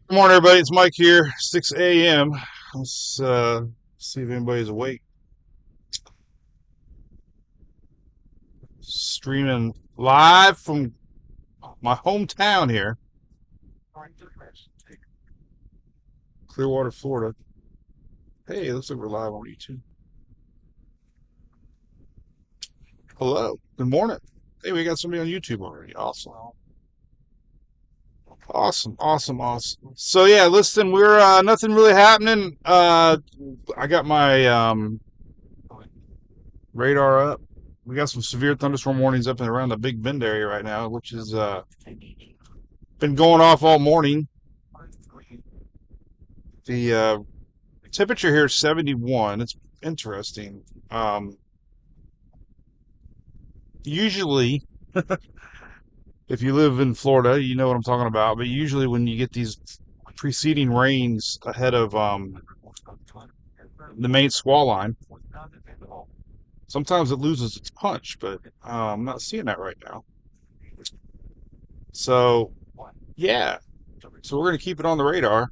Good morning, everybody. It's Mike here, 6 a.m. Let's see if anybody's awake. Streaming live from my hometown here, Clearwater, Florida. Hey, looks like we're live on YouTube. Hello. Good morning. Hey, we got somebody on YouTube already. Awesome. Awesome, awesome, awesome. So yeah, listen, we're nothing really happening. I got my radar up. We got some severe thunderstorm warnings up and around the Big Bend area right now, which is been going off all morning. The temperature here is 71. It's interesting. Usually, if you live in Florida, you know what I'm talking about. But usually, when you get these preceding rains ahead of the main squall line, sometimes it loses its punch. But I'm not seeing that right now. So yeah, so we're gonna keep it on the radar.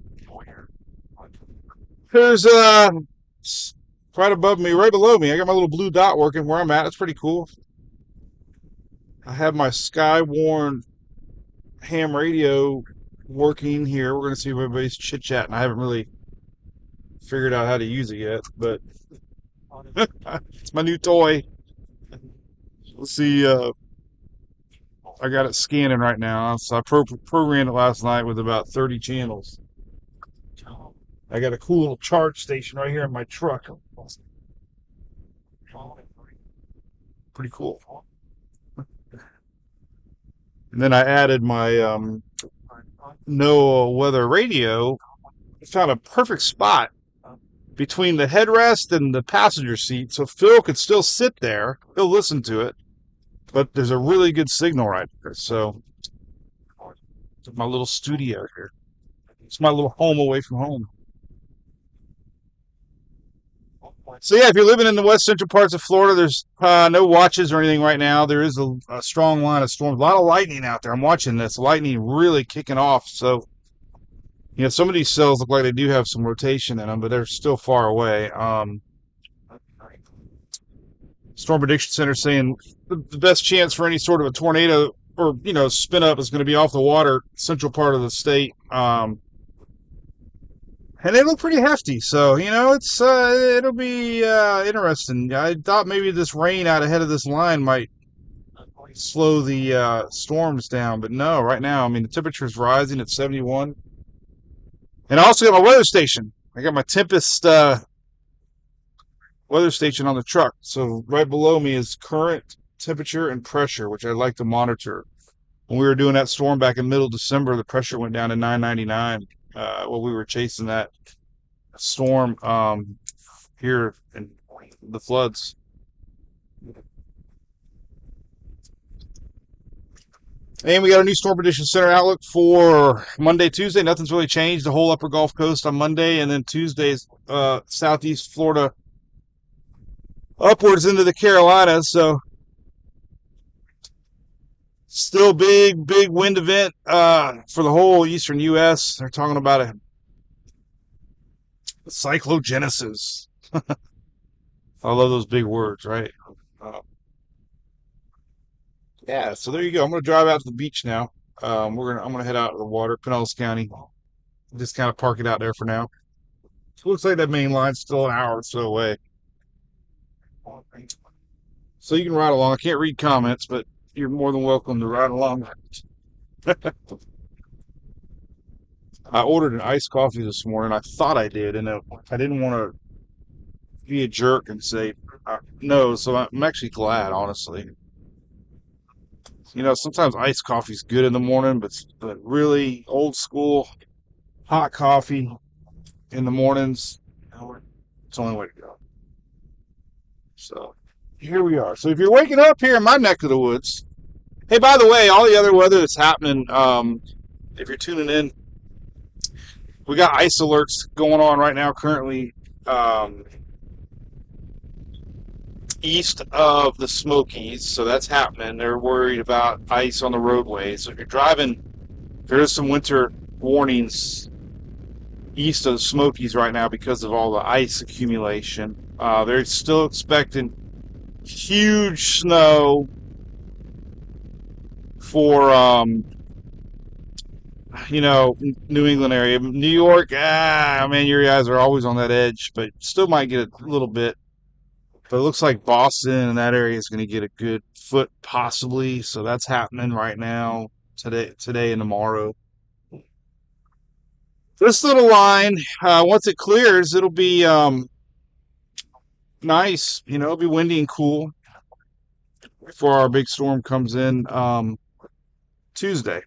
There's right above me, right below me. I got my little blue dot working where I'm at. It's pretty cool. I have my Skywarn ham radio working here. We're gonna see if everybody's chit chatting. I haven't really figured out how to use it yet, but it's my new toy. Let's see. I got it scanning right now. So I programmed it last night with about 30 channels. I got a cool little charge station right here in my truck. Pretty cool. And then I added my NOAA weather radio. I found a perfect spot between the headrest and the passenger seat, so Phil could still sit there. He'll listen to it, but there's a really good signal right there. So my little studio here. It's my little home away from home. So yeah, if you're living in the west central parts of Florida, there's no watches or anything right now. There is a strong line of storms. A lot of lightning out there. I'm watching this. Lightning really kicking off. So some of these cells look like they do have some rotation in them, but they're still far away. Storm Prediction Center saying the best chance for any sort of a tornado or spin up is going to be off the water, central part of the state. And they look pretty hefty, so it's it'll be interesting. I thought maybe this rain out ahead of this line might slow the storms down, but no. Right now, I mean, the temperature's rising at 71, and I also got my weather station. I got my Tempest weather station on the truck. So right below me is current temperature and pressure, which I like to monitor. When we were doing that storm back in middle December, the pressure went down to 999. While we were chasing that storm here in the floods. And we got a new Storm Prediction Center outlook for Monday, Tuesday. Nothing's really changed. The whole upper Gulf Coast on Monday, and then Tuesday's southeast Florida upwards into the Carolinas. So still big wind event for the whole eastern U.S. They're talking about a cyclogenesis. I love those big words, right? Uh, yeah, so there you go. I'm gonna drive out to the beach now. I'm gonna head out to the water, Pinellas County. Just kind of park it out there for now. It looks like that main line's still an hour or so away. So you can ride along. I can't read comments, but you're more than welcome to ride along. I ordered an iced coffee this morning. I thought I did, and I didn't want to be a jerk and say no. So I'm actually glad, honestly. Sometimes iced coffee's good in the morning, but really old school hot coffee in the mornings, it's the only way to go. So here we are. So if you're waking up here in my neck of the woods, hey, by the way, all the other weather that's happening, if you're tuning in, we got ice alerts going on right now currently east of the Smokies, so that's happening. They're worried about ice on the roadways. So if you're driving, there is some winter warnings east of the Smokies right now because of all the ice accumulation. They're still expecting huge snow for New England area. New York, man, your guys are always on that edge, but still might get a little bit. But it looks like Boston and that area is going to get a good foot possibly. So that's happening right now, today and tomorrow. This little line, once it clears, it'll be nice. It'll be windy and cool before our big storm comes in Tuesday.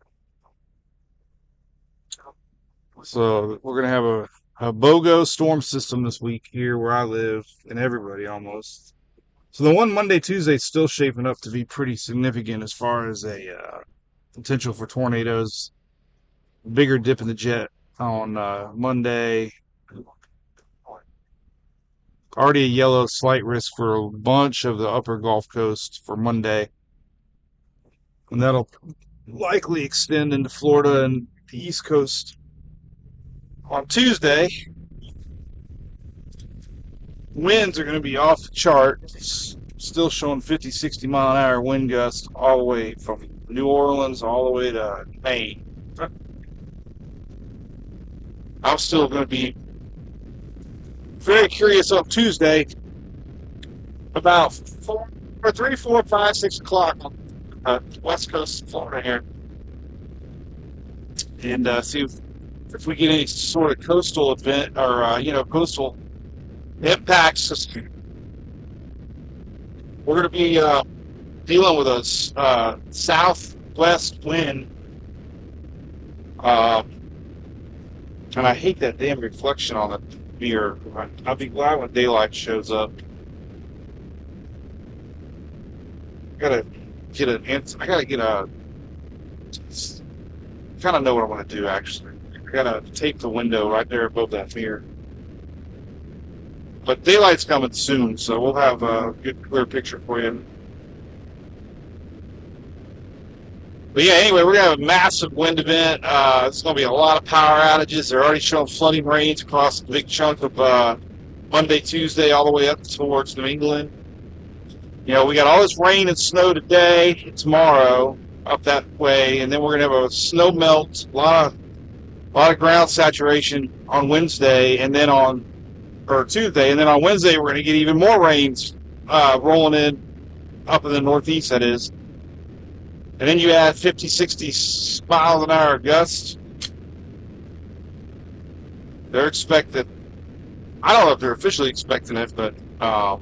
So we're gonna have a BOGO storm system this week here where I live, and everybody almost. So the one Monday, Tuesday is still shaping up to be pretty significant as far as a potential for tornadoes. Bigger dip in the jet on Monday. Already a yellow slight risk for a bunch of the upper Gulf Coast for Monday. And that'll likely extend into Florida and the East Coast on Tuesday. Winds are going to be off the chart. Still showing 50, 60 mile an hour wind gusts all the way from New Orleans all the way to Maine. I'm still going to be very curious on Tuesday about 3, 4, 5, 6 o'clock on west coast of Florida here, and see if we get any sort of coastal event or coastal impacts. We're going to be dealing with a southwest wind, and I hate that damn reflection on the mirror. I'll be glad when daylight shows up. I gotta get a. Kind of know what I want to do actually. I gotta tape the window right there above that mirror. But daylight's coming soon, so we'll have a good clear picture for you. But yeah, anyway, we're gonna have a massive wind event. It's gonna be a lot of power outages. They're already showing flooding rains across a big chunk of Monday, Tuesday, all the way up towards New England. We got all this rain and snow today, tomorrow, up that way, and then we're gonna have a snow melt, a lot of ground saturation on Wednesday, and then on Tuesday, and then on Wednesday we're gonna get even more rains rolling in up in the Northeast. That is. And then you add 50, 60 miles an hour gusts. They're expected. I don't know if they're officially expecting it, but I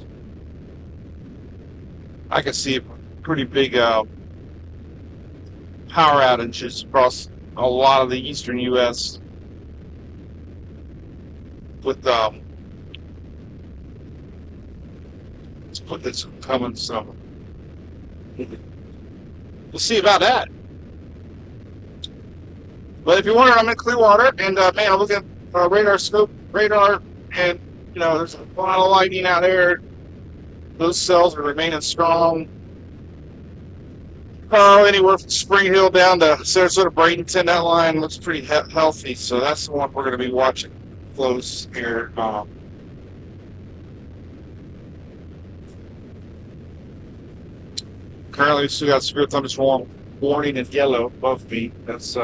can see pretty big power outages across a lot of the eastern U.S. with let's put this coming some. We'll see about that. But if you're wondering, I'm in Clearwater, and man, I'm looking at radar, and there's a lot of lightning out there. Those cells are remaining strong. Anywhere from Spring Hill down to Sarasota, Bradenton, that line looks pretty healthy. So that's the one we're going to be watching close here. Currently, we still got severe thunderstorm warning in yellow above me. That's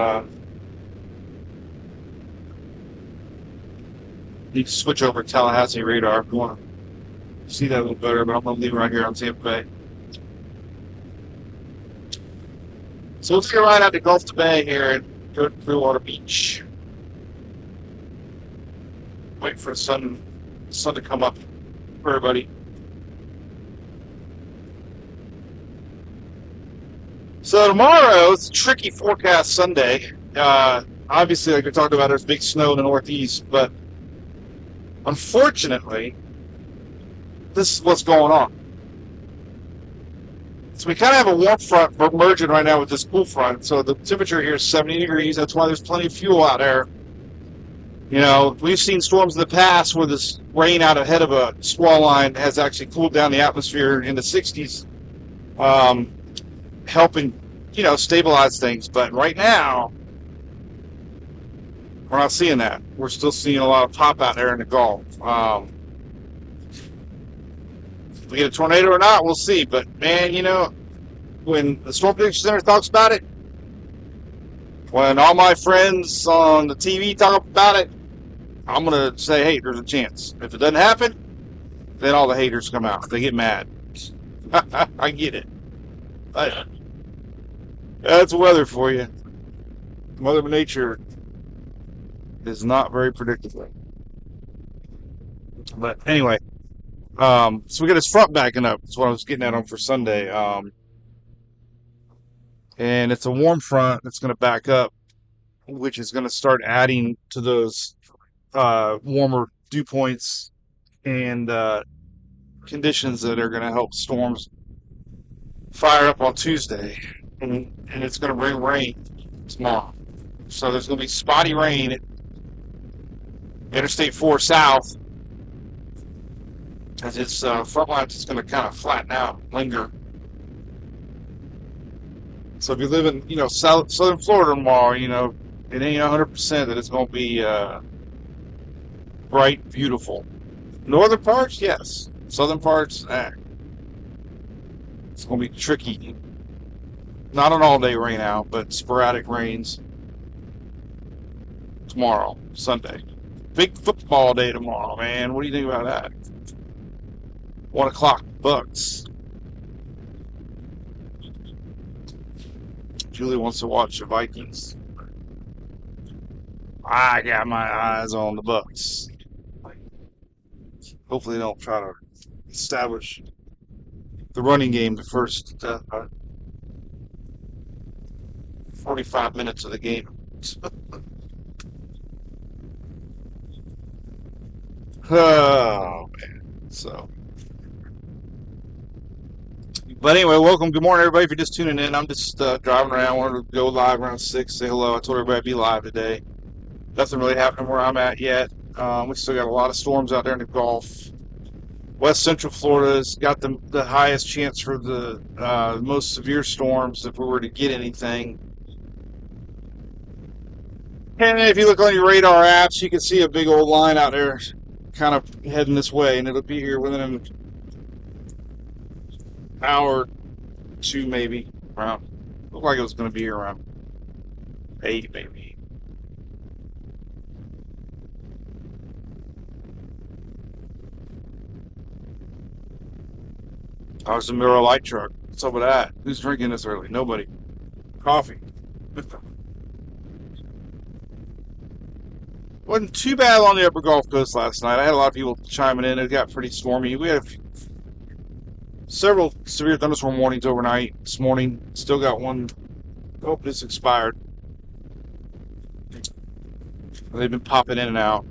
need to switch over to Tallahassee radar if you want to see that a little better, but I'm going to leave it right here on Tampa Bay. So let's get right out to Gulf to Bay here and go to Clearwater Beach. Wait for the sun to come up for everybody. So tomorrow, it's a tricky forecast Sunday. Obviously, like we talked about, there's big snow in the Northeast, but unfortunately, this is what's going on. So we kind of have a warm front merging right now with this cool front. So the temperature here is 70 degrees. That's why there's plenty of fuel out there. We've seen storms in the past where this rain out ahead of a squall line has actually cooled down the atmosphere in the 60s. Helping, stabilize things. But right now, we're not seeing that. We're still seeing a lot of pop out there in the Gulf. If we get a tornado or not, we'll see. But man, when the Storm Prediction Center talks about it, when all my friends on the TV talk about it, I'm gonna say, hey, there's a chance. If it doesn't happen, then all the haters come out. They get mad. I get it. But that's weather for you. Mother Nature is not very predictable. But anyway, so we got this front backing up. That's what I was getting at on for Sunday. And it's a warm front that's going to back up, which is going to start adding to those warmer dew points and conditions that are going to help storms fire up on Tuesday. And it's going to bring rain tomorrow. So there's going to be spotty rain at Interstate 4 South as its front line is going to kind of flatten out, linger. So if you live in, southern Florida tomorrow, it ain't 100% that it's going to be bright, beautiful. Northern parts, yes. Southern parts, it's going to be tricky. Not an all-day rain out, but sporadic rains tomorrow, Sunday. Big football day tomorrow, man. What do you think about that? 1 o'clock, Bucks. Julie wants to watch the Vikings. I got my eyes on the Bucks. Hopefully they don't try to establish the running game the first 45 minutes of the game. Oh, man. So, but anyway, welcome. Good morning, everybody. If you're just tuning in, I'm just driving around. I wanted to go live around 6, say hello. I told everybody I'd be live today. Nothing really happening where I'm at yet. We still got a lot of storms out there in the Gulf. West Central Florida's got the highest chance for the most severe storms if we were to get anything. And if you look on your radar apps, you can see a big old line out there kind of heading this way, and it'll be here within an hour, 2 maybe. Around, looked like it was going to be around 8 maybe. I was in the Miller Light truck. What's up with that? Who's drinking this early? Nobody. Coffee. Wasn't too bad on the upper Gulf Coast last night. I had a lot of people chiming in. It got pretty stormy. We had several severe thunderstorm warnings overnight this morning. Still got one. Oh, this expired. They've been popping in and out.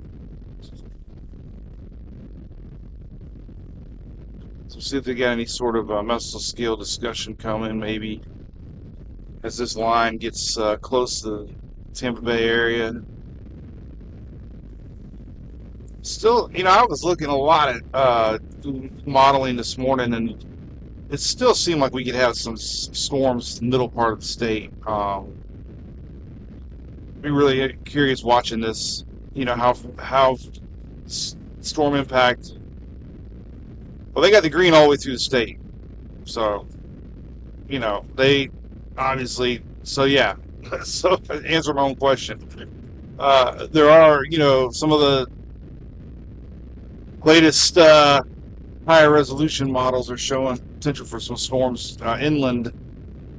So see if they got any sort of mesoscale discussion coming, maybe as this line gets close to the Tampa Bay area. Still, I was looking a lot at modeling this morning, and it still seemed like we could have some storms in the middle part of the state. Be really curious watching this. How storm impact. Well, they got the green all the way through the state, so they obviously. So yeah, so to answer my own question. There are some of the latest higher resolution models are showing potential for some storms inland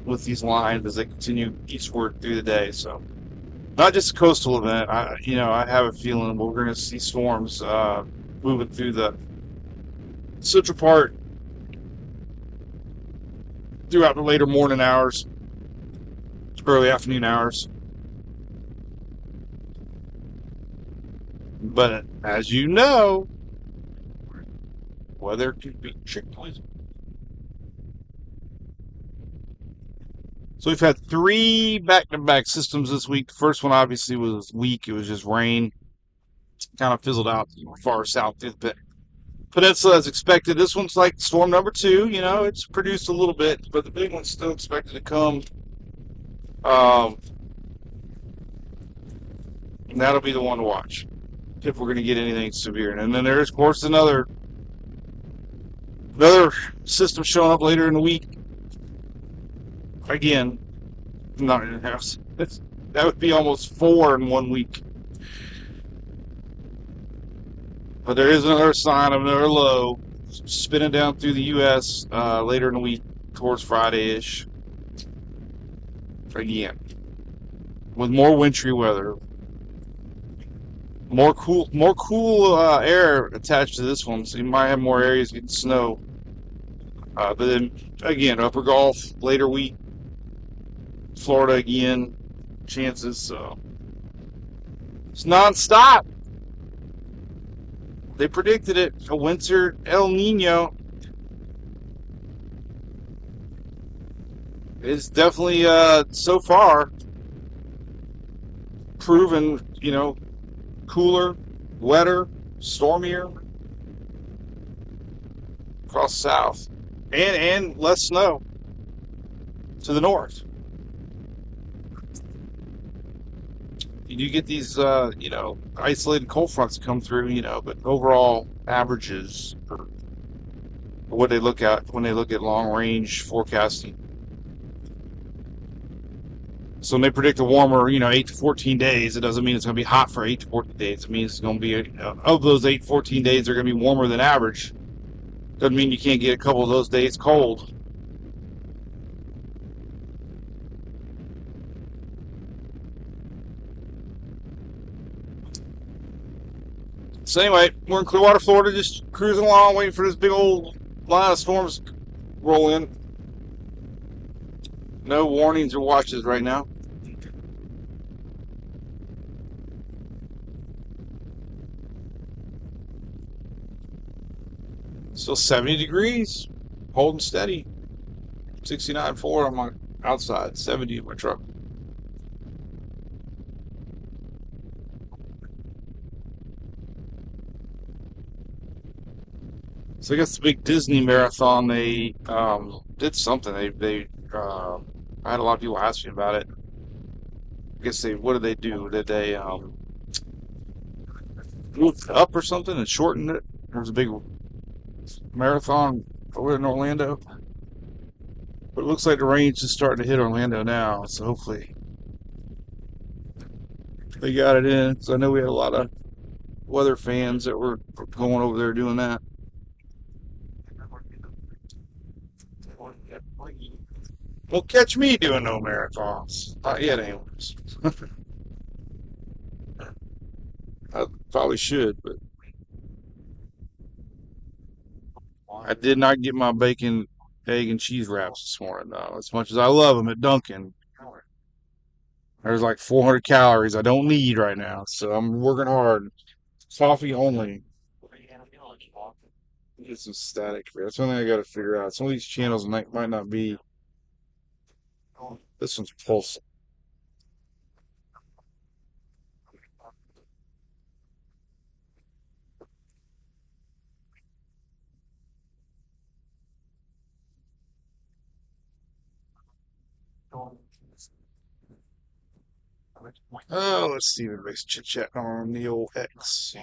with these lines as they continue eastward through the day. So not just a coastal event. I have a feeling we're going to see storms moving through the central part throughout the later morning hours, early afternoon hours. But as you know, weather can be tricky. So we've had 3 back-to-back systems this week. The first one obviously was weak. It was just rain. Kind of fizzled out far south through the peninsula as expected. This one's like storm number 2. It's produced a little bit, but the big one's still expected to come And that'll be the one to watch if we're going to get anything severe. And then there's, of course, another system showing up later in the week. Again, not in the house. That would be almost 4 in 1 week. But there is another sign of another low spinning down through the U.S. Later in the week, towards Friday-ish. Again, with more wintry weather, more cool air attached to this one, so you might have more areas getting snow. But then again, Upper Gulf later week, Florida again, chances. So it's nonstop. They predicted it, a winter El Nino. It's definitely so far proven, cooler, wetter, stormier across the south, and less snow to the north. You do get these, isolated cold fronts come through, but overall averages are what they look at when they look at long range forecasting. So when they predict a warmer, 8 to 14 days, it doesn't mean it's going to be hot for 8 to 14 days. It means it's going to be, of those 8 to 14 days, they're going to be warmer than average. Doesn't mean you can't get a couple of those days cold. So anyway, we're in Clearwater, Florida, just cruising along, waiting for this big old line of storms to roll in. No warnings or watches right now. Still 70 degrees, holding steady. 69.4 on my outside, 70 in my truck. So I guess the big Disney marathon, they did something. I had a lot of people ask me about it. I guess what did they do? Did they move it up or something and shorten it? There was a big marathon over in Orlando. But it looks like the rain's just starting to hit Orlando now, so hopefully they got it in. So I know we had a lot of weather fans that were going over there doing that. Well, catch me doing no marathons. Not yet, anyways. I probably should, but I did not get my bacon, egg, and cheese wraps this morning, though. As much as I love them at Dunkin', there's like 400 calories I don't need right now, so I'm working hard. Coffee only. Get some static. That's something I got to figure out. Some of these channels might not be. This one's pulse. Oh, let's see. Everybody's chit chatting on the old X.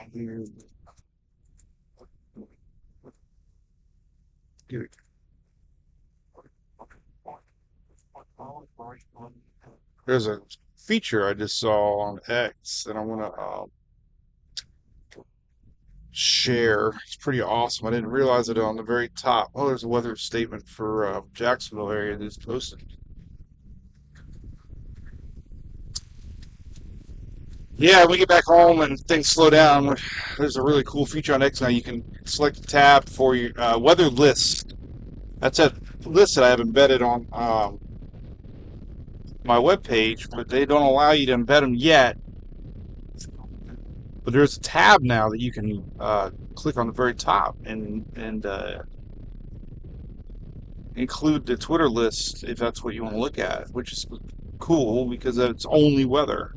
There's a feature I just saw on X that I want to share. It's pretty awesome. I didn't realize it on the very top. Oh, there's a weather statement for Jacksonville area that's posted. Yeah, when we get back home and things slow down, there's a really cool feature on X now. You can select a tab for your weather list. That's a list that I have embedded on my webpage, but they don't allow you to embed them yet. But there's a tab now that you can click on the very top and include the Twitter list if that's what you want to look at, which is cool because it's only weather.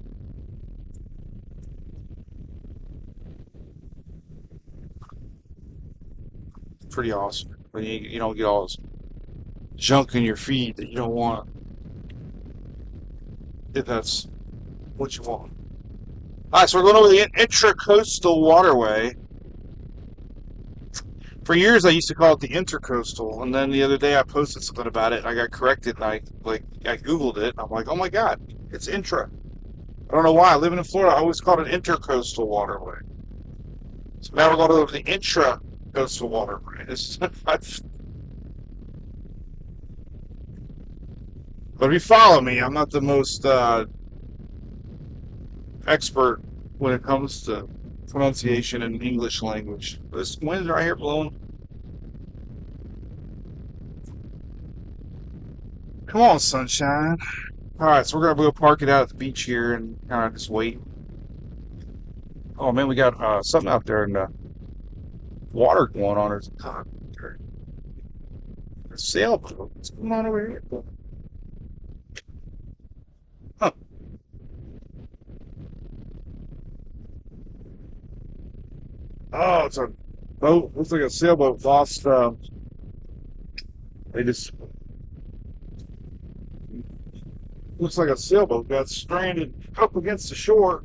Pretty awesome. But you don't get all this junk in your feed that you don't want if that's what you want. All right, so we're going over the intracoastal waterway. For years, I used to call it the intercoastal, and then the other day I posted something about it, and I got corrected, and I googled it. I'm like, oh my god, it's intra. I don't know why. Living in Florida, I always called it intercoastal waterway. So now we're going over the intracoastal waterway. But if you follow me, I'm not the most expert when it comes to pronunciation in English language. This wind right here blowing. Come on, sunshine. All right, so we're gonna go park it out at the beach here and kind of just wait. Oh man, we got something out there in the water going on. There's a sailboat. What's going on over here? Huh. Oh, it's a boat. Looks like a sailboat lost. They just looks like a sailboat got stranded up against the shore.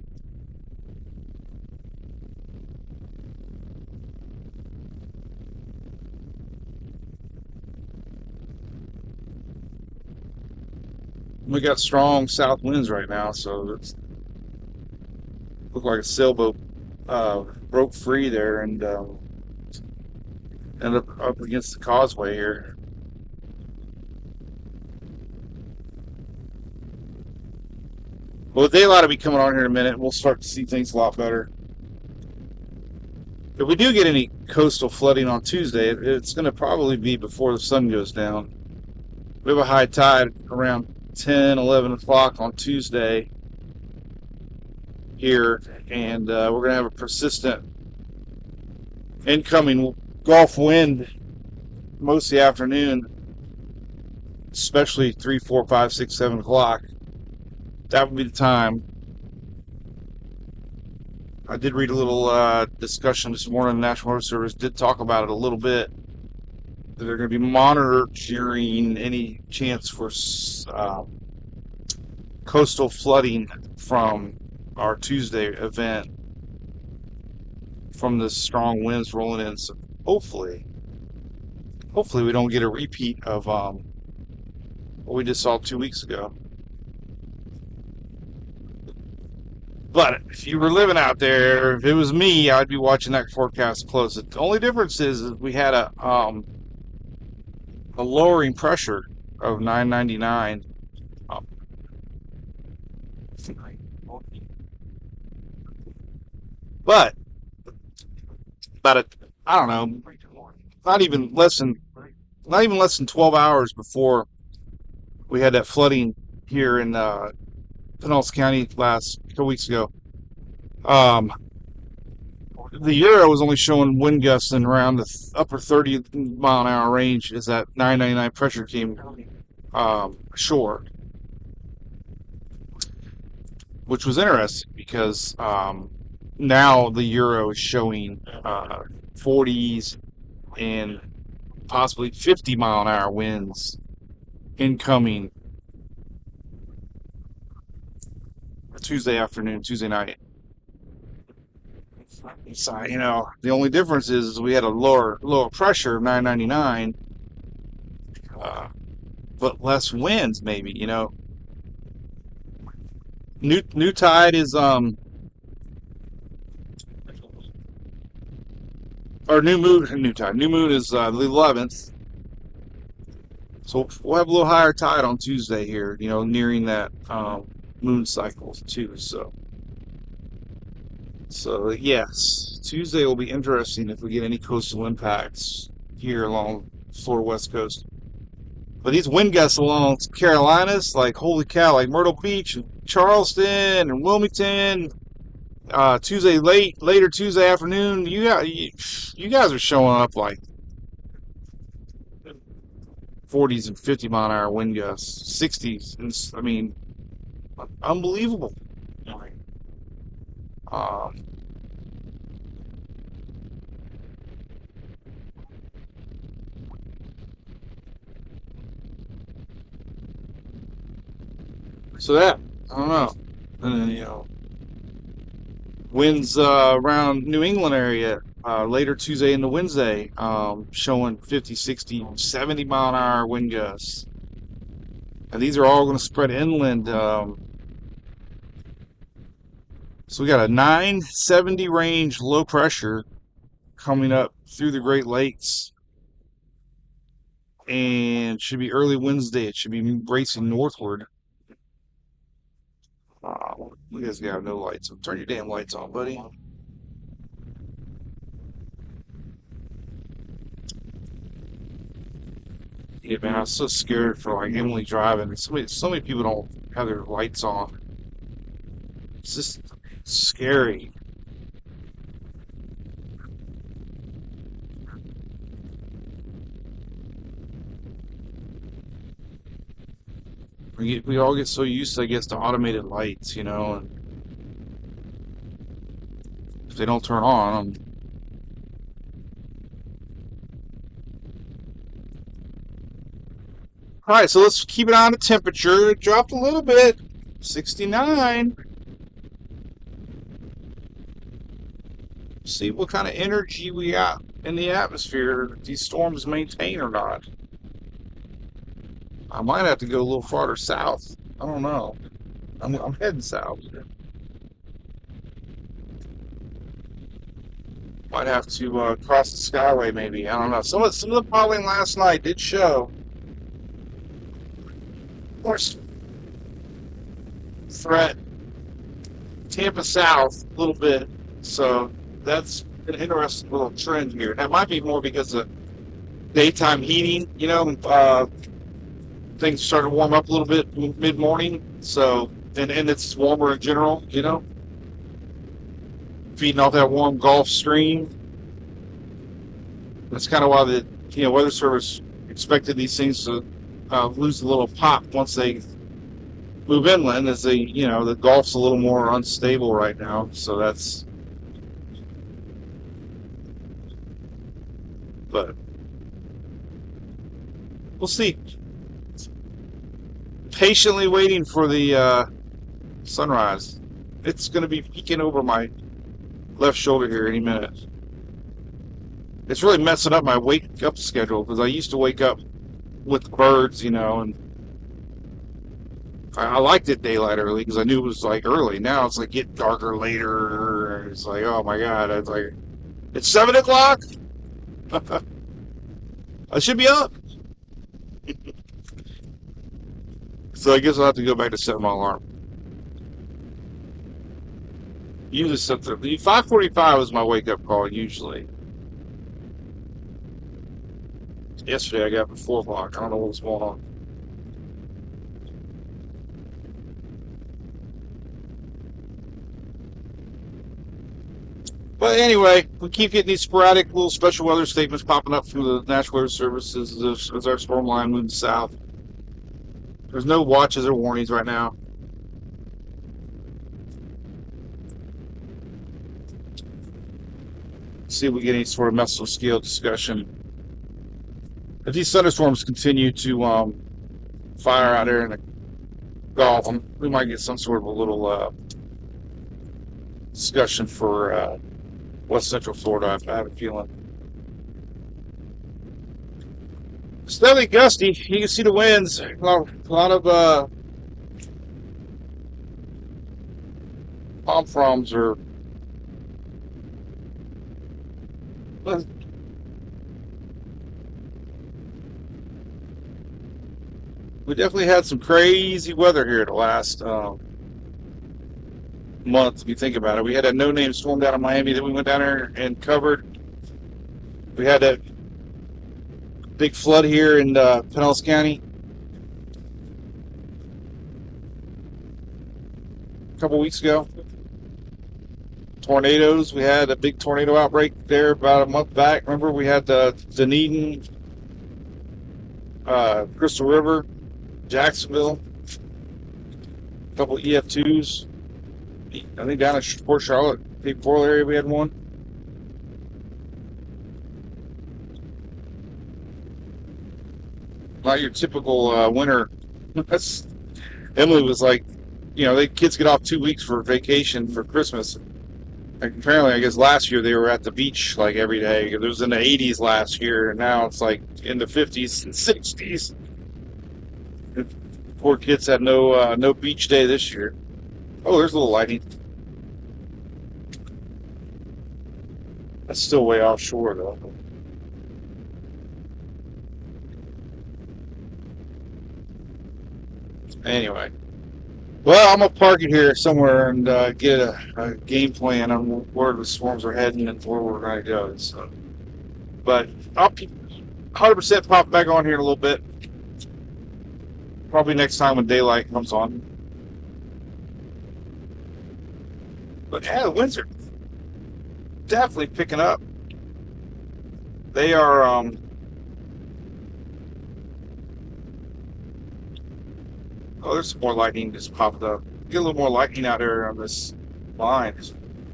We got strong south winds right now, so it's looked like a sailboat broke free there and ended up against the causeway here. Well, daylight will be coming on here in a minute, and we'll start to see things a lot better. If we do get any coastal flooding on Tuesday, it's going to probably be before the sun goes down. We have a high tide around 10, 11 o'clock on Tuesday here, and we're going to have a persistent incoming Gulf wind most of the afternoon, especially 3, 4, 5, 6, 7 o'clock. That would be the time. I did read a little discussion this morning. The National Weather Service did talk about it a little bit. They're going to be monitoring any chance for coastal flooding from our Tuesday event from the strong winds rolling in. So hopefully we don't get a repeat of what we just saw 2 weeks ago. But if you were living out there, if it was me, I'd be watching that forecast close. The only difference is we had a lowering pressure of 999. But about I don't know, not even less than 12 hours before we had that flooding here in Pinellas County last couple weeks ago. The Euro was only showing wind gusts in around the upper 30-mile-an-hour range as that 999 pressure came ashore, which was interesting because now the Euro is showing 40s and possibly 50-mile-an-hour winds incoming Tuesday afternoon, Tuesday night. So, the only difference is we had a lower pressure of 999, but less winds maybe, New tide is or new moon is the 11th. So we'll have a little higher tide on Tuesday here, nearing that moon cycle too. So yes, Tuesday will be interesting if we get any coastal impacts here along Florida West Coast. But these wind gusts along Carolinas, like holy cow, like Myrtle Beach and Charleston and Wilmington, later Tuesday afternoon, you guys are showing up like 40s and 50-mile-an-hour wind gusts, 60s, and I mean, unbelievable. Um, so that I don't know, and then Winds around New England area later Tuesday into Wednesday, showing 50, 60, 70 mile an hour wind gusts. And these are all going to spread inland. So we got a 970 range low pressure coming up through the Great Lakes, and should be early Wednesday. It should be racing northward. You guys got no lights. Turn your damn lights on, buddy. Yeah, man, I was so scared for like Emily driving. So many people don't have their lights on. It's just scary. We all get so used, I guess, to automated lights, and if they don't turn on, all right, so let's keep it on the temperature. It dropped a little bit, 69. See what kind of energy we got in the atmosphere. If these storms maintain or not. I might have to go a little farther south. I don't know. I'm heading south. Might have to cross the Skyway, maybe. I don't know. Some of the polling last night did show. Of course, threat Tampa south a little bit. So that's an interesting little trend here. That might be more because of daytime heating. Things started to warm up a little bit mid-morning. So and it's warmer in general. Feeding off that warm Gulf Stream. That's kind of why the Weather Service expected these things to lose a little pop once they move inland, as the Gulf's a little more unstable right now. So but we'll see. Patiently waiting for the sunrise. It's going to be peeking over my left shoulder here any minute. It's really messing up my wake up schedule because I used to wake up with the birds, and I liked it daylight early because I knew it was like early. Now it's like get darker later. It's like, oh my god, it's like it's 7 o'clock. I should be up. So I guess I'll have to go back to set my alarm. Usually set the 5:45 was my wake up call usually. Yesterday I got up at 4 o'clock. I don't know what was going on. But anyway, we keep getting these sporadic little special weather statements popping up from the National Weather Service as our storm line moves south. There's no watches or warnings right now. See if we get any sort of mesoscale discussion. If these thunderstorms continue to fire out there in the Gulf, we might get some sort of a little discussion for West Central Florida. I have a feeling. Steadily gusty. You can see the winds. A lot of palm fronds are. We definitely had some crazy weather here the last month. If you think about it, we had a no-name storm down in Miami that we went down there and covered. We had that big flood here in Pinellas County a couple weeks ago. Tornadoes. We had a big tornado outbreak there about a month back. Remember, we had the Dunedin, Crystal River, Jacksonville, a couple EF2s. I think down in Port Charlotte, Cape Coral area, we had one. Not your typical winter. Emily was like, the kids get off 2 weeks for vacation for Christmas. Like, apparently, I guess last year they were at the beach like every day. It was in the 80s last year, and now it's like in the 50s and 60s. Poor kids had no beach day this year. Oh, there's a little lighting. That's still way offshore though. Anyway, well, I'm gonna park it here somewhere and get a game plan on where the storms are heading and where we're gonna go. So, but I'll 100% pop back on here in a little bit. Probably next time when daylight comes on. But yeah, the winds are definitely picking up. They are. Oh, there's some more lightning just popped up. Get a little more lightning out here on this line.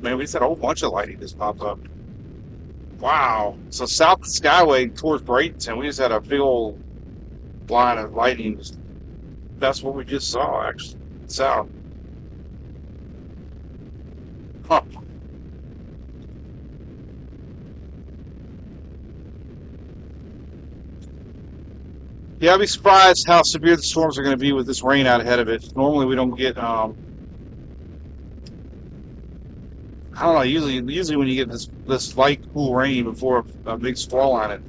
Man, we just had a whole bunch of lightning just pop up. Wow. So south of Skyway towards Bradenton, we just had a big old line of lightning. That's what we just saw, actually. South. Huh. Yeah, I'd be surprised how severe the storms are going to be with this rain out ahead of it. Normally, we don't get. I don't know. Usually when you get this light, cool rain before a big squall line, it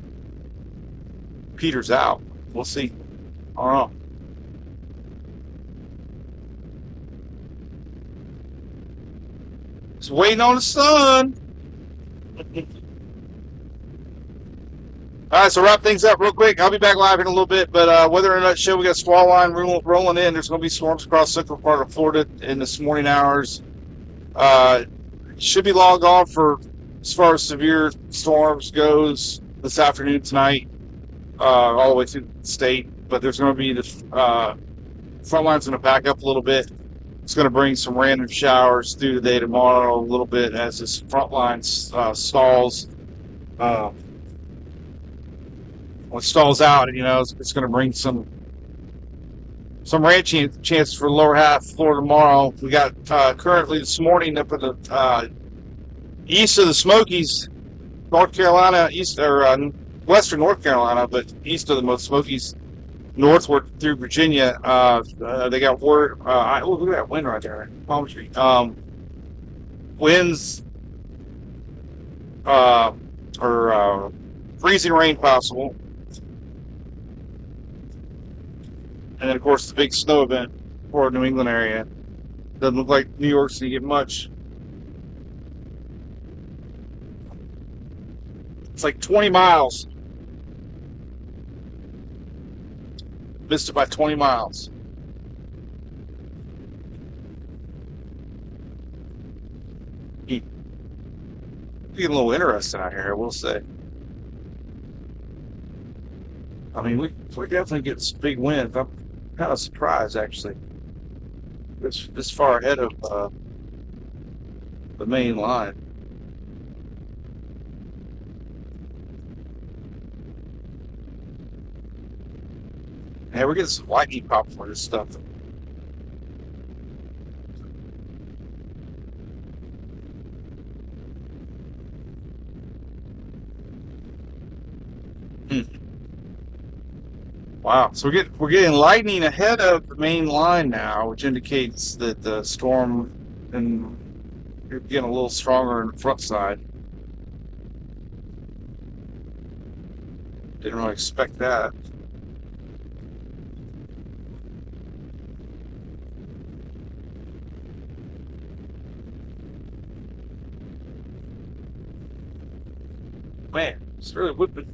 peters out. We'll see. I don't know. Just waiting on the sun. All right, so wrap things up real quick. I'll be back live in a little bit, but weather and nut show. We got squall line rolling in. There's going to be storms across the central part of Florida in this morning hours. Uh, should be logged on for as far as severe storms goes this afternoon tonight, all the way through the state. But there's going to be the front line's going to back up a little bit. It's going to bring some random showers through today, tomorrow, a little bit as this front line stalls. Uh, when it stalls out, it's going to bring some rain chances for the lower half of Florida tomorrow. We got currently this morning up in the east of the Smokies, North Carolina, east or western North Carolina, but east of the Smokies, northward through Virginia. They got word. Look at that wind right there, palm tree. Winds or freezing rain possible. And then, of course, the big snow event for the New England area. Doesn't look like New York's going to get much. It's like 20 miles. Missed it by 20 miles. Getting a little interesting out here, I will say. I mean, we definitely get some big winds. I'm kind of surprised, actually. This far ahead of the main line. Hey, we're getting some lightning pop for this stuff. Hmm. Wow. So we're getting lightning ahead of the main line now, which indicates that the storm and getting a little stronger in the front side. Didn't really expect that. Man, it's really whipping.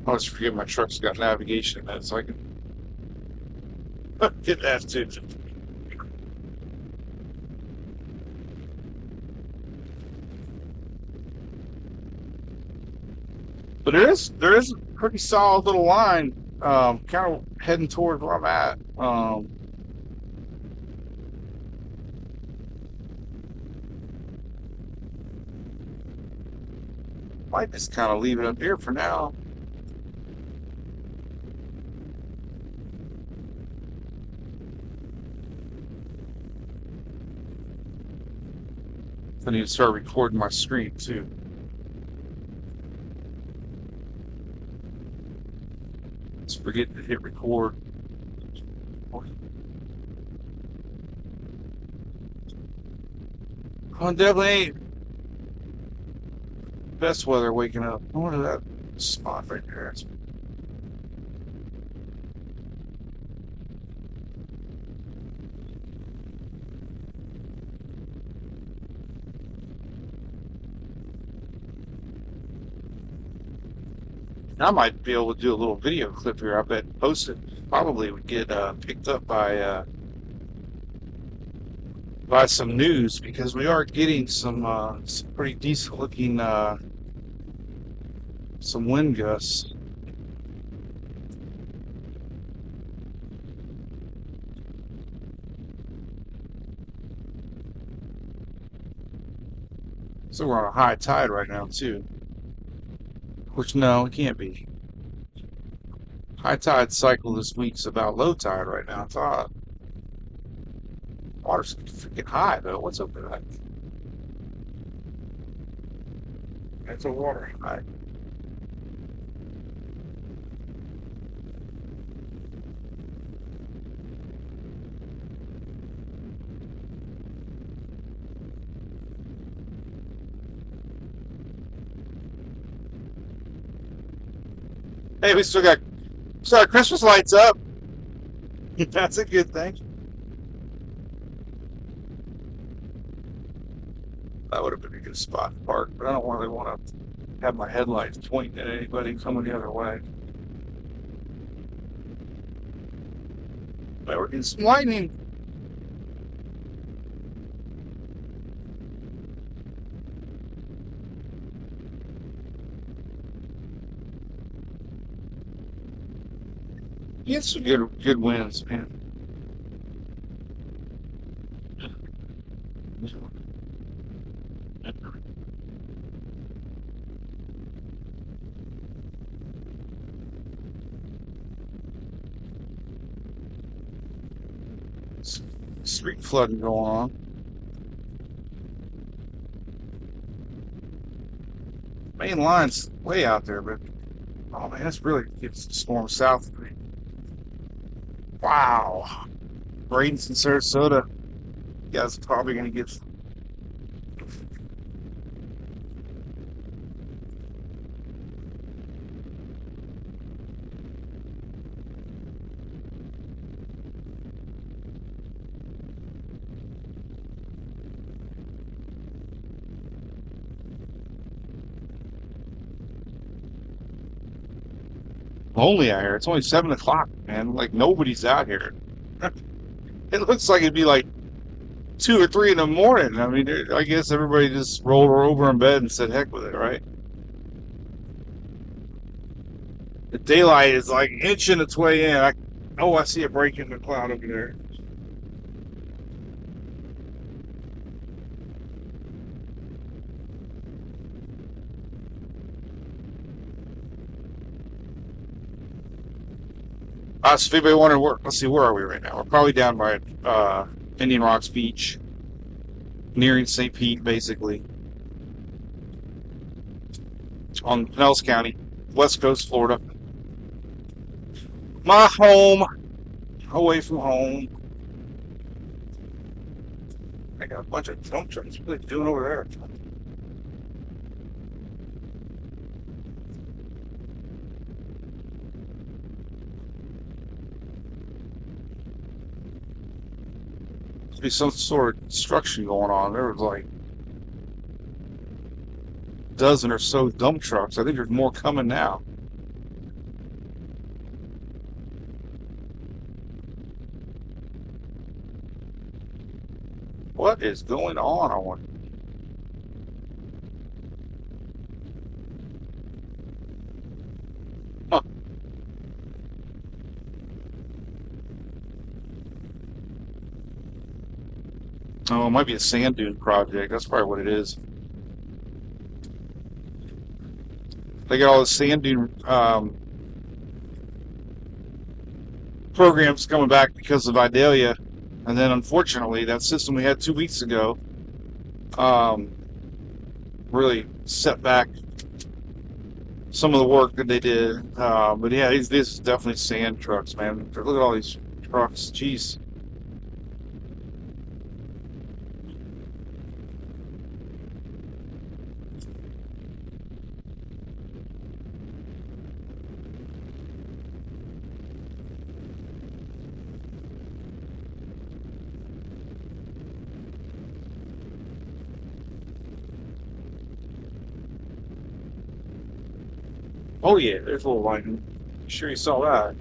I always forget my truck's got navigation in it, so I can get that too. But there is a pretty solid little line, kind of heading towards where I'm at. Might just kind of leave it up here for now. I need to start recording my screen too. Let's forget to hit record. Oh, definitely ain't best weather waking up. I wonder that spot right there. I might be able to do a little video clip here. I bet post it probably would get picked up by some news because we are getting some pretty decent looking some wind gusts. So we're on a high tide right now too. Which no, it can't be. High tide cycle this week's about low tide right now. I thought water's freaking high though. What's up with that? That's a water high. Hey, we still got Christmas lights up. That's a good thing. That would have been a good spot to park, but I don't really want to have my headlights pointing at anybody coming the other way. But we're getting some lightning. Get some good winds, man. Street flooding going on. Main line's way out there, but oh man, that's really gets the storm south of me. Wow. Braden's in Sarasota. You guys are probably gonna get lonely out here. It's only 7 o'clock, man. Like nobody's out here. It looks like it'd be like 2 or 3 in the morning. I mean, I guess everybody just rolled over in bed and said, "Heck with it," right? The daylight is like inching its way in. Oh, I see a break in the cloud over there. So if anybody wondering where, let's see, where are we right now? We're probably down by Indian Rocks Beach, nearing St. Pete, basically, on Pinellas County, West Coast, Florida. My home, away from home. I got a bunch of dump trucks. What are they doing over there? Must be some sort of construction going on. There was like a dozen or so dump trucks. I think there's more coming now. What is going on? I wonder. Huh. Oh, it might be a sand dune project. That's probably what it is. They got all the sand dune programs coming back because of Idalia, and then unfortunately that system we had 2 weeks ago um, really set back some of the work that they did. But yeah, these is definitely sand trucks, man. Look at all these trucks. Jeez. Oh yeah, there's a little lightning. Sure you saw that.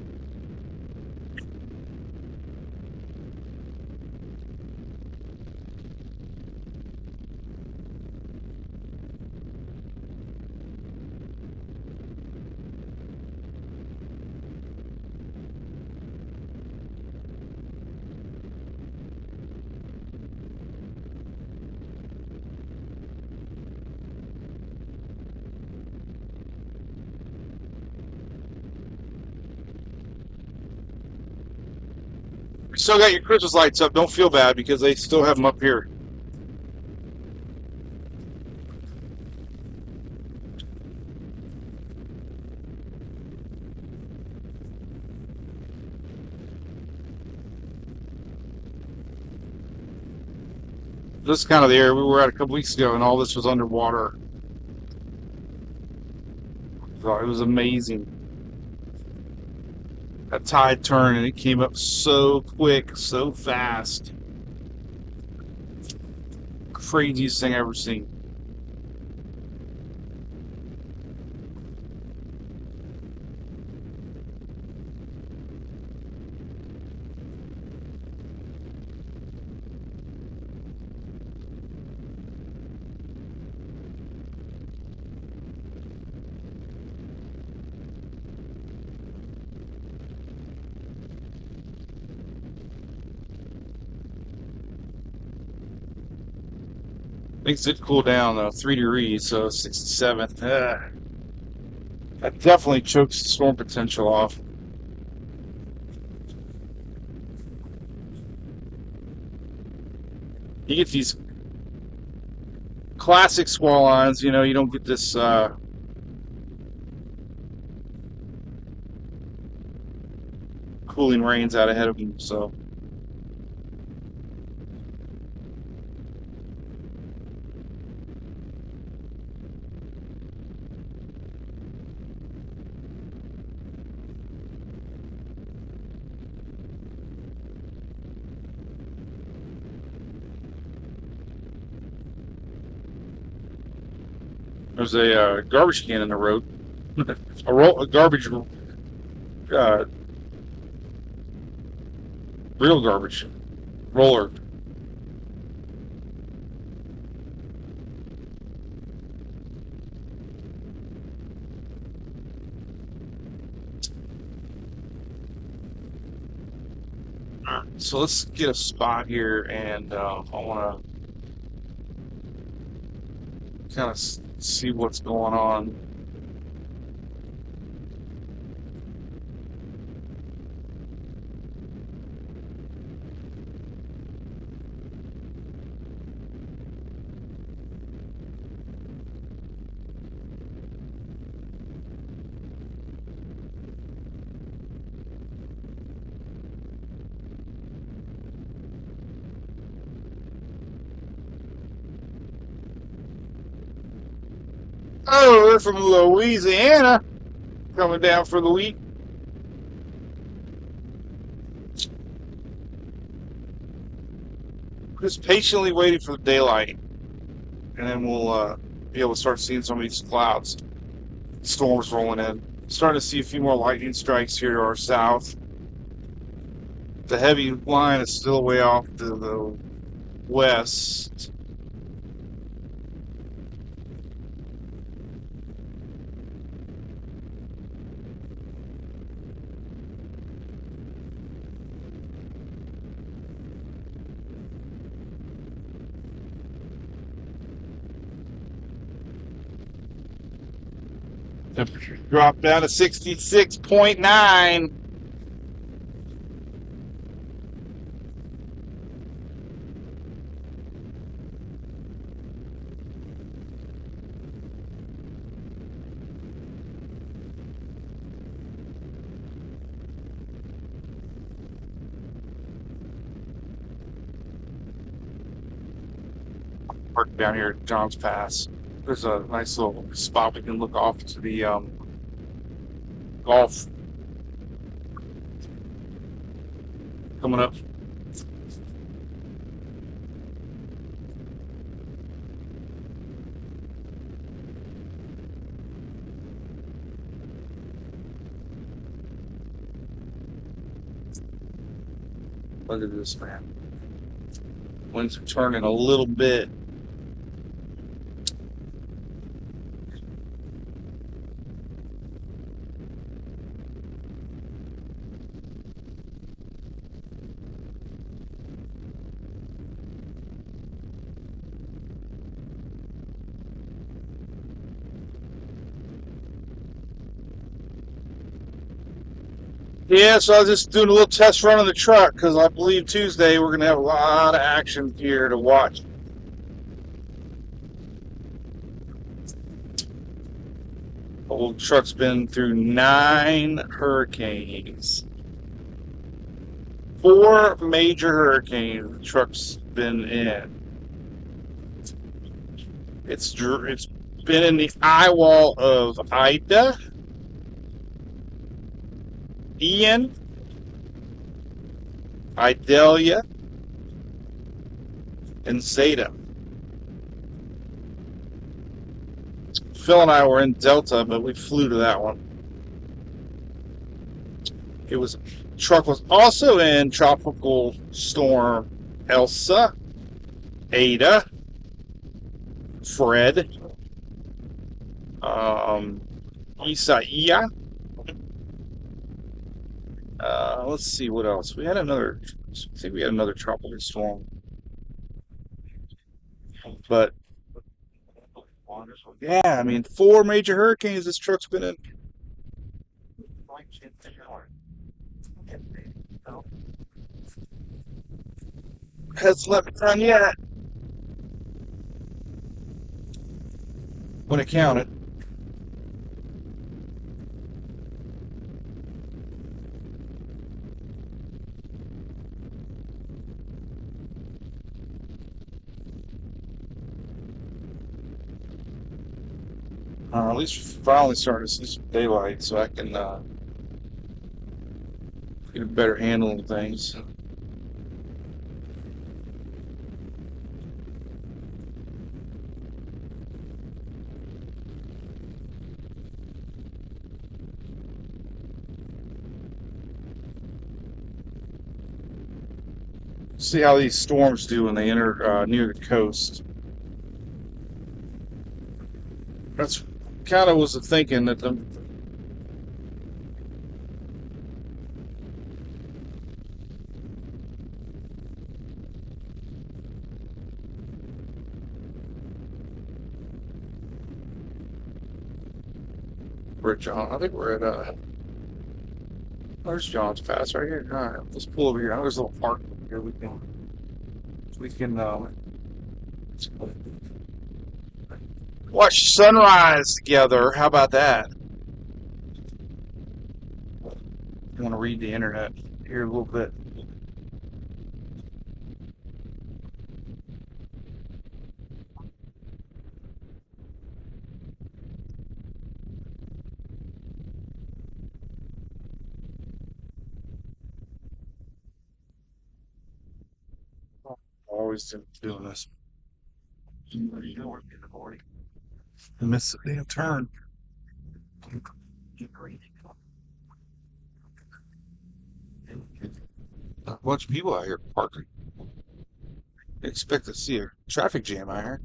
You still got your Christmas lights up. Don't feel bad because they still have them up here. This is kind of the area we were at a couple weeks ago, and all this was underwater. So it was amazing. That tide turned, and it came up so quick, so fast. Craziest thing I ever seen. Things did cool down though, 3 degrees, so 67. That definitely chokes the storm potential off. You get these classic squall lines, you don't get this cooling rains out ahead of them. So there's a garbage can in the road, a garbage, uh, real garbage roller. So let's get a spot here, and I want to kind of see what's going on. Oh, they're from Louisiana coming down for the week. Just patiently waiting for the daylight, and then we'll be able to start seeing some of these clouds, storms rolling in. Starting to see a few more lightning strikes here to our south. The heavy line is still way off to the west. Temperature dropped down to 66.9. Park down here at John's Pass. There's a nice little spot we can look off to the golf coming up. Look at this, man. Winds are turning a little bit. Yeah, so I was just doing a little test run on the truck because I believe Tuesday we're going to have a lot of action here to watch. The old truck's been through 9 hurricanes. 4 major hurricanes the truck's been in. It's been in the eye wall of Ida, Ian, Idalia, and Zeta. Phil and I were in Delta, but we flew to that one. Truck was also in Tropical Storm Elsa, Ada, Fred, Isaiah. Let's see what else. I think we had another tropical storm. But yeah, I mean, 4 major hurricanes this truck's been in. Hasn't let me run yet. When it counted. At least finally starting to see some daylight so I can get a better handle on things. See how these storms do when they enter near the coast. That's kind of was the thinking that the we're at John. I think we're at there's John's Pass right here. All right, let's pull over here. There's a little park over here. We can watch sunrise together. How about that? You want to read the internet here a little bit? Always doing this. I missed the damn turn. A bunch of people out here parking. Expect to see a traffic jam out here.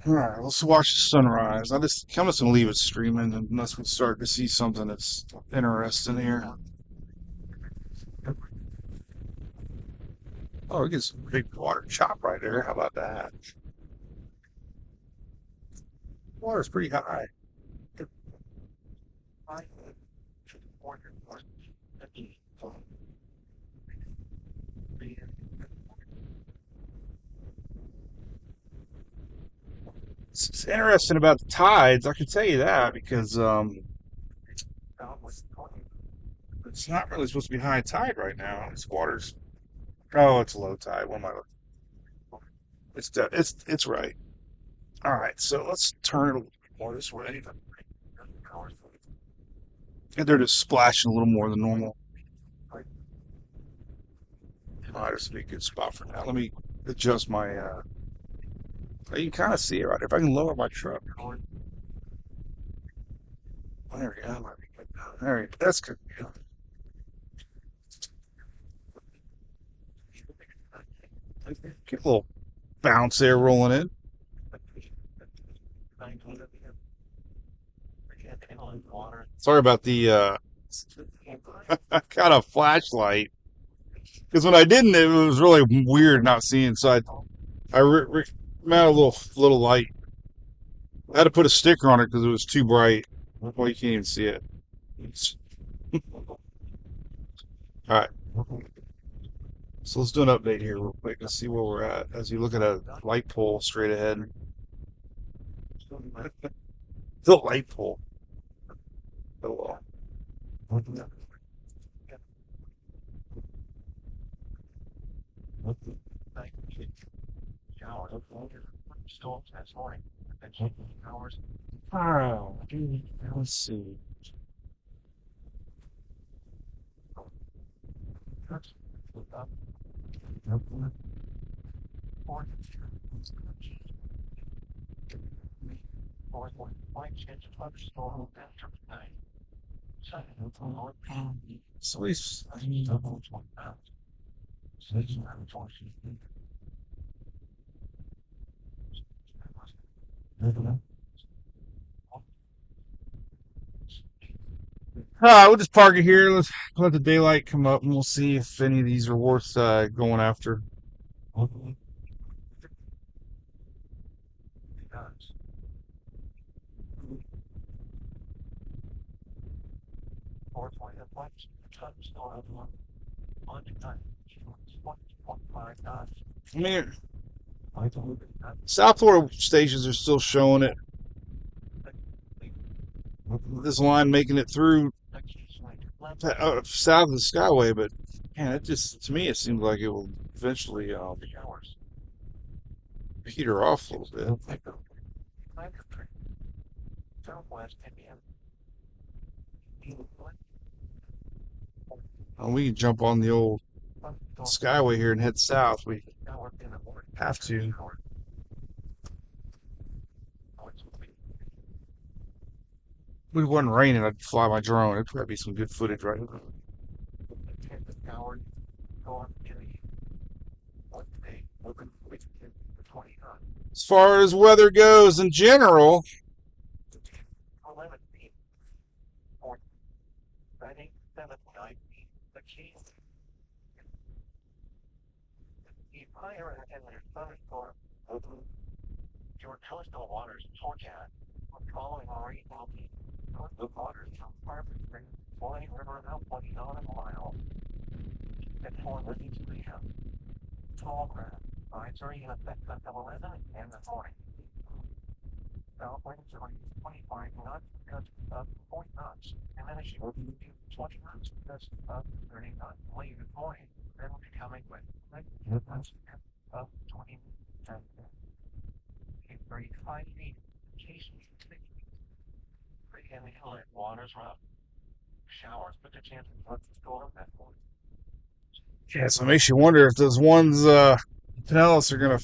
All right, let's watch the sunrise. I'm just gonna leave it streaming unless we start to see something that's interesting here. Oh, we get some big water chop right there. How about that? Water's pretty high. It's interesting about the tides. I can tell you that because it's not really supposed to be high tide right now. This water's oh, it's low tide. What am I looking? It's right. All right, so let's turn it a little bit more this way. And they're just splashing a little more than normal. All right, this will be a good spot for now. Let me adjust my. You can kind of see it right there. If I can lower my truck. There we go. There we go. That's good. Get a little bounce there rolling in. Sorry about the. I got a flashlight because when I didn't, it was really weird not seeing. So I mounted a little light. I had to put a sticker on it because it was too bright. Well, you can't even see it. All right, so let's do an update here real quick. Let's see where we're at as you look at a light pole straight ahead. The light pole. Oh well. Oh, let's see. So we. We'll just park it here. Let's let the daylight come up, and we'll see if any of these are worth going after. I mean, South Florida stations are still showing it. This line making it through south of the Skyway, but man, it just to me it seems like it will eventually peter off a little bit. We can jump on the old Skyway here and head south. We have to. If it wasn't raining, I'd fly my drone. It'd probably be some good footage right now. As far as weather goes in general, yeah, so it makes you wonder if those ones Pinellas are gonna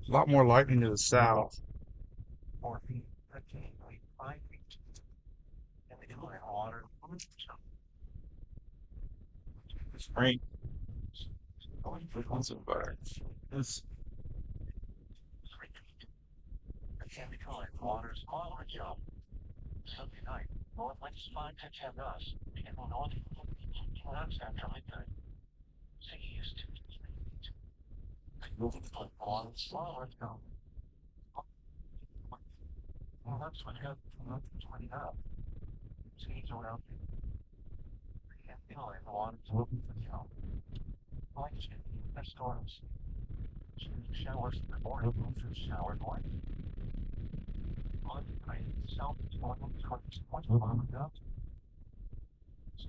a lot more lightning to the south. Right? What's it better? It's,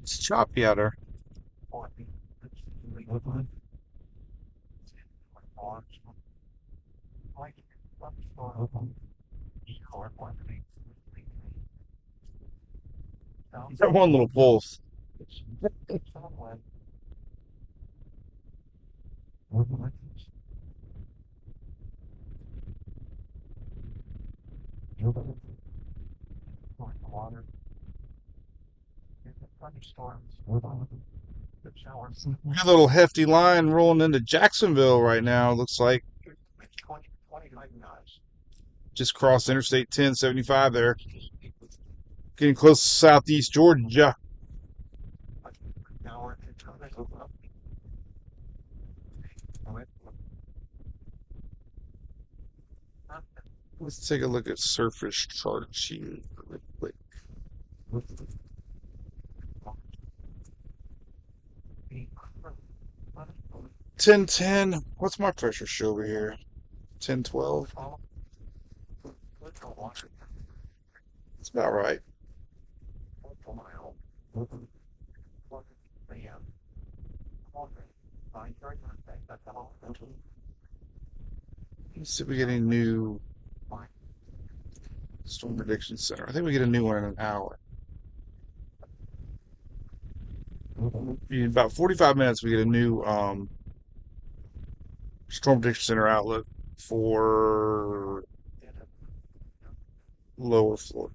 It's choppy out there. That one little pulse. 'Got a little hefty line rolling into Jacksonville right now. Looks like just crossed Interstate 1075 there. Getting close to southeast Georgia. Let's take a look at surface chart sheet really quick. 1010. What's my pressure show over here? 1012. It's about right. Let's see if we get any new storm prediction center. I think we get a new one in an hour. In about 45 minutes, we get a new storm prediction center outlook for lower Florida.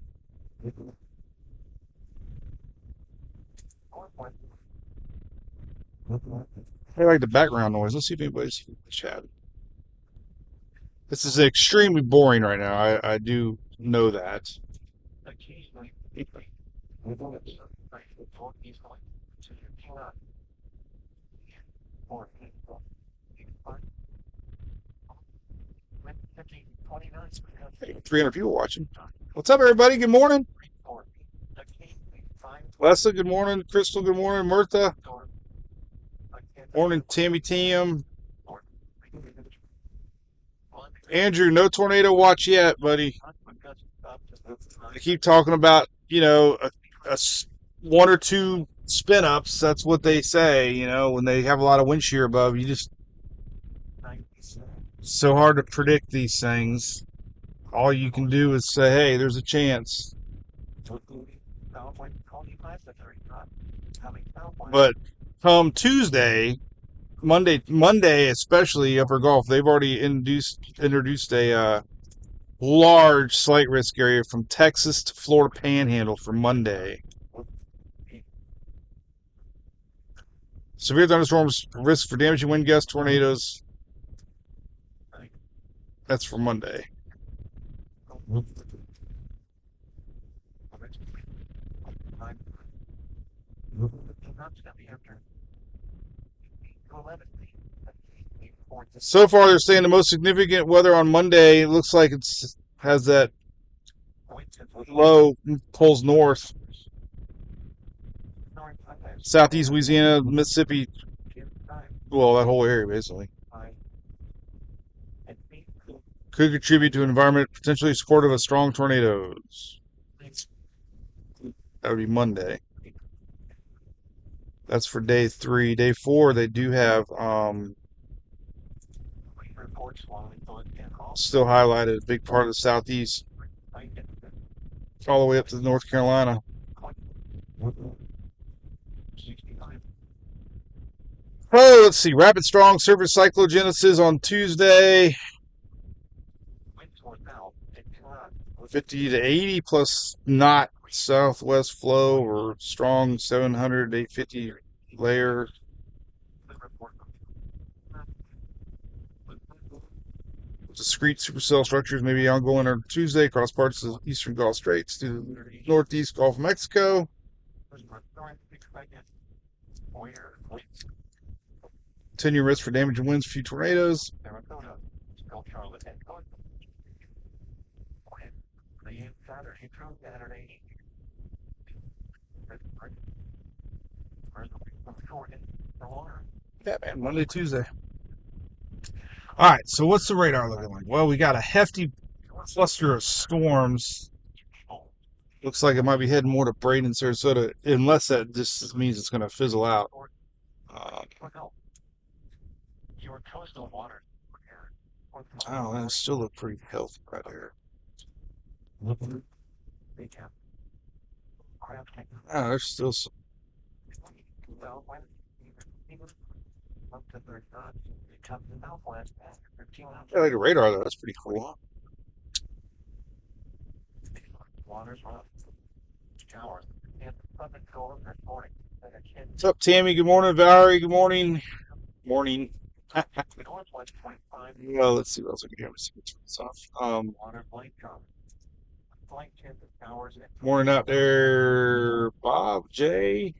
I like the background noise. Let's see if anybody's chatting. This is extremely boring right now. I do know that. Hey, 300 people watching. What's up, everybody? Good morning. Leslie, good morning. Crystal, good morning. Mirtha, morning. Tammy Tam. Andrew, no tornado watch yet, buddy. I keep talking about, one or two spin ups. That's what they say, when they have a lot of wind shear above. It's so hard to predict these things. All you can do is say, hey, there's a chance. But come Tuesday, Monday especially upper Gulf, they've already introduced a large slight risk area from Texas to Florida Panhandle for Monday. Severe thunderstorms, risk for damaging wind gusts, tornadoes. That's for Monday. So far, they're saying the most significant weather on Monday looks like it has that low pulls north. Southeast Louisiana, Mississippi, well, that whole area basically. Could contribute to an environment potentially supportive of strong tornadoes. That would be Monday. That's for day 3. Day 4, they do have still highlighted a big part of the southeast, all the way up to North Carolina. Oh, let's see. Rapid strong surface cyclogenesis on Tuesday. 50 to 80 plus not southwest flow or strong 700 to 850 layer. Discrete supercell structures may be ongoing on Tuesday across parts of the eastern Gulf Straits to the northeast Gulf of Mexico. 10-year risk for damage and winds, a few tornadoes. Yeah, man, Monday, Tuesday. All right, so what's the radar looking like? Well, we got a hefty cluster of storms. Looks like it might be heading more to Braden, Sarasota, unless that just means it's going to fizzle out. I don't know, it still look pretty healthy right here. Oh, there's still some. I like a radar though. That's pretty cool. What's up, Tammy? Good morning, Valerie. Good morning. Morning. Well, let's see what else I can do. Let's see what's this off. Morning out there, Bob, Jay.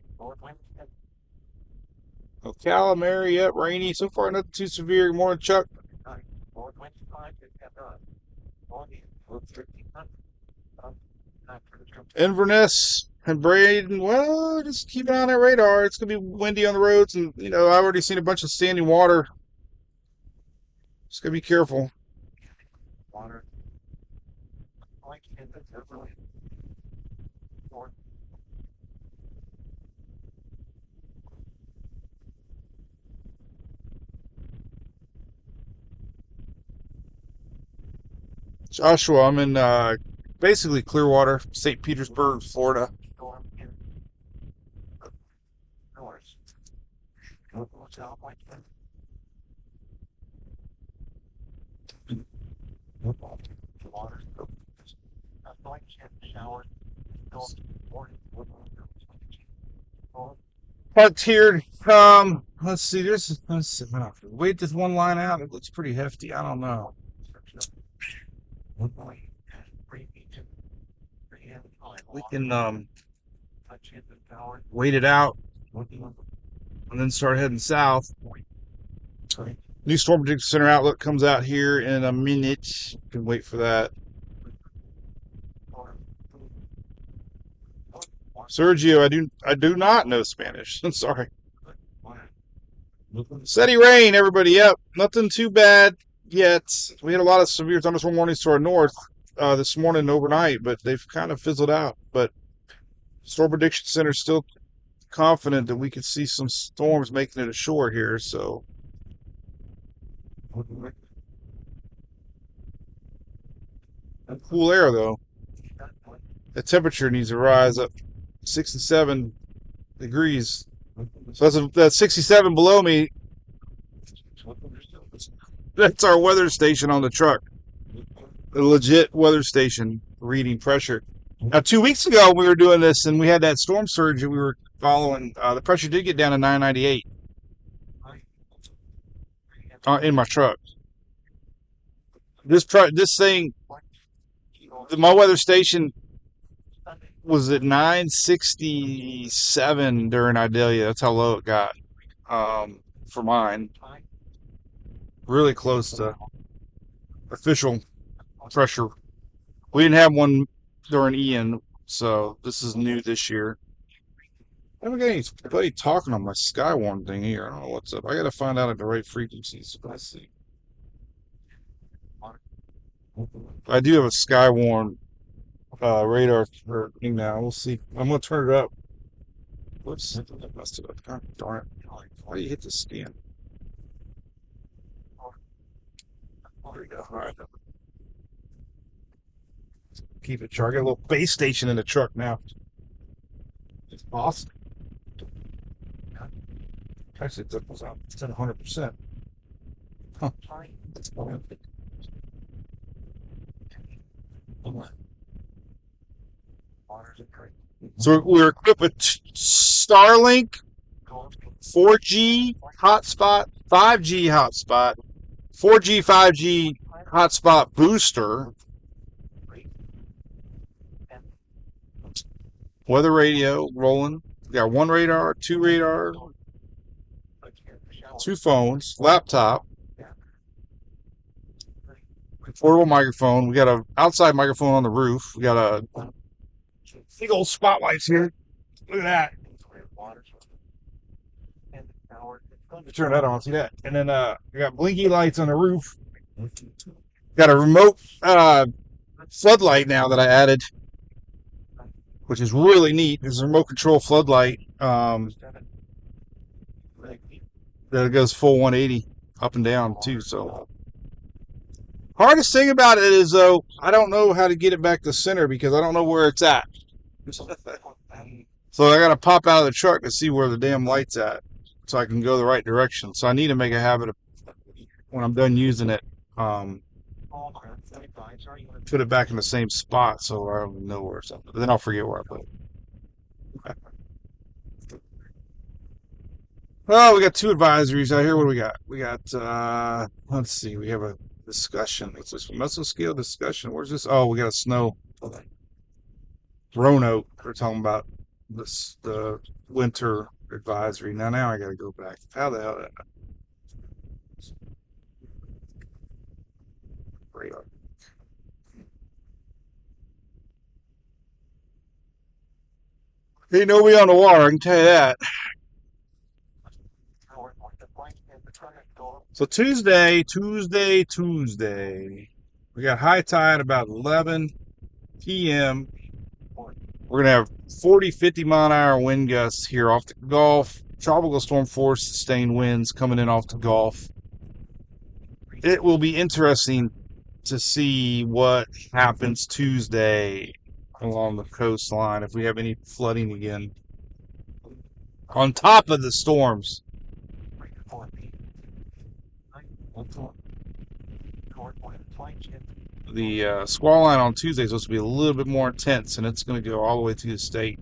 Ocala, Mary, yep, rainy. So far, nothing too severe. Good morning, Chuck. Inverness and Braden, well, just keep an eye on that radar. It's going to be windy on the roads, and, I've already seen a bunch of standing water. Just got to be careful. Joshua, I'm in basically Clearwater, St. Petersburg, Florida. Parked here. Let's see. Let's see. Wait this one line out. It looks pretty hefty. I don't know. We can wait it out and then start heading south. New Storm Prediction Center outlook comes out here in a minute. You can wait for that. Sergio, I do not know Spanish. I'm sorry. Steady rain, everybody. Yep, nothing too bad yet. We had a lot of severe thunderstorm warnings to our north this morning overnight, but they've kind of fizzled out. But Storm Prediction Center is still confident that we could see some storms making it ashore here. So cool air though. The temperature needs to rise up 67 degrees. So that's 67 below me. That's our weather station on the truck. A legit weather station reading pressure. Now, 2 weeks ago, we were doing this and we had that storm surge that we were following. The pressure did get down to 998 in my truck. This thing, my weather station was at 967 during Idalia. That's how low it got for mine. Really close to official pressure. We didn't have one during Ian, so this is new this year. I haven't got anybody talking on my Skywarn thing here. I don't know what's up. I got to find out at the right frequencies. Let's see. I do have a Skywarn radar thing now. We'll see. I'm gonna turn it up. Whoops, I messed it up. God darn it! Why do you hit the scan? There we go. All right. Keep it charged. I got a little base station in the truck now. It's awesome. Actually, it's at 100%. Huh. So we're equipped with Starlink, 4G hotspot, 5G hotspot, 4G, 5G hotspot booster, weather radio rolling. We got one radar, two radar, 2 phones, laptop, portable microphone. We got a outside microphone on the roof. We got a big old spotlights here. Look at that. Turn that on. See that? And then we got blinky lights on the roof. Got a remote floodlight now that I added, which is really neat. There's a remote control floodlight that goes full 180 up and down too. So hardest thing about it is though I don't know how to get it back to center because I don't know where it's at. So I got to pop out of the truck to see where the damn light's at, so I can go the right direction. So I need to make a habit of when I'm done using it, um, put it back in the same spot so I don't know where it's at. But then I'll forget where I put it. Well, we got 2 advisories out here. What do we got? We got, let's see, we have a discussion. What's this? Mesoscale discussion. Where's this? Oh, we got a snow. Roanoke. We're talking about this, the winter advisory. Now I got to go back. How the hell? Ain't nobody on the water, I can tell you that. So Tuesday. We got high tide about 11 p.m. We're going to have 40, 50 mile an hour wind gusts here off the Gulf. Tropical storm force sustained winds coming in off the Gulf. It will be interesting to see what happens Tuesday along the coastline if we have any flooding again. On top of the storms. The squall line on Tuesday is supposed to be a little bit more intense, and it's going to go all the way through the state.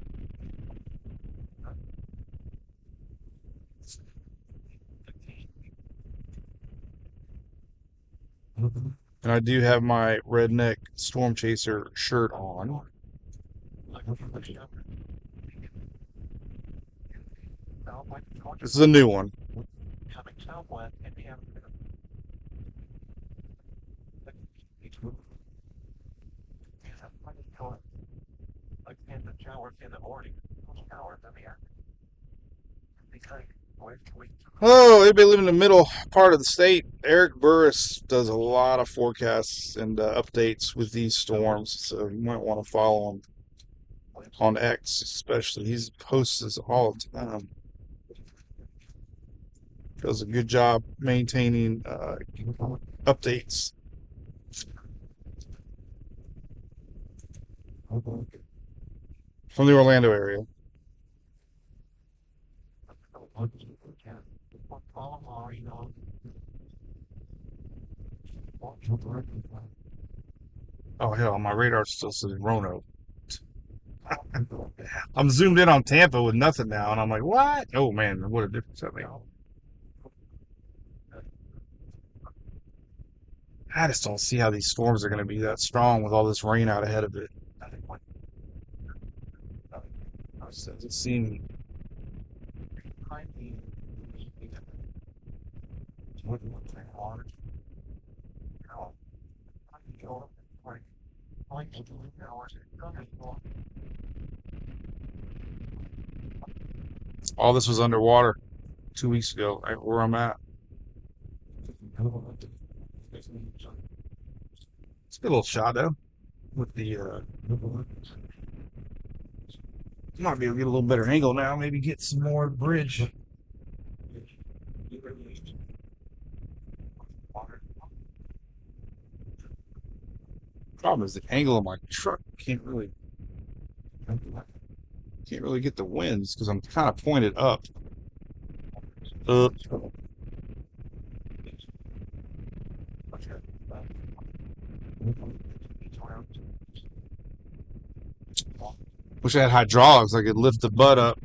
And I do have my redneck storm chaser shirt on. This is a new one. Oh, anybody living in the middle part of the state, Eric Burris does a lot of forecasts and updates with these storms, so you might want to follow him on X, especially. He posts this all the time. Does a good job maintaining updates. From the Orlando area. Oh hell, my radar still says Roanoke. I'm zoomed in on Tampa with nothing now, and I'm like, what? Oh man, what a difference that made. I just don't see how these storms are going to be that strong with all this rain out ahead of it. Doesn't seem. All this was underwater 2 weeks ago, right where I'm at. It's a good little shot though, with the. Might be able to get a little better angle now. Maybe get some more bridge. Problem is the angle of my truck can't really get the winds because I'm kind of pointed up. Wish I had hydraulics. I could lift the butt up.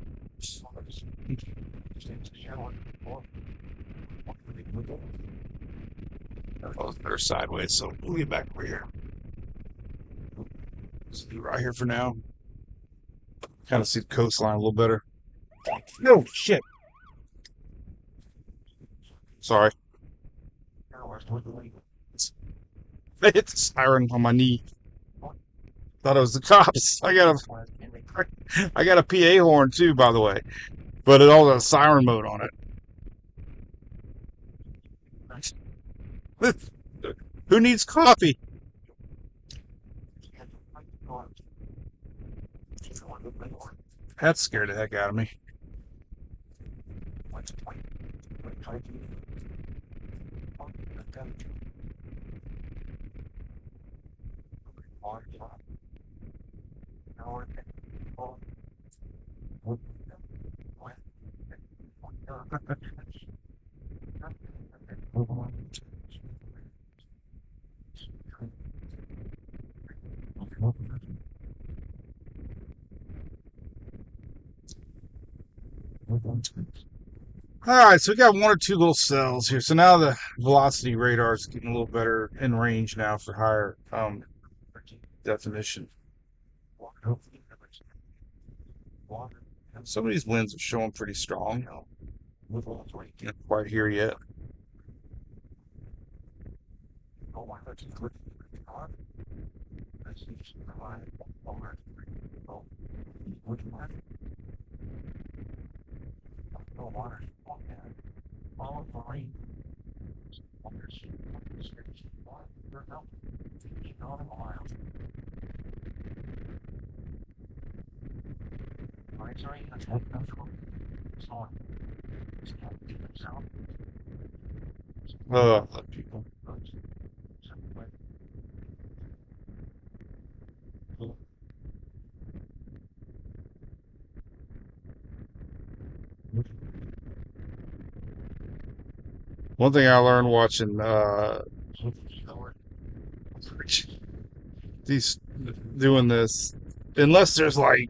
Oh, they're sideways, so we'll get back over here. Just be right here for now. Kind of see the coastline a little better. No shit. Sorry. I hit the siren on my knee. Thought it was the cops. I got a PA horn too, by the way, but it all has siren mode on it. Who needs coffee? That scared the heck out of me. All right, so we got one or two little cells here. So now the velocity radar is getting a little better in range now for higher definition. Some of these winds are showing pretty strong. Not quite here yet. Uh, One thing I learned watching these doing this, unless there's like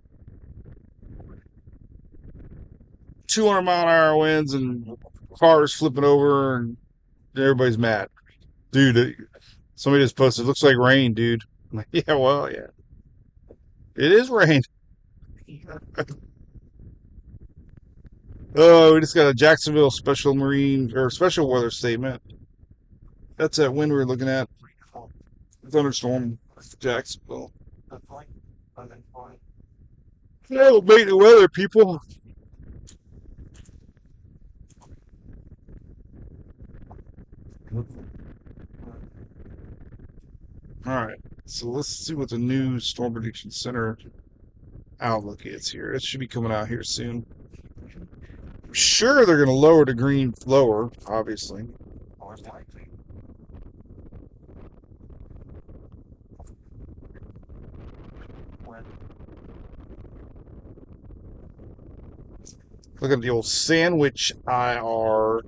200-mile-an-hour winds and cars flipping over and everybody's mad. Dude, somebody just posted, looks like rain, dude. I'm like, yeah, well, yeah, it is rain. Oh, we just got a Jacksonville special marine or special weather statement. That's that wind we were looking at. Thunderstorm, Jacksonville. Yeah, it'll make the weather, people. All right, so let's see what the new Storm Prediction Center outlook is here. It should be coming out here soon. I'm sure they're going to lower the green lower, obviously. Look at the old Sandwich IR.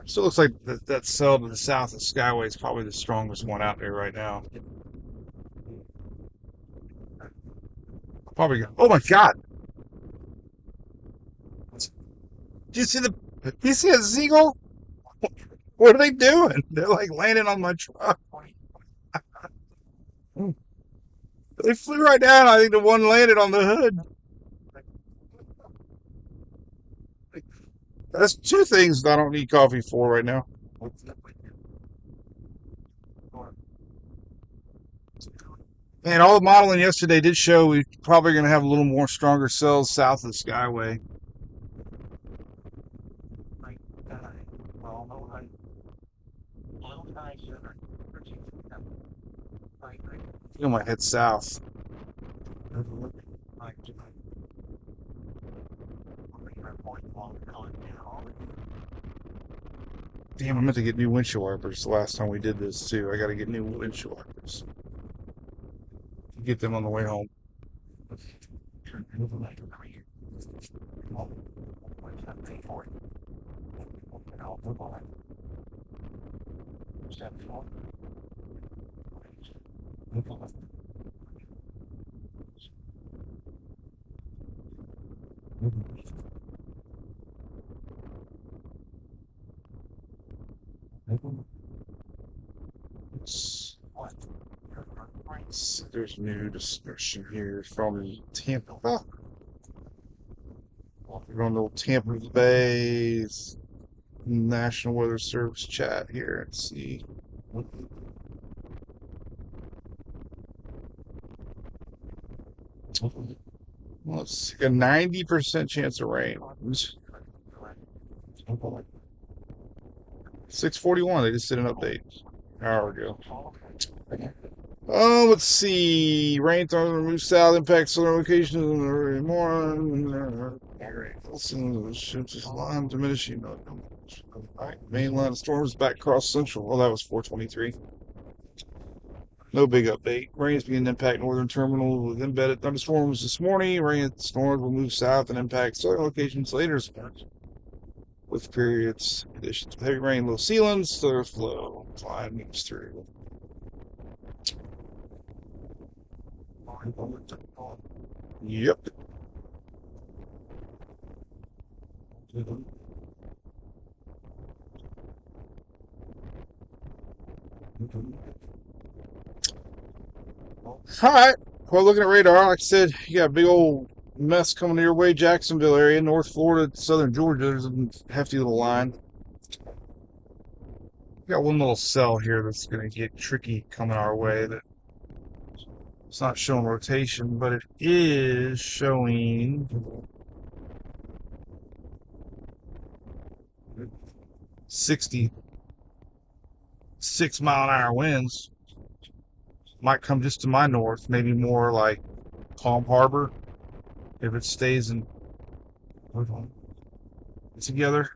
Still looks like that cell to the south of Skyway is probably the strongest one out there right now. Probably. Oh my God! Do you see the? Do you see a seagull? What are they doing? They're like landing on my truck. They flew right down. I think the one landed on the hood. That's two things I don't need coffee for right now. And all the modeling yesterday did show we probably going to have a little more stronger cells south of the Skyway. I think I might head south. Damn, I meant to get new windshield wipers the last time we did this too. I got to get new windshield wipers. Get them on the way home. There's new discussion here from Tampa. We're going to Tampa Bay. National Weather Service chat here and see. Let's see, a 90% chance of rain. 6:41. They just did an update an hour ago. Oh, let's see. Rain through move south, impact southern locations in the early morning. Ships line diminishing. Mainline storms back across central. Well, that was 423. No big update. Rains beginning to impact northern terminal with embedded thunderstorms this morning. Rain storms will move south and impact southern locations later with periods conditions with heavy rain, low ceilings, slower flow. Climb moves through. Yep. All right. Well, looking at radar, like I said, you got a big old mess coming your way, Jacksonville area, North Florida, southern Georgia. There's a hefty little line. We got one little cell here that's going to get tricky coming our way. That it's not showing rotation, but it is showing 66-mile-an-hour winds. Might come just to my north, maybe more like Palm Harbor if it stays in together.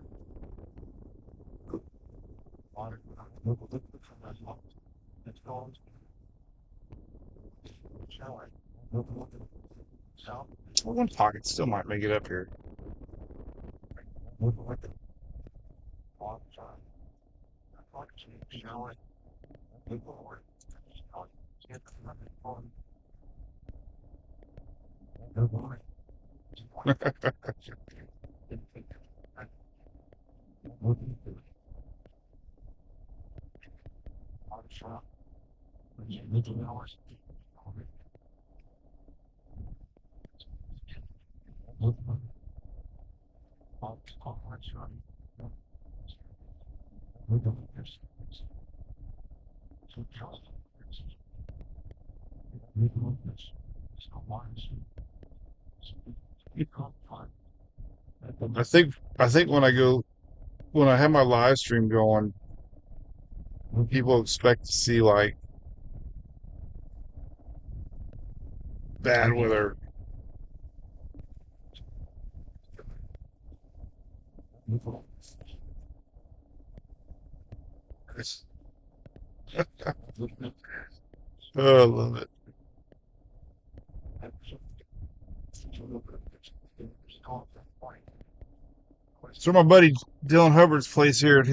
One pocket still might make it up here. I think when I have my live stream going, people expect to see like bad weather. Oh, I love it. So my buddy Dylan Hubbard's place here,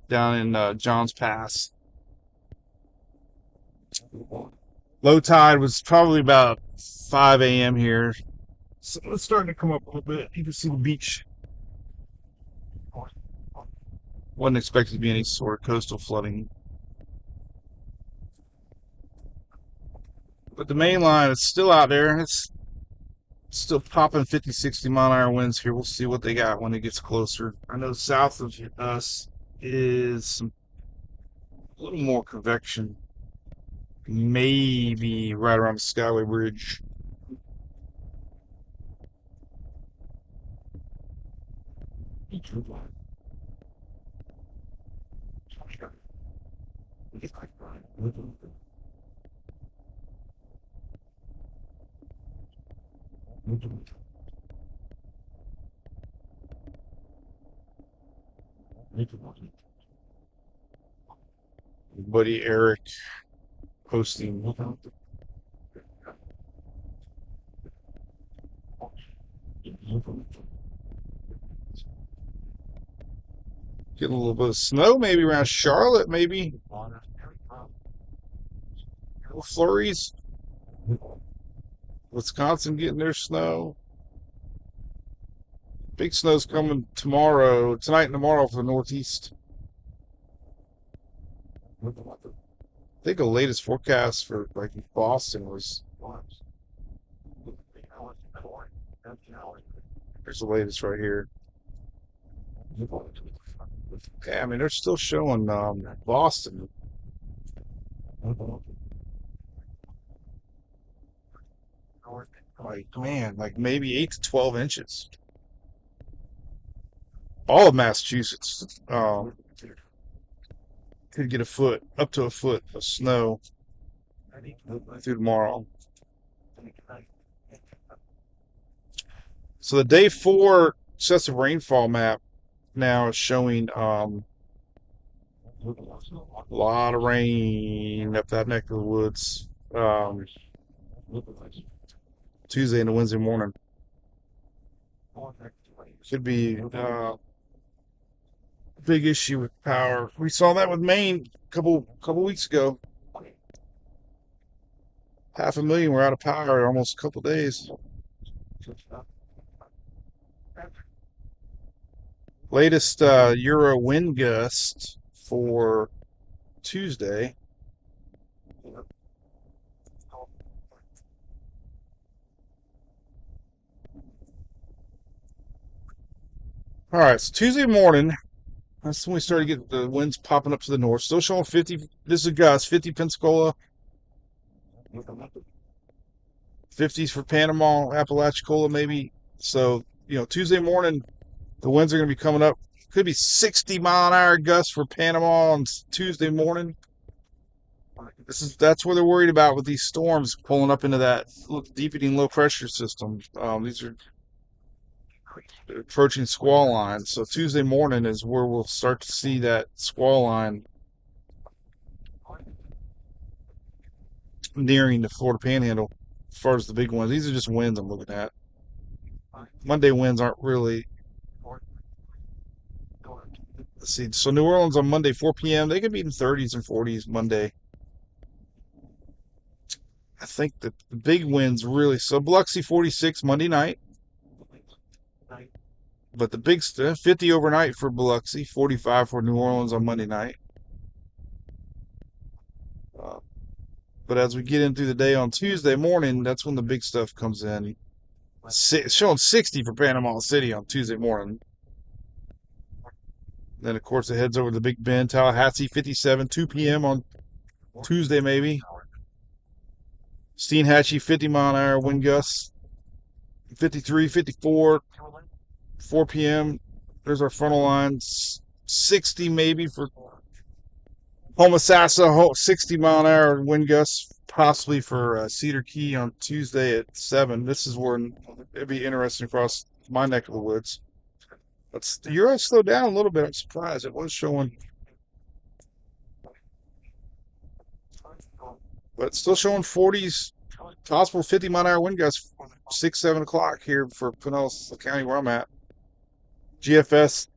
down in Johns Pass. Low tide was probably about 5 a.m. here. So it's starting to come up a little bit. You can see the beach. Wasn't expected to be any sort of coastal flooding. But the main line is still out there. It's still popping 50, 60-mile-an-hour winds here. We'll see what they got when it gets closer. I know south of us is a little more convection. Maybe right around the Skyway Bridge. Buddy Eric posting. Getting a little bit of snow, maybe around Charlotte, maybe. Little flurries. Wisconsin getting their snow. Big snow's coming tomorrow, tonight and tomorrow for the Northeast. I think the latest forecast for like Boston was. There's the latest right here. Yeah, I mean, they're still showing Boston. Like, man, like maybe 8 to 12 inches. All of Massachusetts could get a foot, up to a foot of snow through tomorrow. So the day 4 excessive rainfall map now is showing a lot of rain up that neck of the woods. Um, Tuesday and Wednesday morning could be a big issue with power. We saw that with Maine a couple weeks ago. 500,000 were out of power in almost a couple days. Latest Euro wind gust for Tuesday. All right, so Tuesday morning, that's when we started to get the winds popping up to the north. Still showing 50. This is a gust, 50 Pensacola, 50s for Panama, Apalachicola, maybe. So, Tuesday morning, the winds are going to be coming up. Could be 60-mile-an-hour gusts for Panama on Tuesday morning. That's what they're worried about with these storms pulling up into that deepening low pressure system. These are approaching squall lines. So Tuesday morning is where we'll start to see that squall line nearing the Florida Panhandle. As far as the big ones, these are just winds I'm looking at. Monday winds aren't really. Let's see. So New Orleans on Monday 4 p.m. They could be in 30s and 40s Monday. I think that the big winds really. So Biloxi 46 Monday night. But the big stuff, 50 overnight for Biloxi, 45 for New Orleans on Monday night. Uh, but as we get into the day on Tuesday morning, that's when the big stuff comes in. It's showing 60 for Panama City on Tuesday morning. Then, of course, it heads over to the Big Bend, Tallahassee, 57, 2 p.m. on Tuesday, maybe. Steinhatchee, 50-mile-an-hour wind gusts, 53, 54, 4 p.m. There's our frontal lines, 60 maybe for Homosassa, 60-mile-an-hour wind gusts, possibly for Cedar Key on Tuesday at 7. This is where it'd be interesting across my neck of the woods. But the Euro slowed down a little bit. I'm surprised. It was showing, but still showing 40s, possible 50-mile-an-hour wind gusts, 6, 7 o'clock here for Pinellas County where I'm at. GFS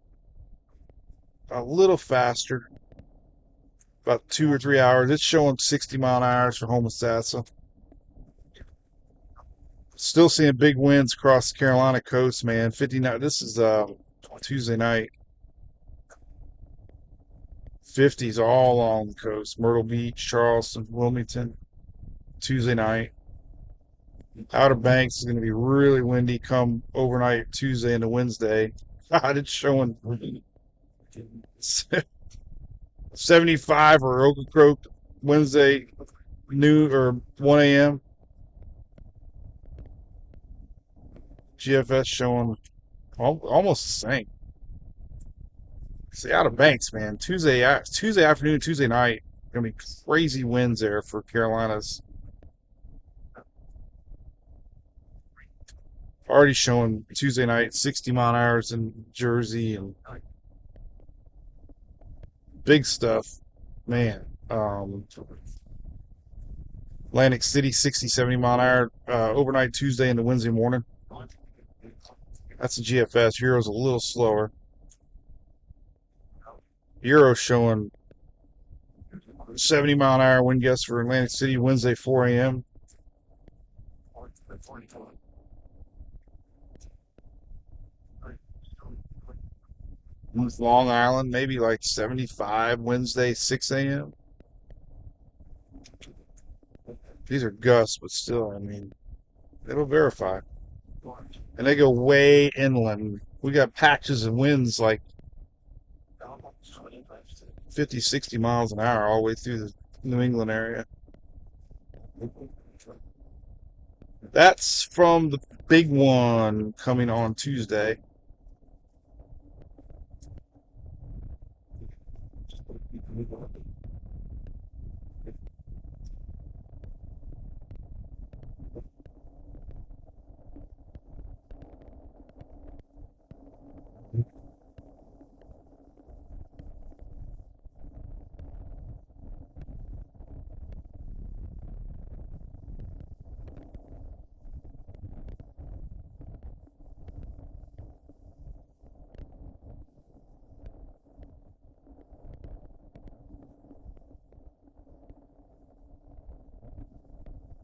a little faster, about 2 or 3 hours. It's showing 60-mile-an-hour for Homosassa. Still seeing big winds across the Carolina coast, man. 59. This is Tuesday night. 50s all along the coast. Myrtle Beach, Charleston, Wilmington. Tuesday night. Outer Banks is going to be really windy come overnight Tuesday into Wednesday. God, it's showing 75 for Ocracoke Wednesday noon or 1 a.m. GFS showing almost the same. See, Outer Banks, man. Tuesday afternoon, Tuesday night, gonna be crazy winds there for Carolinas. Already showing Tuesday night 60-mile-an-hours in Jersey and big stuff, man. Atlantic City 60, 70-mile-an-hour overnight Tuesday into Wednesday morning. That's the GFS. Euro's a little slower. Euro showing 70-mile-an-hour wind gusts for Atlantic City Wednesday 4 a.m. Long Island maybe like 75 Wednesday 6 a.m. These are gusts, but still, I mean, it'll verify. And they go way inland. We got patches of winds like 50, 60 miles an hour all the way through the New England area. That's from the big one coming on Tuesday.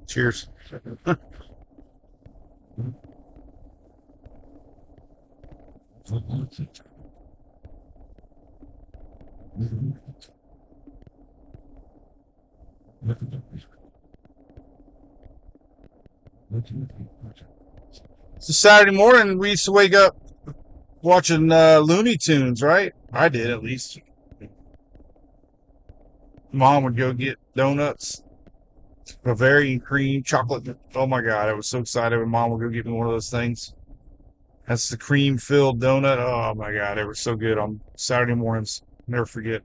Cheers. So Saturday morning, we used to wake up watching Looney Tunes, right? I did, at least. Mom would go get donuts, Bavarian cream, chocolate. Oh my God, I was so excited when Mom would go get me one of those things. That's the cream filled donut. Oh my God, they were so good on Saturday mornings. Never forget.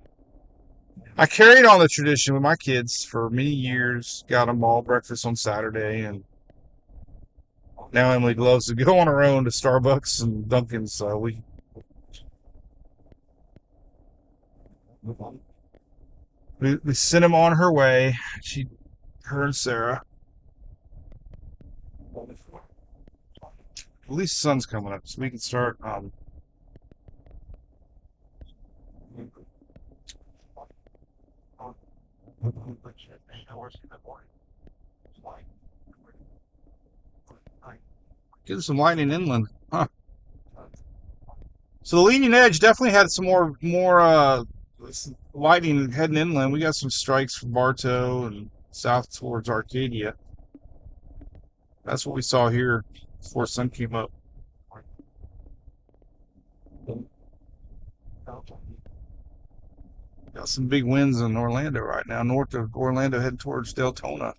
I carried on the tradition with my kids for many years. Got them all breakfast on Saturday, and now Emily loves to go on her own to Starbucks and Dunkin's. So we sent him on her way. Her and Sarah. At least the sun's coming up, so we can start. Getting some lightning inland, huh? So the leading edge definitely had some more lightning heading inland. We got some strikes from Bartow and south towards Arcadia. That's what we saw here before sun came up. Got some big winds in Orlando right now, north of Orlando, heading towards Deltona.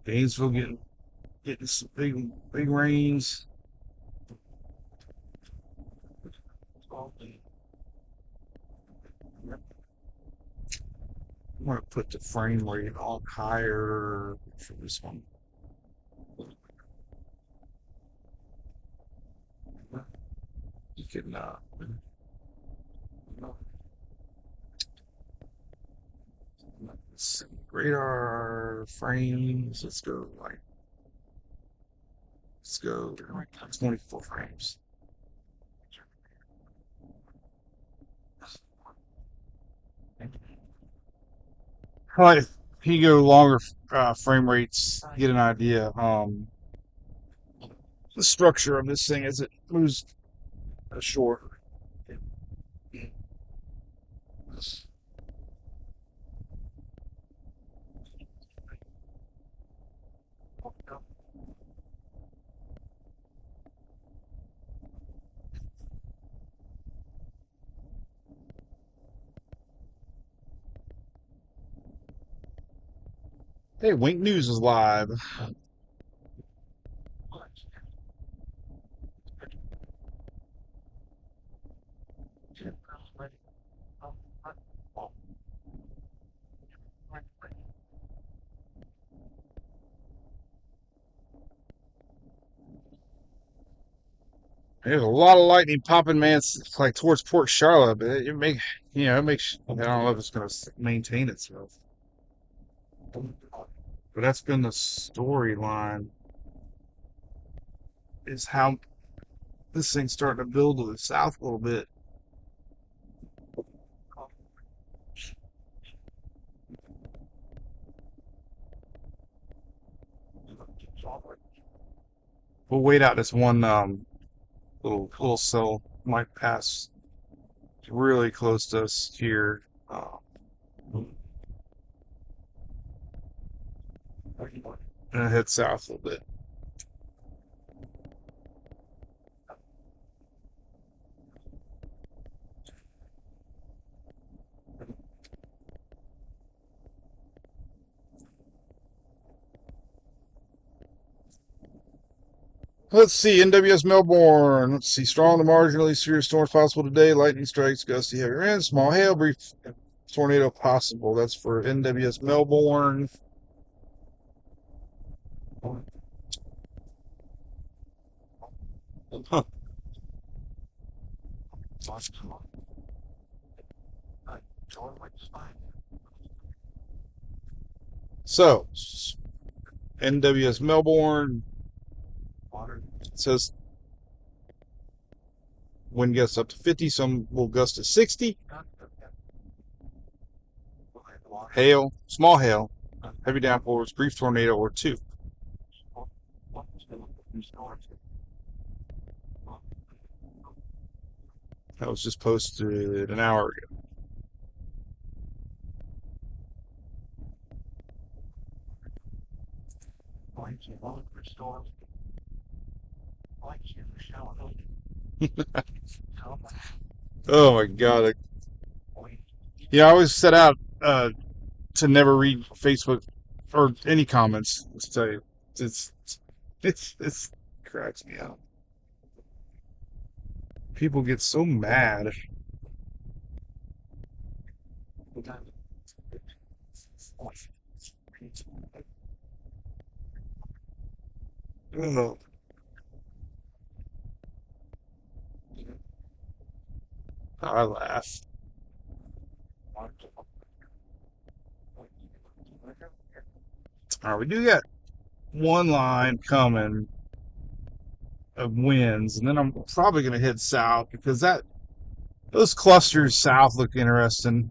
Gainesville getting some big rains. I'm gonna put the frame rate on higher for this one. You can let's see, radar frames. Let's go 24 frames. All right, you go longer frame rates, get an idea. The structure of this thing as it moves short. Hey, Wink News is live. There's a lot of lightning popping, man. It's like towards Port Charlotte, but it makes. I don't know if it's going to maintain itself. But that's been the storyline. Is how this thing's starting to build to the south a little bit. We'll wait out this one little cell might pass really close to us here. And head south a little bit. Let's see, NWS Melbourne. Let's see, strong to marginally serious storms possible today. Lightning strikes, gusty heavy rain, small hail, brief tornado possible. That's for NWS Melbourne. Huh. So, NWS Melbourne says wind gusts up to 50, some will gust to 60. Hail, small hail, heavy downpours, brief tornado or two. That was just posted an hour ago. Oh my god. Yeah, I always set out to never read Facebook or any comments, to tell you. It's it's cracks me up. People get so mad. Ugh. I laugh. All right, we do got one line coming of winds, and then I'm probably gonna head south because that those clusters south look interesting.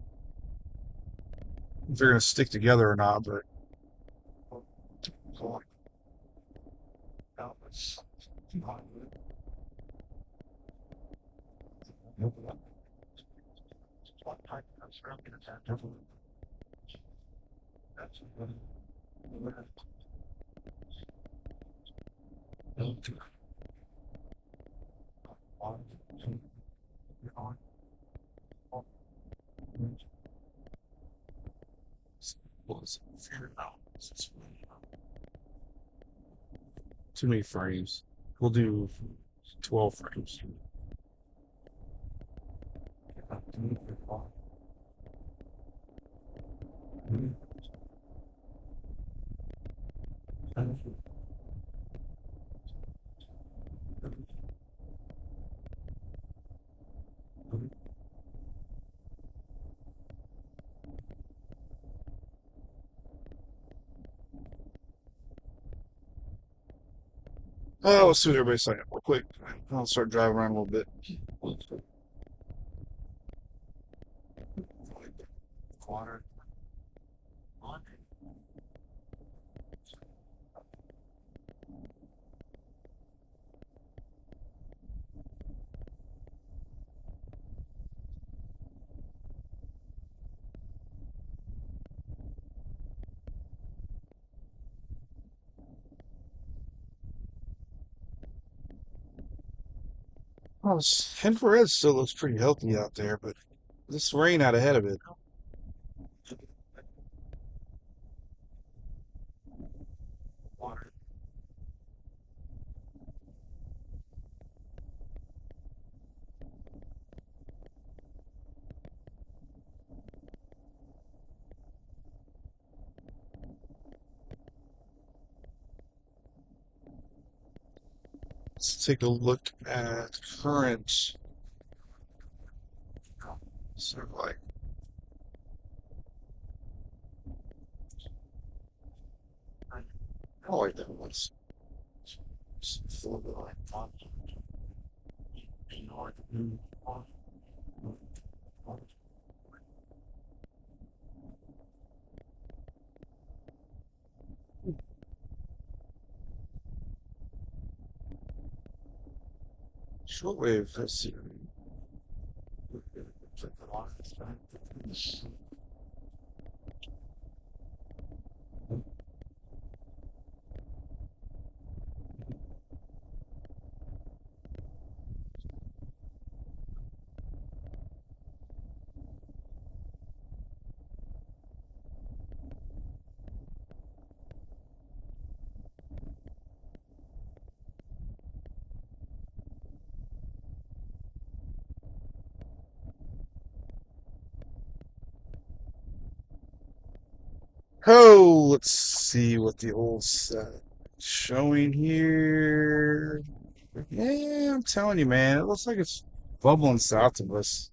If they're gonna stick together or not, but too many frames. We'll do 12 frames. Oh, let's see what everybody's saying real quick. I'll start driving around a little bit. Oh, infrared still looks pretty healthy out there, but this rain out ahead of it. Let's take a look at current, sort of like, I like that one. Shortwave, let's see. Oh, let's see what the old set showing here. Yeah, I'm telling you, man, it looks like it's bubbling south of us.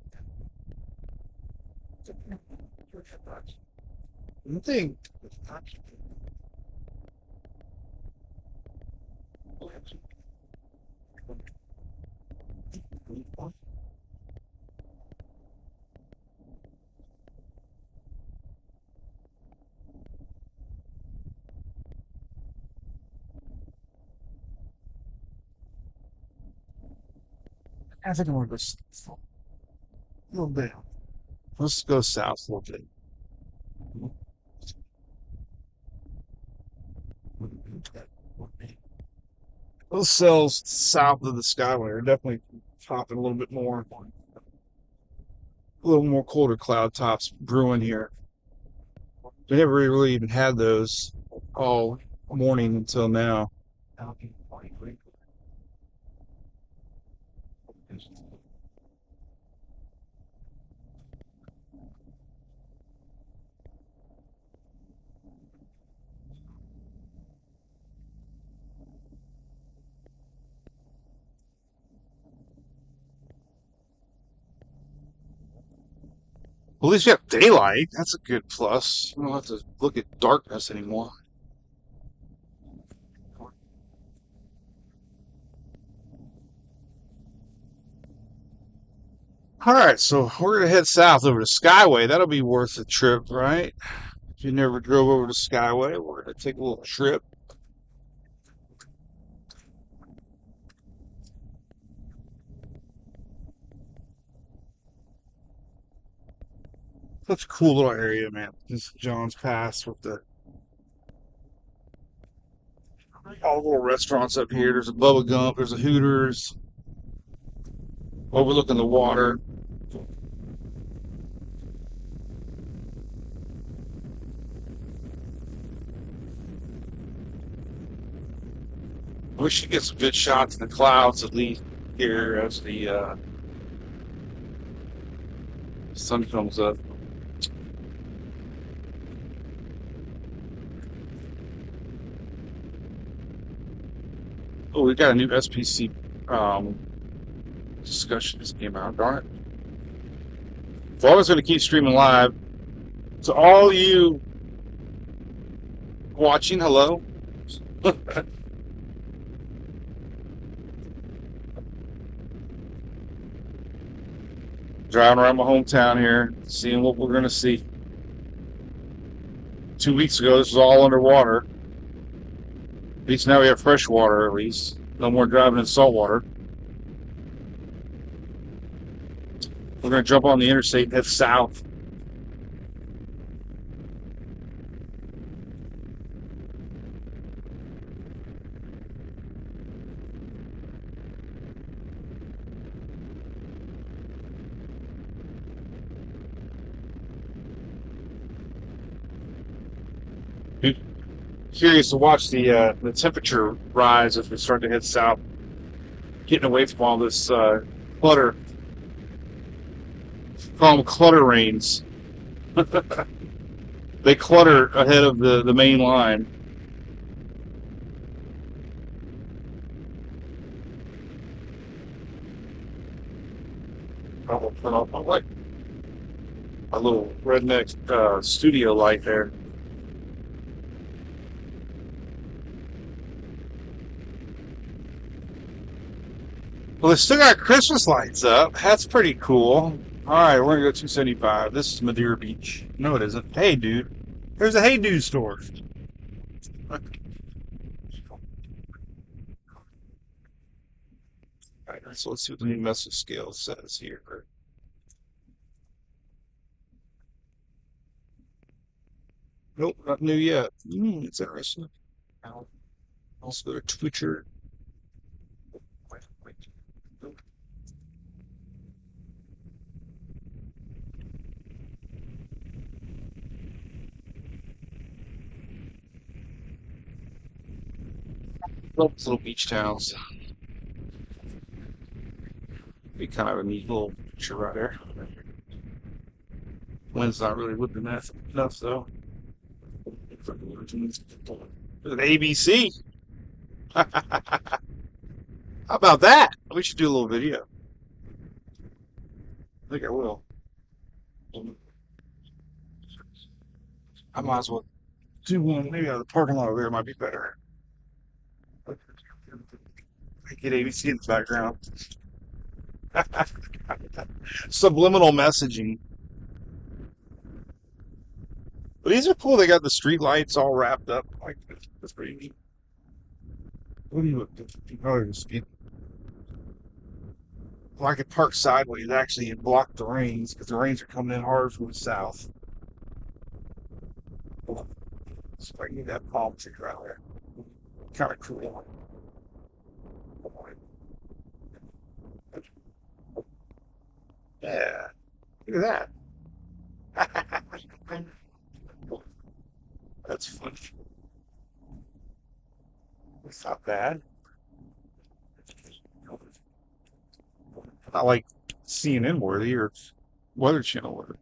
I think I'm gonna go a little bit. Let's go south a little bit. Those cells south of the Skyway are definitely popping a little bit more. A little more colder cloud tops brewing here. We never really even had those all morning until now. Well, at least you have daylight. That's a good plus. You don't have to look at darkness anymore. All right, so we're gonna head south over to Skyway. That'll be worth a trip, right? If you never drove over to Skyway, we're gonna take a little trip. Such a cool little area, man. This John's Pass with the all the little restaurants up here. There's a Bubba Gump, there's a Hooters, overlooking the water. We should get some good shots in the clouds at least here as the sun comes up. Oh, we got a new SPC discussion just came out. Darn it. So I was going to keep streaming live. To all you watching, hello. Driving around my hometown here, seeing what we're going to see. 2 weeks ago, this was all underwater. At least now we have fresh water, at least. No more driving in salt water. We're going to jump on the interstate and head south. Be curious to watch the temperature rise as we start to head south, getting away from all this clutter. Call them clutter rains. They clutter ahead of the main line. I'll turn off my light. A little redneck studio light there. Well, they still got Christmas lights up. That's pretty cool. All right, we're gonna go 275. This is Madeira Beach. No, it isn't. Hey, dude. There's a Hey Dude store. All right, so let's see what the new message scale says here. Nope, not new yet. It's interesting. Also go to Twitcher. Love these little beach towns. Be kind of a neat little picture right there. Wind's not really whipping that enough though. An ABC. How about that? We should do a little video. I think I will. I might as well do one. Maybe out of the parking lot over there might be better. Get ABC in the background. Subliminal messaging. But these are cool. They got the street lights all wrapped up. Like that's pretty neat. What do you look at? Oh, there's speed. Well, I could park sideways actually and block the rains because the rains are coming in hard from the south. So I need that palm tree right there. Kind of cool. Yeah. Look at that. That's fun. It's not bad. Not like CNN worthy or Weather Channel worthy.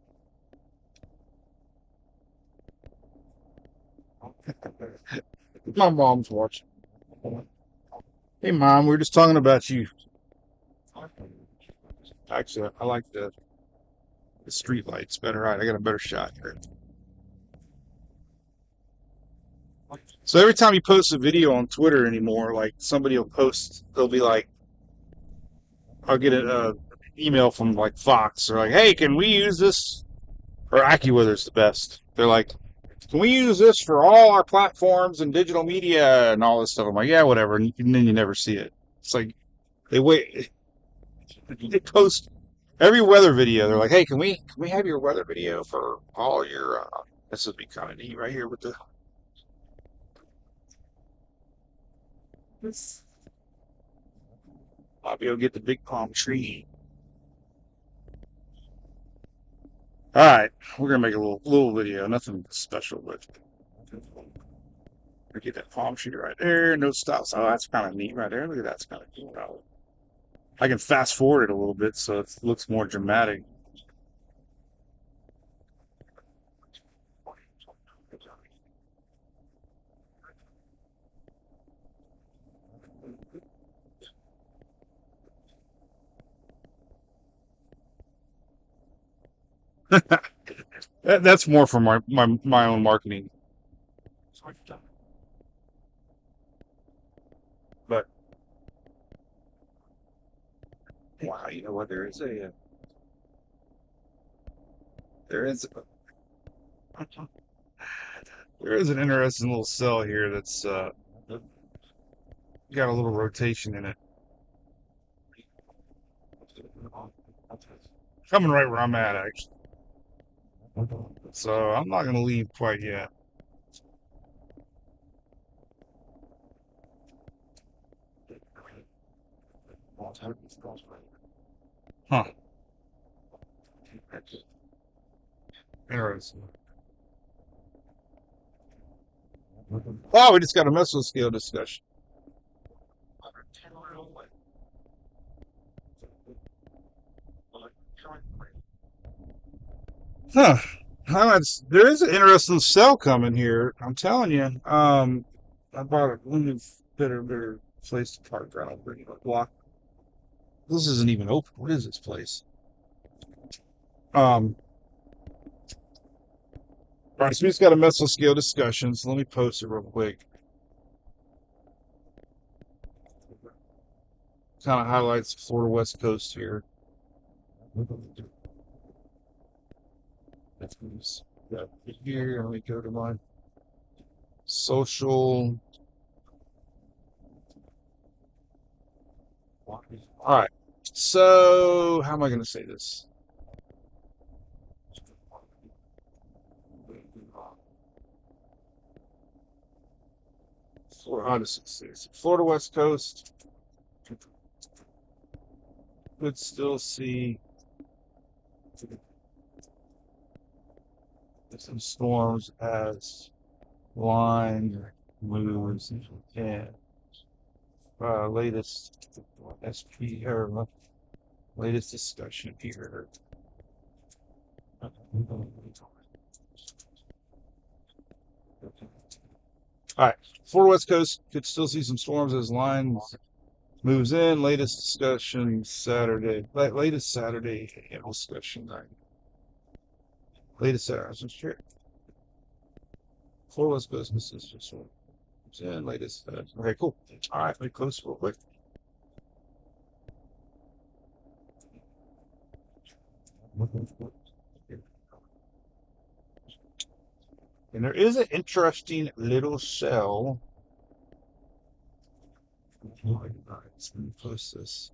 My mom's watching. Hey, Mom, we were just talking about you. Actually, I like the street lights better. All right, I got a better shot here. So every time you post a video on Twitter anymore, like somebody will post, they'll be like, I'll get an email from like Fox or like, hey, can we use this? Or AccuWeather's the best. They're like, can we use this for all our platforms and digital media and all this stuff? I'm like, yeah, whatever. And then you never see it. It's like they wait. They post every weather video. They're like, hey, can we have your weather video for all your? This would be kind of neat right here with the. I'll be able to get the big palm tree. All right, we're gonna make a little video. Nothing special, but we get that palm tree right there. No stops. Oh, that's kind of neat right there. Look at that. It's kind of cool. I can fast forward it a little bit so it looks more dramatic. That's more for my own marketing. But wow, you know what? There is there is an interesting little cell here that's got a little rotation in it. Coming right where I'm at, actually. So I'm not gonna leave quite yet. Huh. Interesting. Oh, we just got a mesoscale discussion. Huh. There is an interesting cell coming here. I'm telling you. I bought a new better place to park around. Bring a block. This isn't even open. What is this place? Um, all right, so we just got a mesoscale discussion. So let me post it real quick. Kind of highlights the Florida West Coast here. Yeah, here. Let me go to my social. All right. So how am I going to say this? Florida West Coast. Could still see some storms as line moves and latest SP or latest discussion here. All right, Florida West Coast could still see some storms as lines moves in. Latest discussion Saturday. Latest Saturday discussion. Latest Saturday. Florida West Coast consistent storms in. Latest. Okay, cool. All right, let me close real quick. And there is an interesting little cell. Let me post this.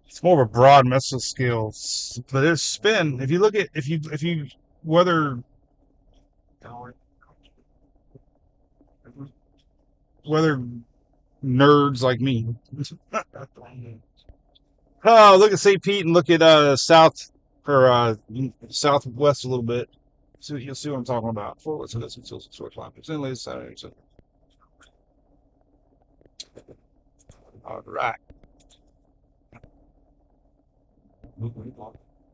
It's more of a broad mesoscale, but there's spin. If you look at if you whether nerds like me. Oh, look at St. Pete and look at south or southwest a little bit. So you'll see what I'm talking about. Forward, so that's until short climb. It's in late Saturday. So. All right.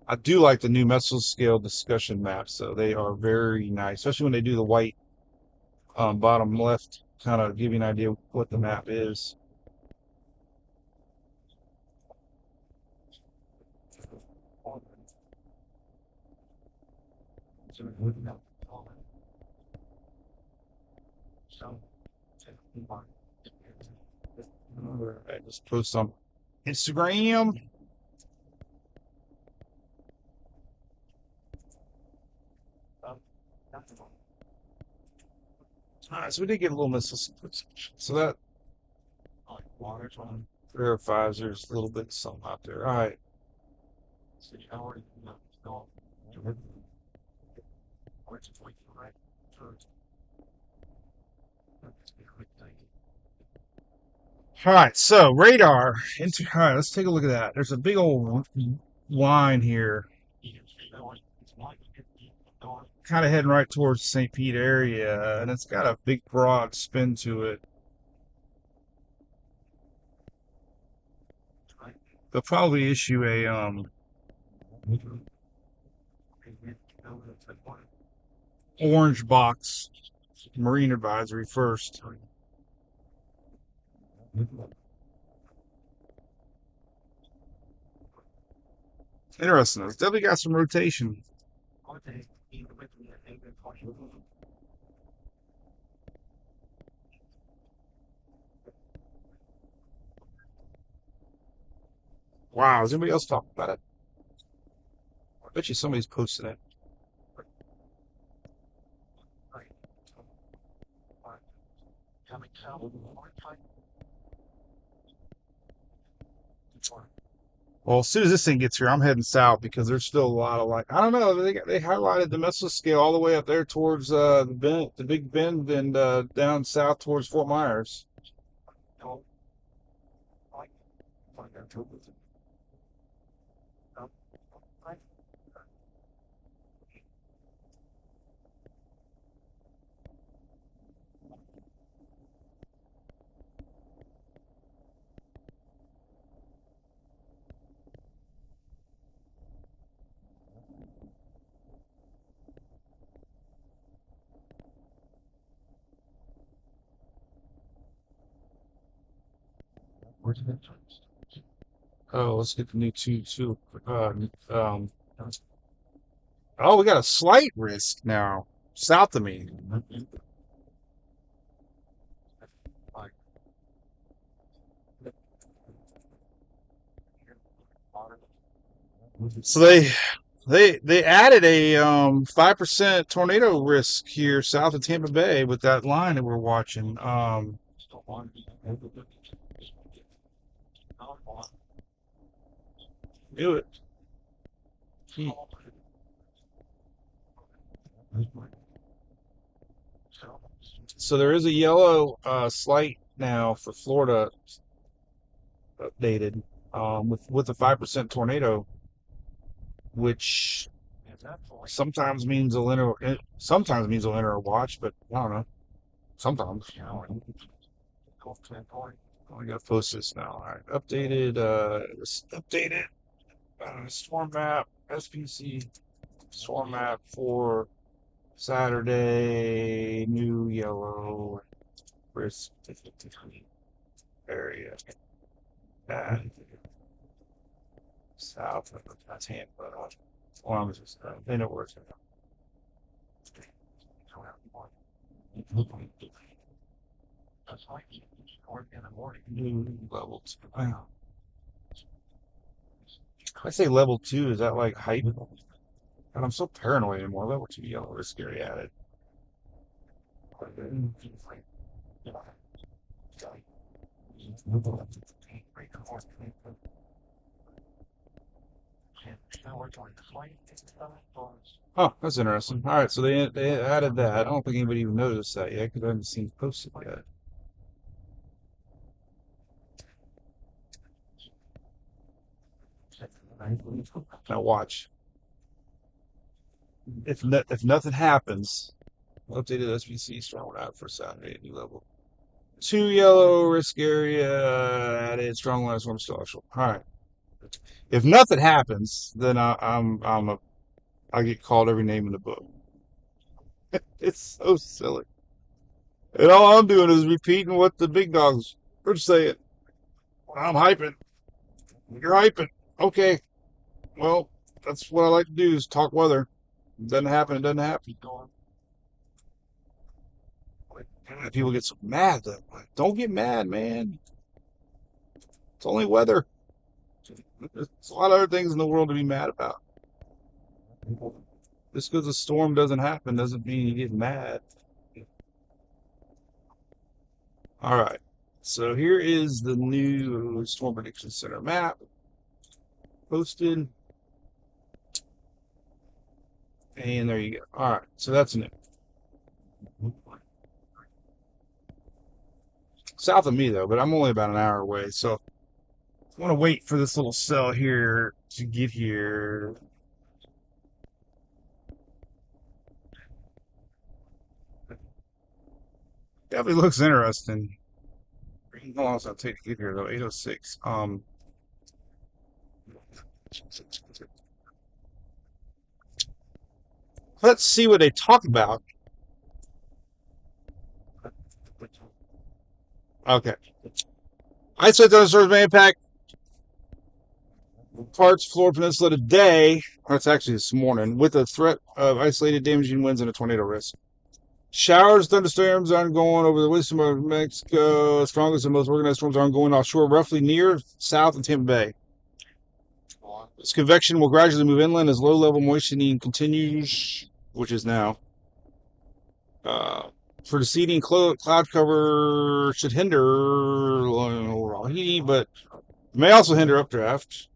I do like the new mesoscale discussion maps, so they are very nice, especially when they do the white bottom left, kind of give you an idea what the map is. All right, just post on Instagram. All right, so we did get a little missile. So that verifies there's a little bit of something out there. All right. All right, so radar. All right, let's take a look at that. There's a big old line here, kind of heading right towards the St. Pete area, and it's got a big broad spin to it. They'll probably issue a orange box marine advisory first. Interesting. It's definitely got some rotation. Wow, is anybody else talking about it? I bet you somebody's posting it. Well, as soon as this thing gets here, I'm heading south because there's still a lot of I don't know. They highlighted the mesoscale all the way up there towards the bend, the Big Bend, and down south towards Fort Myers. Oh, let's get the new two. Oh, we got a slight risk now south of me. So they added a 5% tornado risk here south of Tampa Bay with that line that we're watching. Do it. So there is a yellow slight now for Florida updated with a 5% tornado, which sometimes means they'll enter a watch, but I don't know. sometimes. I gotta post this now. All right, updated. Updated storm map. SPC storm map for Saturday. New yellow risk area. And south of Tampa. Kilometers. They know where it's at. New level 2. I say level 2, is that like height? God, I'm so paranoid anymore. Level 2 yellow is scary added. Oh, that's interesting. All right, so they added that. I don't think anybody even noticed that yet because I haven't seen it posted yet. Now watch. If nothing happens, updated SPC strong out for Saturday at new level. 2 yellow risk area added strong last one social. All right. If nothing happens, then I get called every name in the book. It's so silly. And all I'm doing is repeating what the big dogs are saying. I'm hyping. You're hyping. Okay. Well, that's what I like to do is talk weather. It doesn't happen. It doesn't happen. People get so mad though. Don't get mad, man. It's only weather. There's a lot of other things in the world to be mad about. Just because a storm doesn't happen doesn't mean you get mad. All right. So here is the new Storm Prediction Center map posted. And there you go. All right. So that's new. South of me, though, but I'm only about an hour away. So I want to wait for this little cell here to get here. Definitely looks interesting. How long does that take to get here, though? 8:06. Let's see what they talk about. Okay. Isolated thunderstorms may impact parts Florida Peninsula today. That's actually this morning, with a threat of isolated damaging winds and a tornado risk. Showers, thunderstorms ongoing over the western of Mexico. Strongest and most organized storms are ongoing offshore, roughly near south of Tampa Bay. This convection will gradually move inland as low-level moistening continues, which is now. For the seeding, cloud cover should hinder overall heating, but may also hinder updraft.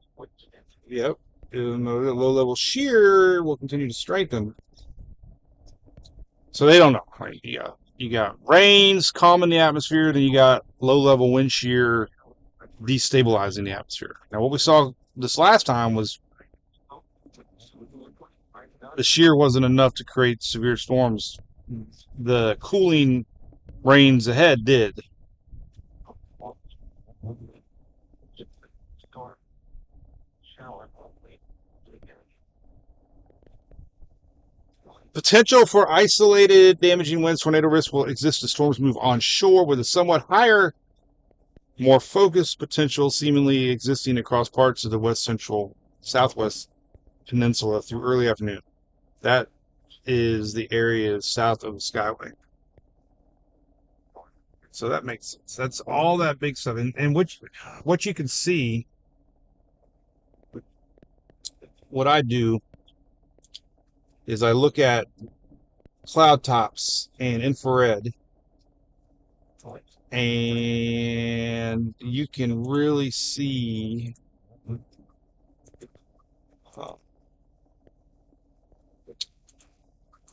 Yep. And the low-level shear will continue to strengthen. So they don't know. Right? You got rains calming the atmosphere, then you got low-level wind shear destabilizing the atmosphere. Now, what we saw this last time was the shear wasn't enough to create severe storms. The cooling rains ahead did. Potential for isolated damaging winds, tornado risk will exist as storms move onshore with a somewhat higher, more focused potential seemingly existing across parts of the west central southwest peninsula through early afternoon. That is the area south of the Skyway. So that makes sense. That's all that big stuff. And what you can see, what I do is I look at cloud tops and infrared, and you can really see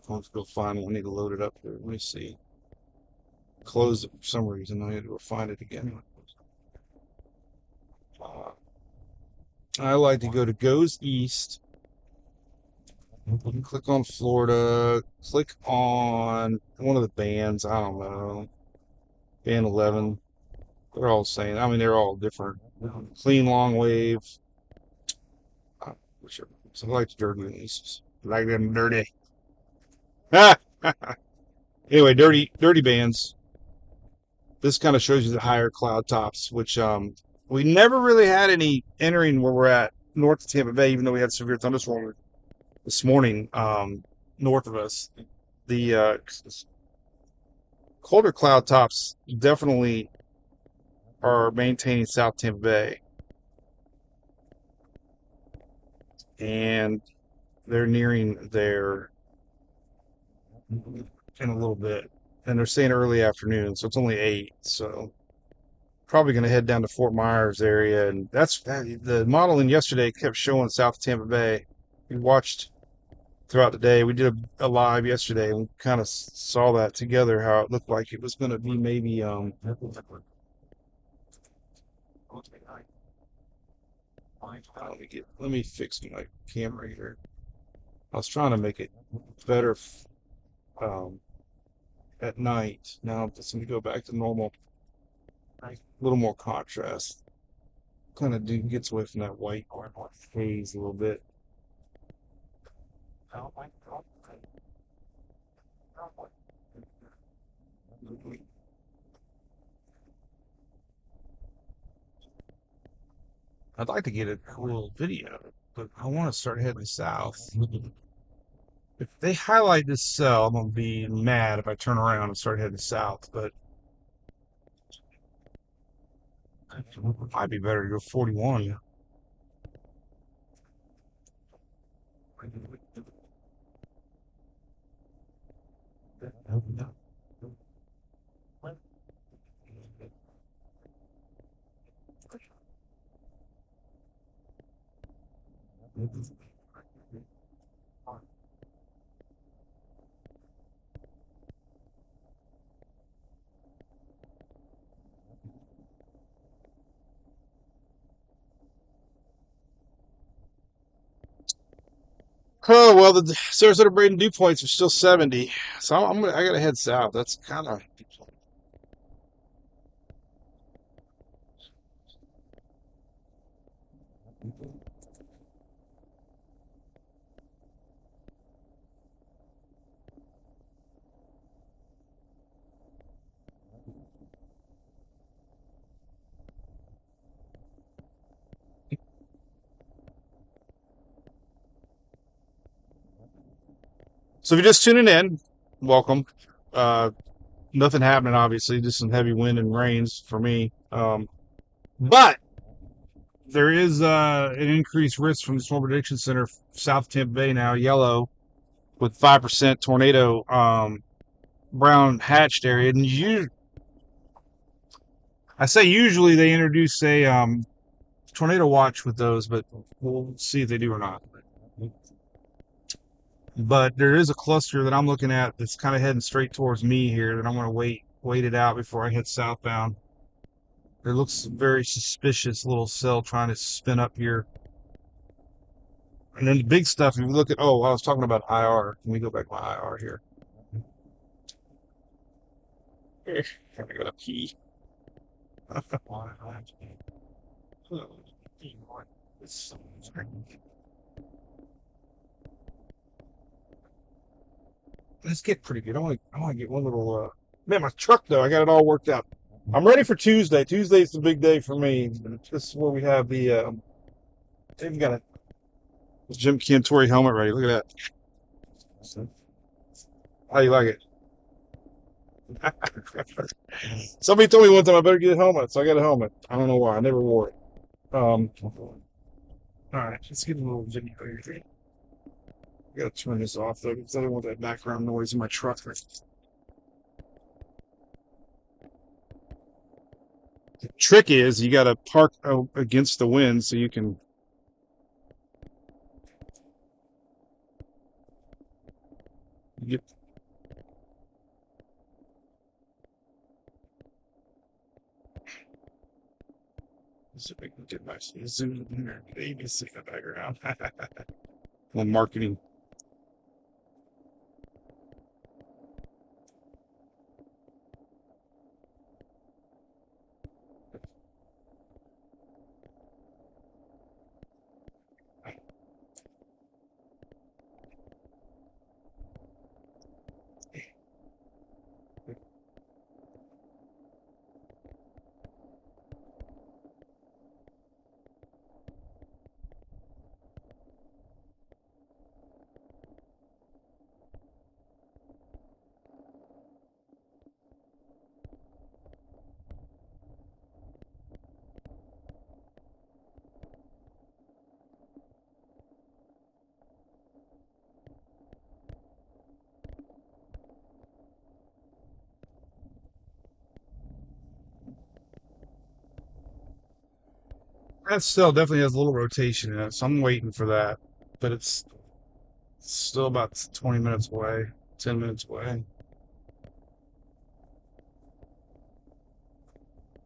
let's go find it. I need to load it up here. Let me see. Closed it for some reason. I had to go find it again. I like to go to goes east Click on Florida. Click on one of the bands. I don't know. Band 11. They're all saying. I mean, they're all different. Clean long wave. Whichever. So I like the dirty ones. I like them dirty. Anyway, dirty bands. This kind of shows you the higher cloud tops, which we never really had any entering where we're at north of Tampa Bay, even though we had severe thunderstorms this morning north of us. The colder cloud tops definitely are maintaining South Tampa Bay, and they're nearing there in a little bit. And they're saying early afternoon, so it's only 8. So probably going to head down to Fort Myers area, and the modeling yesterday kept showing South Tampa Bay. We watched throughout the day. We did a live yesterday, and we kind of saw that together how it looked like it was going to be maybe let me fix my camera here. I was trying to make it better um, at night. Now I'm just going to go back to normal, a little more contrast. Kind of gets away from that white haze a little bit. I'd like to get a cool video, but I want to start heading south. If they highlight this cell, I'm gonna be mad if I turn around and start heading south. But it might be better to go 41. Oh well, the Sarasota Braden dew points are still 70, so I gotta head south. That's kind of so. If you're just tuning in, welcome. Uh, Nothing happening, obviously, just some heavy wind and rains for me. But there is an increased risk from the Storm Prediction Center, South Tampa Bay now yellow with 5% tornado brown hatched area. And I say usually they introduce a tornado watch with those, but we'll see if they do or not. But there is a cluster that I'm looking at that's kind of heading straight towards me here that I'm going to wait it out before I head southbound. It looks very suspicious little cell trying to spin up here. And then the big stuff, if you look at, oh, I was talking about IR. Let me go back to my IR here. I gotta pee. Let's get pretty good. I want to get one little. Man, my truck though, I got it all worked out. I'm ready for Tuesday. Tuesday's the big day for me. This is where we have the. They've got a Jim Cantori helmet ready. Look at that. How you like it? Somebody told me one time I better get a helmet, so I got a helmet. I don't know why. I never wore it. All right, let's get a little video here. I gotta turn this off though because I don't want that background noise in my truck. The trick is you gotta park against the wind so you can. Get. See if I can get zoom in there. ABC in the background. Well, marketing. That still definitely has a little rotation in it, so I'm waiting for that. But it's still about 20 minutes away, 10 minutes away.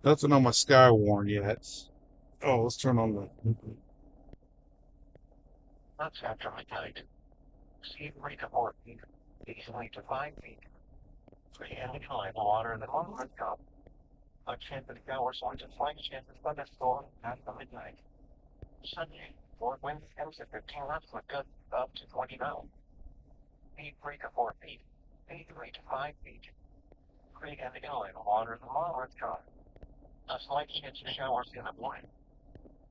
Nothing on my Skywarn yet. Oh, let's turn on the. That's after midnight. Sea rate of 4 feet. Easily to 5 feet. Free and decline water in the Concord Cup. A chance of showers on to slight chance of thunderstorm after midnight. Sunday, four winds comes at 15 knots with good up to 20 knots. Sea rate of 4 feet. Sea rate to 5 feet. Free and decline water in the Concord Cup. A slight chance of showers in the morning.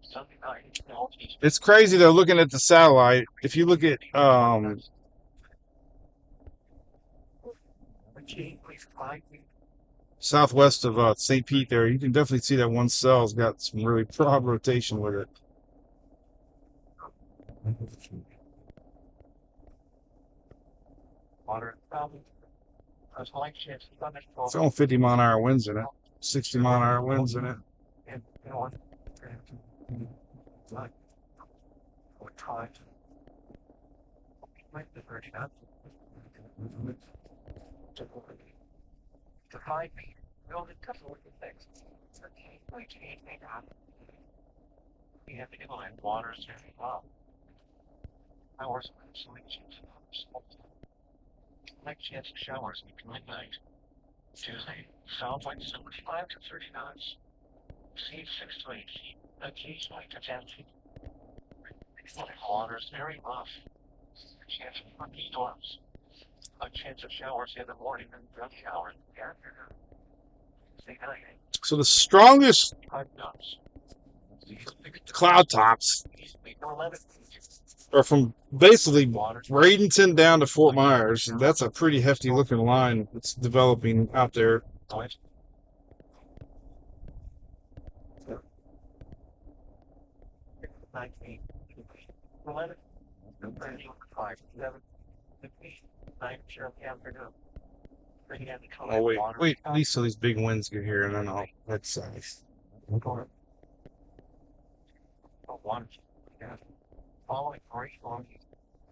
Sunday night, northeast. It's crazy though, looking at the satellite. If you look at southwest of St. Pete, there, you can definitely see that one cell's got some really broad rotation with it. Water a slight chance of thunderstorm. It's only 50-mile-an-hour winds in it, 60-mile-an-hour winds in it. And north. Like, or try to make the version up to 5 feet. Build a couple of things. We change it up. We have to go in water very well. Hours of insulations. Like chance of showers between midnight. Tuesday, south wind 75 to 30 knots. Sea 6 to 8 feet. Occasionally to 10 feet. Water is very rough. A chance of thunderstorms. A chance of showers in the morning and rough showers in the afternoon. Say night. So the strongest 5 knots. cloud tops Easily to 11 feet. are from basically Water. Bradenton down to Fort Myers. And that's a pretty hefty looking line that's developing out there. Noise. 9 feet. 11. 30, 5, 7, 15, 9 sure in the afternoon. Bringing in the color Oh wait, water. wait, at least so these big winds get here, and then that's Or water. Yeah. Following great long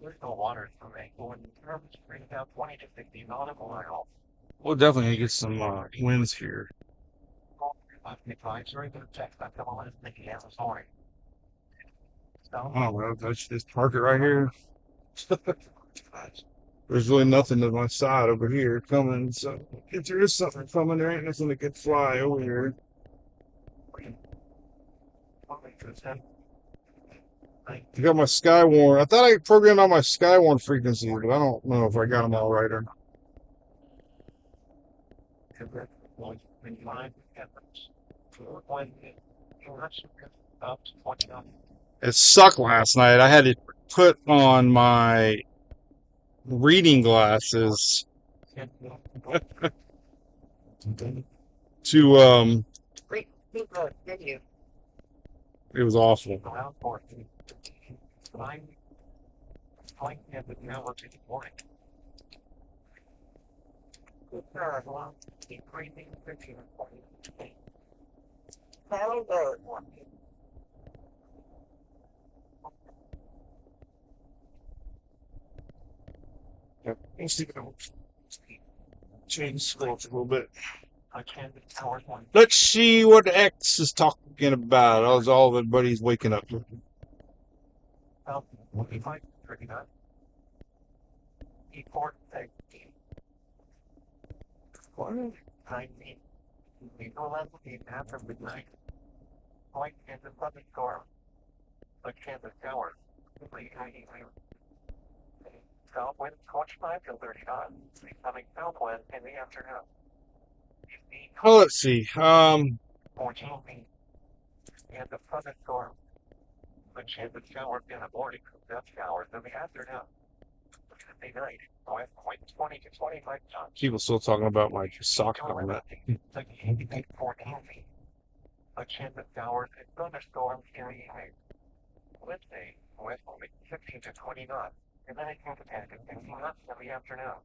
there's no water from a when the turbines bring down 20 to 50 nautical miles. we'll definitely get some winds here. Advisory to check back up on Nikki Sorry. So, I don't know, just park it right here. There's really nothing to my side over here coming, so if there is something coming, there ain't nothing that could fly over here. I got my Skywarn. I thought I programmed all my Skywarn frequencies, but I don't know if I got them all right or not. It sucked last night. I had to put on my reading glasses to it was awful. Let's see if I can change scrolls a little bit. Let's see what X is talking about. As all everybody's waking up. After midnight, light and the thunderstorm, a chance of showers, south wind 25 to 30 knots, becoming southwest in the afternoon. Oh, let's see. 14 feet, and the thunderstorm, a chance of showers in the morning, death showers in the afternoon. Sunday night, wind 20 to 25 knots. People still talking about my sock helmet. 14 feet. A chance of showers and thunderstorms in the evening. Wednesday, west will be 15 to 20 knots, and then it can depend on 15 knots in the afternoon.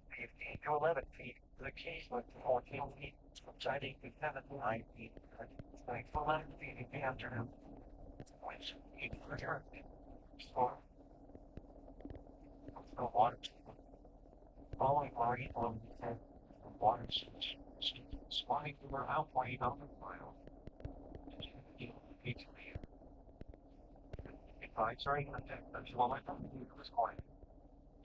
15 to 11 feet, the keys with 14 feet, subsiding to 7 to 9 feet, 9 to 11 feet in the afternoon. winds, heat for air, storm, the water, following marine along the water spawning river outweighing on the mile. Advisory as well as was going.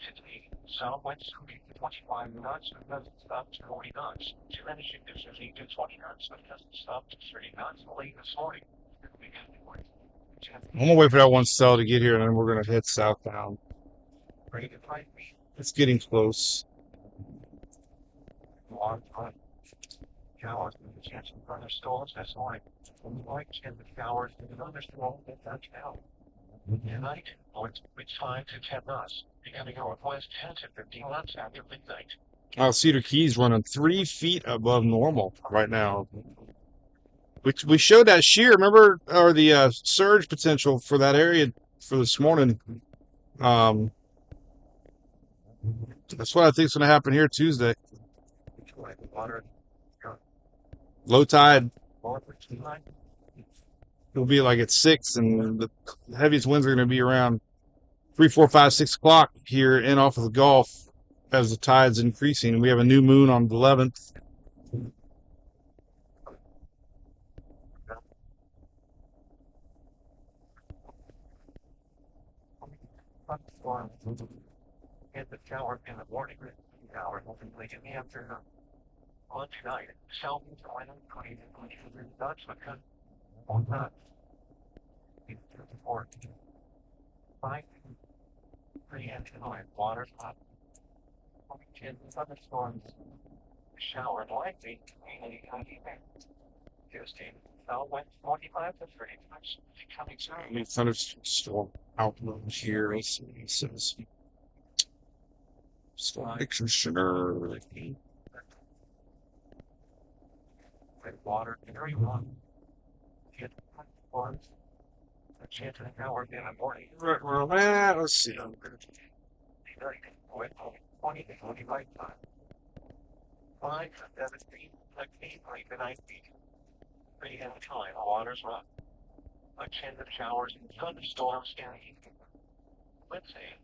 Today, southwest speed to 25 knots and doesn't stop to 40 knots. To finishing distance to 20 knots but doesn't stop to 30 knots late this morning. I'm gonna wait for that one cell to get here, and then we're gonna head southbound. Rate of 5 feet. It's getting close. Long time. Showers with the chance of further storms this morning. Like 10 showers with another storm that touched out. Tonight, it's 5 to 10 knots. Becoming northwest 10 to 15 knots after midnight. Cedar Key's running 3 feet above normal right now. We showed that shear, remember, or the surge potential for that area for this morning. That's what I think is going to happen here Tuesday. Low tide. It'll be like at 6, and the heaviest winds are going to be around 3, 4, 5, 6 o'clock here in off of the Gulf as the tide's increasing. We have a new moon on the 11th. And the shower in the morning, shower late in the afternoon. On tonight, south to 20 to 23 knots, but on knots. 4, 5, 3 and 2, water's up. 10 thunderstorms. Shower likely, mainly Tuesday, southwest 45 to 30 knots. Becoming soon. Thunderstorm outlook here. It says storm picture sugar. With water, very warm. Get storms. A chance of an hour in the morning. Right where I'm at. Let's see. With 20 to 25 knots. 5 to 7 feet, like 8 to 9 feet. 3 at a time, water's rough. A chance of showers and thunderstorms in the evening. Let's say,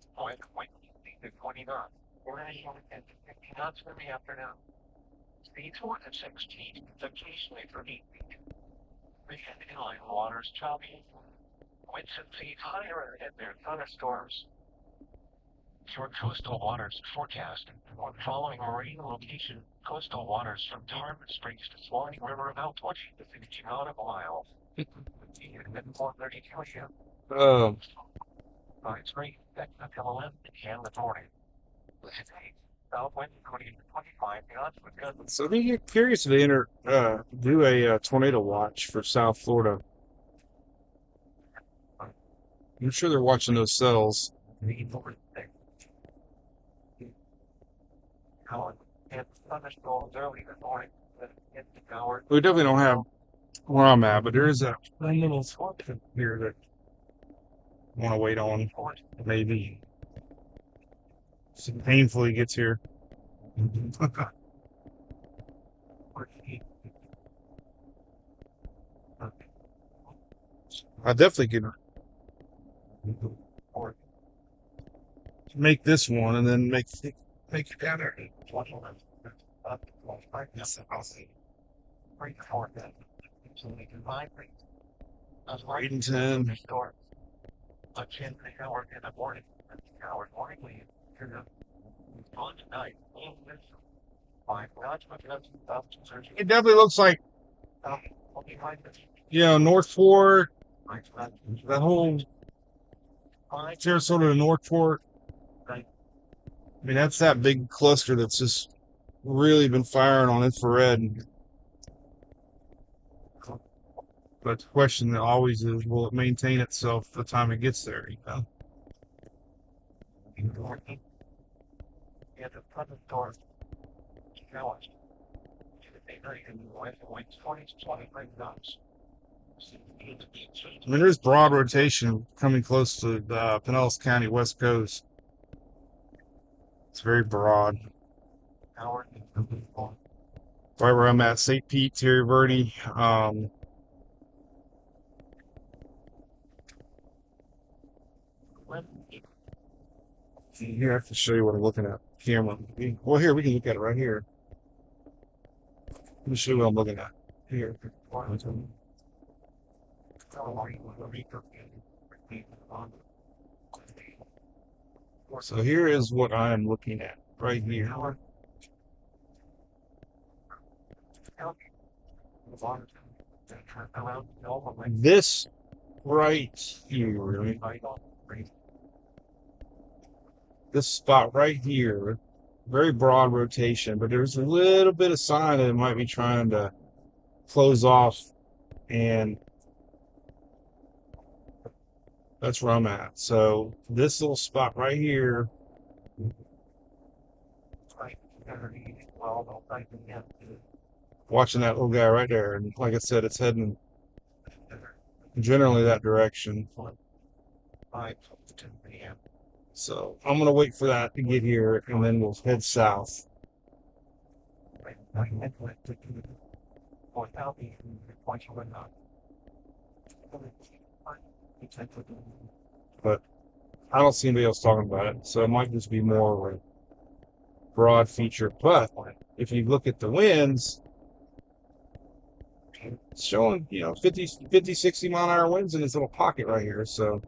with 20 knots. We're at 50 knots in the afternoon. Speeds 4 to 16, occasionally for 8 feet. 3 at a time, water's choppy. Winds and feet higher and there thunderstorms. Your coastal waters forecast. Following marine location, coastal waters from Tarpon Springs to Swanee River about 20 to 60 nautical miles. At 4:32 a.m. It's great. That's until 11 a.m. this morning. Today, southwind 20 to 25 knots with good. So we get curious if they do a tornado watch for South Florida. I'm sure they're watching those cells. Thunderstorms early this morning. We definitely don't have where I'm at, but there is a little spot here that I want to wait on. Maybe. So painfully gets here. I definitely could make this one and then make it down there. Bradenton. A chance of shower in the morning. Shower morning. On tonight. 5 knots, but that's It definitely looks like, Northport, that whole Sarasota to Northport. I mean, that's that big cluster that's just really been firing on infrared. But the question always is, will it maintain itself the time it gets there? Yeah, the thunderstorm showers. Winds 20 to 25 knots. I mean, there's broad rotation coming close to the Pinellas County West Coast. It's very broad. Right where I'm at, St. Pete, Terry Verde. Here, I have to show you what I'm looking at. Camera. Well, here, we can look at it right here. Let me show you what I'm looking at. Here. So here is what I am looking at right here. This right here, this spot right here, very broad rotation, but there's a little bit of sign that it might be trying to close off, and that's where I'm at. So this little spot right here, watching that little guy right there, and like I said, it's heading generally that direction. So I'm gonna wait for that to get here, and then we'll head south. But I don't see anybody else talking about it, so it might just be more of a broad feature. But if you look at the winds, it's showing, 50, 60 mile an hour winds in this little pocket right here. So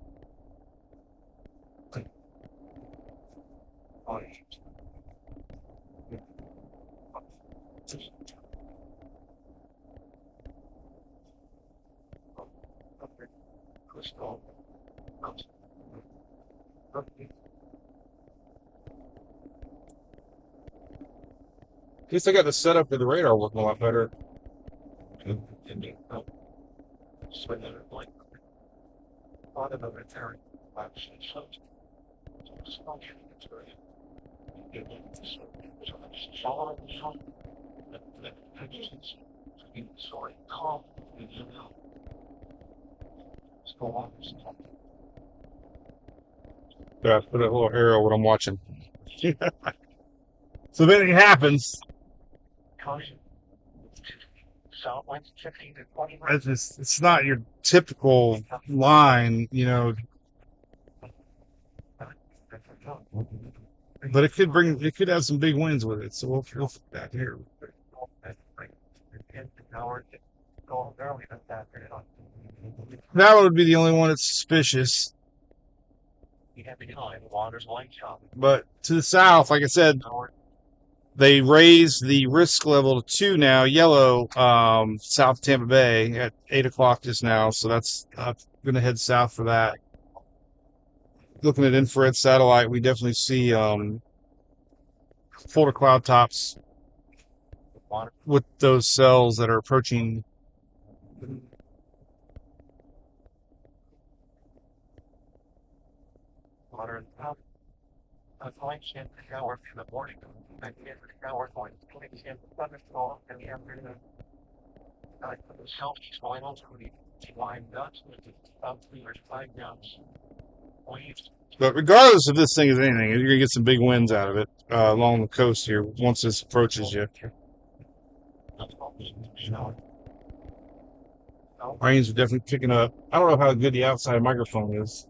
at least I got the setup for the radar working a lot better. Yeah, I put a little arrow what I'm watching. So if anything happens, it's not your typical line, but it could have some big winds with it. So we'll put that here. That would be the only one that's suspicious. But to the south, like I said, they raised the risk level to 2 now, yellow, south of Tampa Bay at 8 o'clock just now. So that's I'm going to head south for that. Looking at infrared satellite, we definitely see folder cloud tops with those cells that are approaching. But regardless if this thing is anything, you're going to get some big winds out of it along the coast here once this approaches you. Rains are definitely picking up. I don't know how good the outside microphone is.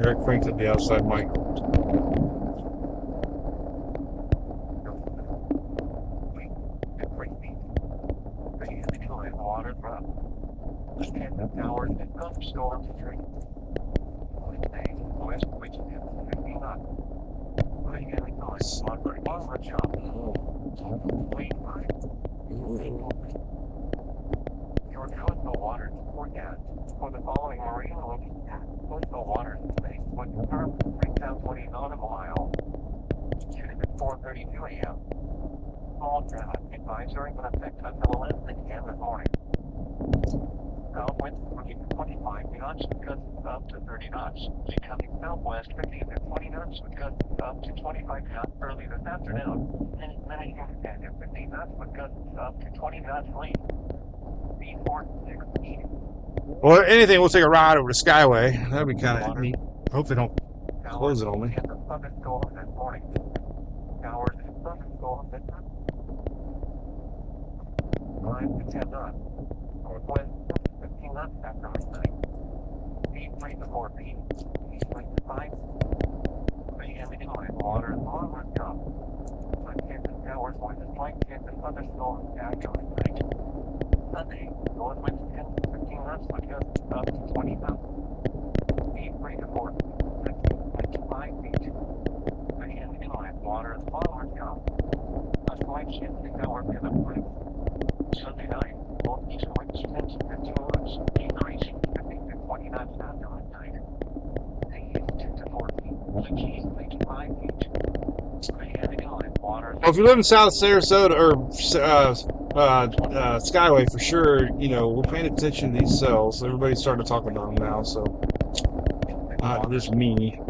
Eric cranked up the outside mic. Your coastal waters forecast for the following marine coastal waters space would confirm 3,020 nautical mile. Tuesday at 4:32 a.m. Small traffic advisory in effect until 11 a.m. this morning. Southwind 25 knots with gusts up to 30 knots. Becoming southwest 15 to 20 knots with gusts up to 25 knots early this afternoon. And 15 knots with gusts up to 20 knots late. Speed 4-6. Well, anything, we'll take a ride over to Skyway. That'd be kind of neat. Hope they don't close it on me. 5 to 10 knots. Northwest 15 knots after midnight. Speed 3 to 4 feet. Easterly to 5. The incline water and onward drop. Chance of showers, wind and slight chance of thunderstorms after midnight. Sunday, north winds 10 to 15 knots, but gusts up to 20 knots. Speed 3 to 4 feet. 15 to 5 feet. The incline water and onward drop. A slight chance of showers in the morning. Sunday night, northeast winds 10 to 15 knots, increasing 15 to 20 knots after midnight. Seas 2 to 4 feet. The keys 3 to 5 feet. Well, if you live in South Sarasota or Skyway, for sure, we're paying attention to these cells. Everybody's starting to talk about them now, so not just me.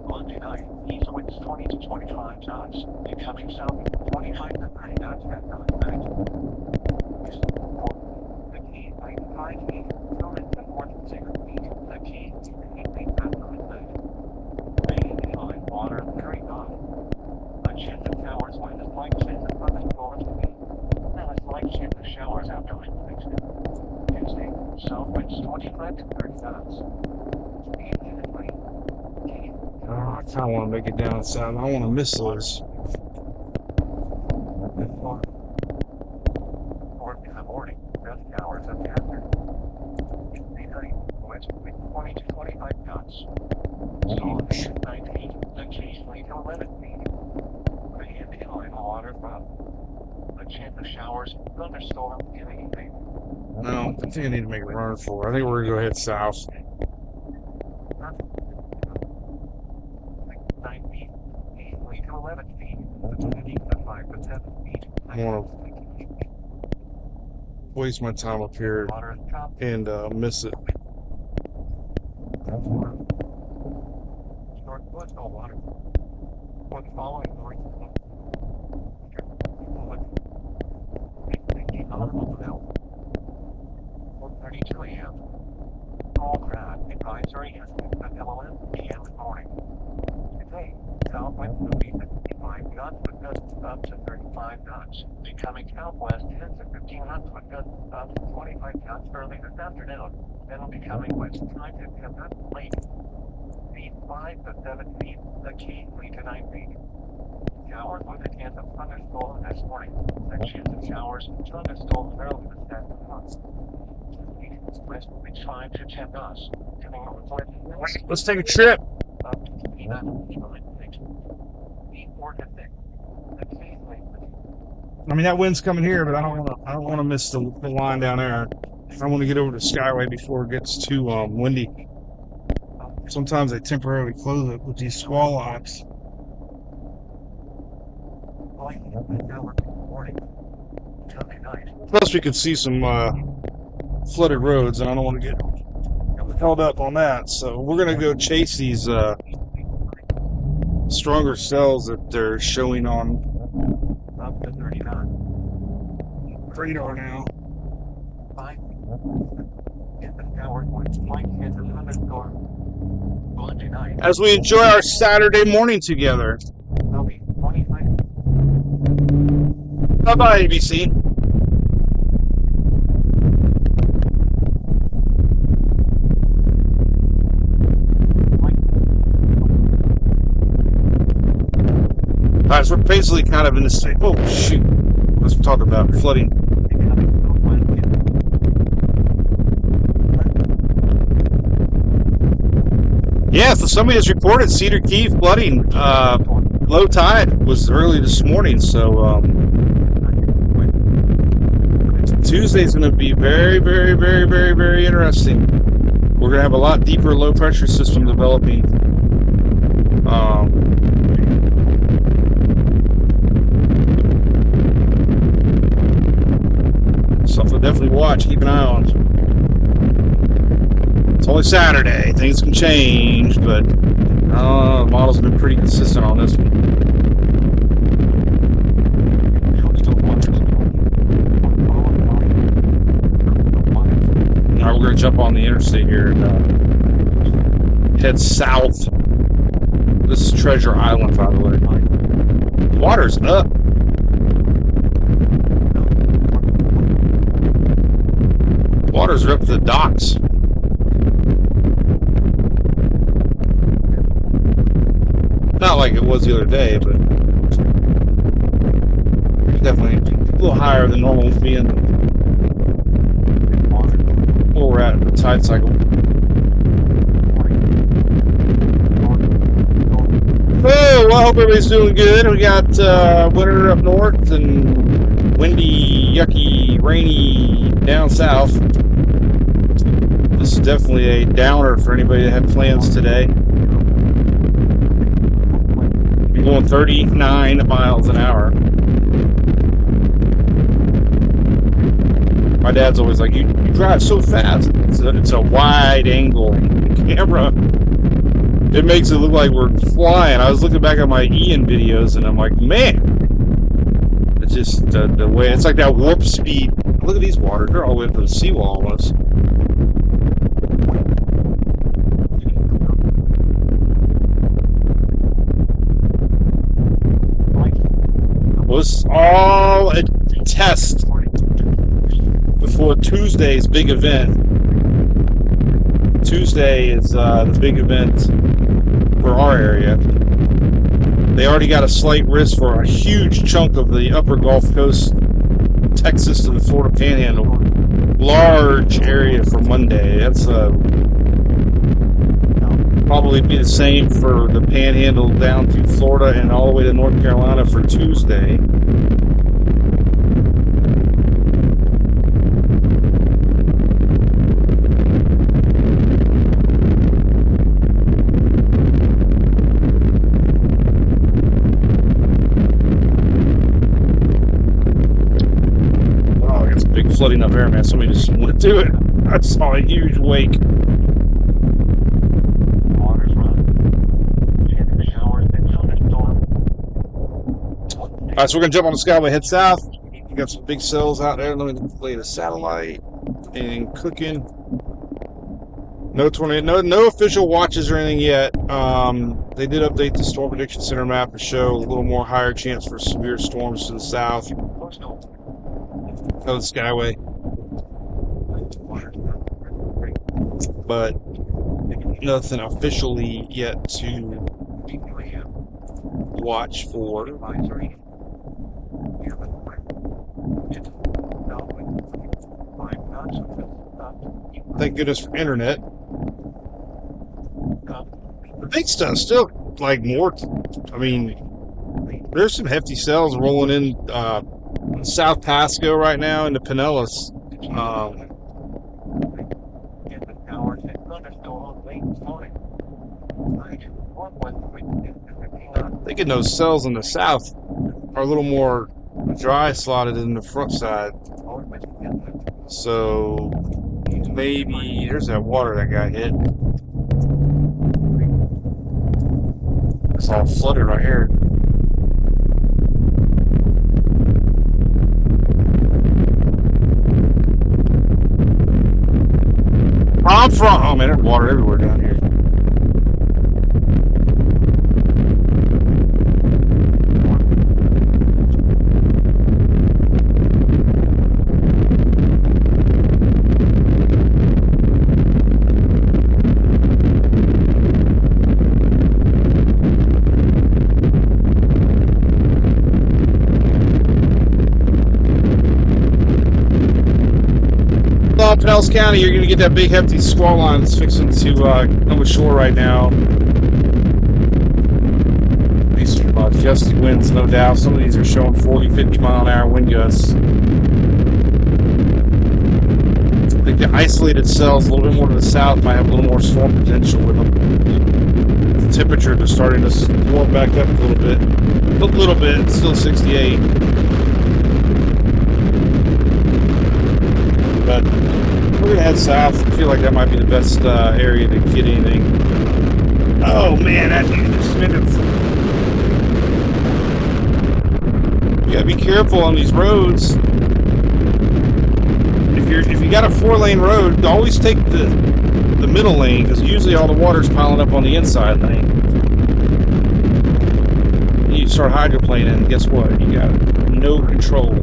Monday night, east winds 20 to 25 knots, becoming south 25 to 30 knots after midnight. The key 5 feet, coming to more than 6 feet. The key 8 feet after midnight. Rain, line, water, very high. A chance of showers, wind, a slight chance of thunderstorms, and a slight chance of showers after midnight. Tuesday, south winds 25 to 30 knots. Speed 10 to 20. I kind of want to make it down south. I want to miss those. North in the morning, best hours of the afternoon. Tuesday night, west wind 20 to 25 knots. Speed 9 feet, occasionally to 11 feet. The incline water from. A chance of showers, thunderstorms in the evening. No, I think I need to make a run for it. I think we're going to go head south. 9 feet, easily to 11 feet, windy to 5 to 7 feet. I want to waste my time up here Water is top. and miss it. Short coastal water. For the following north. 4:32 a.m. All craft advisory is at 11 p.m. this morning. Today, southwest will be 55 knots with gusts up to 35 knots. Becoming southwest 10 to 15 knots with gusts up to 25 knots early this afternoon. Then becoming west 9 to 10 knots late. Speed 5 to 7 feet. The key 3 to 9 feet. Showers with a chance of thunderstorms this morning. A chance of showers and thunderstorms early this afternoon. West winds 5 to 10 knots. Coming northwest. Let's take a trip. Up to 50 knots. Speed 4 to 6. Occasionally. I mean, that wind's coming here, but I don't want to miss the line down there. I want to get over to Skyway before it gets too windy. Sometimes they temporarily close it with these squall lines. Plus, we could see some flooded roads, and I don't want to get held up on that. So we're going to go chase these stronger cells that they're showing on radar now. As we enjoy our Saturday morning together. Bye-bye, ABC. Alright, so we're basically kind of in the state. Oh, shoot. Let's talk about flooding. Yeah, so somebody has reported Cedar Key flooding. Low tide was early this morning, so Tuesday's going to be very, very, very, very, very interesting. We're going to have a lot deeper low pressure system developing. Something to definitely watch, keep an eye on. It's only Saturday, things can change, but the model's been pretty consistent on this one. Alright, we're going to jump on the interstate here and head south. This is Treasure Island, by the way. Water's up. Waters are up to the docks. Not like it was the other day, but definitely a little higher than normal being where we're at the tide cycle. Oh, well, I hope everybody's doing good. We got winter up north and windy, yucky, rainy down south. This is definitely a downer for anybody that had plans today. You're going 39 miles an hour. My dad's always like, you drive so fast. It's a wide angle camera. It makes it look like we're flying. I was looking back at my Ian videos and I'm like, man, it's just the way, it's like that warp speed. Look at these waters. They're all the way up to the seawall almost. Was all a test before Tuesday's big event. Tuesday is the big event for our area. They already got a slight risk for a huge chunk of the upper Gulf Coast, Texas to the Florida Panhandle. Large area for Monday. That's probably be the same for the Panhandle down to Florida and all the way to North Carolina for Tuesday. Oh, it's big flooding up there, man. Somebody just went to it. I saw a huge wake. Alright, so we're going to jump on the Skyway, head south. We got some big cells out there. Let me lay the satellite and cooking. No tornado, no official watches or anything yet. They did update the Storm Prediction Center map to show a little more higher chance for severe storms to the south of the Skyway. But nothing officially yet to watch for. Thank goodness for internet. The big stuff still like more. I mean, there's some hefty cells rolling in South Pasco right now into Pinellas. Thinking those cells in the south are a little more dry slotted in the front side. So maybe there's that water that got hit. It's all flooded right here. I'm from. Oh man, there's water everywhere down here. Pinellas County, you're going to get that big hefty squall line that's fixing to come ashore right now. These are gusty winds, no doubt. Some of these are showing 40, 50 mile an hour wind gusts. I think the isolated cells a little bit more to the south might have a little more storm potential with them. The temperatures are starting to warm back up a little bit. A little bit, it's still 68. But we're gonna head south. I feel like that might be the best area to get anything. Oh man, that dude just you gotta be careful on these roads. If you got a 4-lane road, always take the middle lane because usually all the water's piling up on the inside lane. start hydroplaning, guess what? You got no control. I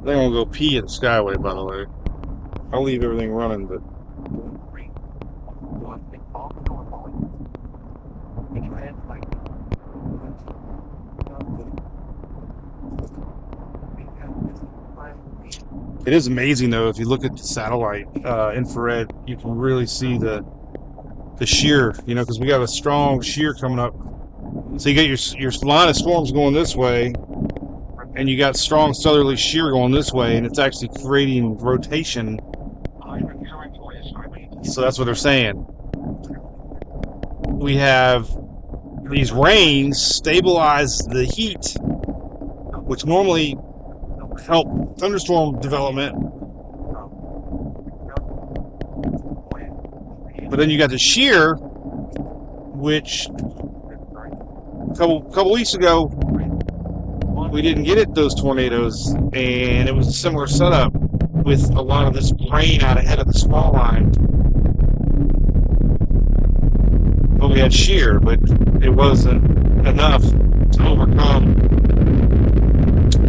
think I'm gonna go pee at the Skyway, by the way. I'll leave everything running, but it is amazing though. If you look at the satellite infrared, you can really see the shear. You know, because we got a strong shear coming up. So you got your line of storms going this way, and you got strong southerly shear going this way, and it's actually creating rotation. So that's what they're saying. We have these rains stabilize the heat, which normally help thunderstorm development. But then you got the shear, which a couple weeks ago we didn't get it, those tornadoes, and it was a similar setup with a lot of this rain out ahead of the squall line. But we had shear, but it wasn't enough to overcome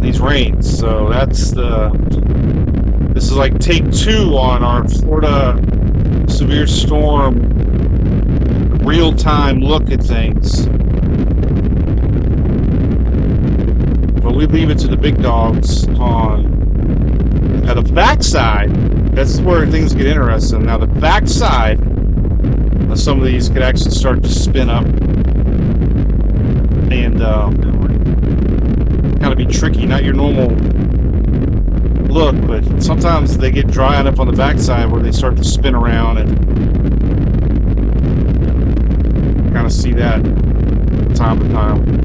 these rains. So this is like take 2 on our Florida severe storm real-time look at things. But we leave it to the big dogs on the backside. That's where things get interesting. Now the backside of some of these could actually start to spin up and kind of be tricky. Not your normal look, but sometimes they get dry enough on the backside where they start to spin around, and kind of see that time to time.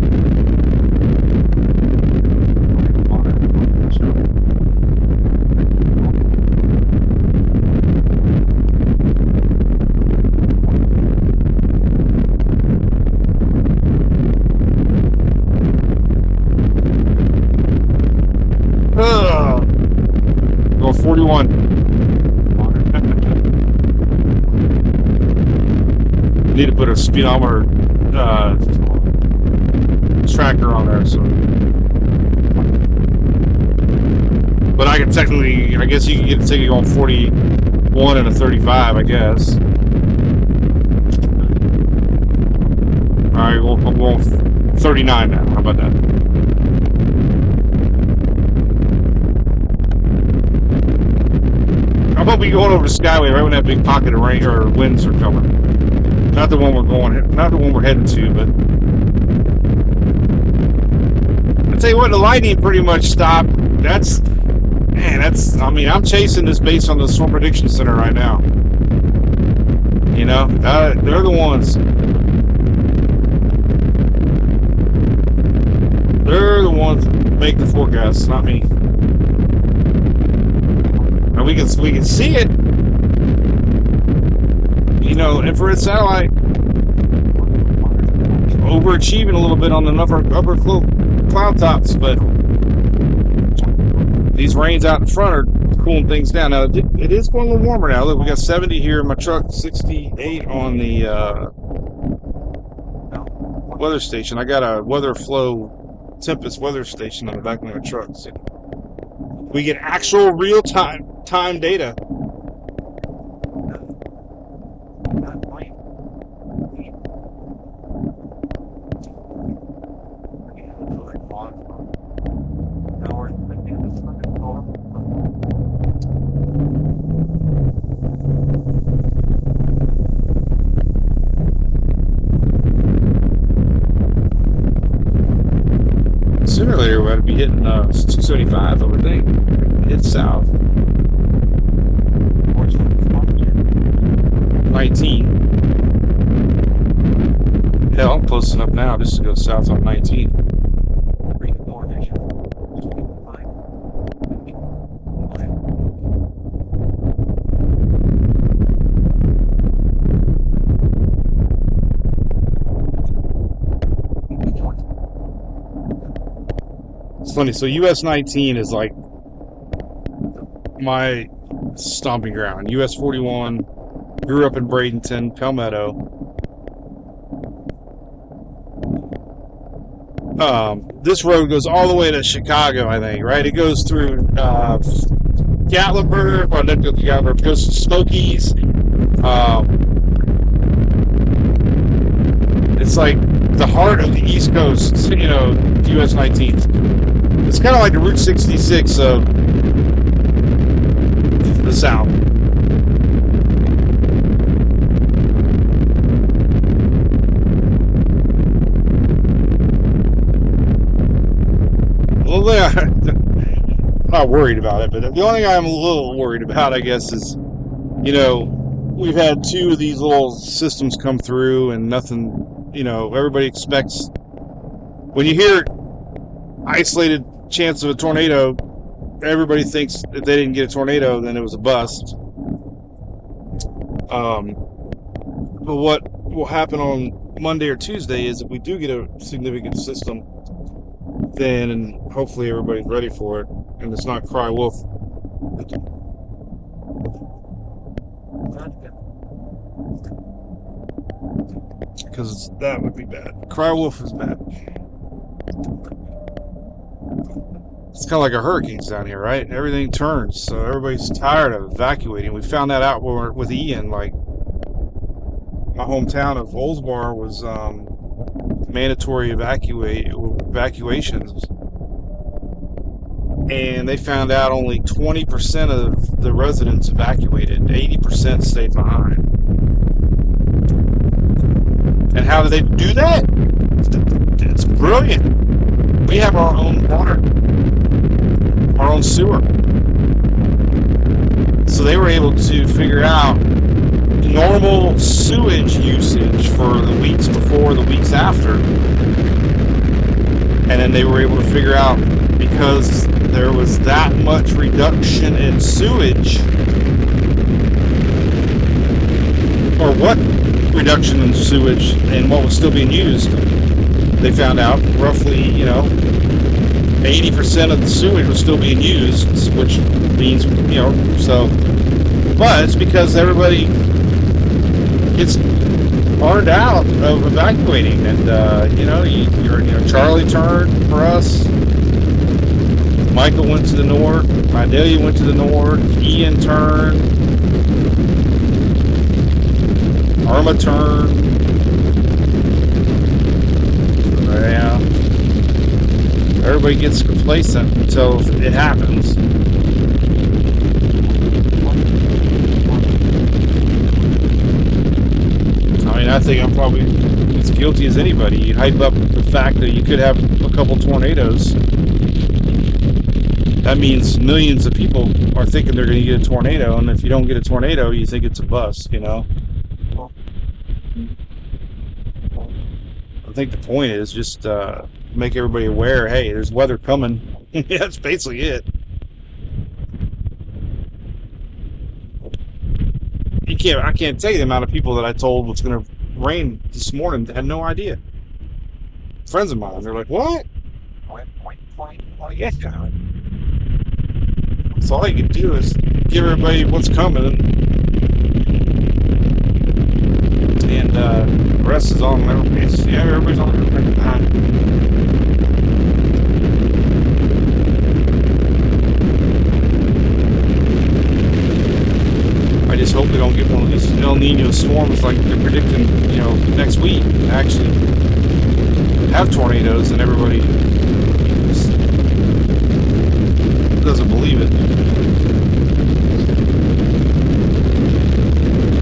Go 41. Need to put a speedometer tracker on there, so. But I can technically, I guess you can get a ticket on 41 and a 35, I guess. Alright, I'm going 39 now. How about that? I'm hoping going over the Skyway right when that big pocket of rain or winds are coming. Not the one we're heading to, but I tell you what, the lightning pretty much stopped. I mean, I'm chasing this based on the Storm Prediction Center right now. You know, they're the ones. They're the ones that make the forecasts, not me. And we can see it. You know, infrared satellite overachieving a little bit on the upper cloud tops, but these rains out in front are cooling things down. Now it is going a little warmer now. Look, we got 70 here in my truck, 68 on the weather station. I got a weather flow Tempest weather station on the back of my truck. So we get actual real time data. Sooner or later, we're going to be hitting 275, I would think. Hit south. 19. Hell, I'm close enough now just to go south on 19. It's funny, so US 19 is like my stomping ground. US 41, grew up in Bradenton, Palmetto. This road goes all the way to Chicago, I think, right? It goes through Gatlinburg, or not Gatlinburg, it goes to Smokies. It's like the heart of the East Coast, US 19th. It's kind of like the Route 66 of the South. Well, I'm not worried about it, but the only thing I'm a little worried about, I guess, is, we've had 2 of these little systems come through and nothing, everybody expects, when you hear isolated chance of a tornado, everybody thinks if they didn't get a tornado, then it was a bust. But what will happen on Monday or Tuesday is if we do get a significant system, then hopefully everybody's ready for it, and it's not cry wolf. Because that would be bad. Cry wolf is bad. It's kind of like a hurricane's down here, right? Everything turns, so everybody's tired of evacuating. We found that out with Ian. Like, my hometown of Oldsmar was mandatory evacuations, and they found out only 20% of the residents evacuated. 80% stayed behind. And how do they do that? It's brilliant. We have our own water, our own sewer. So they were able to figure out normal sewage usage for the weeks before, the weeks after. And then they were able to figure out, because there was that much reduction in sewage, or what reduction in sewage and what was still being used, they found out roughly, 80% of the sewage was still being used, which means, so, but it's because everybody gets burned out of evacuating, and, Charlie turned for us, Michael went to the north, Idalia went to the north, Ian turned, Irma turned. Yeah. Everybody gets complacent until it happens. I mean, I think I'm probably as guilty as anybody. You hype up the fact that you could have a couple tornadoes. That means millions of people are thinking they're going to get a tornado, and if you don't get a tornado, you think it's a bust, I think the point is just make everybody aware, hey, there's weather coming. Yeah, that's basically it. I can't tell you the amount of people that I told was going to rain this morning had no idea. Friends of mine, they're like, what? Yeah. So all you can do is give everybody what's coming, and the rest is on everybody. Yeah, everybody's on everybody. I just hope we don't get one of these El Nino storms like they're predicting, next week. Actually have tornadoes, and everybody doesn't believe it.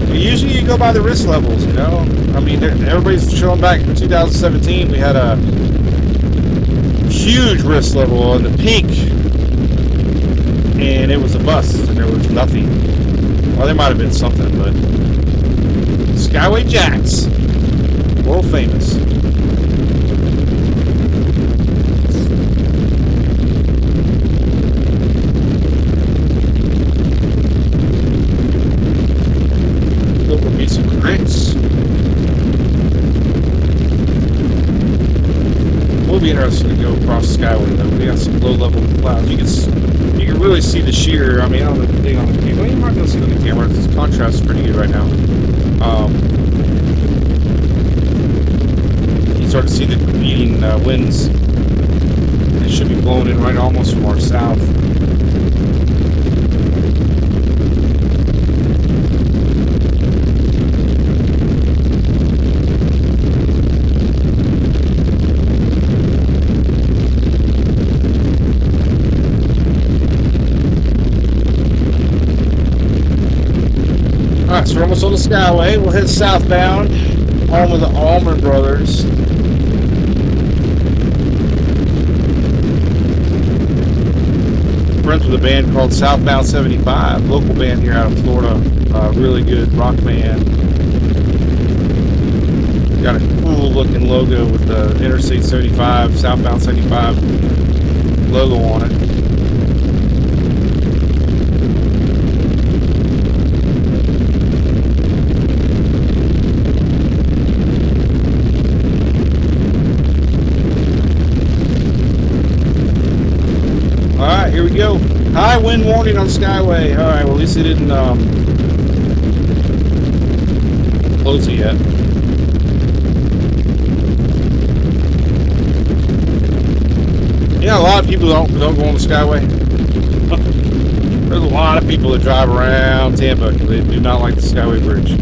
But usually you go by the risk levels, I mean, everybody's showing back in 2017 we had a huge risk level on the peak, and it was a bust, and there was nothing. Well, there might have been something, but Skyway Jacks, world famous. There'll be some crits. It will be interesting to go across the Skyway, though. We got some low-level clouds. You can really see see the shear. I mean, I don't know the thing on the camera. Well, you might be able to see it on the camera. This contrast is pretty good right now. You start to see the competing winds. It should be blowing in right almost from our south. Alright, so we're almost on the Skyway. We'll head southbound, home of the Allman Brothers. Friends with a band called Southbound 75, local band here out of Florida. Really good rock band. Got a cool looking logo with the Interstate 75, Southbound 75 logo on it. Alright, here we go. High wind warning on Skyway. Alright, well at least it didn't close it yet. Yeah, a lot of people don't go on the Skyway. There's a lot of people that drive around Tampa because they do not like the Skyway Bridge.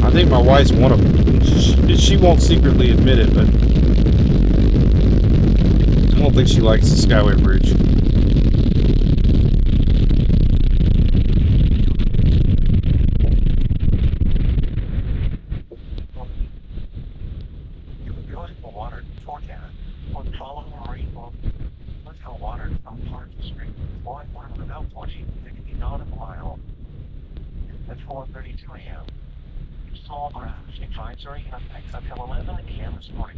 I think my wife's one of them. She won't secretly admit it, but I don't think she likes the Skyway Bridge. Water forecast. On following rainfall, let's go water from Park Street. Flowing water about 1460 nautical mile. At 4:32 a.m. Small crash. Advisory effects until 11 a.m. this morning.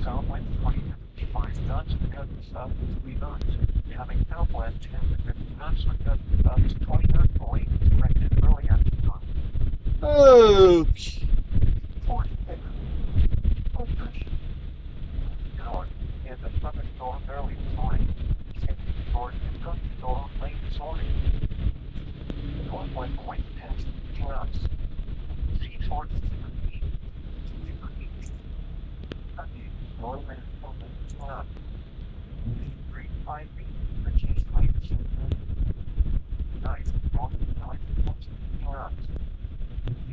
Southwind 20-55 knots with gusts up to 3 knots. Coming southwest 10 to 50 knots with gusts up to 20 knots. Wind expected early afternoon. Okay. 46. North and the southern storm early this morning. North and southern storm late this morning. Northwest wind 10 to 15 knots. Sea towards the east. North wind 15 knots. 3-5 feet. The case late this morning. Nice. North and 15 knots.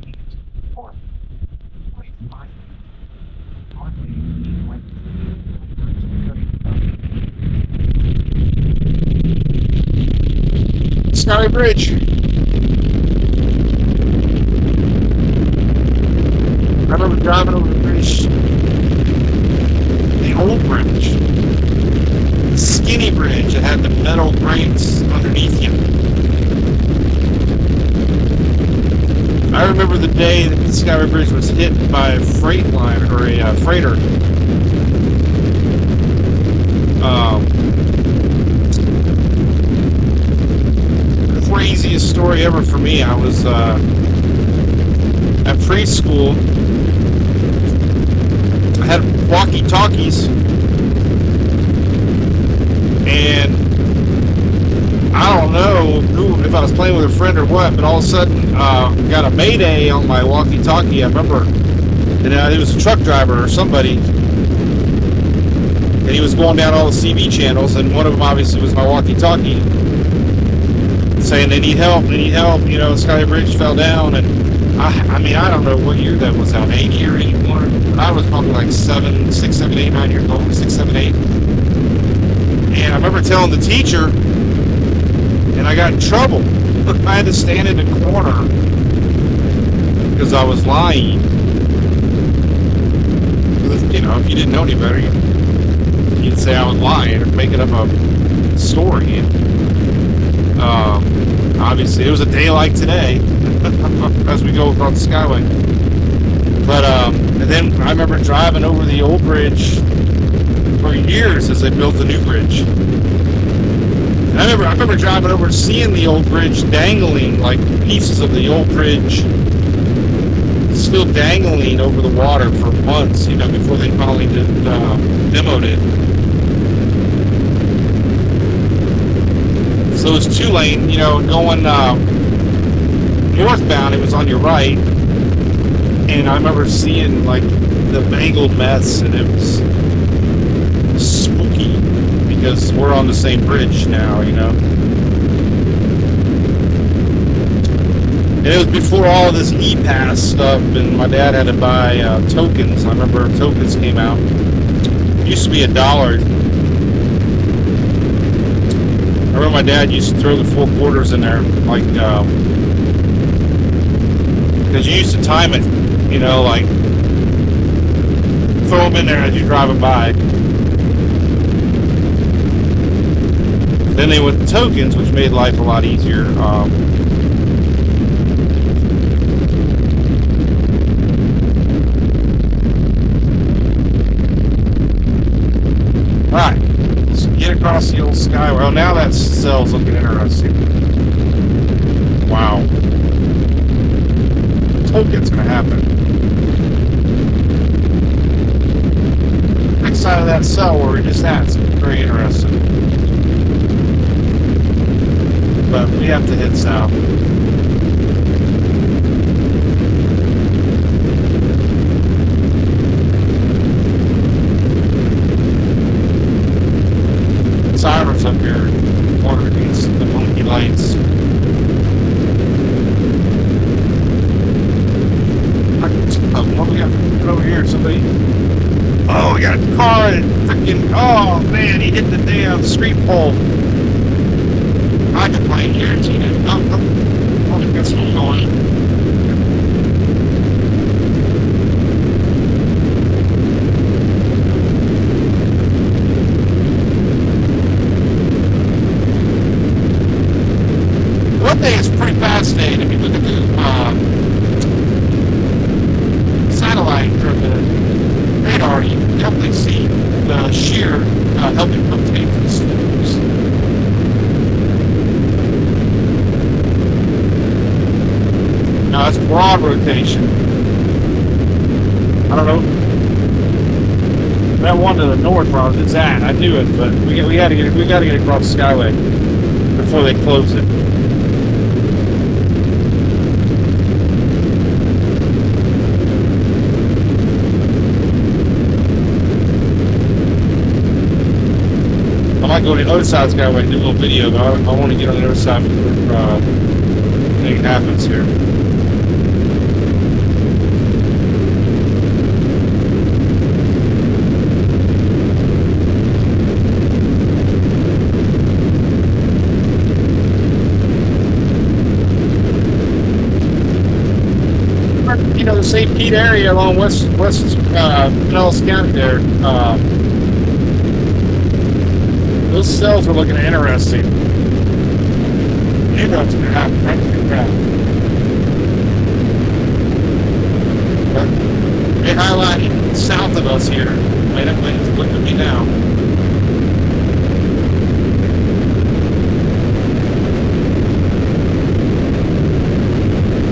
East. North. Wait 5 feet. Skyway Bridge. I remember driving over the bridge. The old bridge. The skinny bridge that had the metal grates underneath you. I remember the day that the Skyway Bridge was hit by a freight line or a freighter. Craziest story ever for me. I was at preschool. I had walkie-talkies, and I don't know if I was playing with a friend or what, but all of a sudden got a mayday on my walkie-talkie. I remember, and it was a truck driver or somebody, and he was going down all the CB channels, and one of them obviously was my walkie-talkie, saying they need help, you know, Skyway Bridge fell down. And I mean, I don't know what year that was out, 80 or 81. I was probably like 6, 7, 8, 9 years old, 6, 7, 8. And I remember telling the teacher, and I got in trouble. I had to stand in the corner because I was lying. You know, if you didn't know any better, you'd say I was lying or making up a story. Obviously, it was a day like today as we go across the Skyway. But and then I remember driving over the old bridge for years as they built the new bridge. And I remember driving over and seeing the old bridge dangling, like pieces of the old bridge still dangling over the water for months, you know, before they finally demoed it. So it was 2-lane, you know, going northbound, it was on your right. And I remember seeing like the mangled mess, and it was spooky because we're on the same bridge now, you know. And it was before all of this E-Pass stuff, and my dad had to buy tokens. I remember tokens came out. It used to be $1. I remember my dad used to throw the 4 quarters in there, like, because you used to time it, you know, like, throw them in there as you're driving by. Then they went to tokens, which made life a lot easier. Alright, let's get across the old skyway. Well, now that cell's looking interesting. Wow. Token's gonna happen. Next side of that cell where we just at, it's very interesting. But we have to head south. Sirens up here, water against the blinky lights. What we got over here? Somebody. Oh, we got a car and freaking. Oh man, he hit the damn street pole. I can play here, Tina. Oh, that's what's going. One thing is pretty fascinating if you look at the satellite or the radar, you can definitely see the shear helping rotate these things. Now that's broad rotation. I don't know. That one to the north where it's at, I knew it, but we got to get across the Skyway before they close it. I might go to the other side of the Skyway and do a little video, but I want to get on the other side before anything happens here. You know, the St. Pete area along West Pinellas County there. Those cells are looking interesting. You know what's going to happen right now. But they highlighted south of us here. Wait up, look at me now.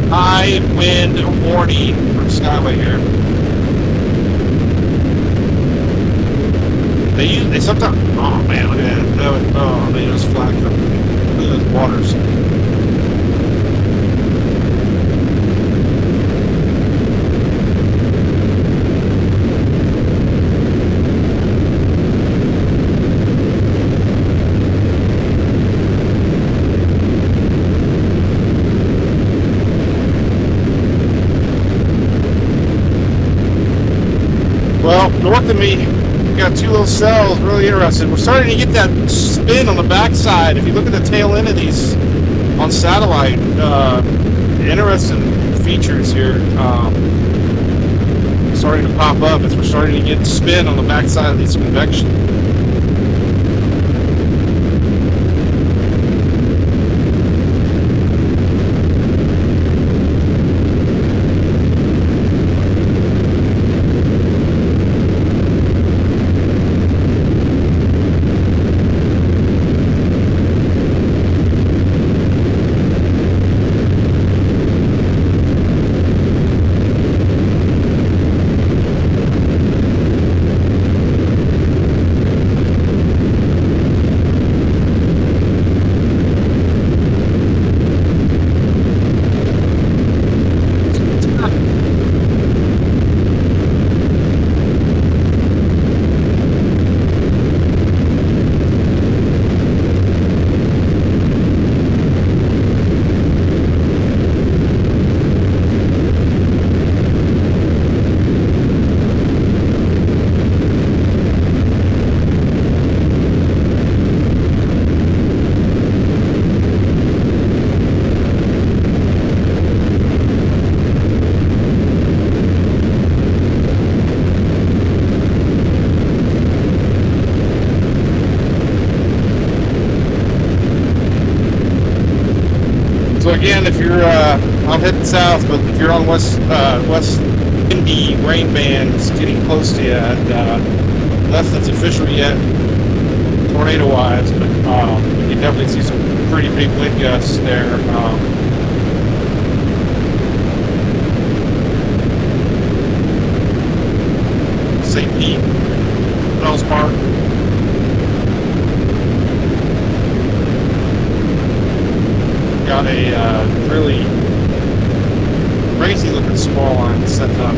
High wind warning for Skyway here. They sometimes. Oh man, look at that. Oh, they just flagged up. Look at those waters. Well, north of me, we got 2 little cells, really interesting. We're starting to get that spin on the backside. If you look at the tail end of these on satellite, interesting features here starting to pop up as we're starting to get spin on the backside of these convection. So again, if you're, I'm heading south, but if you're on west windy rain band, it's getting close to you, and nothing's official yet, tornado-wise, but you can definitely see some pretty big wind gusts there. St. Pete, Wells Park. Got a really crazy looking small line set up.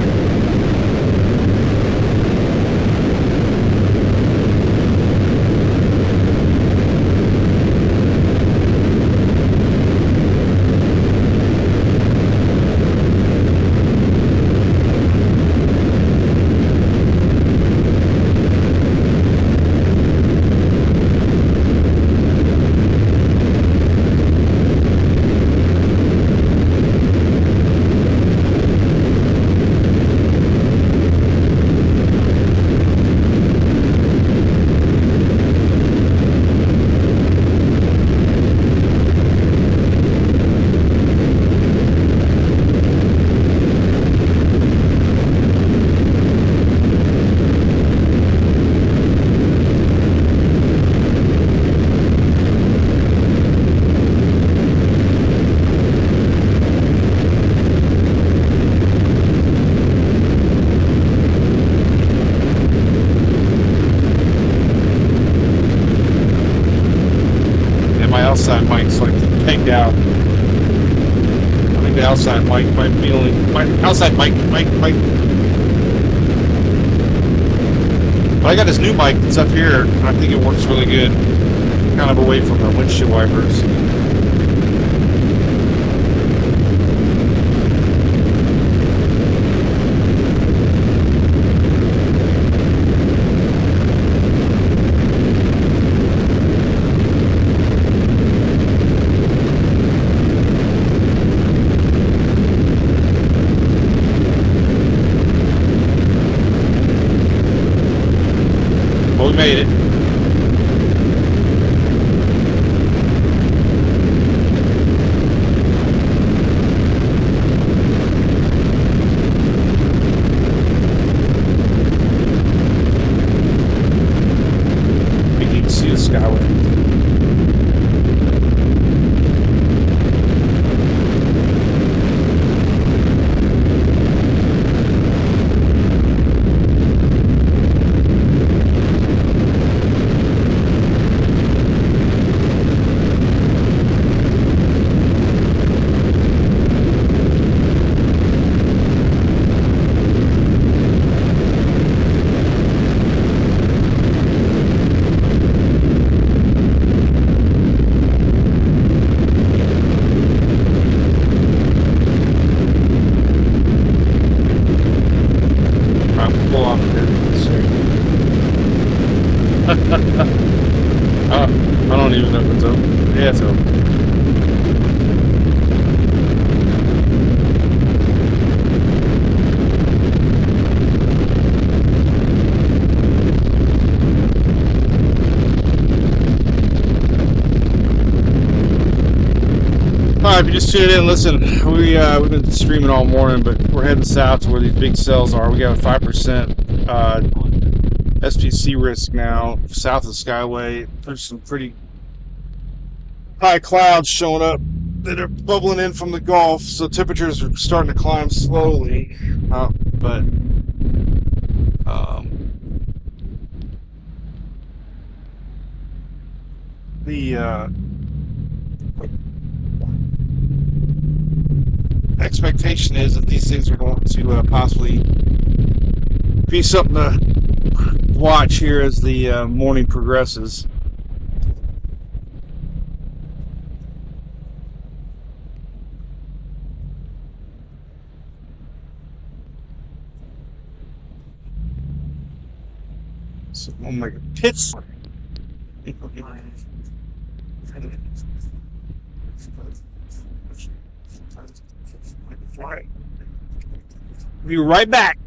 My outside mic's like pegged out. I think the outside mic might be only my outside mic. But I got this new mic that's up here, and I think it works really good. Kind of away from the windshield wipers. Well, we made it. We can see the skyway. I don't even know if it's open. Yeah, it's open. Alright, if you just tuned in, listen, we've been streaming all morning, but we're heading south to where these big cells are. We got a 5% SPC risk now south of the Skyway. There's some pretty high clouds showing up that are bubbling in from the Gulf, so temperatures are starting to climb slowly. But the expectation is that these things are going to possibly be something to watch here as the morning progresses. So, oh my God, pits. Right. Be right back.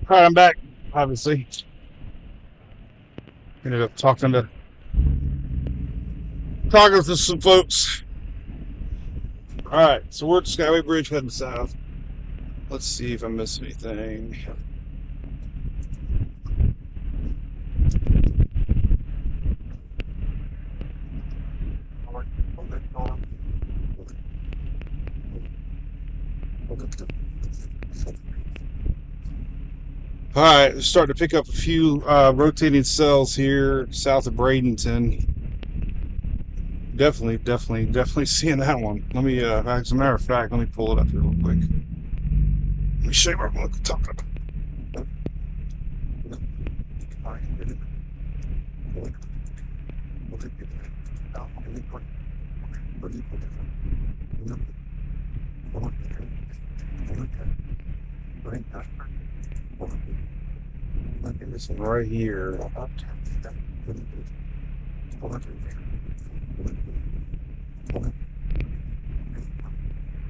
All right, I'm back. Obviously, ended up talking to some folks. All right, so we're at Skyway Bridge heading south. Let's see if I missed anything. All right, we're starting to pick up a few rotating cells here south of Bradenton. Definitely seeing that one. Let me, as a matter of fact, let me pull it up here real quick. Let me show you what I'm talking about. This one right here.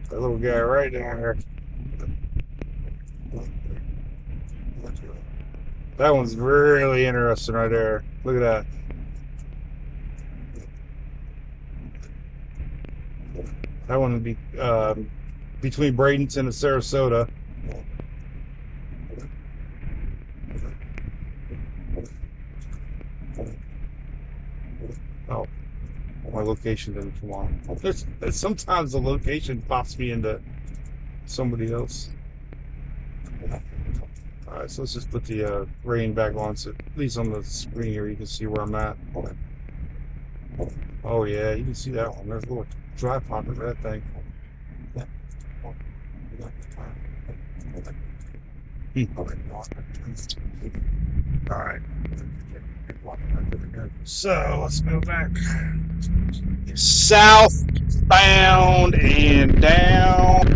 That little guy right there. That one's really interesting right there. Look at that. That one would be between Bradenton and Sarasota. Oh, my location didn't come on. Sometimes the location pops me into somebody else. Alright, so let's just put the rain back on, so at least on the screen here you can see where I'm at. Oh yeah, you can see that one. There's a little dry pocket for that thing. Alright. So let's go back southbound and down.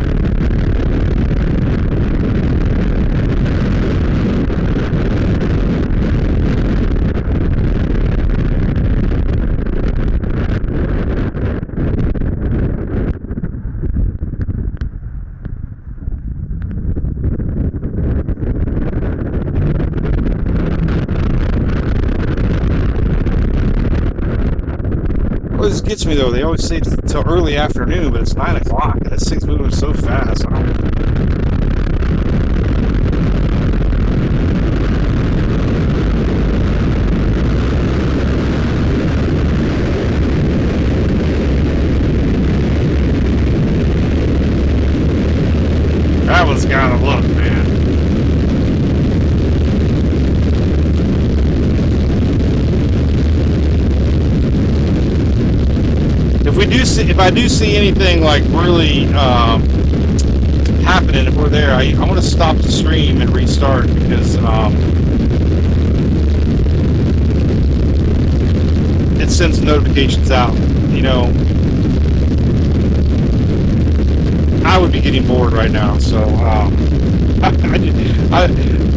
What this gets me though, they always say it's till early afternoon, but it's 9 o'clock. That thing's moving so fast. That one's gotta look, man. If I do see anything like really happening, if we're there, I want to stop the stream and restart because it sends notifications out. You know, I would be getting bored right now, so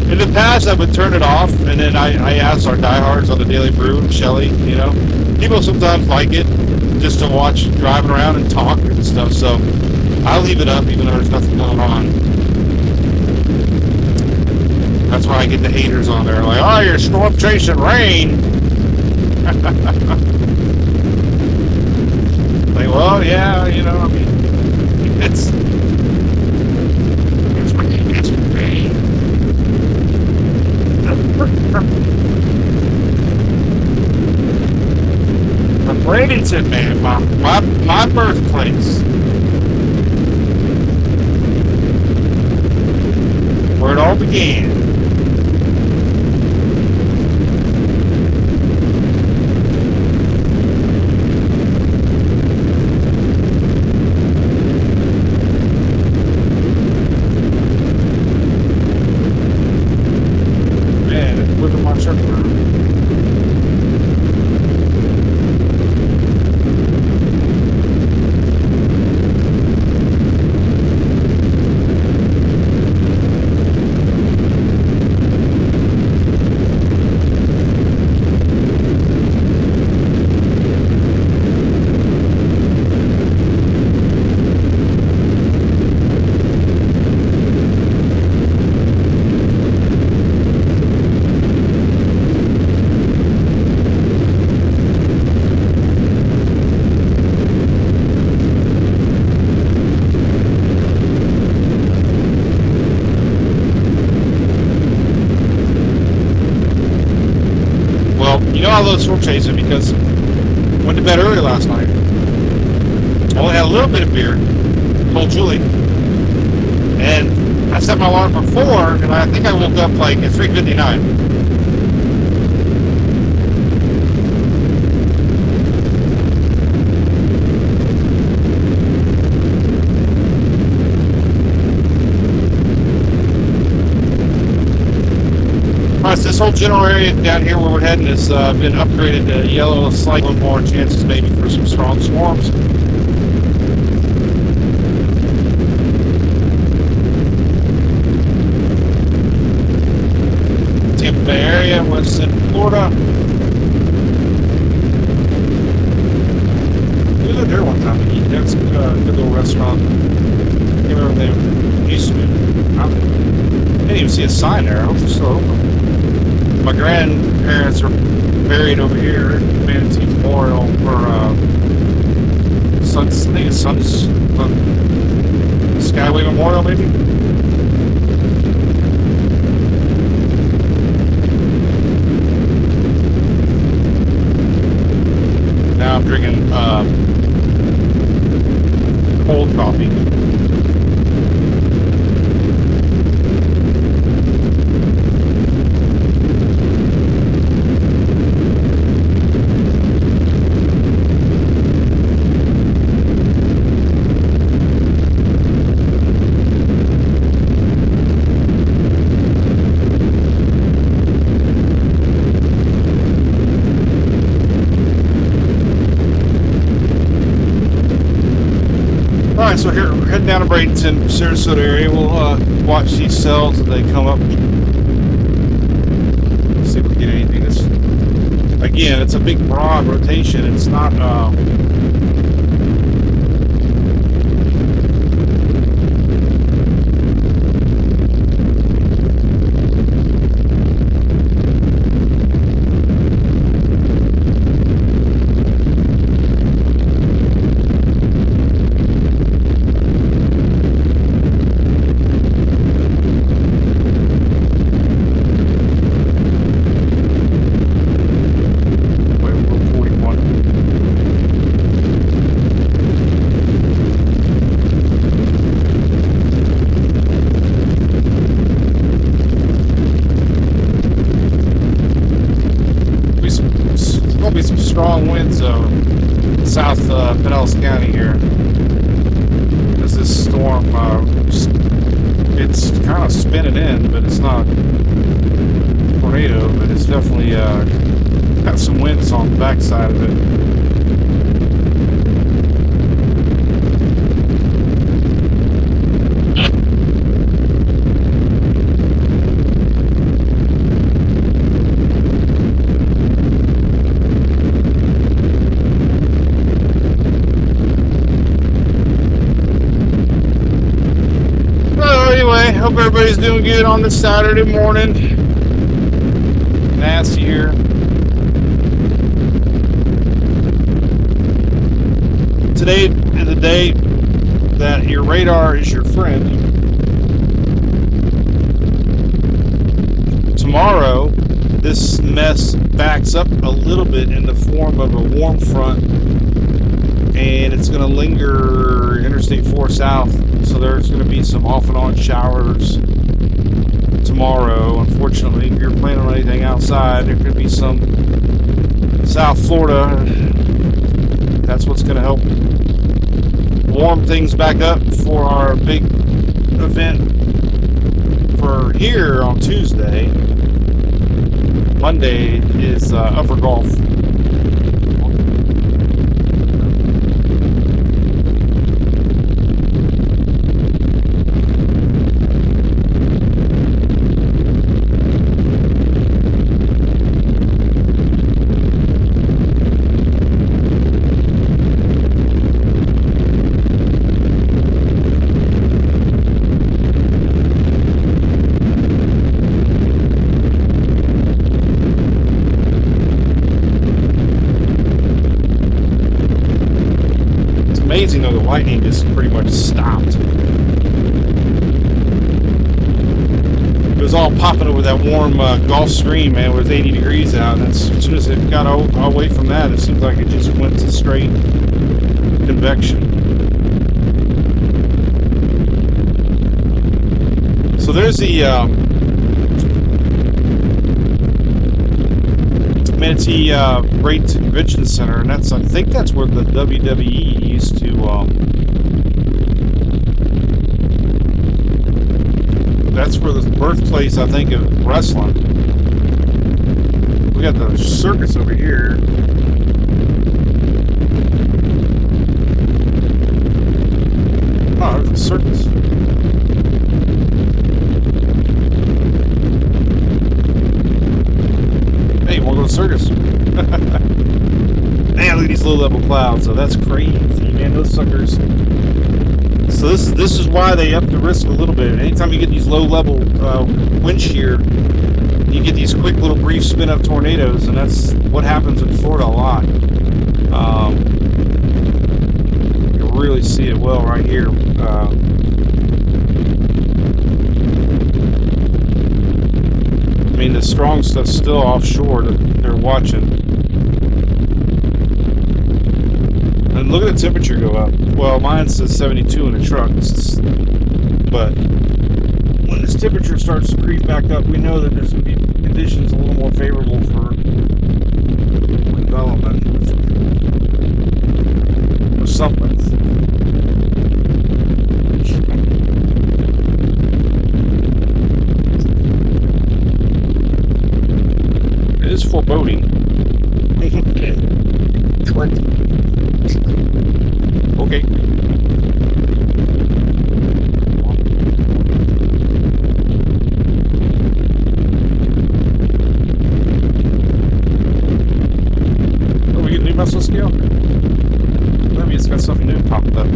in the past I would turn it off, and then I ask our diehards on the Daily Brew, Shelly, you know, people sometimes like it just to watch driving around and talk and stuff, so I leave it up even though there's nothing going on. That's why I get the haters on there, like, oh, you're storm chasing rain. Like, well, yeah, you know, I mean, it's rain. From Bradenton, man, my birthplace. Where it all began. Man, it's whipping my truck around. You know I love storm chasing because I went to bed early last night. I only had a little bit of beer. Told Julie. And I set my alarm for 4, and I think I woke up like at 3:59. This whole general area down here where we're heading has been upgraded to yellow, slightly more chances maybe for some strong storms. Tampa Bay area, West Central Florida. We lived there one time to eat. That's a good little restaurant. I can't remember the name. It used to be. I didn't even see a sign there. I hope it's still open. My grandparents are buried over here at Manatee Memorial for I think it's Skyway Memorial, maybe. Now I'm drinking cold coffee. Alright, so here we're heading down to Bradenton, Sarasota area. We'll watch these cells as they come up. See if we get anything. Again, it's a big broad rotation. It's not some strong winds south Pinellas County here. As this storm, it's kind of spinning in, but it's not a tornado, but it's definitely got some winds on the backside of it. Hope everybody's doing good on this Saturday morning. Nasty here. Today is the day that your radar is your friend. Tomorrow, this mess backs up a little bit in the form of a warm front, and it's going to linger Interstate 4 south. So there's going to be some off and on showers tomorrow. Unfortunately, if you're planning on anything outside, there could be some South Florida. That's what's going to help warm things back up for our big event for here on Tuesday. Monday is Upper Gulf. Amazing though, the lightning just pretty much stopped. It was all popping over that warm Gulf Stream, man. It was 80 degrees out, and as soon as it got away from that, it seems like it just went to straight convection. So there's the Manatee Great Convention Center, and I think that's where the WWE used to. That's where the birthplace, I think, of wrestling. We got the circus over here. Oh, there's a circus. Hey, we'll go to the circus. Man, look at these low-level clouds. So that's crazy, man. Those suckers. So this is why they up the risk a little bit. Anytime you get these low-level wind shear, you get these quick little brief spin-up tornadoes, and that's what happens in Florida a lot. You can really see it well right here. I mean, the strong stuff's still offshore that they're watching. And look at the temperature go up. Well, mine says 72 in the truck. But when this temperature starts to creep back up, we know that there's going to be conditions a little more favorable for development or something. It is foreboding. 20. Okay. Oh, we get a new muscle scale? Maybe it's got something new popped up.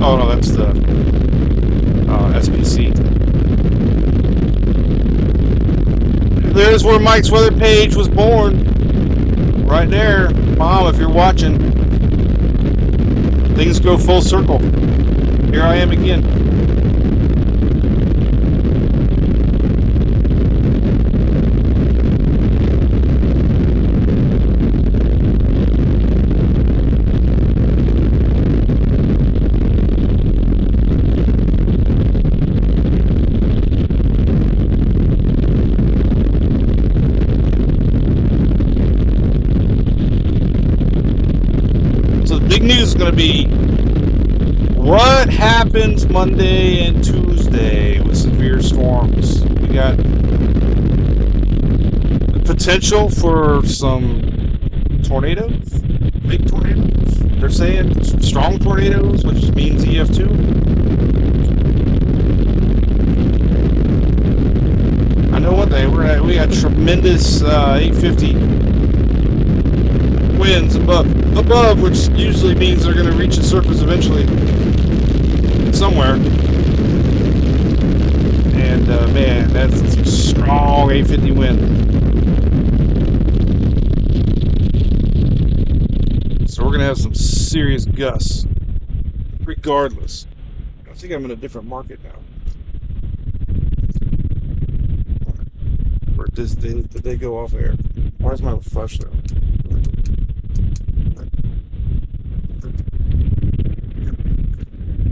Oh no, that's the SPC. There's where Mike's weather page was born. Right there. Mom, if you're watching. Things go full circle. Here I am again. So the big news is going to be what happens Monday and Tuesday with severe storms. We got the potential for some tornadoes, big tornadoes. They're saying some strong tornadoes, which means EF2. I know one thing, we got tremendous 850 winds above, which usually means they're going to reach the surface eventually somewhere. And man, that's a strong 850 wind. So we're going to have some serious gusts regardless. I think I'm in a different market now. Or did they go off air? Where's my flash though?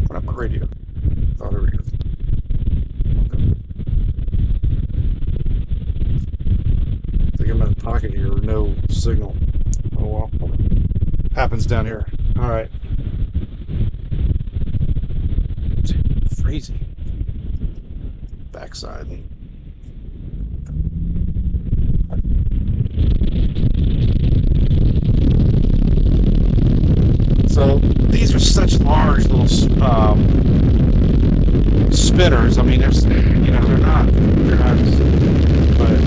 What about my radio? Oh, there we go. I think I'm in a pocket here with no signal. Oh well. Happens down here. Alright. Crazy. Backside. So these are such large little spinners. I mean, they're not, but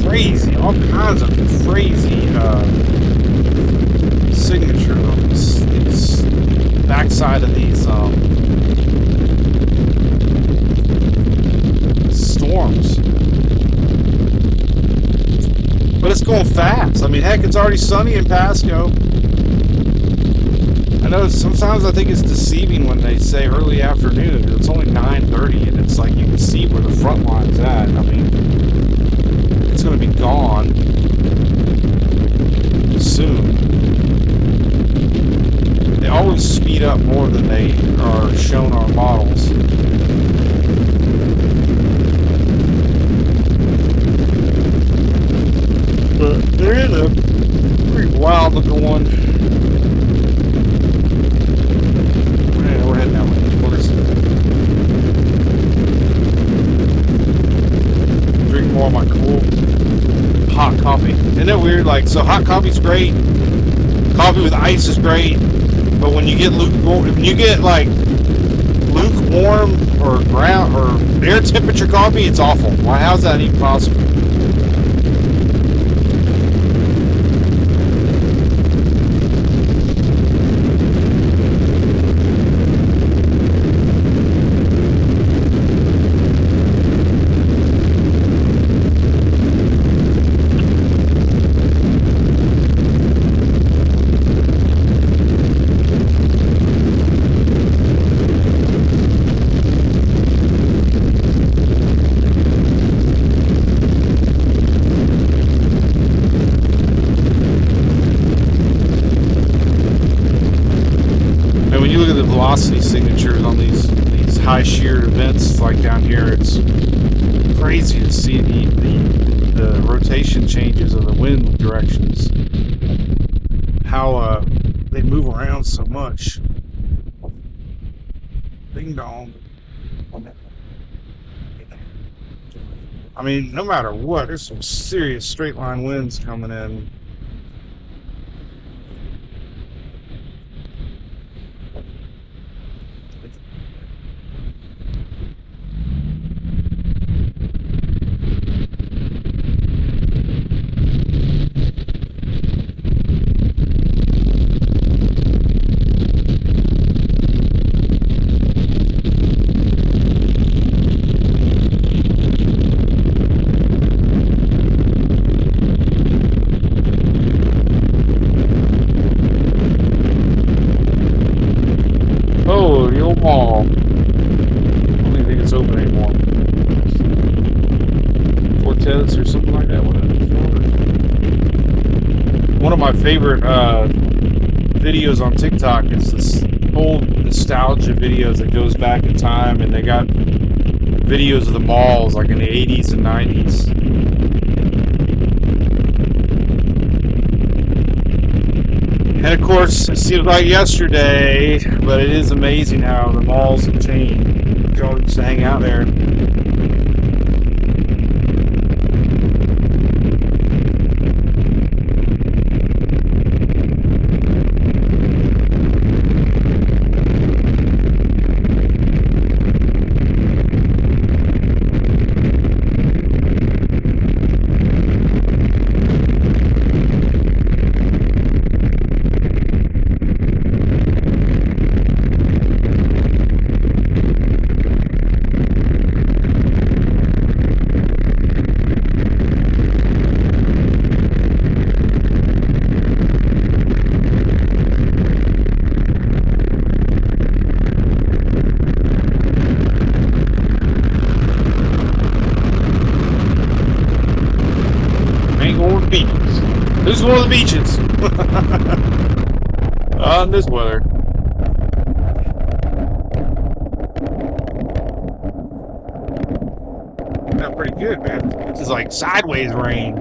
crazy, all kinds of crazy signature on these backside of these storms. But it's going fast. I mean, heck, it's already sunny in Pasco. I know sometimes I think it's deceiving when they say early afternoon. It's only 9:30, and it's like you can see where the front line's at. I mean, it's going to be gone soon. They always speed up more than they are shown on models. But there is a pretty wild looking one. We're heading that way, of course. Drink more of my cool hot coffee. Isn't that weird? Like, so hot coffee's great. Coffee with ice is great. But when you get like lukewarm or ground or air temperature coffee, it's awful. Why? How's that even possible? Velocity signatures on these high shear events like down here, it's crazy to see the rotation changes of the wind directions, how they move around so much. Ding dong. I mean, no matter what, there's some serious straight line winds coming in. Oh, the old mall. I don't even think it's open anymore. Cortez or something like that. One of my favorite videos on TikTok is this old nostalgia videos that goes back in time, and they got videos of the malls like in the 80s and 90s. And of course, it seems like yesterday, but it is amazing how the malls have changed. Y'all used to hang out there. Who's going to the beaches? On this weather. That's pretty good, man. This is like sideways rain.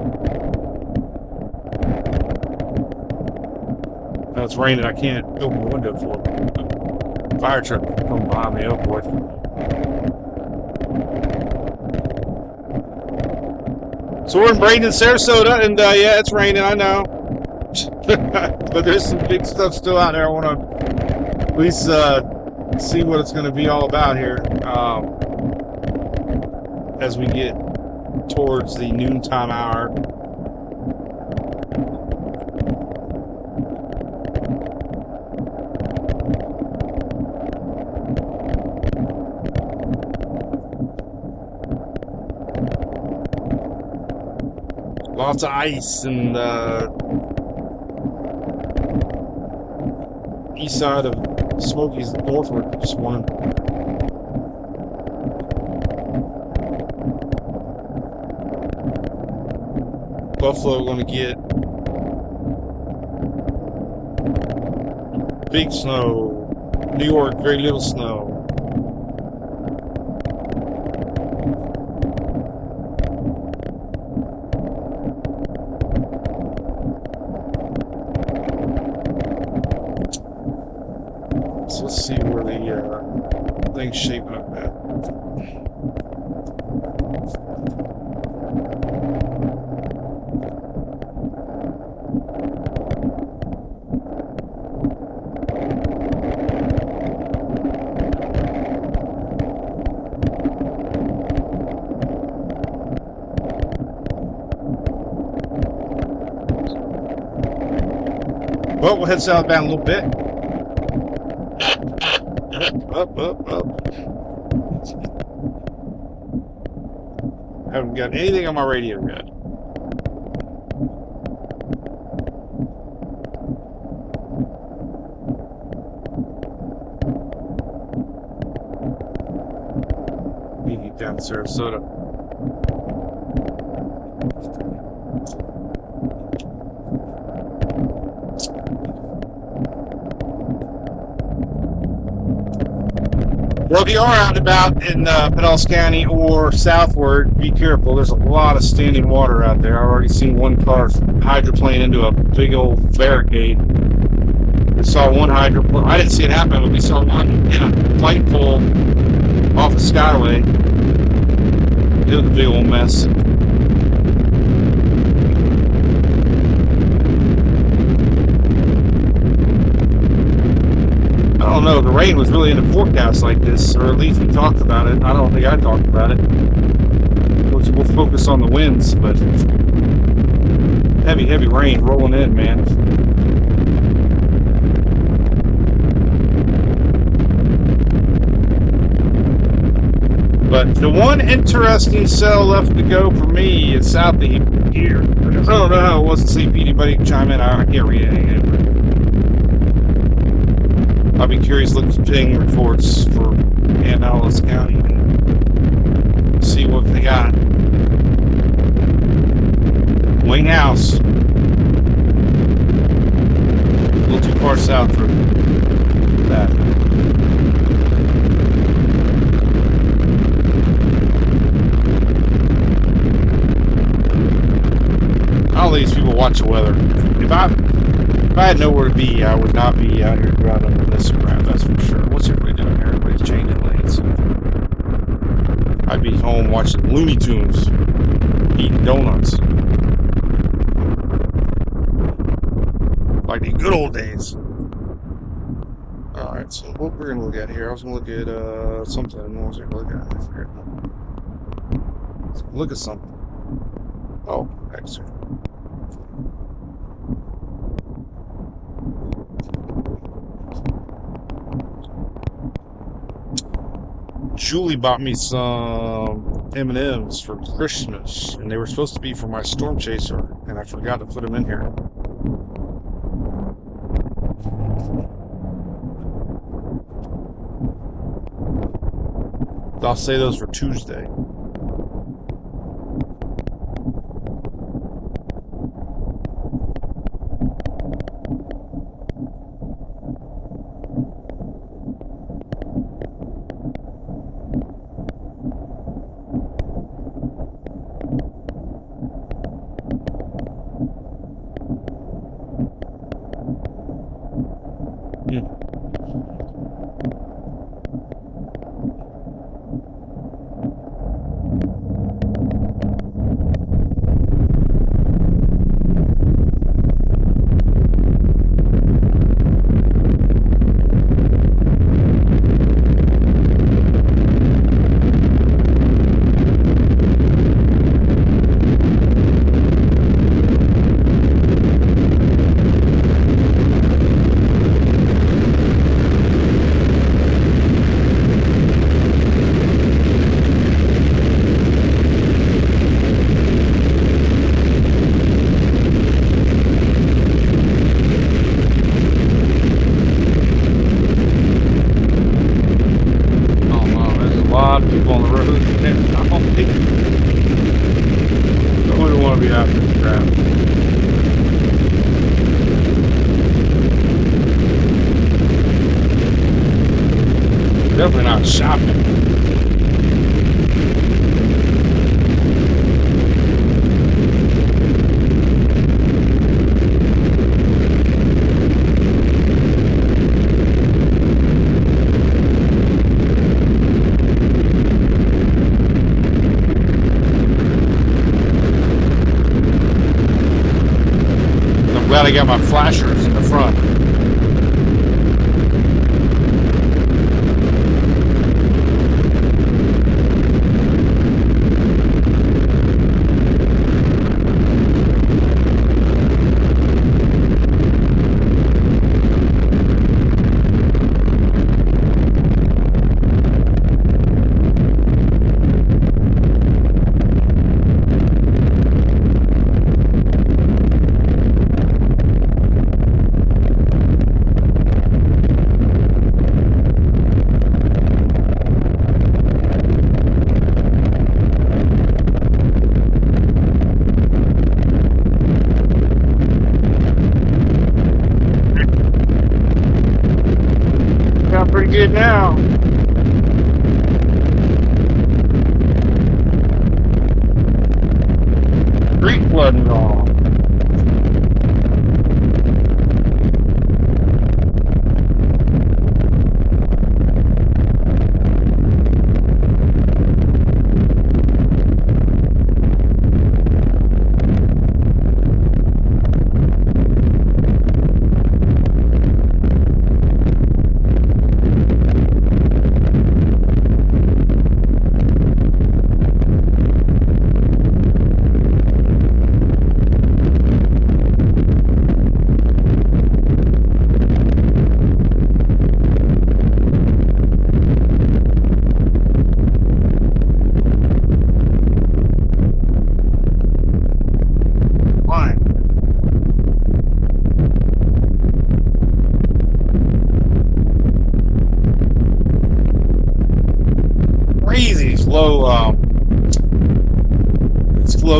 No, it's raining. I can't open the window for it. Fire truck coming behind me. Oh boy. So we're in Bradenton, Sarasota, and yeah, it's raining, I know. But there's some big stuff still out there. I want to at least see what it's going to be all about here as we get towards the noontime hour. Lots of ice and east side of Smokies northward this morning. Buffalo going to get big snow. New York, very little snow. So let's see where the thing's shaping up at. Well, we'll head southbound a little bit. Up. Haven't got anything on my radio yet. Meeting down in Sarasota. Well, if you are out and about in Pinellas County or southward, be careful. There's a lot of standing water out there. I've already seen one car hydroplane into a big old barricade. We saw one hydroplane. I didn't see it happen, but we saw one in a flight pole off of Skyway. It was a big old mess. I don't know, the rain was really in the forecast like this, or at least we talked about it. I don't think I talked about it. We'll focus on the winds, but heavy rain rolling in, man. But the one interesting cell left to go for me is southeast here. I don't know how it was to sleep. Anybody can chime in. I can't read anything. I'll be curious to look at ping reports for Pinellas County and see what they got. Wing House. A little too far south for that. All these people watch the weather. If I had nowhere to be, I would not be out here driving on this crap, that's for sure. What's everybody doing here? Everybody's changing lanes. I'd be home watching Looney Tunes, eating donuts. Like the good old days. Alright, so what we're going to look at here, I was going to look at something. What was I going to look at? I forget. Look at something. Oh, extra. Julie bought me some M&Ms for Christmas, and they were supposed to be for my Storm Chaser, and I forgot to put them in here. I'll say those for Tuesday. definitely not shopping. I'm glad I got my flashers in the front. Got pretty good now. Street flooding on. Crazy slow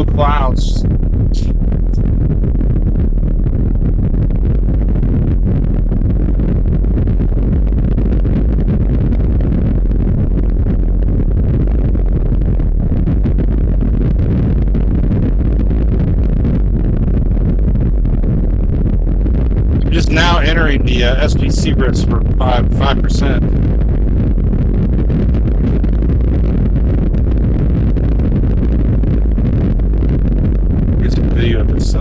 clouds. Just now entering the SP Secrets for 5%. Video of this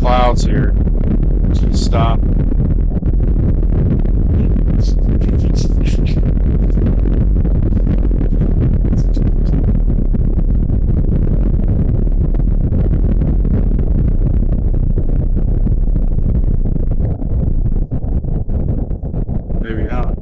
clouds here. Just stop. Maybe not.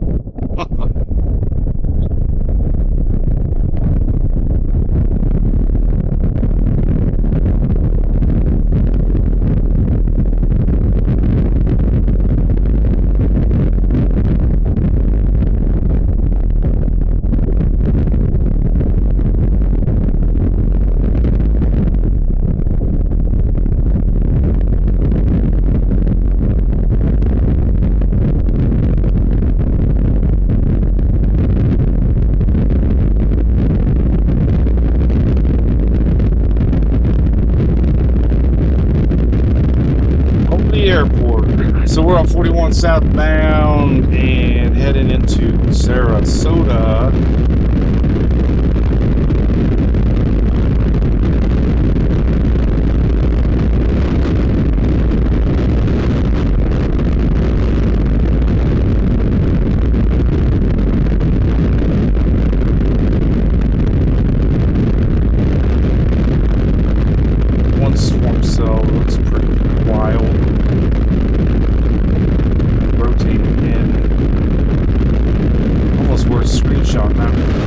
Airport. So we're on 41 southbound and heading into Sarasota. One swarm cell looks pretty wild. Rotating in. Almost worth a screenshot now.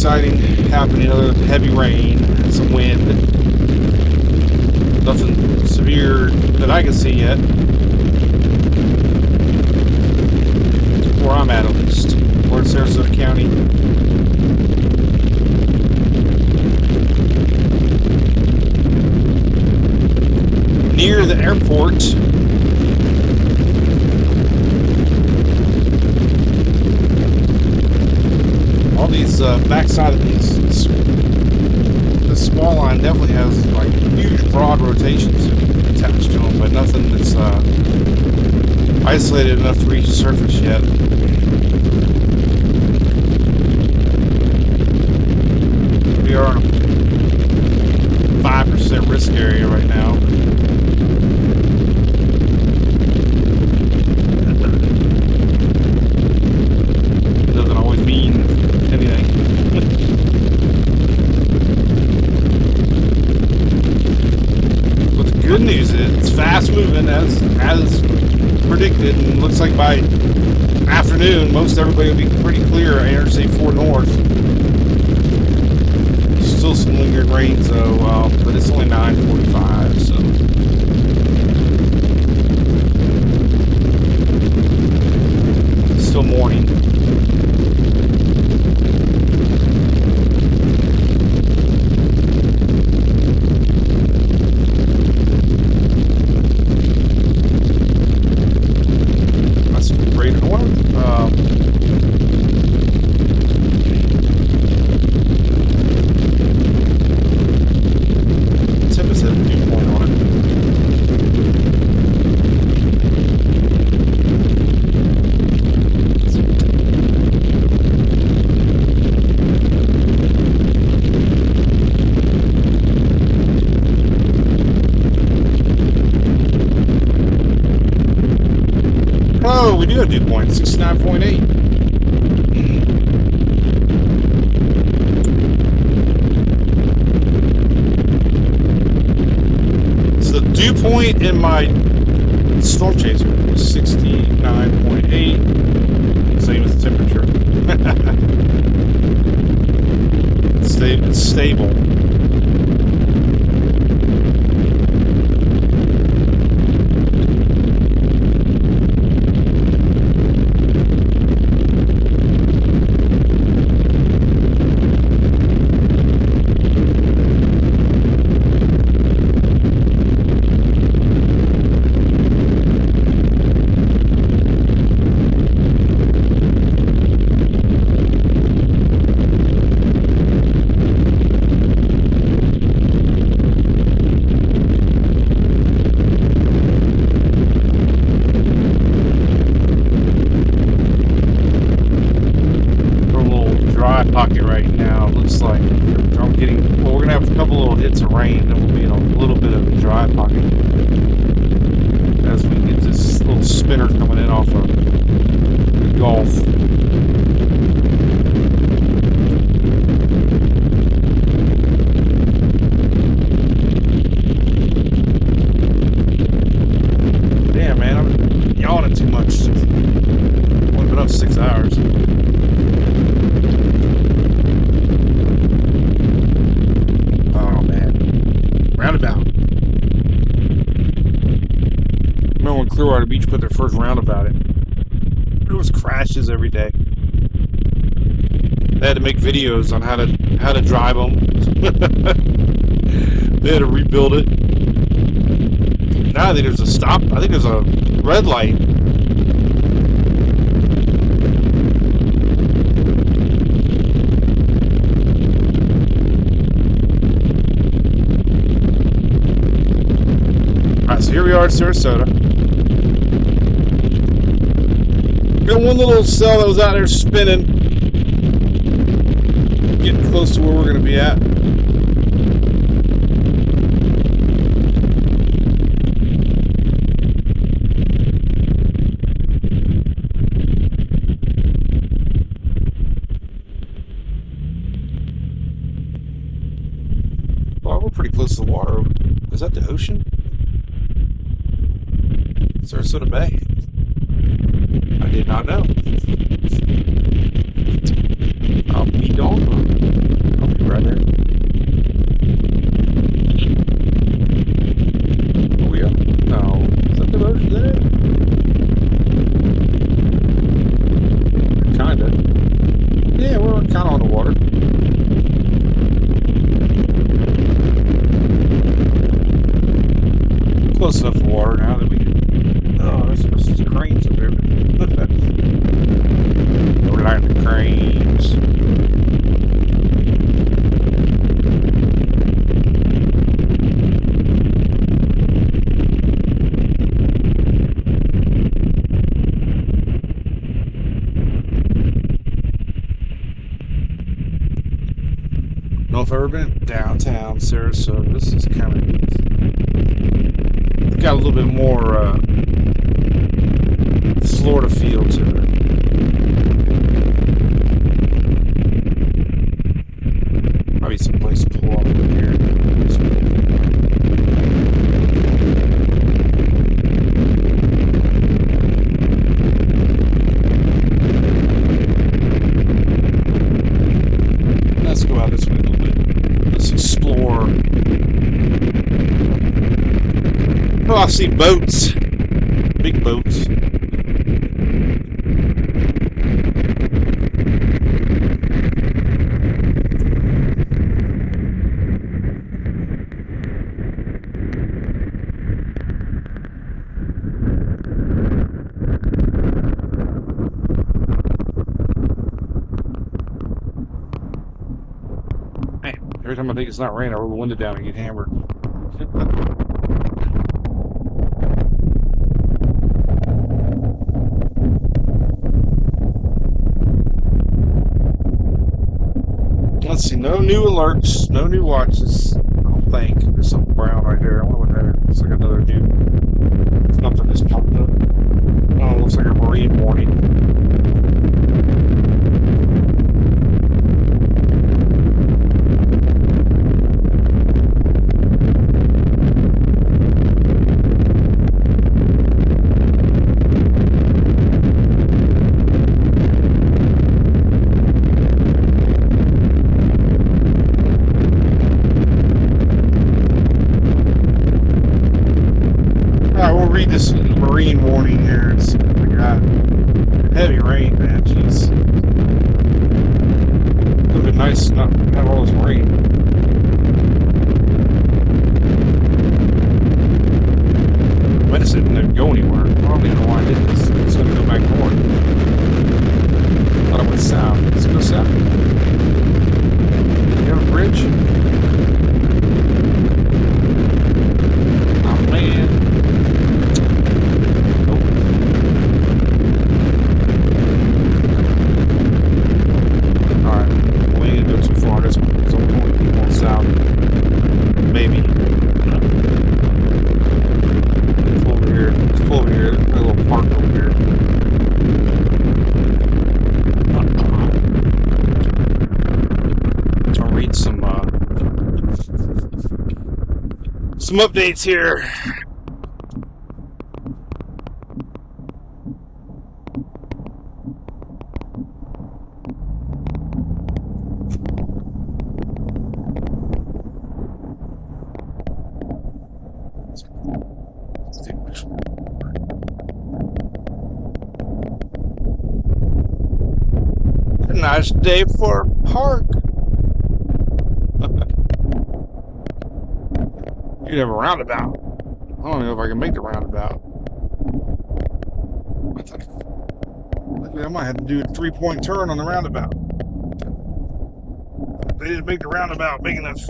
exciting happening other than heavy rain and some wind. Nothing severe that I can see yet. Where I'm at least. We're in Sarasota County. Near the airport. All these backside of these, the small line definitely has like huge broad rotations attached to them, but nothing that's isolated enough to reach the surface yet. We are in a 5% risk area right now. It doesn't always mean anything. But the good news is it's fast moving as predicted, and looks like by afternoon most everybody will be pretty clear at Interstate 4 North. Still some lingering rain though, but it's only 9:45, so still morning. That's great. I wonder, Tempest has a dew point on it. Oh, we do have dew point, 69.8. So the dew point in my storm chaser is 69.8. Same as the temperature. It's stable. Pocket right now. Looks like I'm getting, well, we're gonna have a couple little hits of rain, then we'll be in a little bit of a dry pocket as we get this little spinner coming in off of the Gulf. Damn, man, I'm yawning too much. Only been up 6 hours. Roundabout. Remember when Clearwater Beach put their first roundabout in? There was crashes every day. They had to make videos on how to drive them. They had to rebuild it. Now I think there's a stop. I think there's a red light. So here we are at Sarasota. Got one little cell that was out there spinning. Getting close to where we're going to be at. Well, we're pretty close to the water. Is that the ocean? Sarasota Bay. I did not know. I'll be gone. I'll be right there. Are we up? No. Is that the ocean there? Kinda. Yeah, we're kinda on the water. Close enough to water now that we can. Oh, there's cranes up there. Look at that. We're like the cranes. I don't know if I've ever been downtown Sarasota. This is kind of neat. It's got a little bit more Florida feel to it. Probably some place to pull off in here. Let's go out this way a little bit. Let's explore. Oh, I see boats. Big boats. Every time I think it's not raining, I roll the window down and get hammered. Let's see, no new alerts, no new watches. I don't think. There's something brown right there. I wonder what that is. It's like another new. Something just popped up. Oh, it looks like a marine warning. Alright, we'll read this marine warning here. It's, we got heavy rain, man. Jeez. It would have been nice to not have all this rain. Medicine didn't go anywhere. I don't even know why I did this. It's going to go back north. Thought it went south. Let's go south. You have a bridge? Oh, man. South, maybe. It's over here. It's over here. There's a little park over here. I'll read some updates here. A nice day for a park. You have a roundabout. I don't know if I can make the roundabout. I might have to do a 3-point turn on the roundabout. They didn't make the roundabout big enough.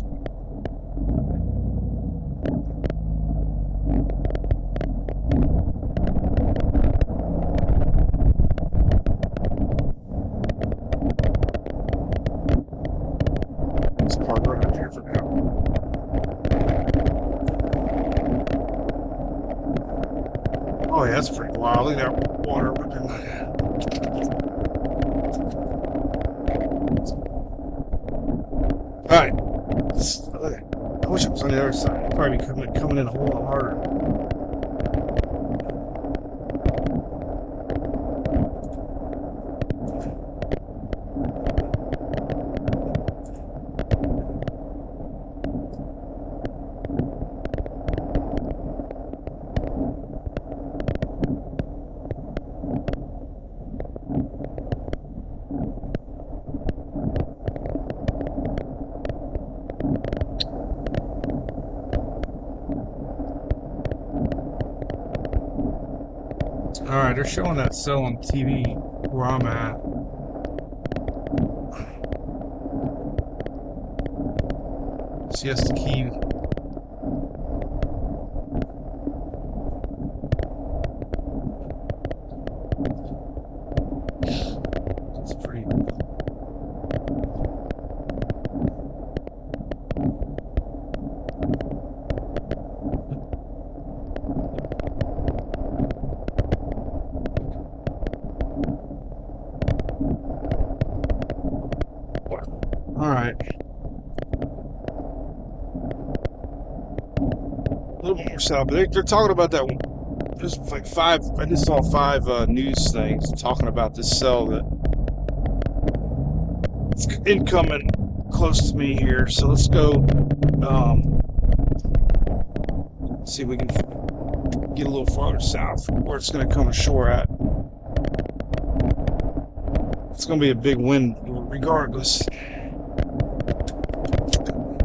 Let's park right up here for now. Oh yeah, that's pretty wild. Look at that water whipping. Alright. I wish it was on the other side. It'd probably be coming in a whole lot harder. Alright, they're showing that cell on TV where I'm at. Siesta Key. It's pretty. Alright. A little more south, but they're talking about that. There's like five. I just saw five news things talking about this cell that it's incoming close to me here. So let's go see if we can get a little farther south where it's going to come ashore at. It's going to be a big wind regardless.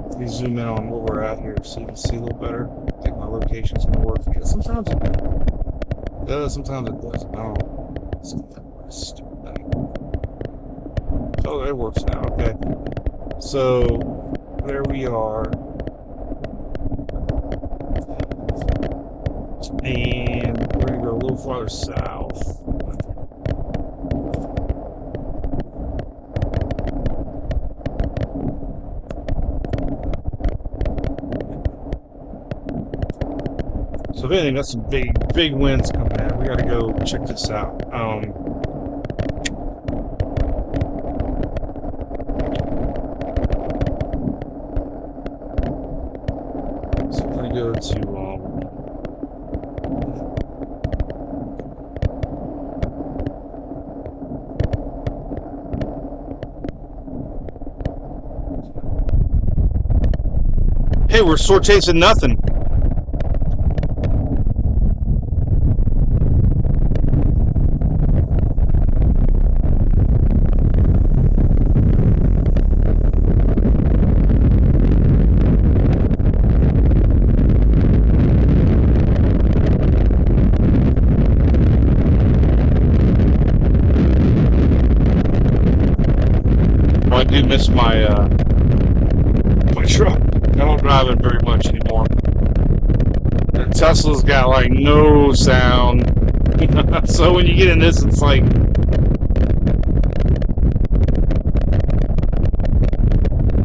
Let me zoom in on where we're at here so you can see a little better. I think my location's going to work. Sometimes it does, sometimes it doesn't. I don't know. It's a stupid thing. Oh, it works now. Okay. So, there we are. And we're going to go a little farther south. So if anything, that's some big winds coming in. We gotta go check this out. So we're gonna go to hey, we're sore tasting nothing. I do miss my truck. I don't drive it very much anymore. The Tesla's got like no sound. So when you get in this, it's like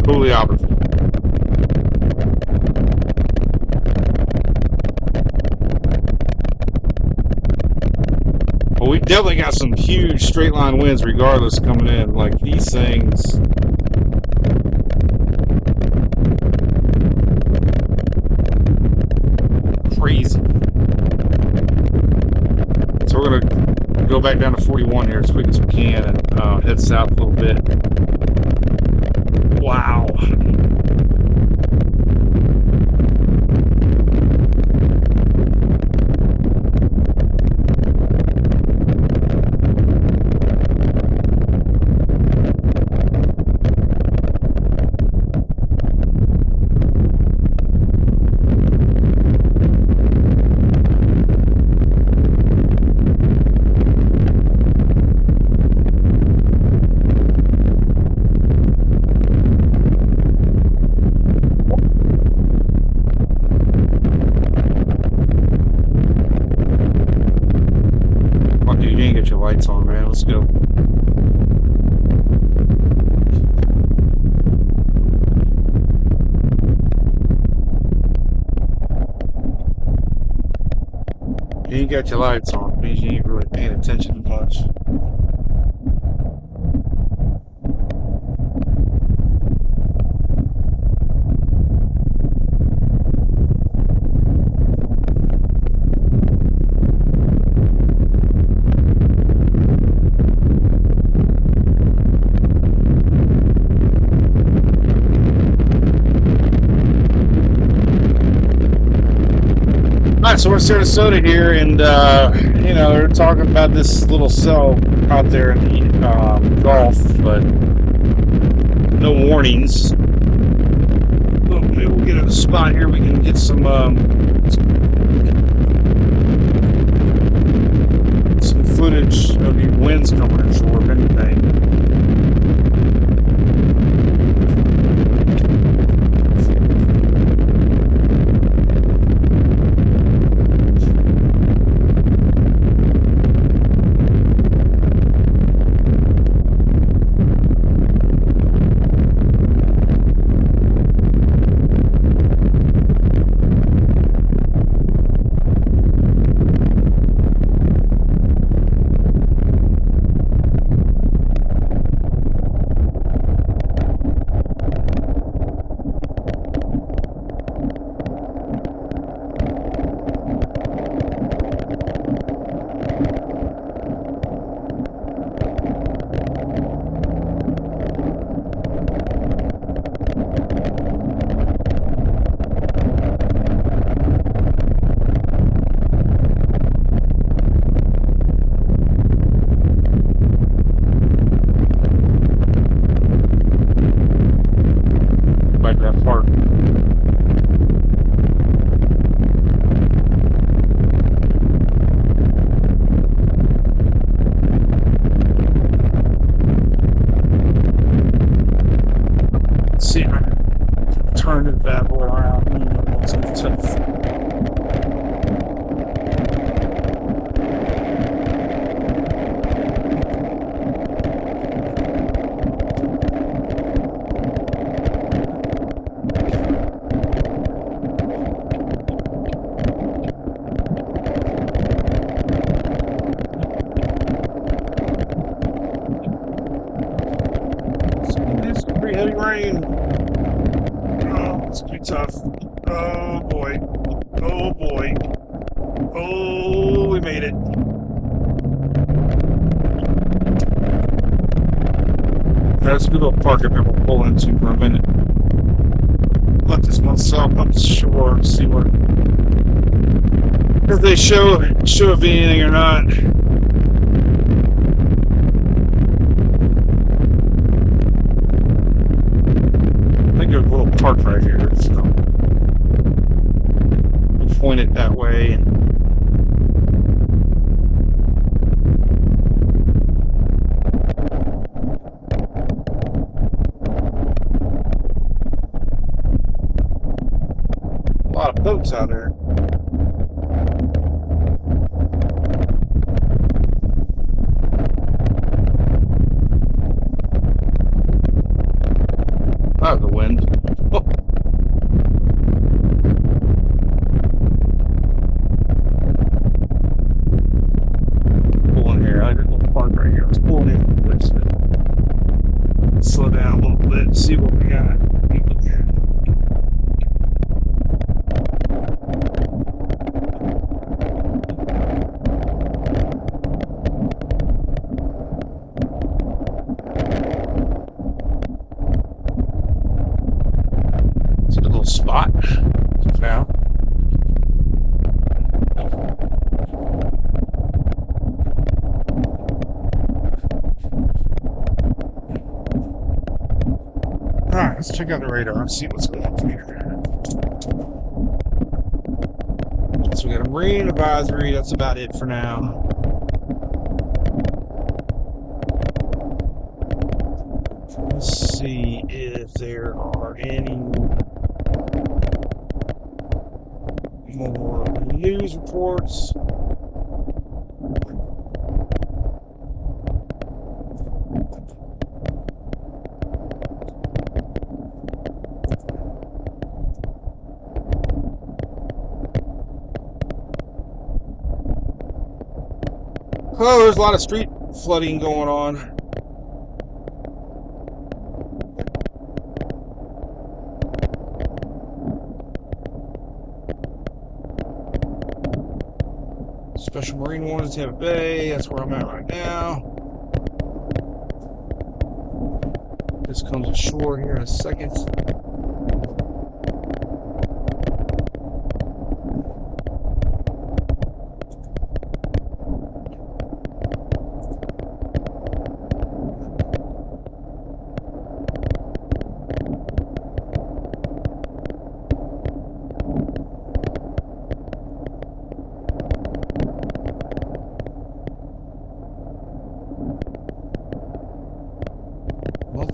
totally opposite. Well, we definitely got some huge straight line winds regardless coming in. Like these things. Crazy. So we're going to go back down to 41 here as quick as we can and head south a little bit. Wow. Lights on, man. Let's go. You ain't got your lights on. It means you ain't really paying attention much. So we're in Sarasota here, and you know, they're talking about this little cell out there in the Gulf, but no warnings. Well, maybe we'll get a spot here we can get some So the wind's coming ashore, if anything. Like that part. Let's see if I can turn the bad boy around. It's gonna be tough. It's pretty heavy rain. Oh, it's gonna be tough. Oh boy. Oh boy. Oh, we made it. That's a good little park I'm gonna pull into for a minute. Let this one stop up the shore and see what if they show if anything or not. I think there's a little park right here, so we'll point it that way. A lot of boats out there. Ah, the wind. Oh. Pulling here. I did a little park right here. I was pulling in. Let's slow down a little bit and see what we got. It's a good little spot now. Alright, let's check out the radar and see what's going on here. So we got a marine advisory, that's about it for now. Let's see if there are any more news reports. Oh, there's a lot of street flooding going on. Special Marine warnings, Tampa Bay. That's where I'm at right now. This comes ashore here in a second.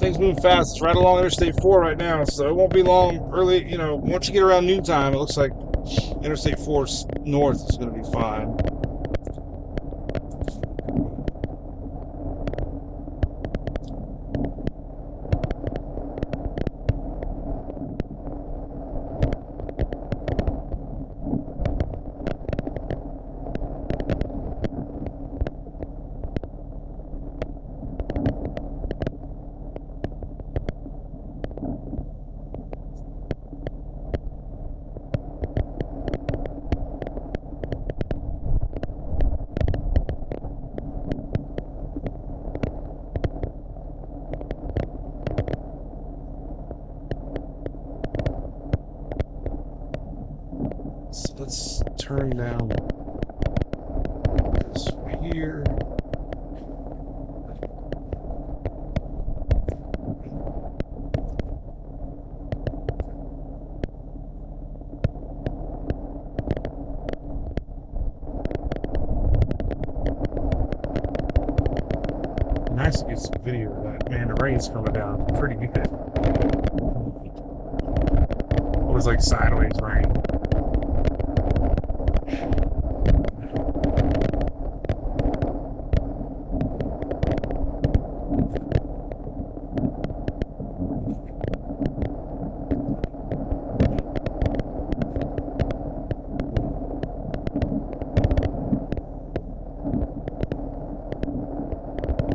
Things move fast. It's right along Interstate 4 right now, so it won't be long. Early, once you get around noontime, it looks like Interstate 4 north is going to be fine. So let's turn down this here. Nice to get some video of that. Man, the rain's coming down pretty good. It was like sideways rain.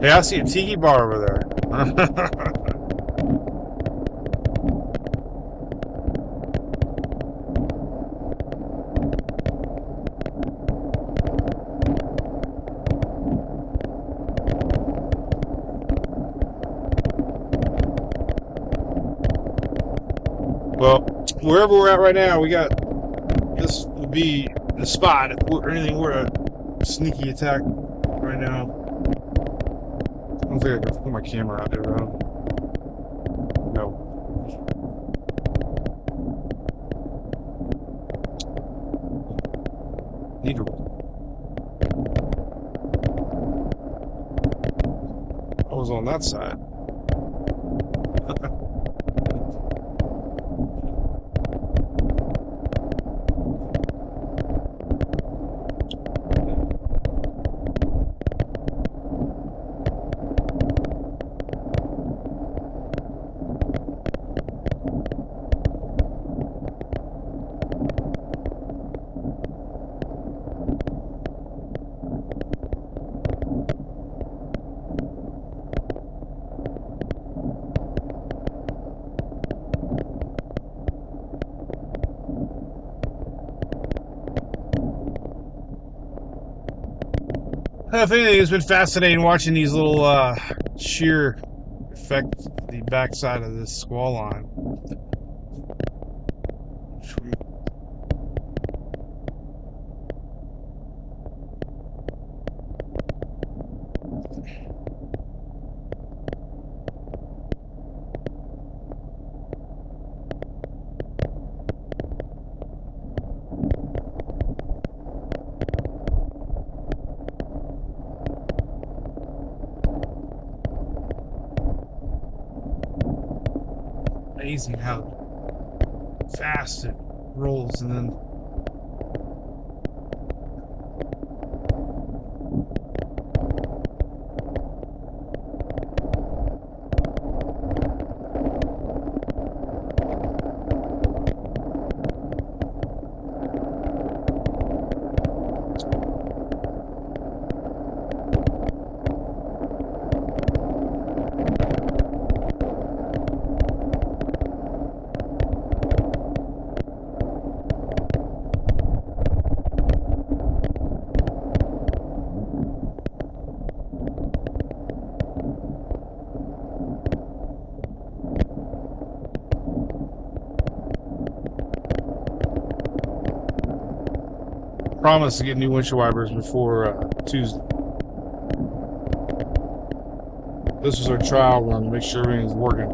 Yeah, I see a tiki bar over there. Well, wherever we're at right now, we got this would be the spot if we're a sneaky attack right now. I don't think I can put my camera out there, bro. No. Need to. I was on that side. If anything, it's been fascinating watching these little shear affect the backside of this squall line. Amazing how fast it rolls, and then promise to get new windshield wipers before Tuesday. This was our trial run to make sure everything's working.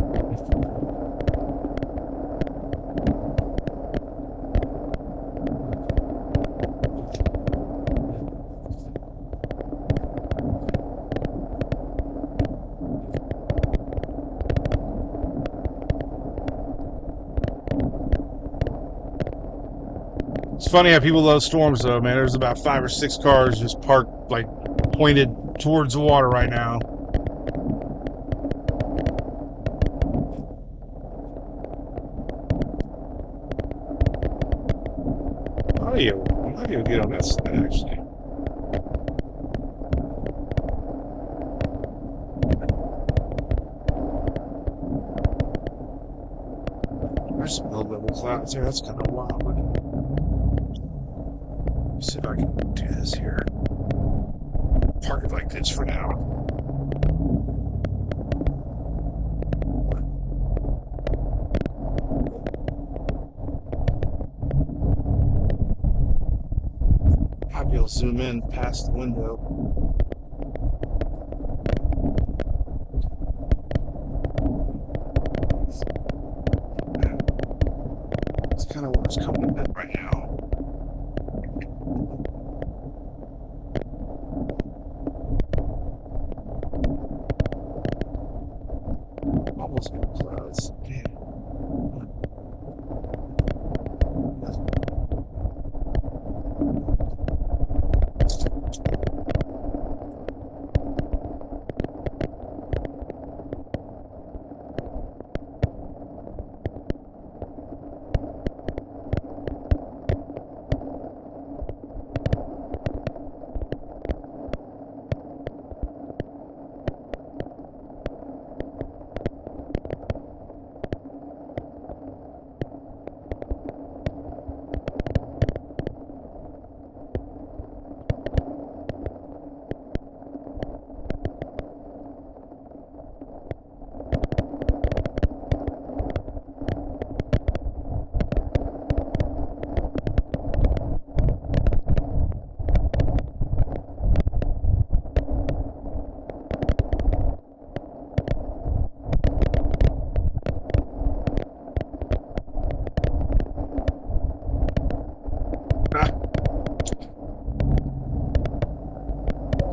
It's funny how people love storms, though, man. There's about 5 or 6 cars just parked, like, pointed towards the water right now. I might be able to get on that side, actually. There's some low-level clouds there. That's kind of wild. Let me see if I can do this here. Park it like this for now. I'll be able to zoom in past the window. That's kind of where it's coming in right now. Almost no clouds. Damn.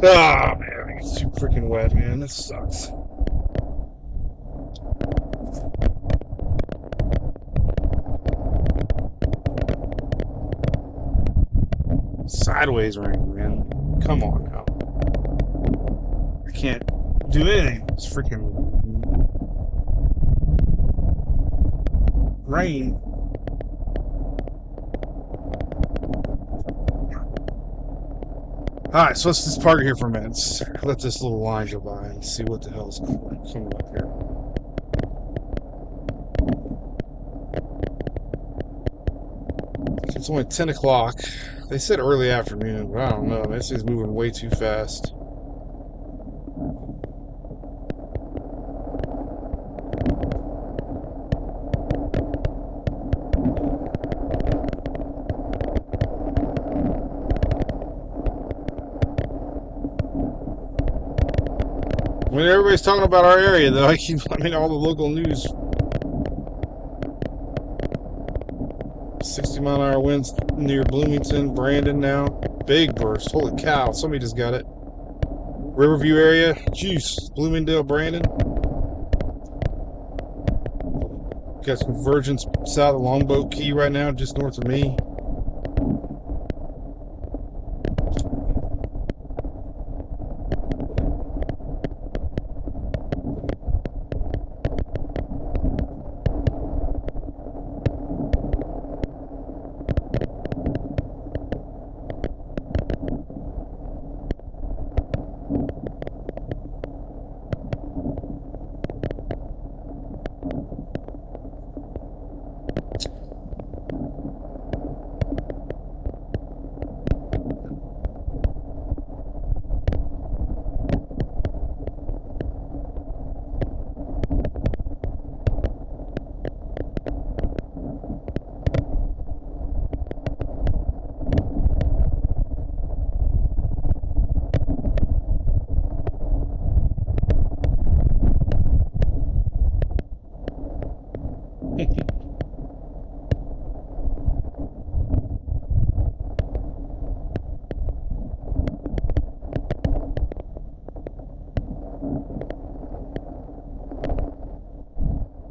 Ah, man, it's too freaking wet, man. This sucks. Sideways rain, man. Come on now. I can't do anything. It's freaking rain. Alright, so let's just park here for a minute. Let's let this little line go by and see what the hell's coming up here. It's only 10 o'clock. They said early afternoon, but I don't know. This thing's moving way too fast. I mean, everybody's talking about our area, though. I mean, all the local news. 60-mile-an-hour winds near Bloomington, Brandon now. Big burst. Holy cow. Somebody just got it. Riverview area. Juice. Bloomingdale, Brandon. Got some convergence south of Longboat Key right now, just north of me.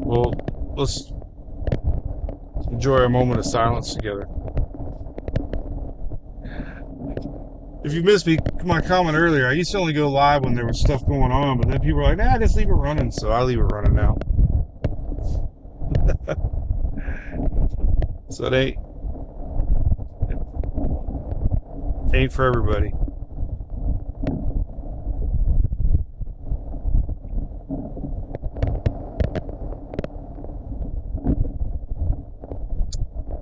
Well, let's enjoy a moment of silence together. If you missed me, my comment earlier, I used to only go live when there was stuff going on, but then people were like, nah, just leave it running. So I leave it running now. So it ain't for everybody.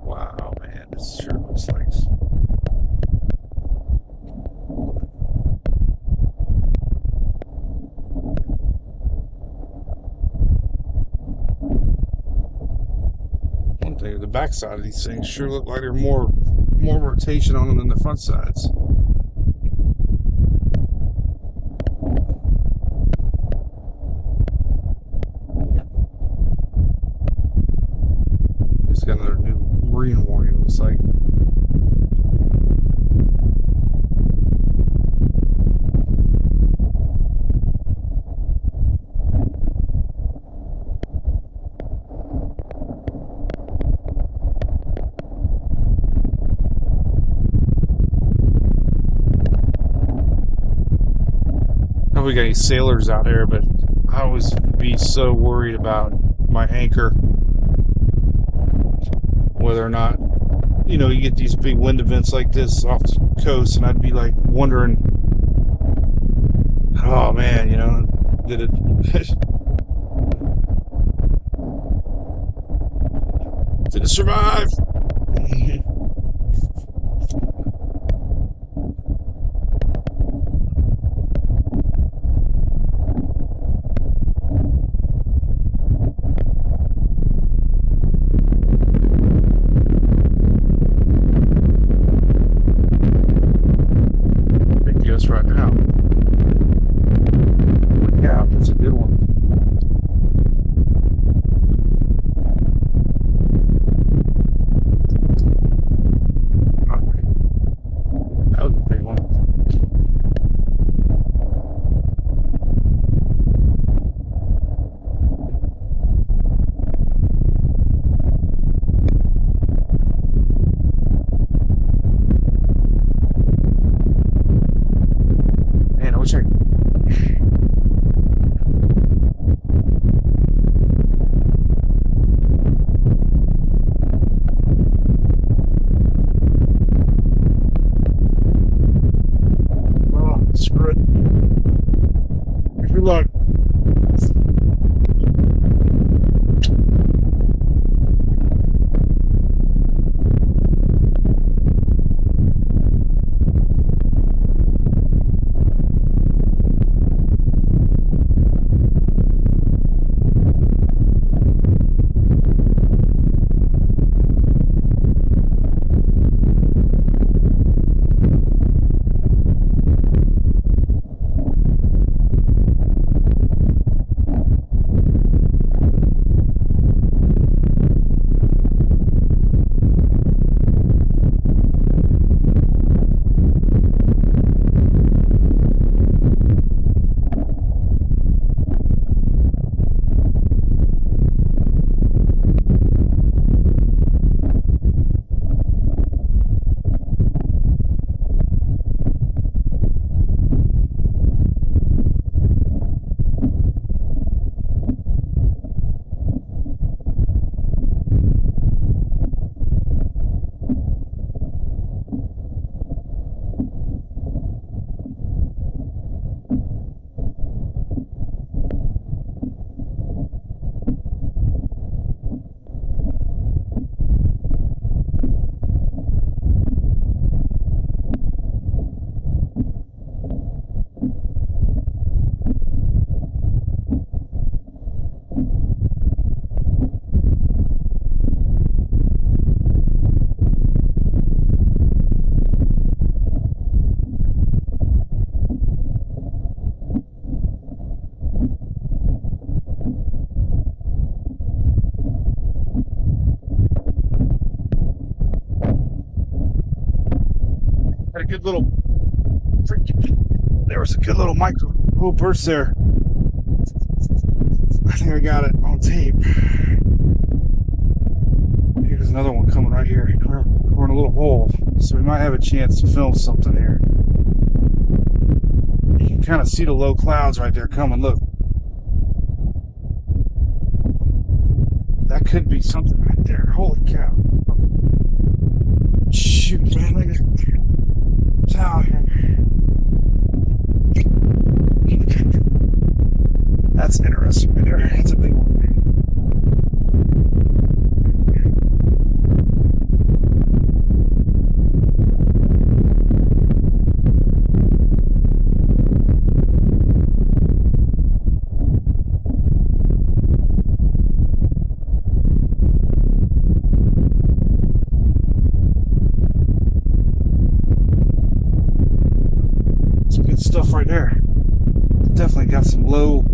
Wow, man, this sure looks like. One thing, the back side of these things sure look like they're more rotation on them than the front sides. It's got another new marine warning, looks like. Know we got any sailors out there, but I always be so worried about my anchor, whether or not, you get these big wind events like this off the coast, and I'd be like wondering, oh man, did it did it survive? Right now. Yeah, that's a good one. That was a big one. Man, I wish I. Oh, screw it. Good luck. Had a good little. There was a good little micro burst there. I think I got it on tape. Here's another one coming right here. We're in a little hole, so we might have a chance to film something here. can kind of see the low clouds right there coming. Look, that could be something right there. Holy cow! Shoot, man, look at it's out here. That's interesting right there. That's a big one. Some good stuff right there. Definitely got some low.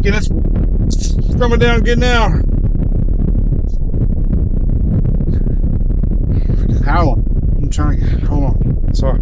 It's coming down good now. How? I'm trying to get. Hold on. Sorry.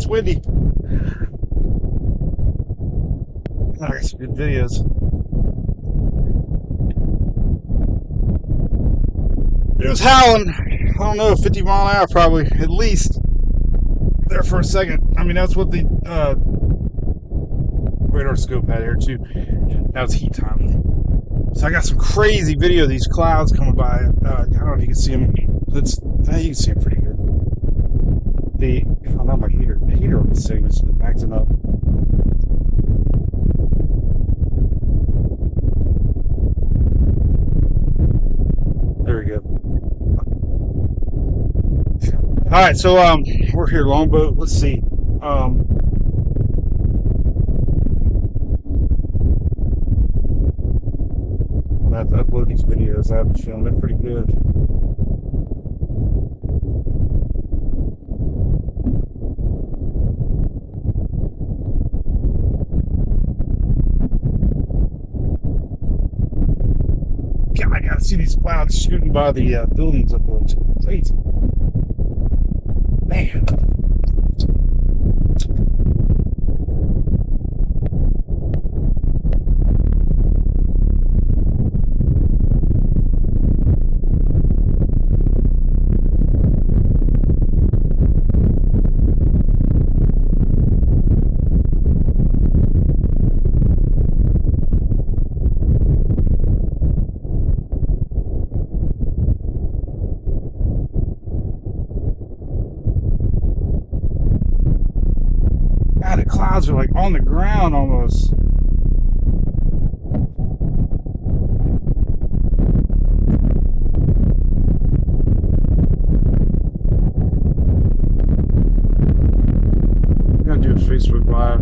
It's windy. I got some good videos. It was howling. I don't know, 50 mile an hour probably, at least. There for a second. I mean, that's what the radar scope had here too. Now it's heat time. So I got some crazy video of these clouds coming by. I don't know if you can see them. You can see them pretty good. Oh, not my heater. The heater on the thing is acting up. There we go. All right, so we're here, Longboat. Let's see. I'm gonna have to upload these videos. I have a feeling they're pretty good. God, I gotta see these clouds shooting by the buildings up there. It's crazy. Man. God, the clouds are like on the ground almost. I'm gonna do a Facebook Live.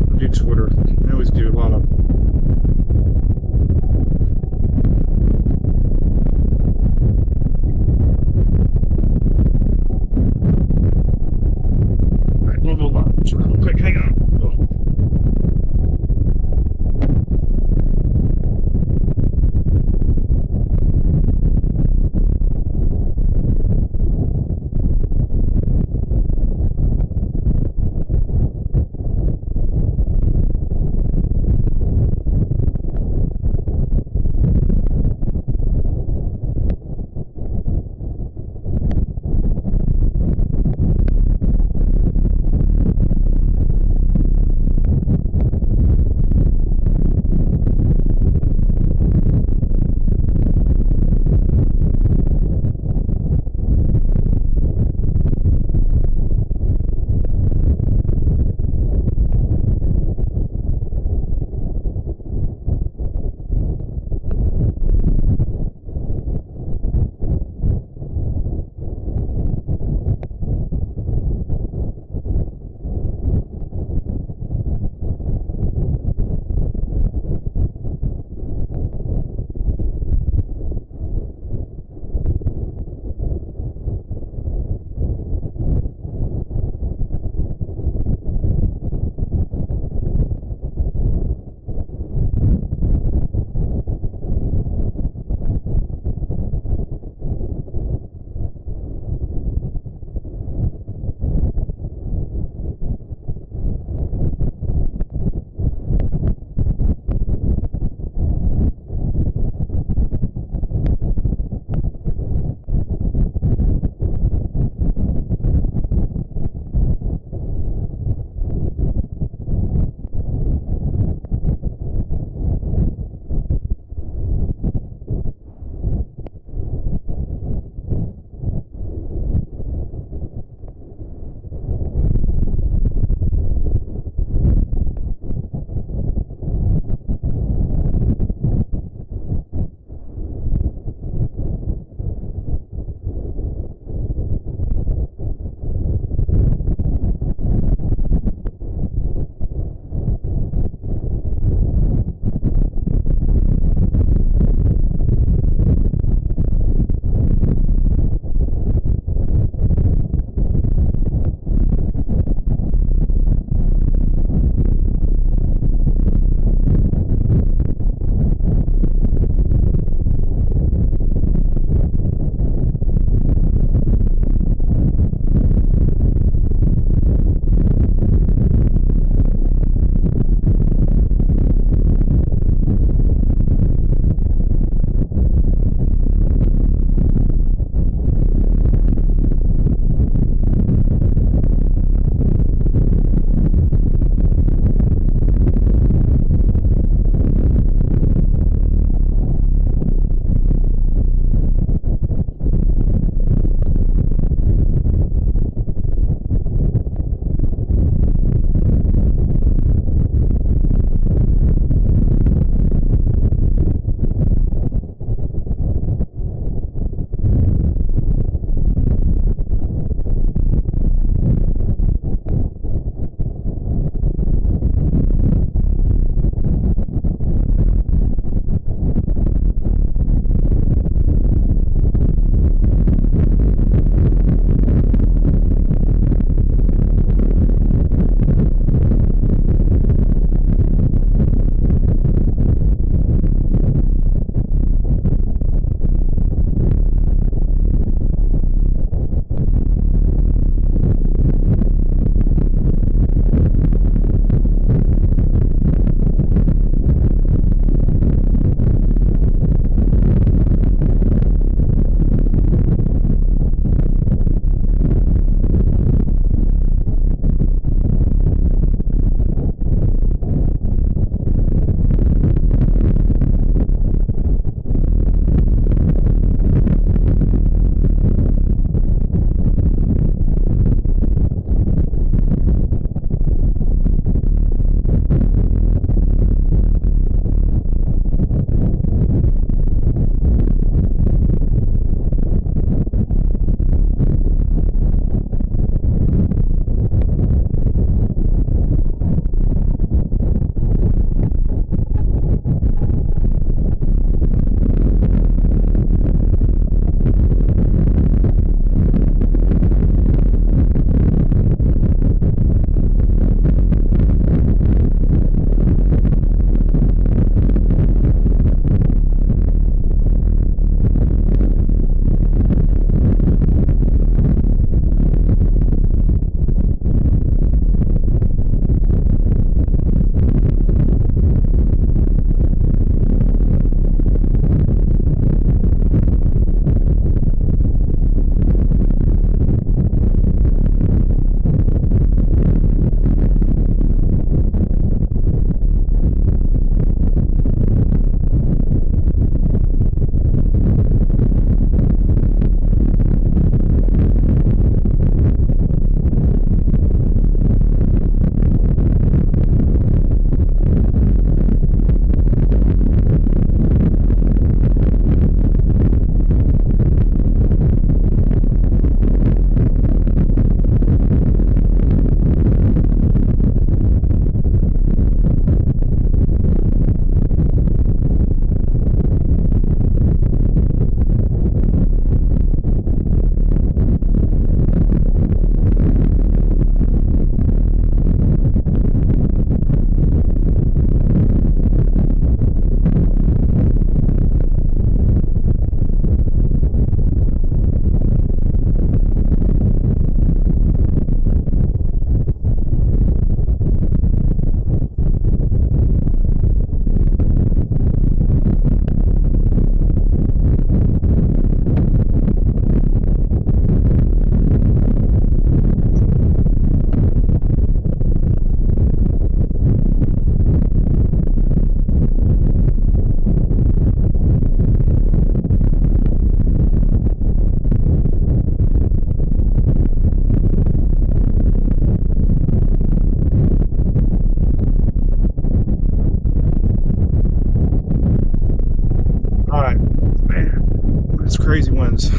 I'll do Twitter. I always do a lot of. Alright, we'll go live real quick. Hang on.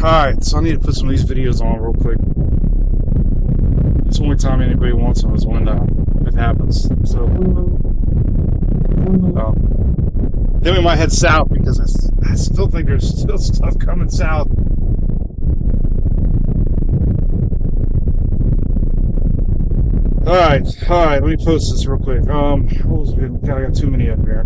Alright, so I need to put some of these videos on real quick. It's the only time anybody wants them is when it happens. So, then we might head south because I still think there's still stuff coming south. Alright, let me post this real quick. What was good? God, I got too many up here.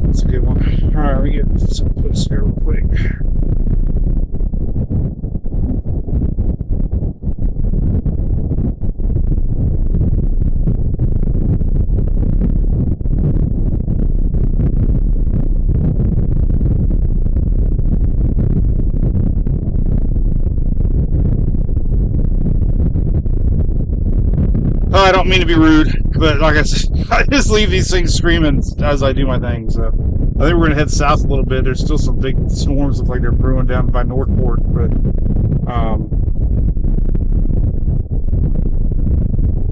That's a good one. Alright, let me get some posts here real quick. I don't mean to be rude, but like I said, I just leave these things screaming as I do my thing. So I think we're gonna head south a little bit. There's still some big storms, look like they're brewing down by Northport, but I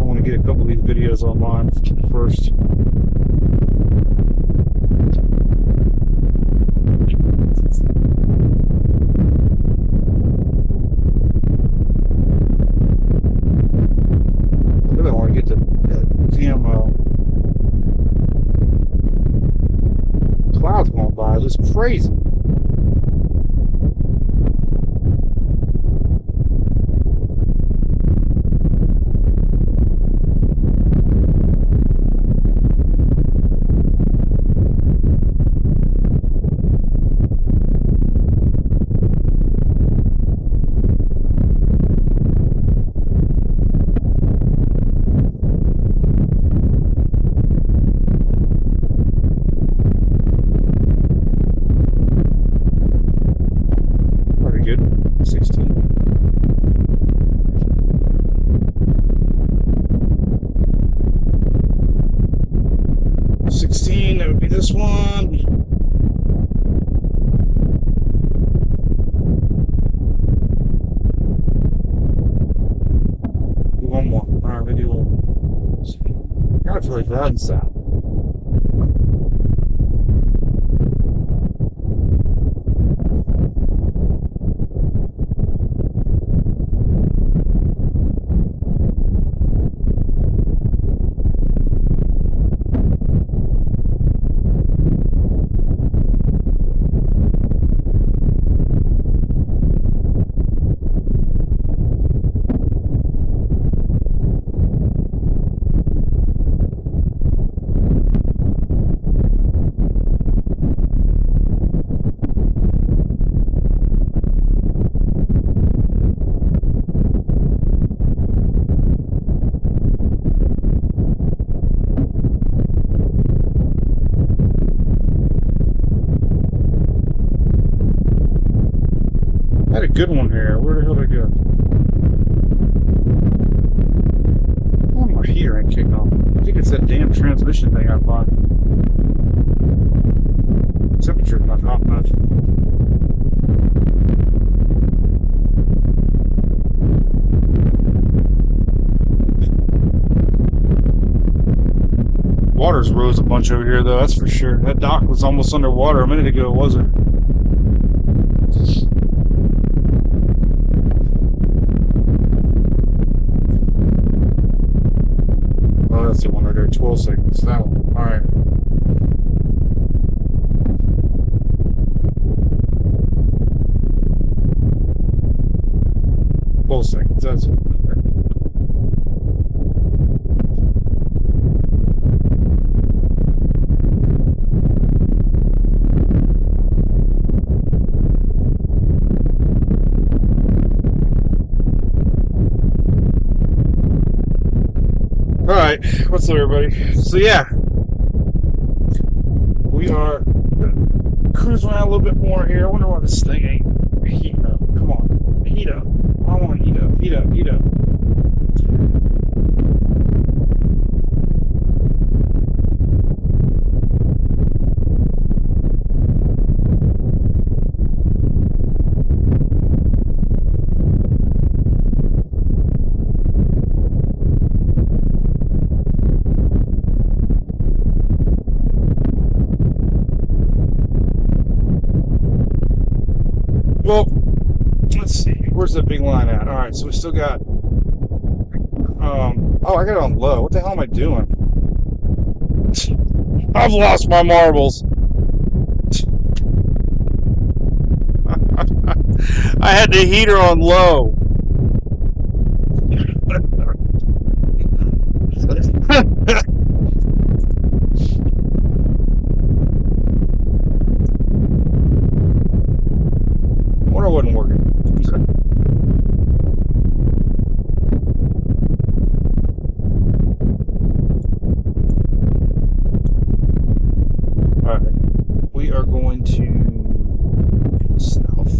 want to get a couple of these videos online first. I really want to get the damn clouds going by. It's crazy. Pretty good. 16. That would be this one. One more. Alright, maybe a little. Gotta feel like that inside. I had a good one here. Where the hell did I go? Oh, my heater ain't kicking on. I think it's that damn transmission thing I bought. Temperature's not hot much. Water's rose a bunch over here, though, that's for sure. That dock was almost underwater a minute ago, wasn't it? Oh, that's the one right there, 12 seconds. That one. Alright. What's up, everybody? So yeah, we are cruising around a little bit more here. I wonder why this thing ain't heating up. Come on, heat up. I want to heat up, heat up, heat up. Well, let's see. Where's the big line at? All right, so we still got. Oh, I got it on low. What the hell am I doing? I've lost my marbles. I had the heater on low. Wonder wasn't working. All right, we are going to south.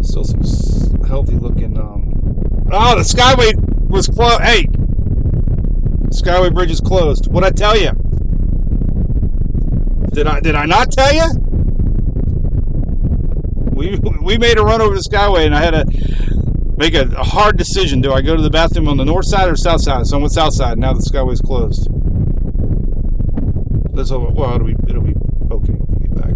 Still some healthy looking. Oh, the Skyway was closed. Hey, Skyway Bridge is closed. What'd I tell you? Did I not tell you? We made a run over the Skyway, and I had to make a hard decision. Do I go to the bathroom on the north side or south side? So I went south side. Now the Skyway's closed. Let's hope. Well, it'll be okay when we get back.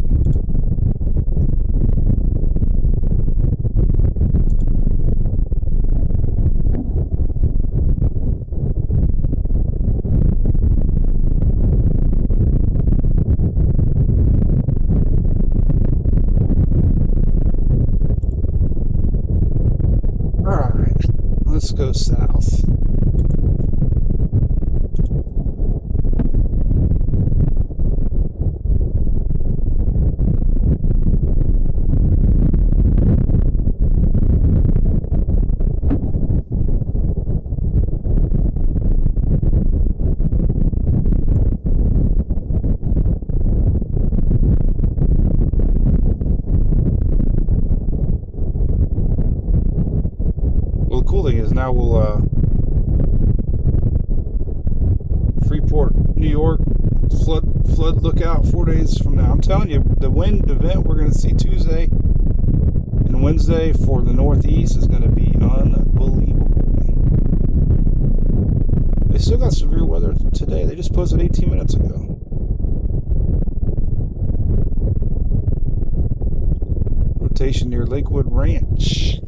All right, let's go south. Well, the cool thing is now we'll Freeport, New York, flood lookout 4 days from now. I'm telling you, the wind event we're going to see Tuesday and Wednesday for the Northeast is going to be unbelievable. They still got severe weather today. They just posted 18 minutes ago. Rotation near Lakewood Ranch.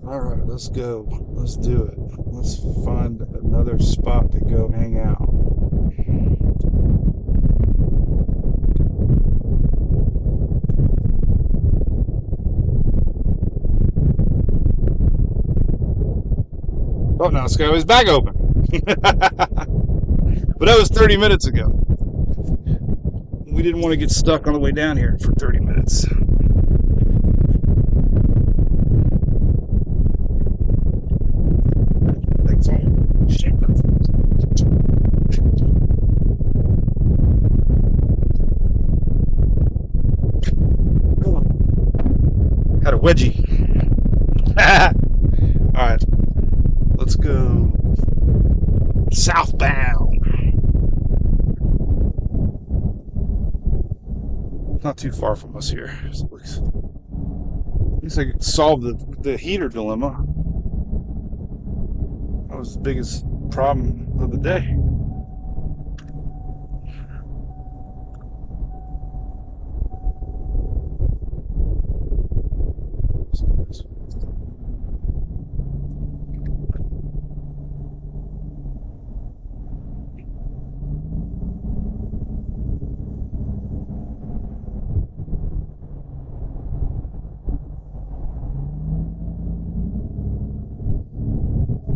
All right, let's go. Let's do it. Let's find another spot to go hang out. Oh, now Skyway's back open. But that was 30 minutes ago. We didn't want to get stuck on the way down here for 30 minutes. Had a wedgie. All right, let's go southbound. Not too far from us here. So looks like it solved the heater dilemma. That was the biggest problem of the day.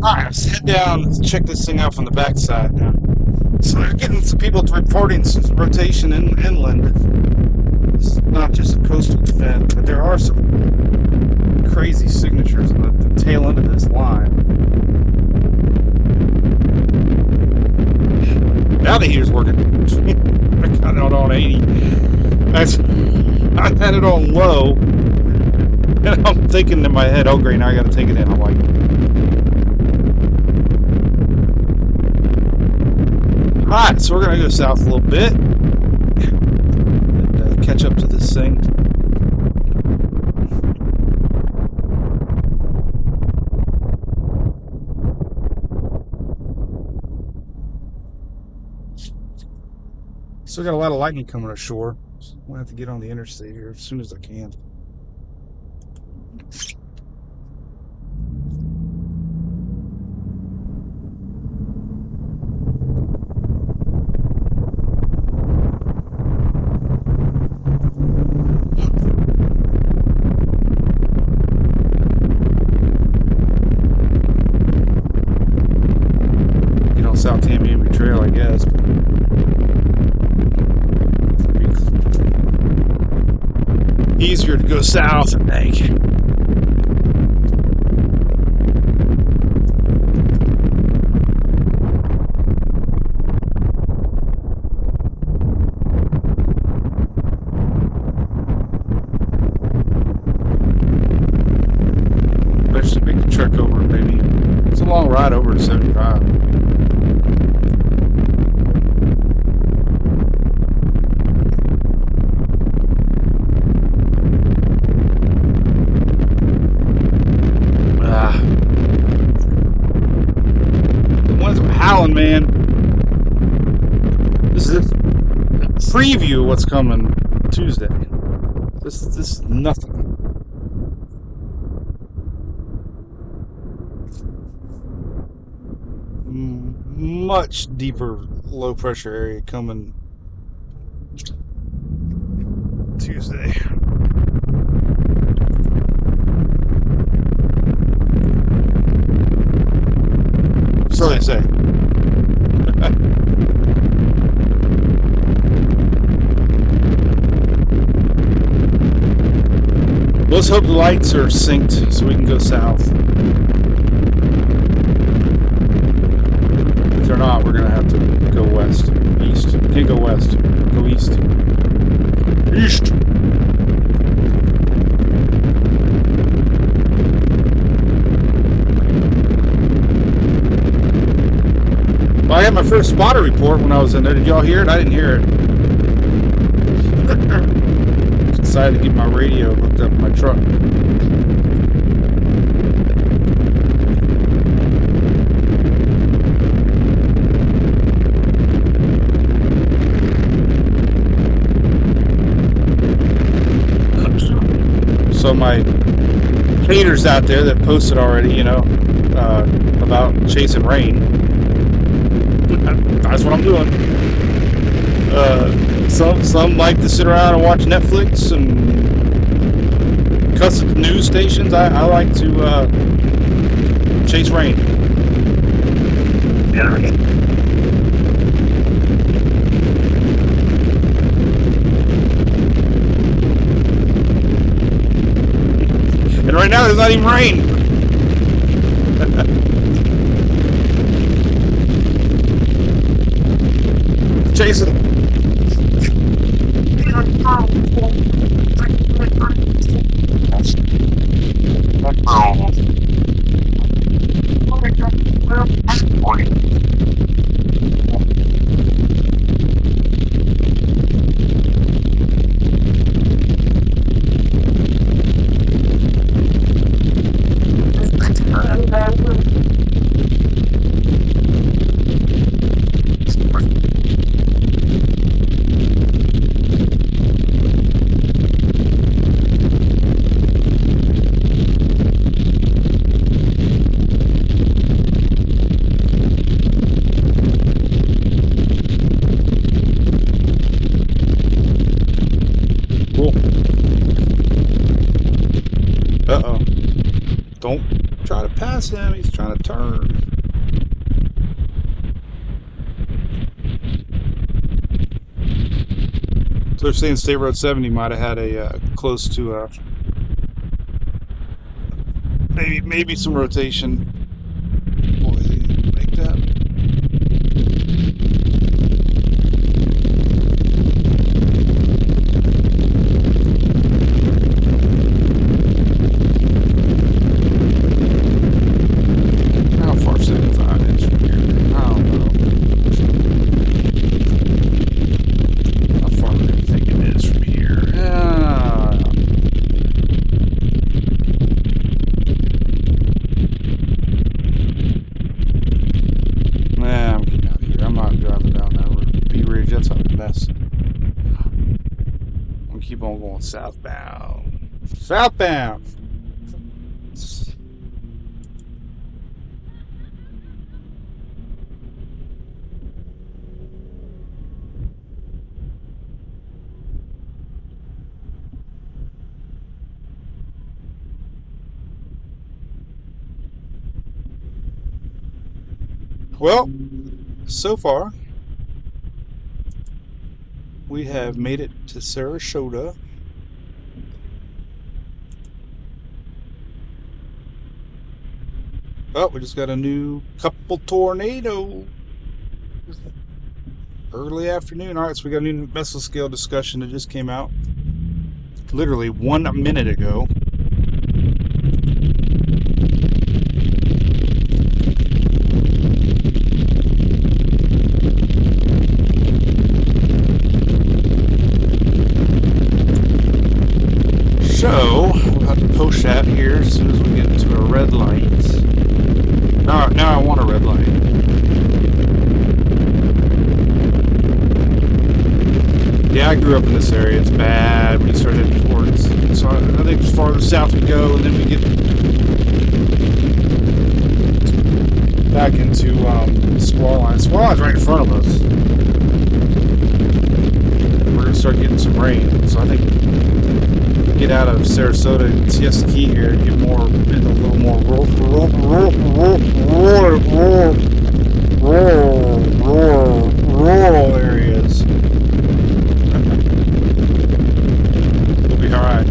Alright, let's head down and check this thing out from the backside now. So they're getting some people reporting some rotation inland. It's not just a coastal event, but there are some crazy signatures on the tail end of this line. Now the heater's working. I got it on 80. I had it on low, and I'm thinking in my head, oh great, now I got to take it in. I'm like, alright, so we're going to go south a little bit and catch up to this thing. Still got a lot of lightning coming ashore. So I'm going to have to get on the interstate here as soon as I can. Get on South Tamiami Trail, I guess. Easier to go south, I think. Let's make the trek over, maybe. It's a long ride over to 75. Man, this is a preview of what's coming Tuesday. This is nothing. Much deeper low pressure area coming Tuesday. So they say. Let's hope the lights are synced so we can go south. If they're not, we're going to have to go west. East. Can't go west. Go east. East! Well, I had my first spotter report when I was in there. Did y'all hear it? I didn't hear it. Decided to get my radio hooked up in my truck. So my haters out there that posted already, you know, about chasing rain, that's what I'm doing. Some like to sit around and watch Netflix and cuss at the news stations. I like to chase rain. And right now there's not even rain. Chasing. Uh-oh. Don't try to pass him. He's trying to turn. So they're saying State Road 70 might have had a close to maybe some rotation. Boy, they make that. How far 75 is from here? I don't know. How far do you think it is from here? Nah, I'm getting out of here. I'm not driving down that road. B Ridge, that's a mess. I'm gonna keep on going southbound. Southbound! Well, so far, we have made it to Sarasota. Oh, we just got a new couple tornadoes. Early afternoon. All right, so we got a new mesoscale discussion that just came out literally 1 minute ago. So we'll have to post that here as soon as we get to a red light. Now I want a red light. Yeah, I grew up in this area. It's bad when you start heading towards. So I think as farther south we go, and then we get back into Squaw Line. Squaw Line's right in front of us. We're gonna start getting some rain. So I think get out of Sarasota and Siesta Key here and get more in a little more rural areas. We'll be all right.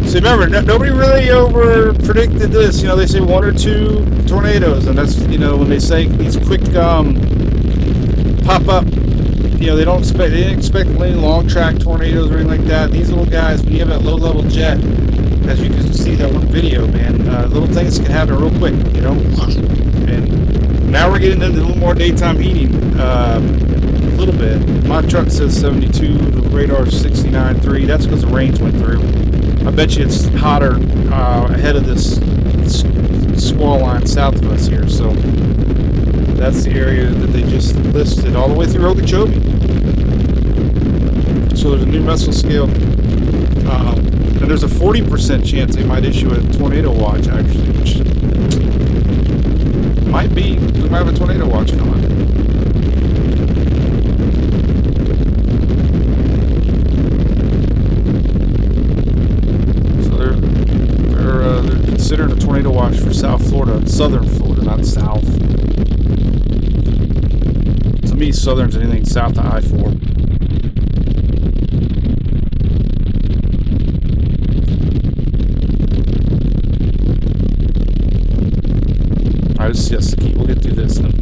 So remember, nobody really over predicted this. You know, they say 1 or 2 tornadoes, and that's, you know, when they say these quick pop up. You know, they didn't expect any long track tornadoes or anything like that. These little guys, when you have that low level jet, as you can see that one video, man, little things can happen real quick, you know. And now we're getting into a little more daytime heating, a little bit. My truck says 72, the radar's 69.3. That's because the rains went through. I bet you it's hotter ahead of this squall line south of us here. So that's the area that they just listed all the way through Okeechobee. So there's a new mesoscale, and there's a 40% chance they might issue a tornado watch, actually, which might be, we might have a tornado watch coming. So they're considering a tornado watch for South Florida, Southern Florida, not South. To me, Southern's anything south of I-4. Alright, this is Siesta Key. We'll get through this and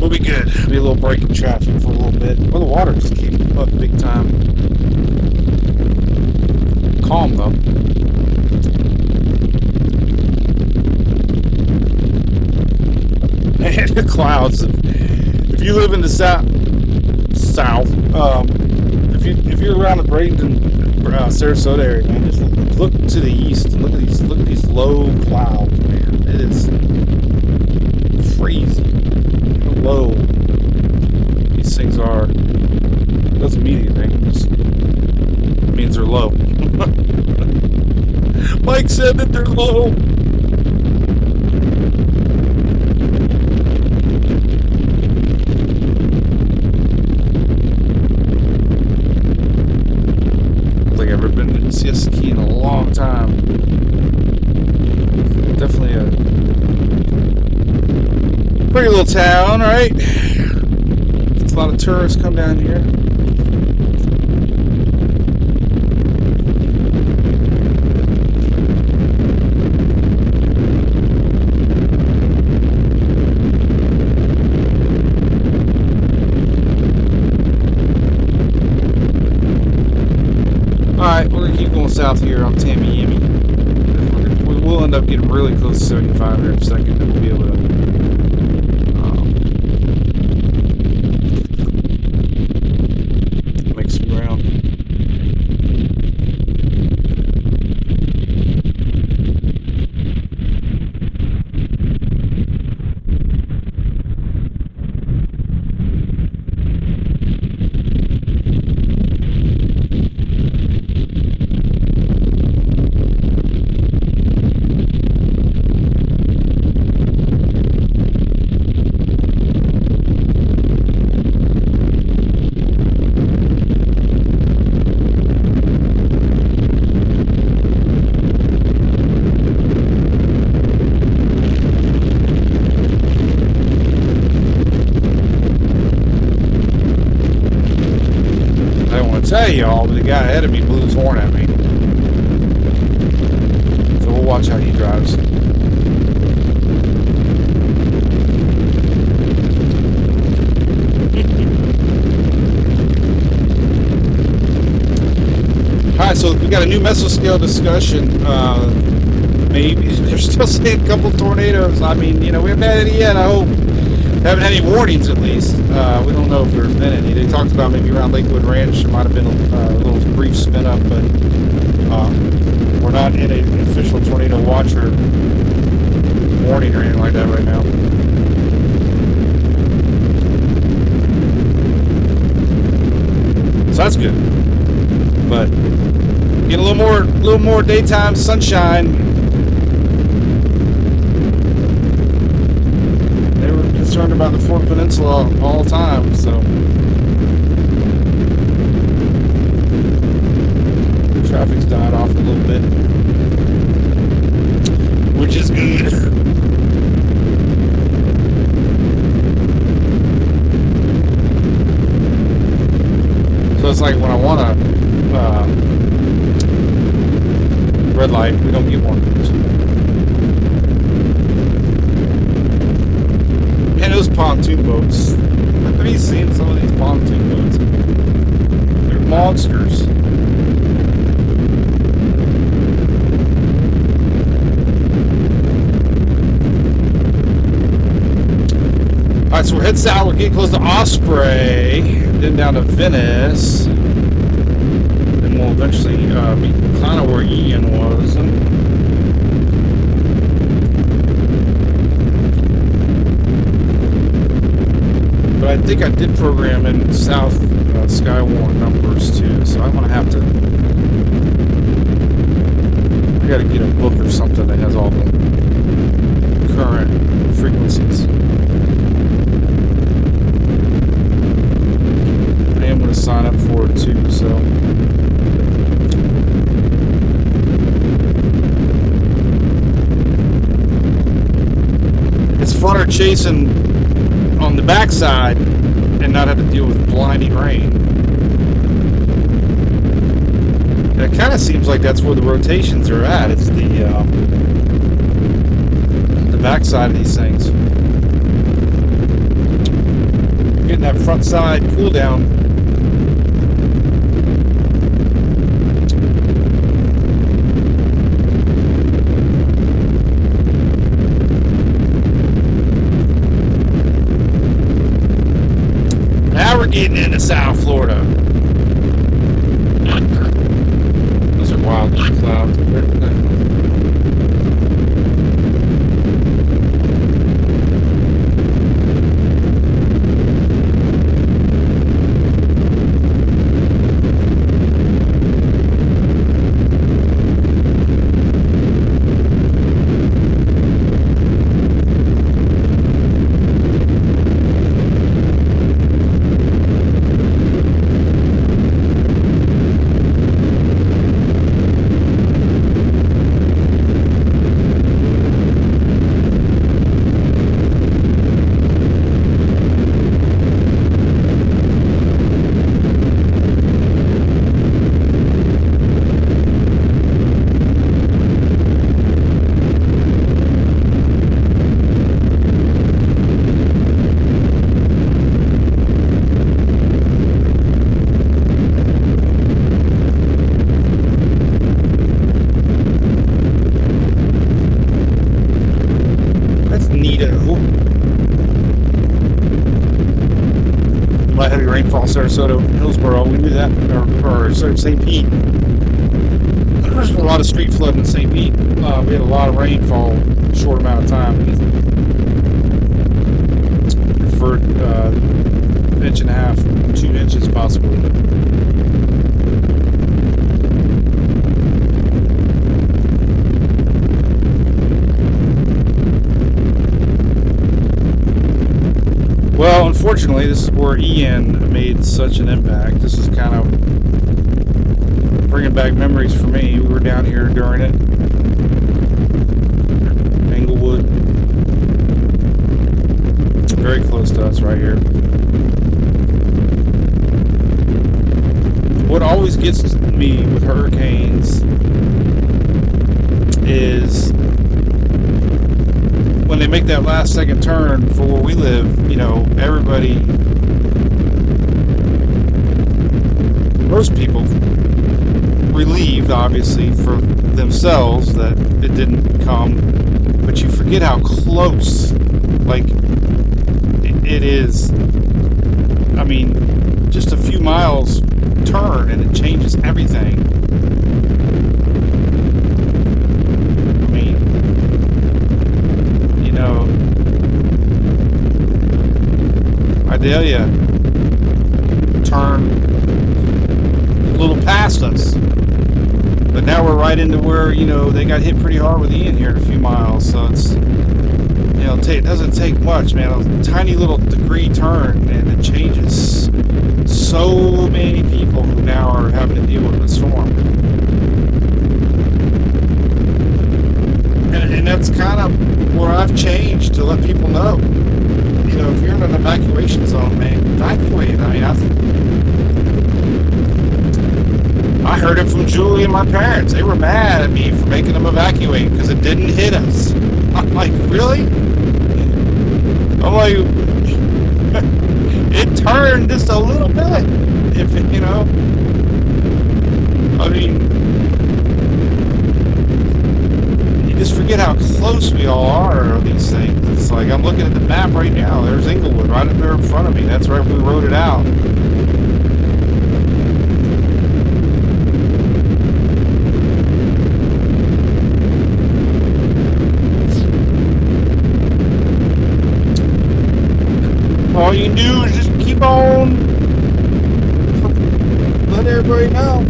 we'll be good. Be a little break in traffic for a little bit. Well, the water just came up big time. Calm though. And the clouds. If you live in the south, if you're around the Bradenton, Sarasota area, man, just look to the east and look at these low clouds, man. It is crazy how low these things are. It doesn't mean anything. It just means they're low. Mike said that they're low. never been to Siesta Key in a long time. Definitely a pretty little town, right? A lot of tourists come down here. Alright, we're going to keep going south here on Tamiami. We'll end up getting really close to 75 here in a second, and we'll be able to make some ground. Tell y'all, but the guy ahead of me blew his horn at me. So we'll watch how he drives. Alright, so we got a new mesoscale discussion. Maybe they're still saying a couple tornadoes. I mean, you know, we haven't had any yet, I hope. Haven't had any warnings, at least. We don't know if there's been any. They talked about maybe around Lakewood Ranch there might have been a little brief spin up, but we're not in an official tornado watch or warning or anything like that right now. So that's good. But get a little more daytime sunshine. Concerned about the Fort Peninsula all the time, so traffic's died off a little bit, which is good. So it's like when I want a red light, we don't get one. Man, those pontoon boats. Have you seen some of these pontoon boats? They're monsters. Alright, so we're heading south. We're getting close to Osprey. Then down to Venice. Then we'll eventually be kind of where Ian was. But I think I did program in South Skywarn numbers too, so I'm gonna have to. I gotta get a book or something that has all the current frequencies. I am gonna sign up for it too, so. It's funner chasing on the backside and not have to deal with blinding rain. It kind of seems like that's where the rotations are at. It's the backside of these things. Getting that front side cool down. We're getting into South Florida. Those are wild clouds. Sarasota, Hillsboro. We knew that, or St. Pete. There's a lot of street flooding in St. Pete. We had a lot of rainfall in a short amount of time. For an inch and a half, 2 inches possibly. Well, unfortunately, this is where Ian made such an impact. This is kind of bringing back memories for me. We were down here during it. Englewood. Very close to us right here. What always gets me with hurricanes is when they make that last second turn for where we live, you know, everybody, most people, relieved, obviously, for themselves that it didn't come, but you forget how close, like, it is. I mean, just a few miles turn and it changes everything. I mean, you know, Idalia turned a little past us, but now we're right into where, you know, they got hit pretty hard with Ian here in a few miles. So it's, you know, it doesn't take much, man. A tiny little degree turn and it changes so many people who now are having to deal with the storm. And that's kind of where I've changed to let people know. You know, if you're in an evacuation zone, man, evacuate. I mean, I heard it from Julie and my parents. They were mad at me for making them evacuate because it didn't hit us. I'm like, really? I'm like, it turned just a little bit. If it, you know, I mean, you just forget how close we all are to these things. It's like, I'm looking at the map right now. There's Englewood right up there in front of me. That's right, we wrote it out. All you can do is just keep on, let everybody know.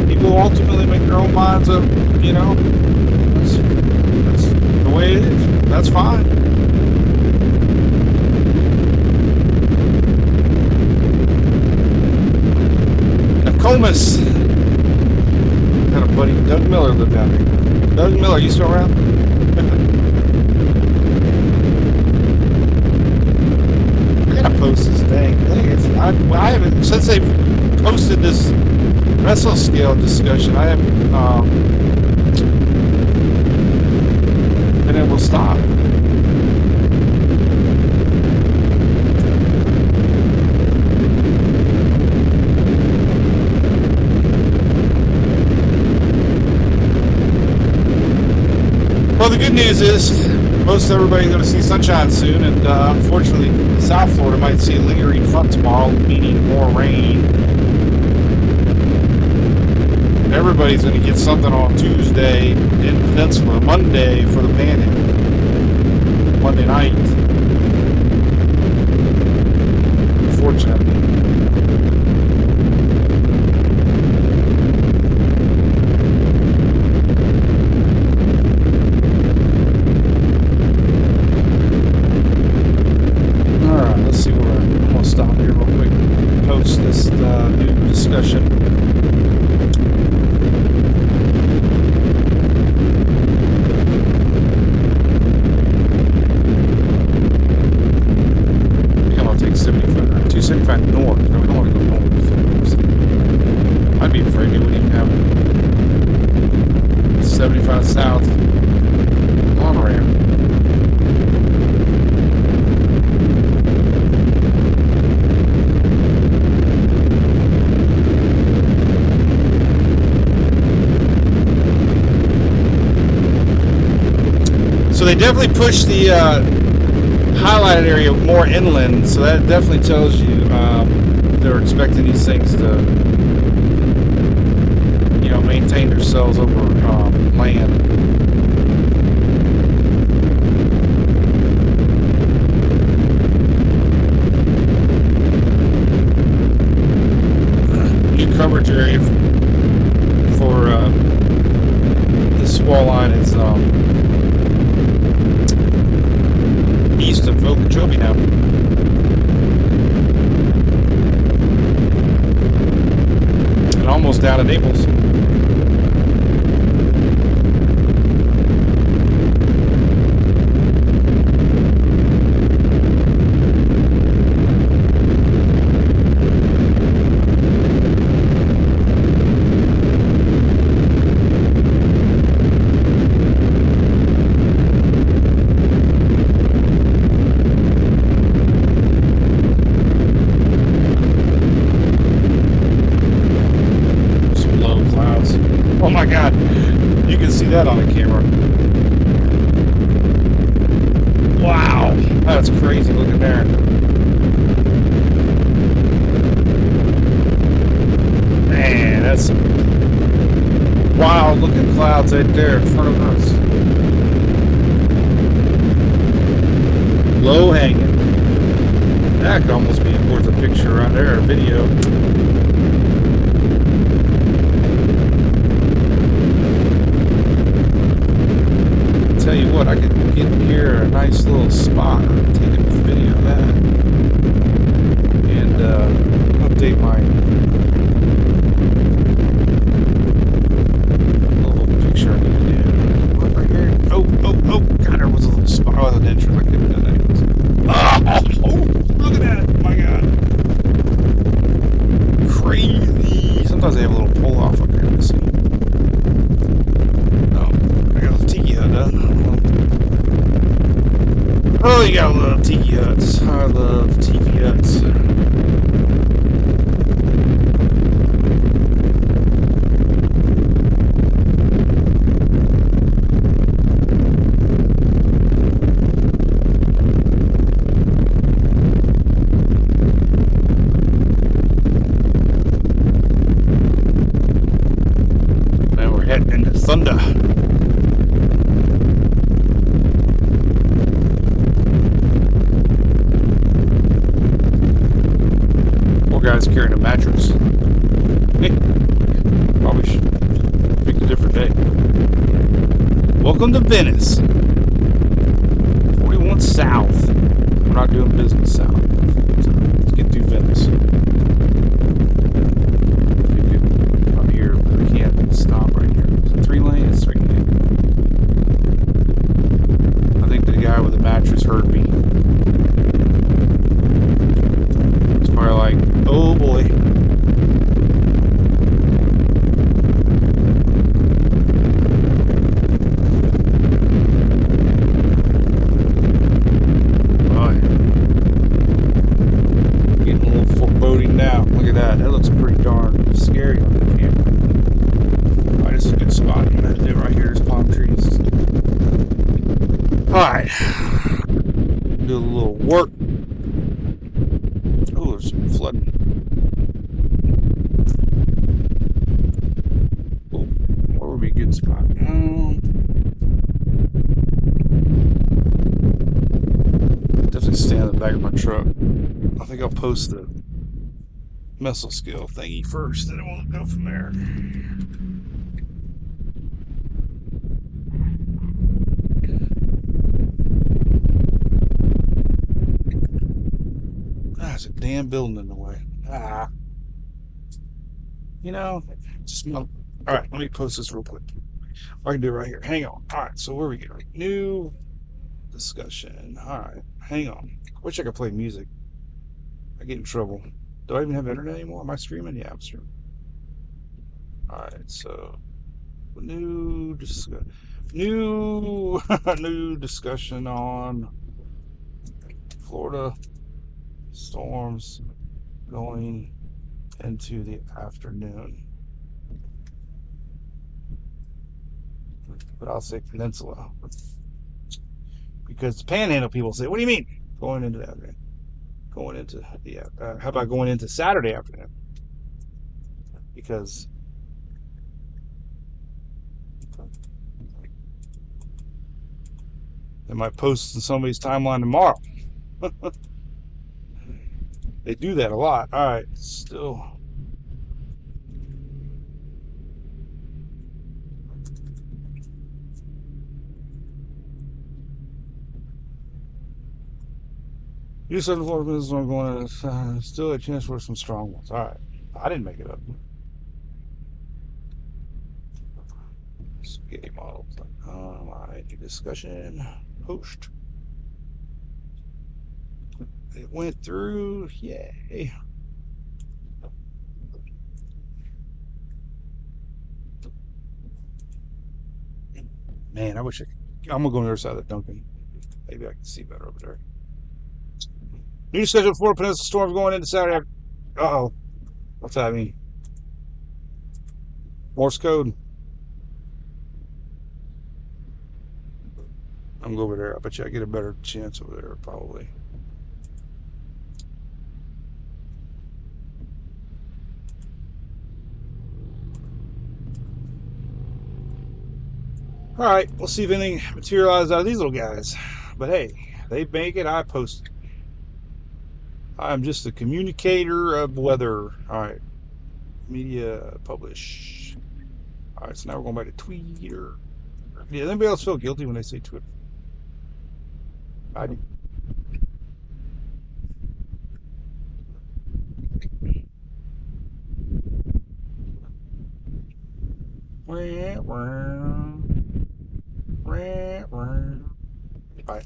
People ultimately make their own minds up, you know. That's the way it is. That's fine. Nokomis. Got a buddy, Doug Miller, lived down there. Doug Miller, you still around? Post this thing. I haven't, since they posted this mesoscale discussion, I haven't been able to stop. Well, the good news is most everybody's going to see sunshine soon, and unfortunately, South Florida might see a lingering front tomorrow, meaning more rain. Everybody's going to get something on Tuesday in the Peninsula, Monday for the Panhandle, Monday night. Unfortunately. Stop here real quick and post this new discussion. I think I'm going to take 75, 275 north. No, we don't want to go north. I'd be afraid we wouldn't even have 75 south on ramp. So they definitely pushed the highlighted area more inland, so that definitely tells you they're expecting these things to, maintain themselves over land. New coverage area for this wall line is east of Okeechobee now. And almost down to Naples. Oh my God, you can see that on the camera. Wow, that's crazy looking there. Man, that's wild looking clouds right there in front of us. Low hanging. That could almost be worth a picture right there, a video. Tell you what, I could get here a nice little spot, take a video of that, and update my little picture I need to do. Look right here. Oh, God, there was a little spot. Oh, an entrance. I couldn't have done that. Oh, look at that. Oh my God. Crazy. Sometimes they have a little pull off up here. Let's see. Oh, you gotta love tiki huts. I love tiki huts. Now we're heading into Thunder. Guy's carrying a mattress. Probably should pick a different day. Welcome to Venice. 41 South. We're not doing business south. So let's get through Venice. Up here, but we can't stop right here. Is it 3 lane? It's 3 lane. I think the guy with the mattress heard me. It's probably like, oh boy. Boy. Getting a little foreboding now. Look at that. That looks pretty darn scary on the camera. Alright, this is a good spot. I'm gonna do right here. There's palm trees. Alright. Do a little work. Oh, there's some flooding. Oh, where would be a good spot? Definitely stay on the back of my truck. I think I'll post the mesoskill thingy first, then we'll go from there. There's a damn building in the way. Just all right, let me post this real quick. I can do it right here. Hang on. All right, so where we go? New discussion. All right, hang on. Wish I could play music. I get in trouble. Do I even have internet anymore? Am I streaming? Yeah, I'm streaming. All right, so new new discussion on Florida storms going into the afternoon. But I'll say peninsula. Because the panhandle people say, what do you mean? Going into that. Going into how about going into Saturday afternoon? Because they might post in somebody's timeline tomorrow. They do that a lot. All right, still. You said the Florida business are going to still a chance for some strong ones. All right, I didn't make it up. Spaghetti models. All right, discussion post. It went through. Yay. Man, I wish I could. I'm going to go on the other side of the Duncan. Maybe I can see better over there. New schedule for Peninsula storms going into Saturday. Uh-oh. What's that mean? Morse code. I'm going to go over there. I bet you I get a better chance over there, probably. All right, we'll see if anything materializes out of these little guys. But hey, they make it, I post it. I'm just a communicator of weather. All right, media publish. All right, so now we're going back to Twitter. Yeah, anybody else feel guilty when they say Twitter? I do. Alright,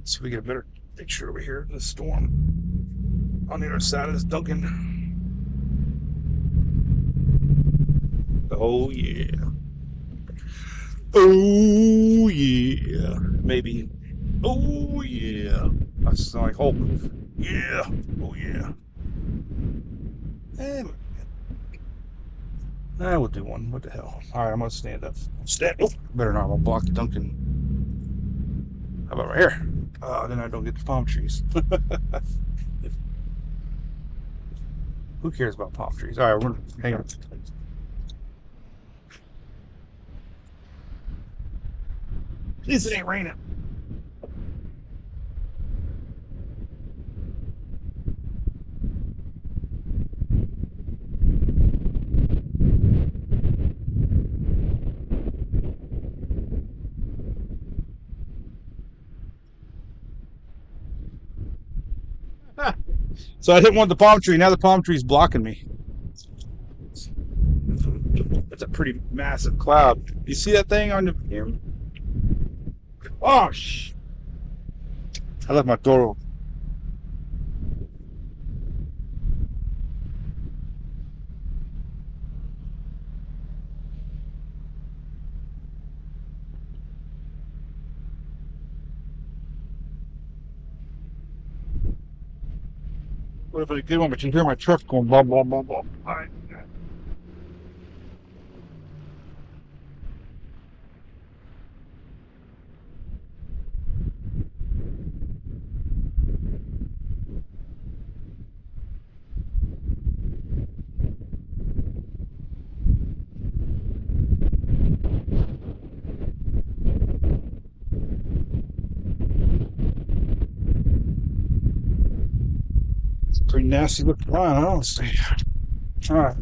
see if we get a better picture over here of the storm on the other side of this Duncan. Oh yeah. Oh yeah. Maybe. Oh yeah. I sound like Hulk. Yeah. Oh yeah. I will do one. What the hell? Alright, I'm gonna stand up. Stand up. Better not. I'm gonna block the Duncan. How about right here? Then I don't get the palm trees. Who cares about palm trees? Alright, we're gonna hang on. At least it ain't raining. So I didn't want the palm tree. Now the palm tree's blocking me. That's a pretty massive cloud. You see that thing on the camera? Oh, I left my door open. What if I did one, but you hear my truck going blah, blah, blah, blah. All right. It's a pretty nasty looking line, honestly. All right.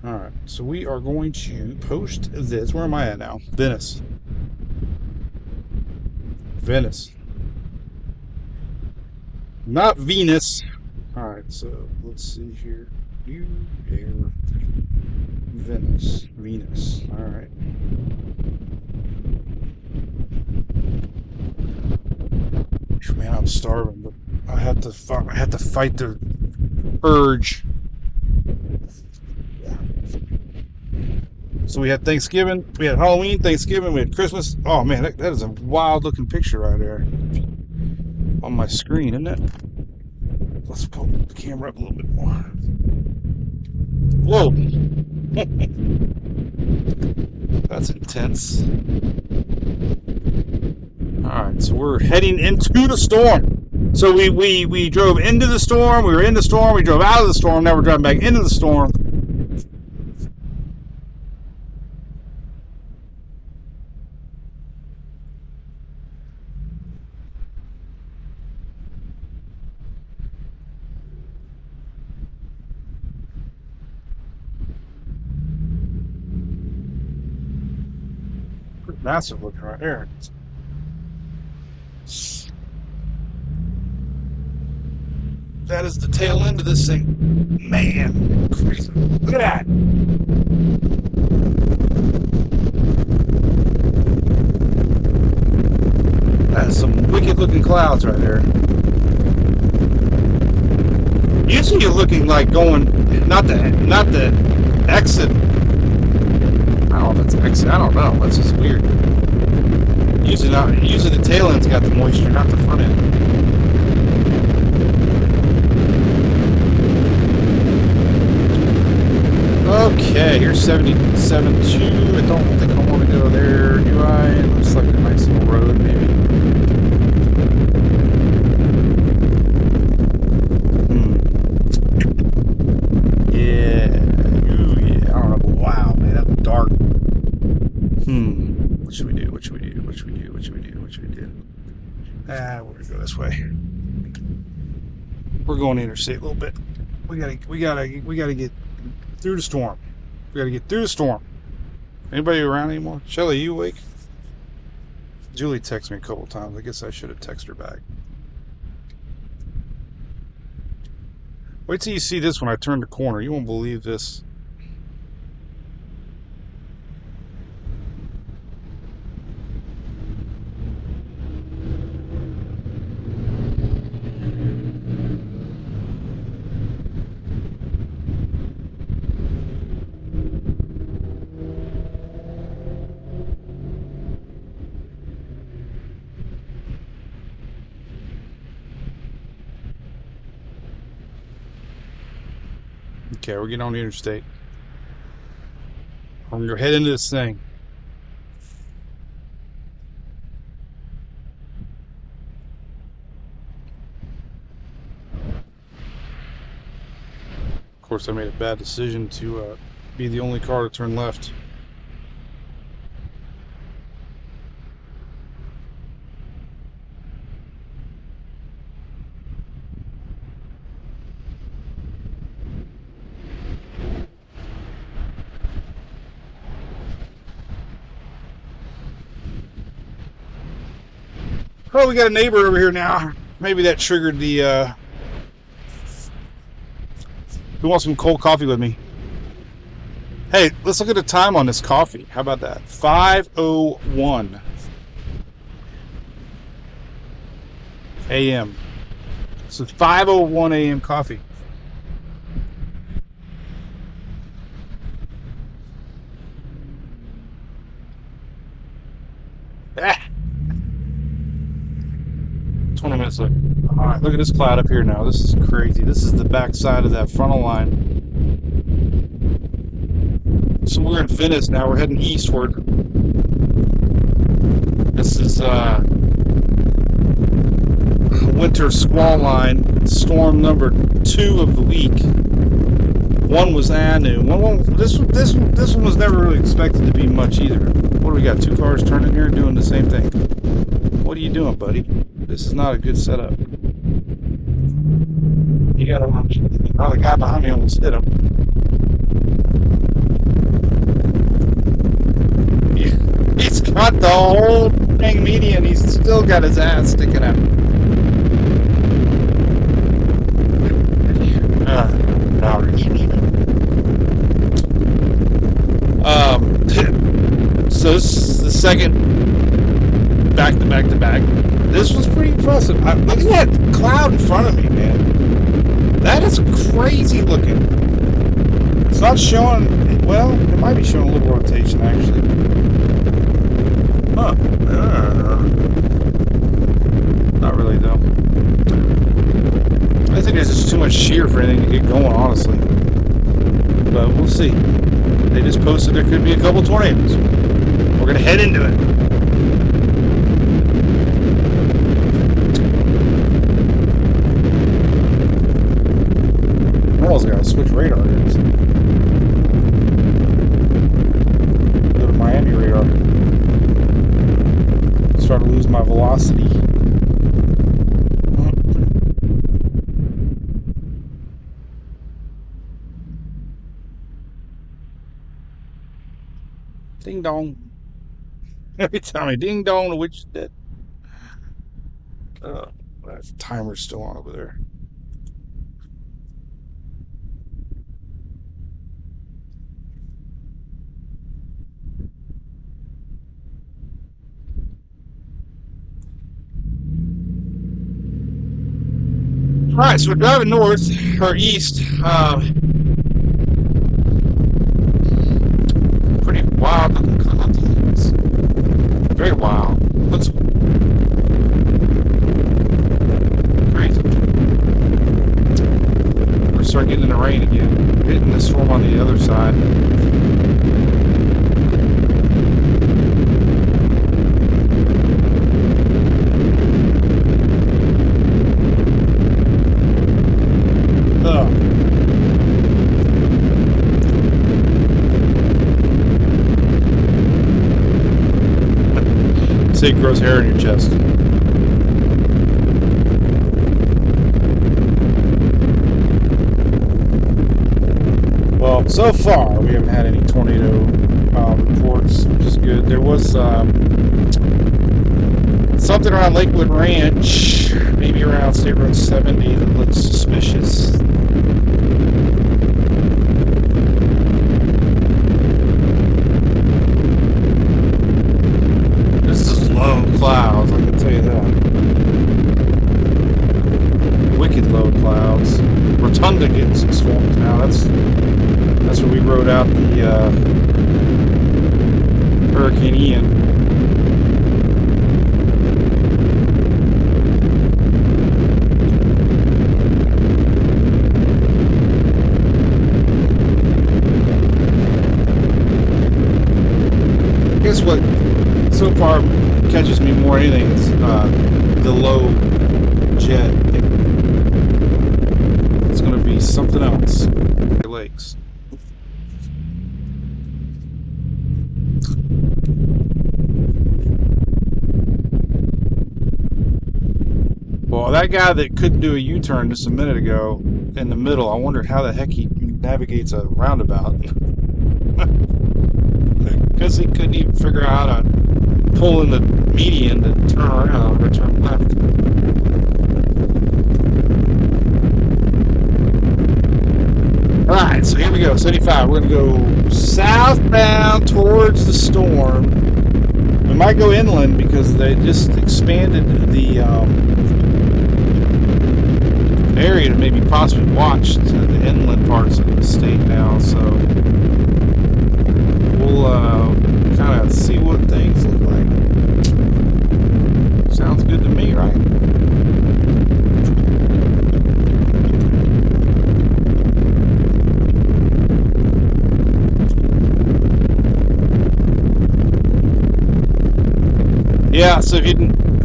All right. So we are going to post this. Where am I at now? Venice. Venice. Not Venus. All right. So let's see here. You air. Venice. Venus. All right. Man, I'm starving, but I have to fight the urge. So we had Thanksgiving, we had Halloween, Thanksgiving, we had Christmas. Oh man, that is a wild looking picture right there on my screen, isn't it? Let's pull the camera up a little bit more. Whoa. That's intense. Alright, so we're heading into the storm. So we drove into the storm, we were in the storm, we drove out of the storm, now we're driving back into the storm. Pretty massive looking right here. That is the tail end of this thing. Man, crazy. Look at that. That is some wicked looking clouds right there. Usually you're looking like going, not the exit. I don't know if that's exit. I don't know. That's just weird. Usually the tail end's got the moisture, not the front end. Okay, here's 77.2. I don't think I want to go there, do I? It looks like a nice little road, maybe. Yeah. Ooh, yeah. I don't know. Wow, man, that's dark. What should we do? What should we do? What should we do? What should we do? What should we do? We're gonna go this way. We're going interstate a little bit. We gotta get through the storm. We gotta get through the storm. Anybody around anymore? Shelly, you awake? Julie texted me a couple times. I guess I should have texted her back. Wait till you see this when I turn the corner. You won't believe this. Okay, we're getting on the interstate. We're going to head into this thing. Of course, I made a bad decision to be the only car to turn left. Oh, we got a neighbor over here now. Maybe that triggered the, who wants some cold coffee with me? Hey, let's look at the time on this coffee. How about that? 5:01 a.m. So it's 5:01 a.m. coffee. Ah. 20 minutes left. Alright, look at this cloud up here now. This is crazy. This is the back side of that frontal line. So we're in Venice now. We're heading eastward. This is winter squall line, storm number 2 of the week. One was Anu. This one was never really expected to be much either. What do we got? 2 cars turning here doing the same thing. What are you doing, buddy? This is not a good setup. You got him. Oh, the guy behind me almost hit him. He's got the whole dang median. He's still got his ass sticking out. So this is the second back to back to back. This was pretty impressive. Look at that cloud in front of me, man. That is crazy looking. It's not showing, well, it might be showing a little rotation actually. Huh. Not really though. I think there's just too much shear for anything to get going, honestly. but we'll see. They just posted there could be a couple tornadoes. We're gonna head into it. I almost gotta switch radar. Go to Miami radar. Start to lose my velocity. Ding dong. Every time I ding dong, the witch is dead. That timer's still on over there. Alright, so we're driving north, or east. Pretty wild looking clouds. Very wild. Looks crazy. We're gonna start getting in the rain again. Hitting the storm on the other side. Say it grows hair in your chest. Well, so far we haven't had any tornado reports, which is good. There was something around Lakewood Ranch, maybe around State Road 70, that looks suspicious. Clouds, I can tell you that. Wicked low clouds. Rotunda getting some storms now. That's where we rode out the Hurricane Ian. Guess what? So far catches me more than anything is the low jet. It's going to be something else. Lakes. Well, that guy that couldn't do a U-turn just a minute ago in the middle, I wondered how the heck he navigates a roundabout. Because he couldn't even figure out how to pull in the median to turn around or turn left. Alright, so here we go, 75. We're going to go southbound towards the storm. We might go inland because they just expanded the area to maybe possibly watch to the inland parts of the state now, so we'll kind of see what things look like. Sounds good to me, right? Yeah, so if you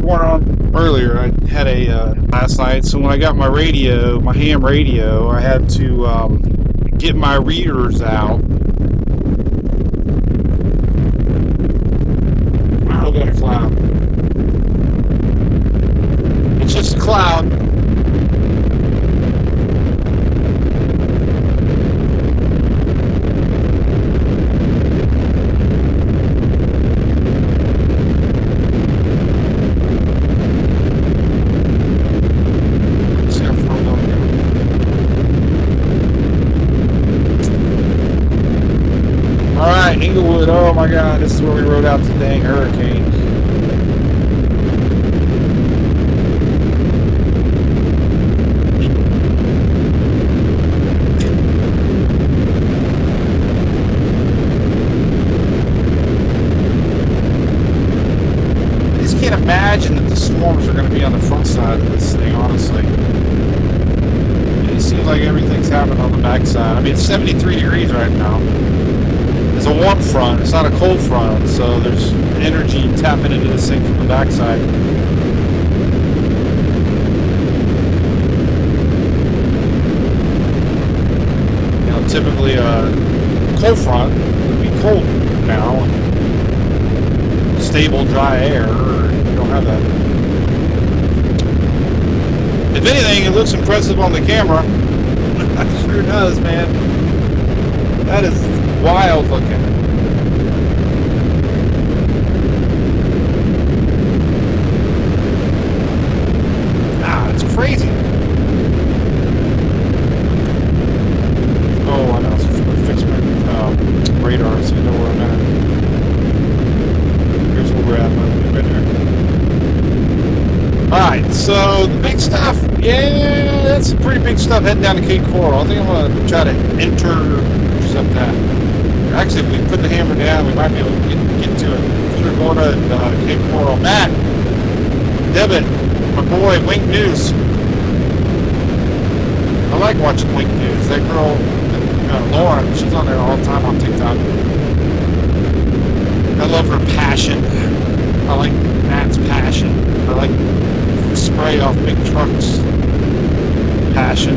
weren't on earlier, I had a last night, so when I got my radio, my ham radio, I had to get my readers out. Look at a cloud. It's just a cloud. Alright, Inglewood, oh my god, this is where we rode out the dang hurricane. I just can't imagine that the storms are going to be on the front side of this thing, honestly. It's seems like everything's happening on the backside. I mean, it's 73 degrees right now. It's a warm front. It's not a cold front, so there's energy tapping into this thing from the backside. You know, typically a cold front would be cold now, and stable, dry air. You don't have that. If anything, it looks impressive on the camera. It sure does, man. That is wild looking. Ah, it's crazy. Oh, I know. So I'm going to fix my radar so you know where I'm at. Here's where we're at, right there. Alright, so the big stuff, yeah, that's some pretty big stuff heading down to Cape Coral. I think I'm going to try to intercept that. Actually, if we put the hammer down, we might be able to get to it. We're going to Cape Coral. Matt, Devin, my boy, Wink News. I like watching Wink News. That girl, Lauren, she's on there all the time on TikTok. I love her passion. I like Matt's passion. I like spray off big trucks passion.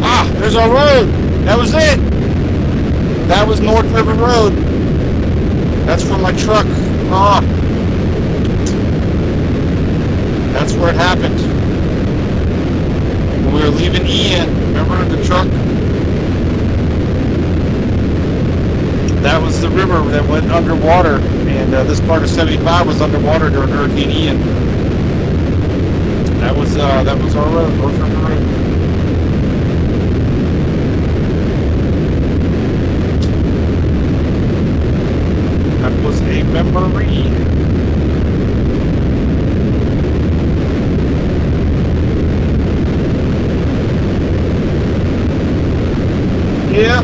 Ah, there's our road. That was it. That was North River Road. That's for my truck. Ah, that's where it happened. When we were leaving Ian, remember the truck? That was the river that went underwater, and this part of 75 was underwater during Hurricane Ian. That was our road, North River Road. That was a memory. Yeah.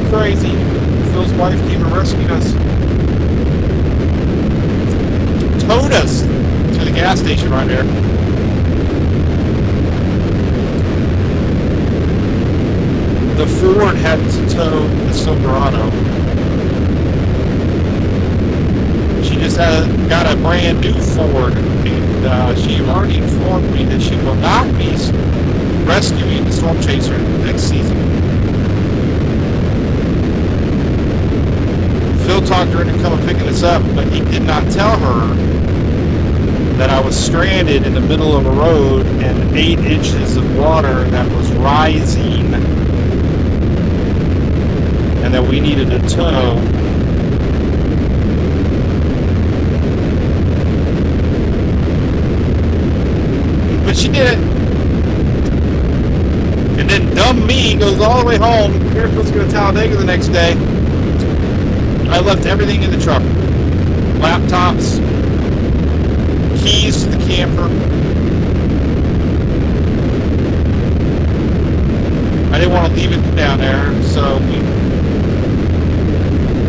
Crazy. Phil's wife came and rescued us. Towed us to the gas station right there. The Ford had to tow the Silverado. She just got a brand new Ford, and she already informed me that she will not be rescuing the Storm Chaser next season. Phil talked her into coming picking us up, but he did not tell her that I was stranded in the middle of a road and 8 inches of water that was rising, and that we needed a tow. But she did it. And then dumb me goes all the way home. We were supposed to go to Talladega the next day. I left everything in the truck. Laptops, keys to the camper. I didn't want to leave it down there, so we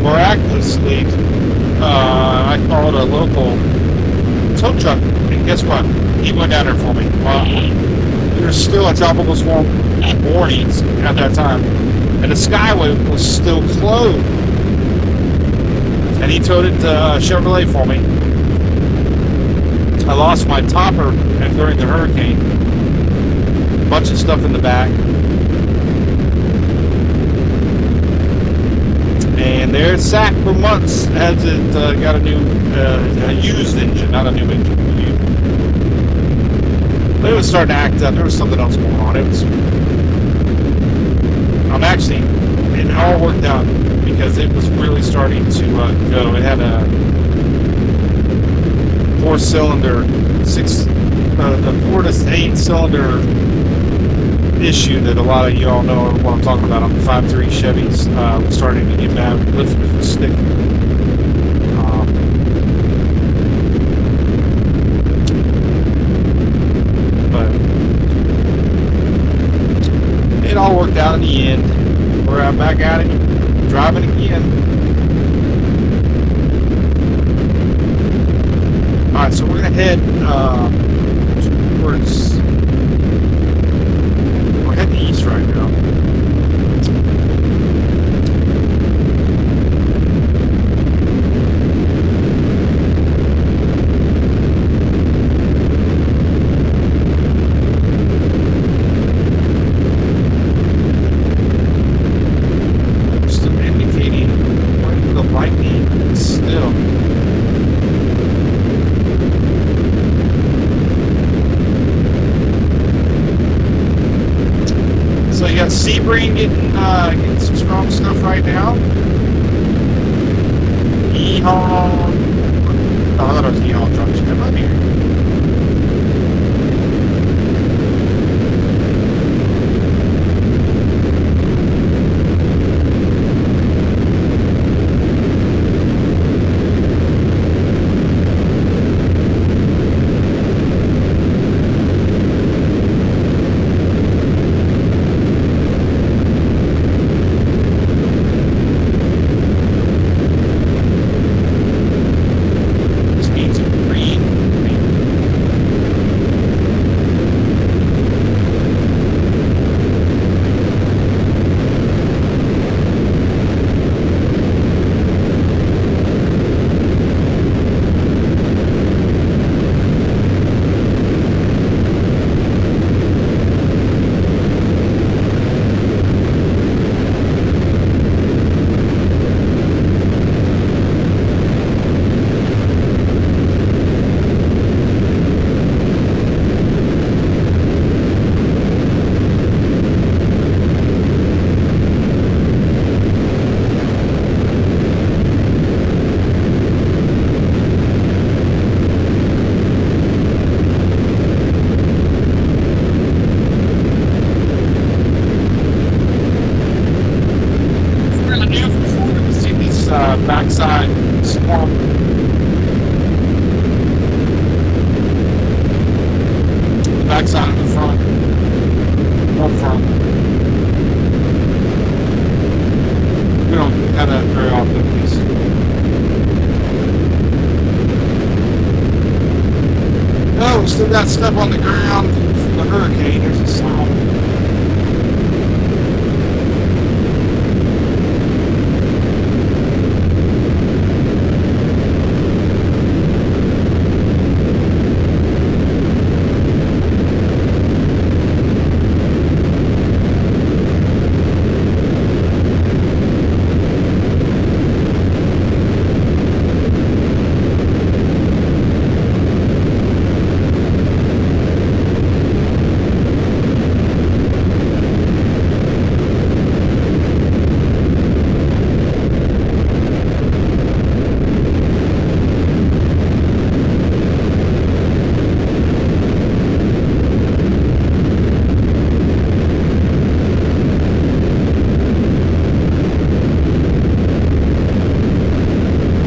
miraculously, I called a local tow truck, and guess what? He went down there for me. There's still a tropical storm warnings at that time, and the Skyway was still closed. And he towed it to Chevrolet for me. I lost my topper during the hurricane. A bunch of stuff in the back. And there it sat for months as it got a new, a used engine, not a new engine. But it was starting to act up. There was something else going on. It all worked out because it was really starting to go. It had a 4-cylinder, the 4 to 8 cylinder issue that a lot of you all know what I'm talking about on the 5.3 Chevys. Was starting to get bad. Lift was sticking. But it all worked out in the end. We're back at it, driving again. Alright, so we're going to head towards. We're heading east right now. Still indicating where the lightning still. So you got Sebring getting some strong stuff right now. Yeehaw. Oh, I thought it was Yeehaw drums. Come on here. This means green. We're gonna do before we see this backside swamp. The backside of the front. Up front. We don't have that very often. Oh, we still got stuff on the ground from the hurricane. There's a sign.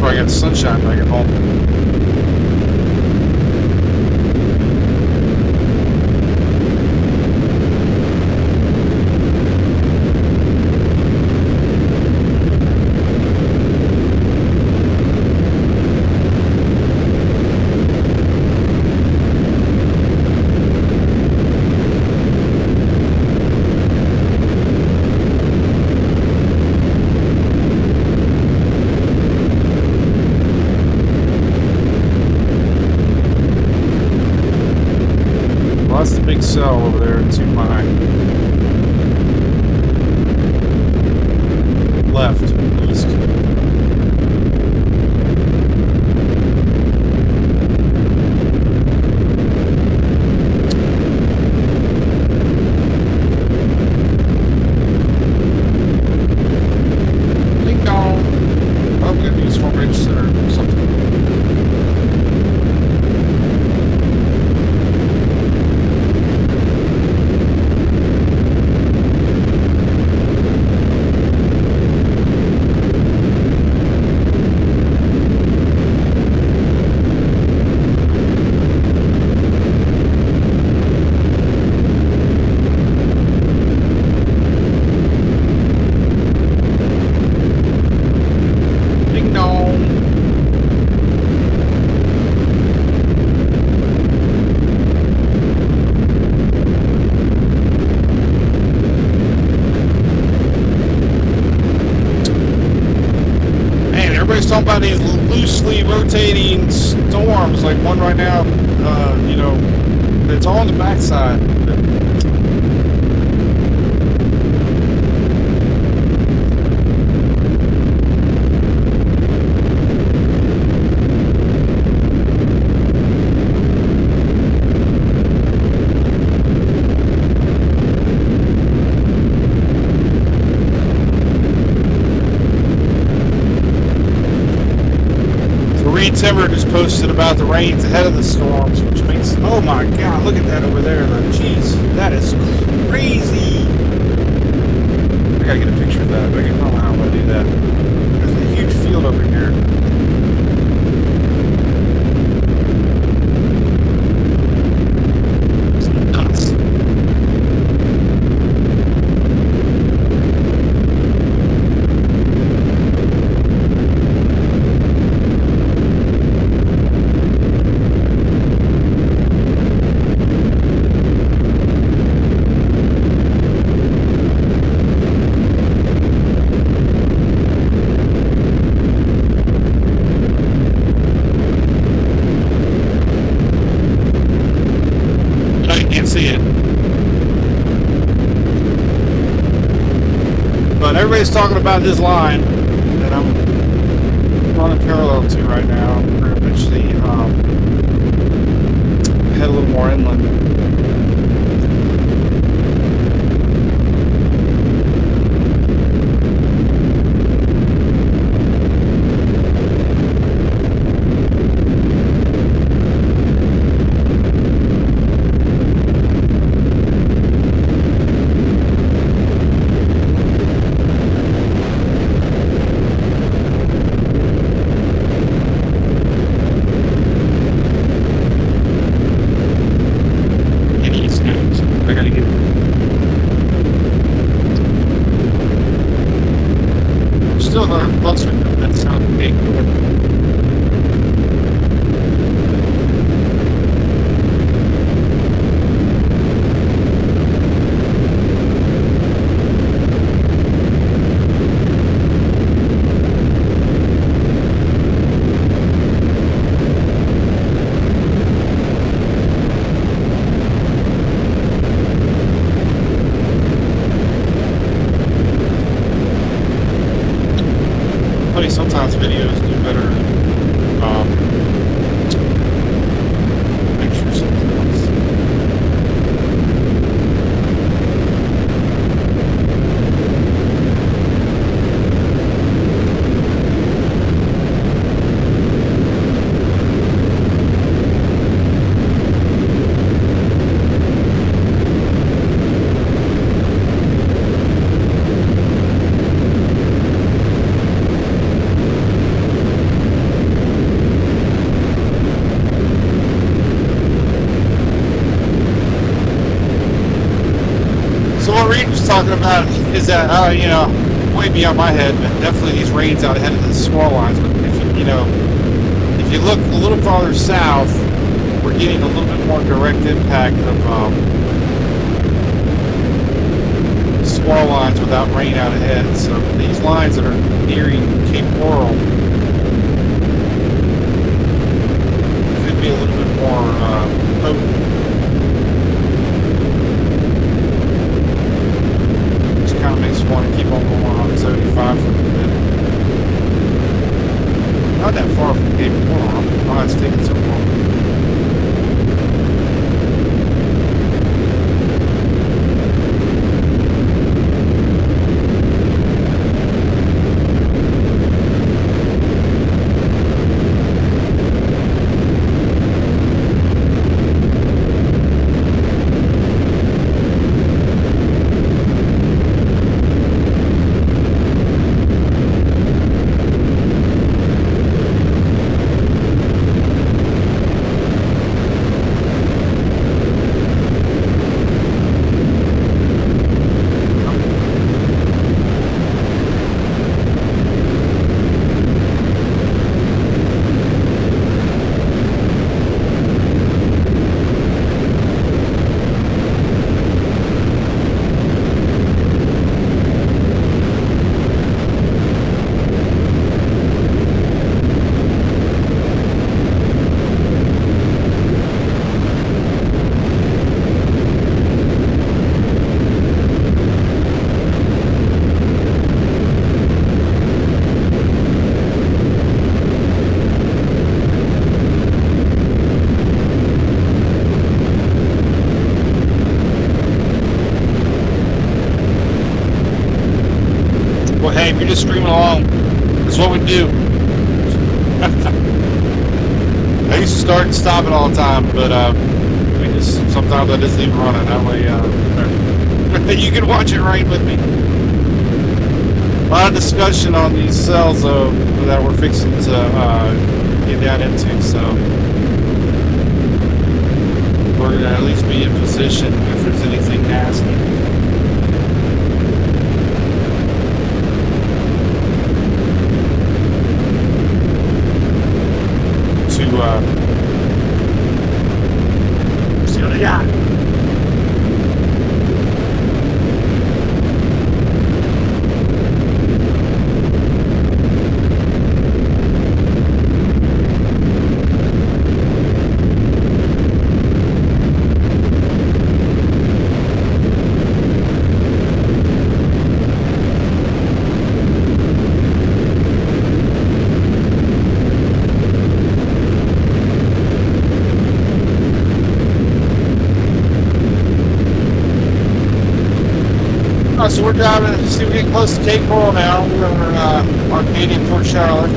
I got sunshine back at home. Well, that's the big cell over there to my left, east. Ding dong. I'm going to use Home Range Center or something. about these loosely rotating storms, like one right now, you know, it's all on the backside. Reed Timmer just posted about the rains ahead of the storms, which makes, oh my god, look at that over there, though. Jeez, that is crazy. I gotta get a picture of that. I don't know how I'm gonna do that. There's a huge field over here. It's nuts. See it, but everybody's talking about this line that I'm running parallel to right now. We're going to eventually head a little more inland. Still not closer. That sounds big. Sometimes videos do better pictures sometimes. Reed was talking about is that, you know, way beyond my head, but definitely these rains out ahead of the squall lines. But if you know, if you look a little farther south, we're getting a little bit more direct impact of squall lines without rain out ahead. So these lines that are nearing Cape Coral could be a little bit more potent. Kind of makes you want to keep on going on 75 for a bit. Not that far from Cape Coral. I don't know why it's taking so long. You're just streaming along. That's what we do. I used to start and stop it all the time, but we just sometimes I just leave it running. That way, you can watch it right with me. A lot of discussion on these cells, though, that we're fixing to get down into. So we're gonna at least be in position if there's anything nasty. See what I got. So we're driving, see, we're getting close to Cape Coral now. We're Arcadia, Port Charlotte.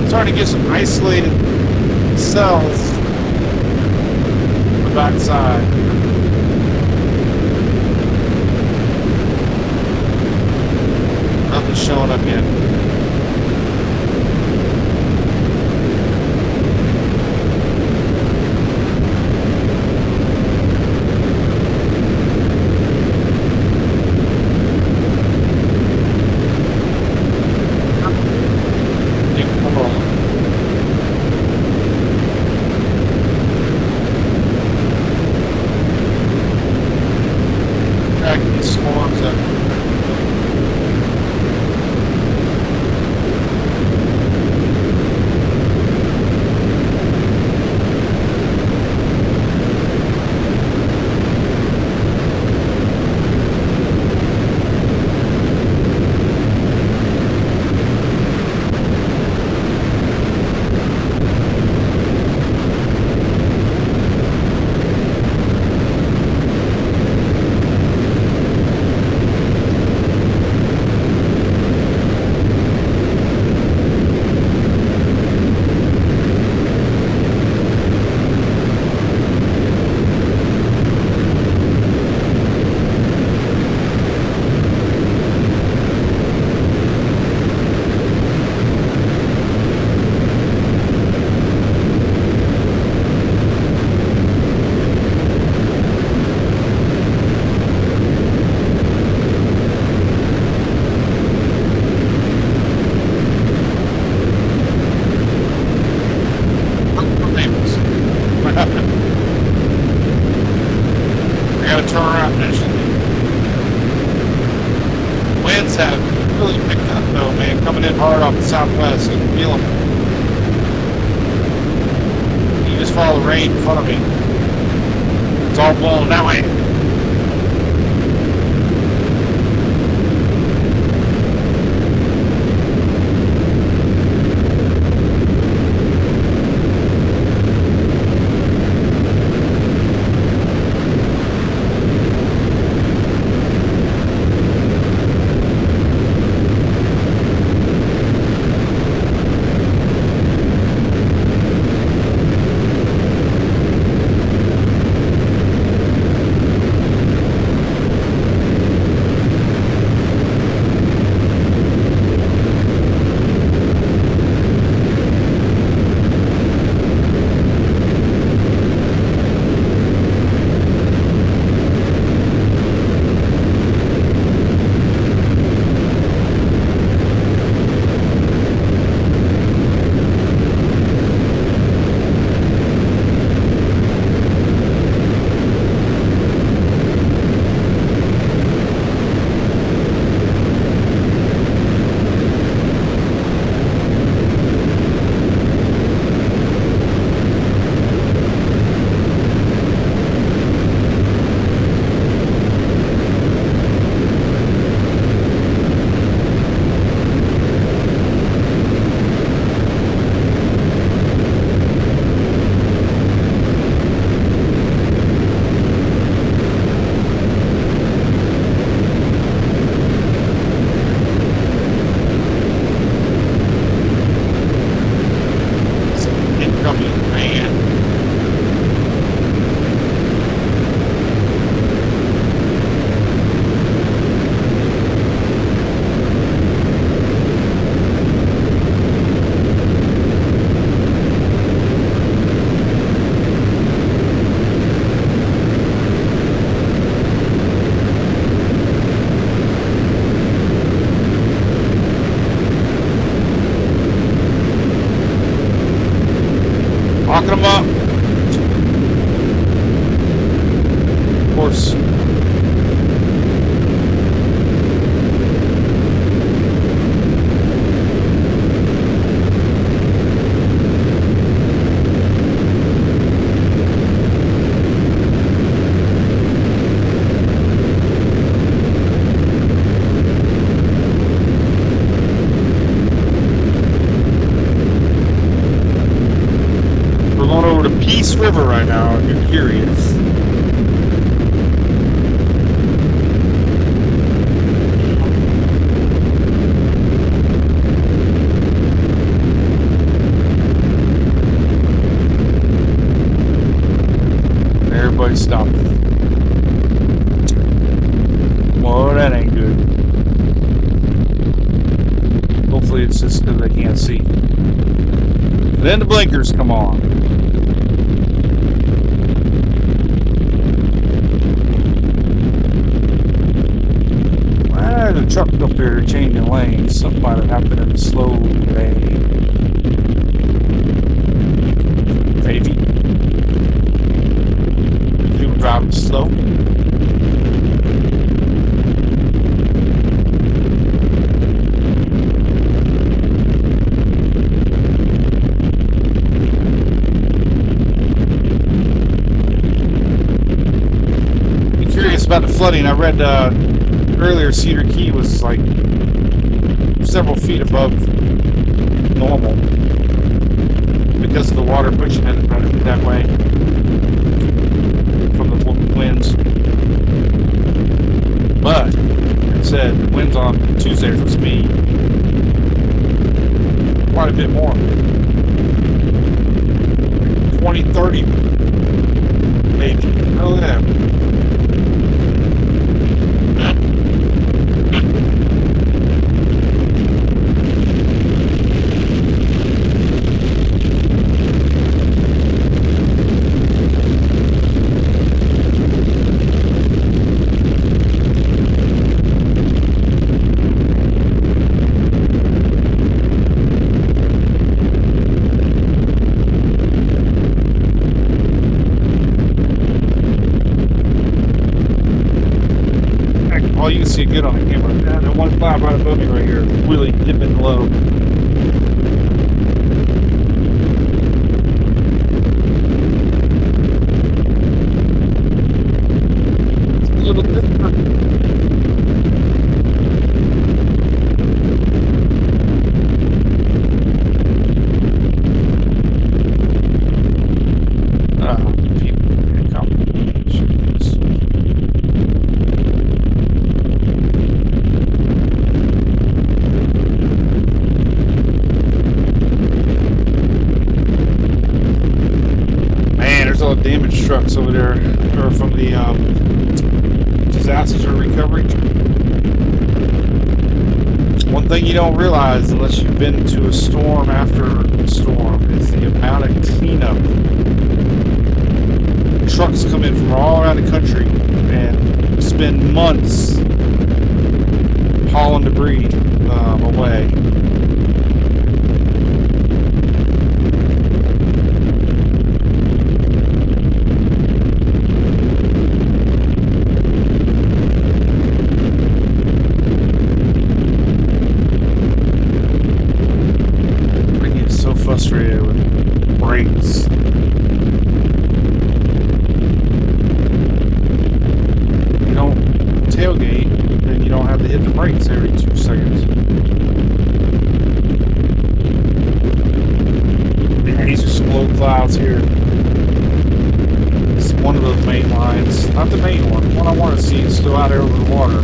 Starting to get some isolated cells on the backside. Nothing's showing up yet. Have really picked up though, man. Coming in hard off the southwest, you can feel them. You just follow the rain in front of me. It's all blowing that way. course. We're going over to Peace River right now, if you're curious. Everybody stopped. Well, that ain't good. Hopefully it's just because they can't see. Then the blinkers come on. Well, the truck up there changing lanes. Something might have happened in the slow lane. Maybe. You were driving slow. About the flooding, I read earlier Cedar Key was like several feet above normal because of the water pushing it that way from the winds. But it said the winds on Tuesday was supposed to be quite a bit more, 20, 30 maybe. Oh yeah. All you can see good on the camera. That one cloud right above me right here, really dipping low. It's a little different. People can't come. There's all the damaged trucks over there, or from the disasters or recovery. One thing you don't realize unless you've been to a storm after a storm is the amount of cleanup. Trucks come in from all around the country and spend months hauling debris away. Frustrated with brakes. You don't tailgate, then you don't have to hit the brakes every 2 seconds. These are some low clouds here. It's one of those main lines. Not the main one. The one I want to see is still out there over the water.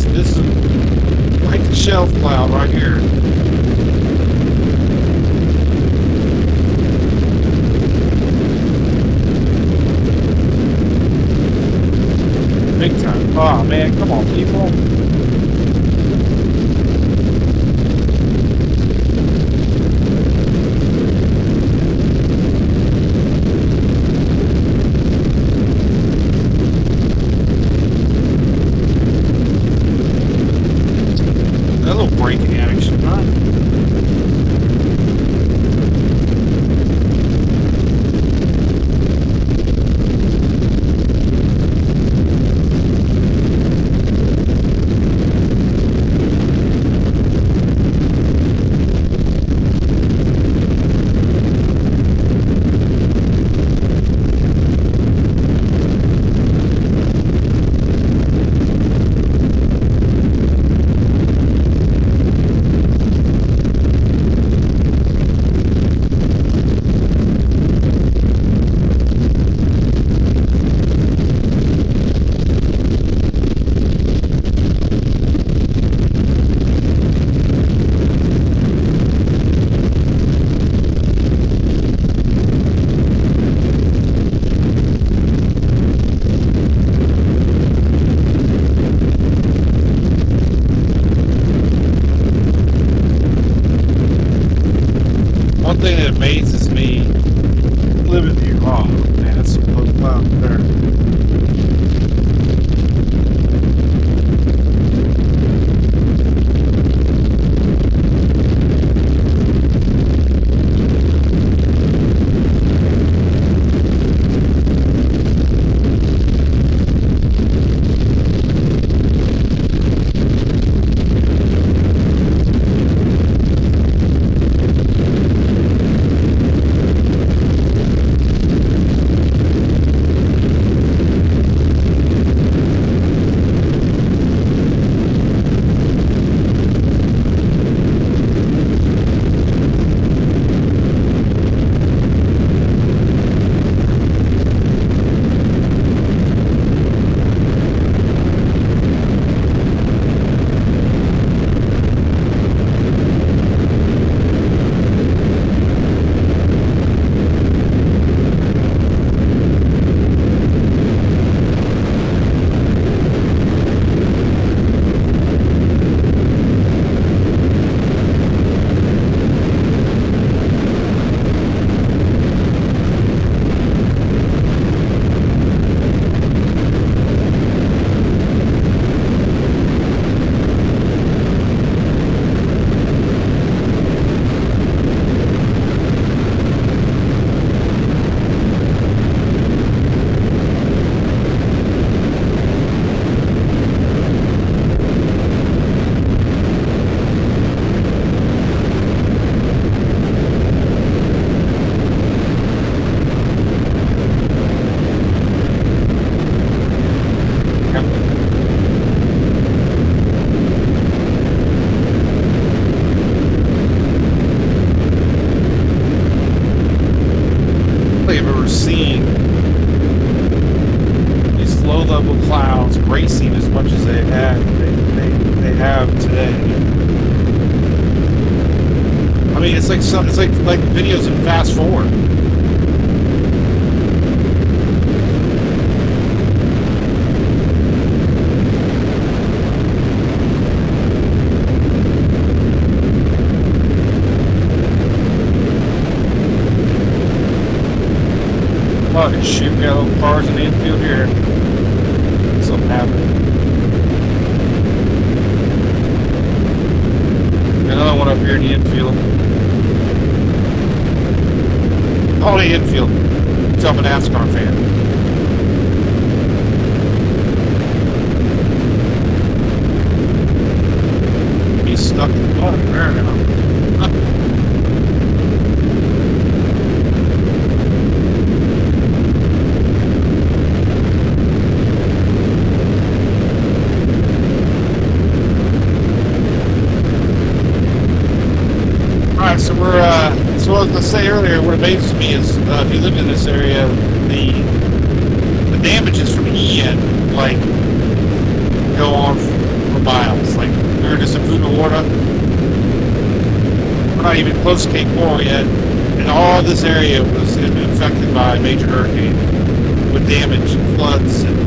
This is like the shelf cloud right here. Big time. Oh man, come on people. That little braking action, huh? have ever seen these low-level clouds racing as much as they have today. I mean, it's like videos in fast forward. Fucking shoot, we got little cars in the infield here. Something happened. Another one up here in the infield. Oh, the infield. I'm a NASCAR fan. He's stuck in the mud there now. Alright, so so what I was going to say earlier, what amazes me is, if you live in this area, the damages from Ian, like, go on for miles. Like, we were just in Punta Gorda. We're not even close to Cape Coral yet, and all this area had been affected by a major hurricane, with damage and floods, and,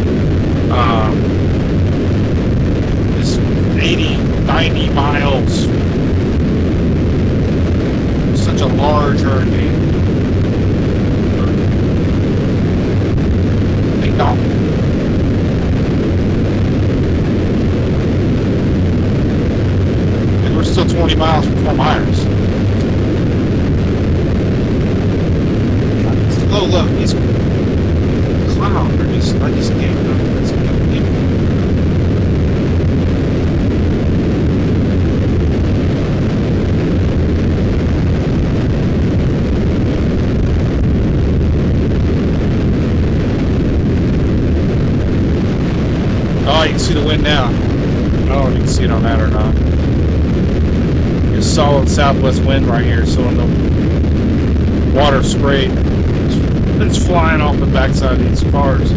just 80, 90 miles. Such a large hurricane. Thank God. And we're still 20 miles from Fort Myers. Look, these clouds are just, I just can't do this. Oh, you can see the wind now. I don't know if you can see it on that or not. It's solid southwest wind right here, so when the water spray, it's flying off the backside of these cars.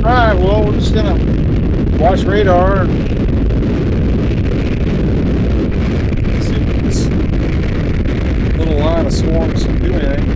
Alright, well, we're just gonna watch radar and see if this little line of swarms can do anything.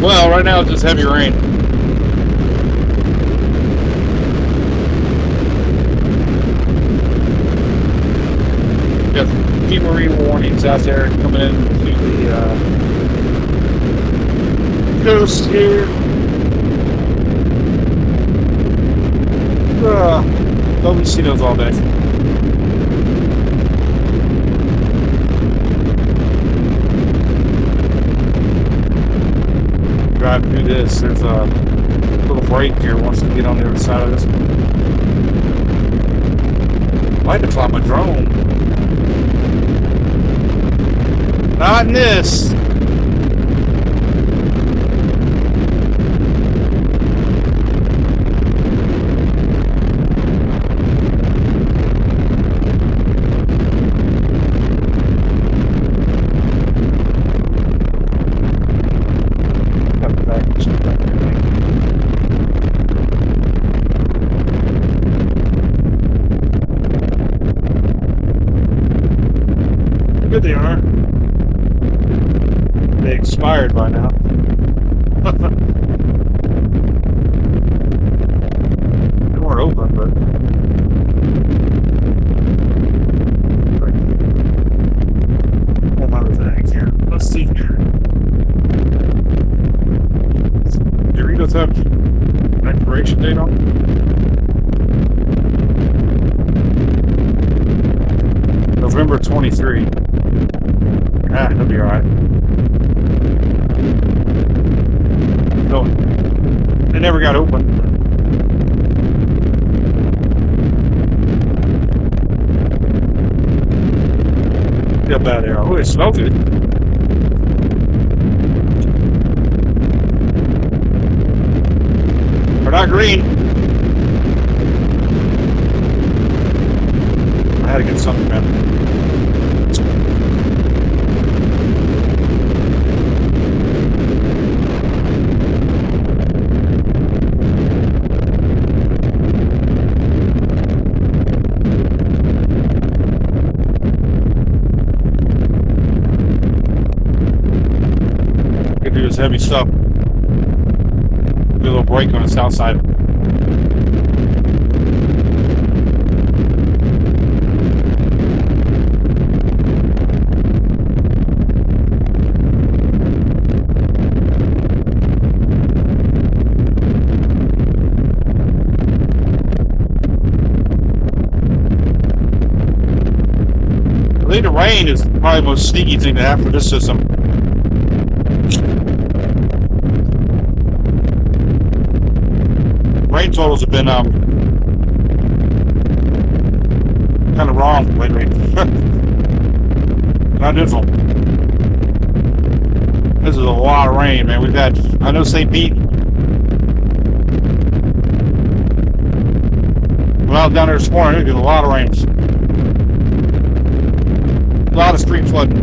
Well, right now it's just heavy rain. Got deep marine warnings out there coming into the coast here. Don't see those all day. Drive through this. There's a little break here once we get on the other side of this. I'd like to fly my drone. Not in this. Good they are. They expired by now. They weren't open, but hold on to that here. Let's see. Doritos have an expiration date on them? November 23. He'll be alright. No, they never got open. Feel bad there. Oh, it smells good. They're not green. I had to get something, man. Do this heavy stuff. Do a little break on the south side. I think the rain is probably the most sneaky thing to have for this system. Rain totals have been kind of wrong lately. Not this one. This is a lot of rain, man. We've had, I know St. Pete. When I was down there this morning, it was a lot of rain. A lot of street flooding.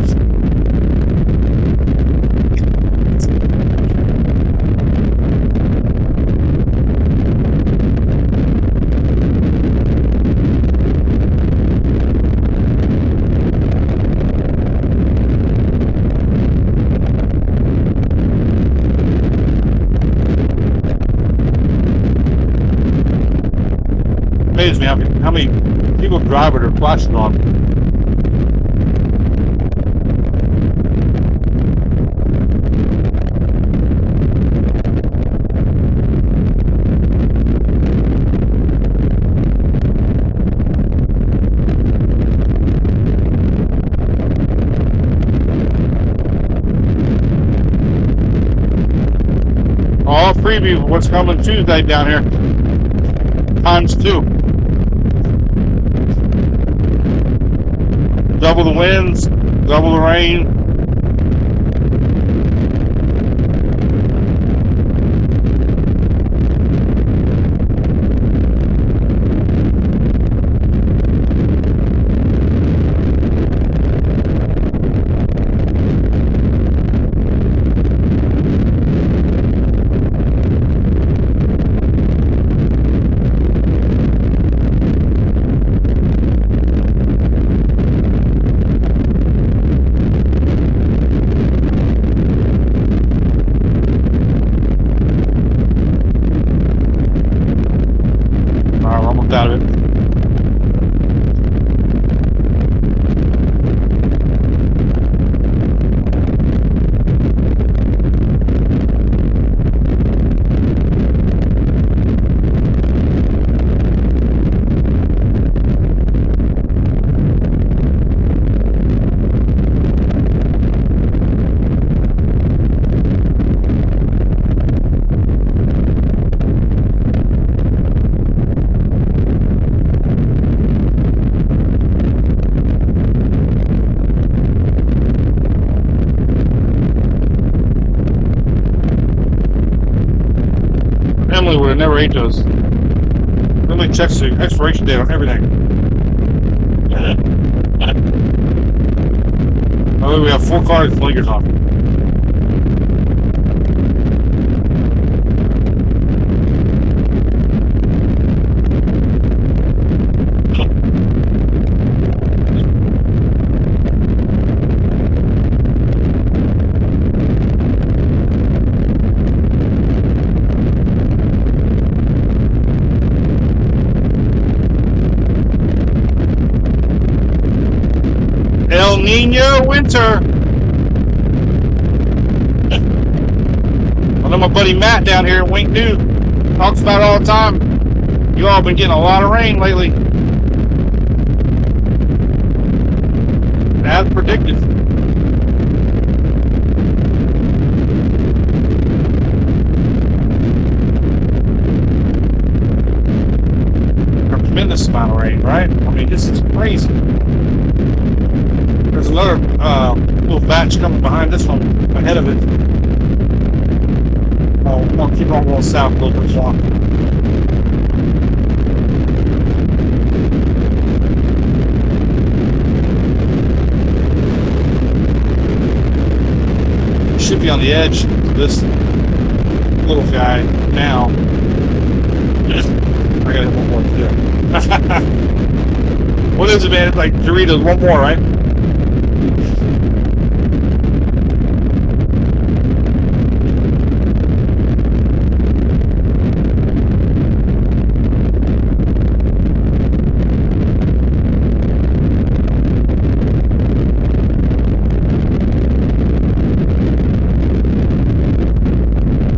Amazes me how many people drive with their flashers on. All preview of what's coming Tuesday down here. ×2. Double the winds, double the rain. Emily would have never ate those. Emily checks the expiration date on everything. Oh, we have 4 cars with blinkers on. El Nino winter. I know my buddy Matt down here in Wink New talks about it all the time. You all been getting a lot of rain lately. As predicted. A tremendous amount of rain, right? I mean, this is crazy. There's another little batch coming behind this one, ahead of it. Oh, I'm going to keep on going south a little bit more. Should be on the edge of this little guy now. I gotta have one more to do. What is it, man? It's like Doritos, one more, right?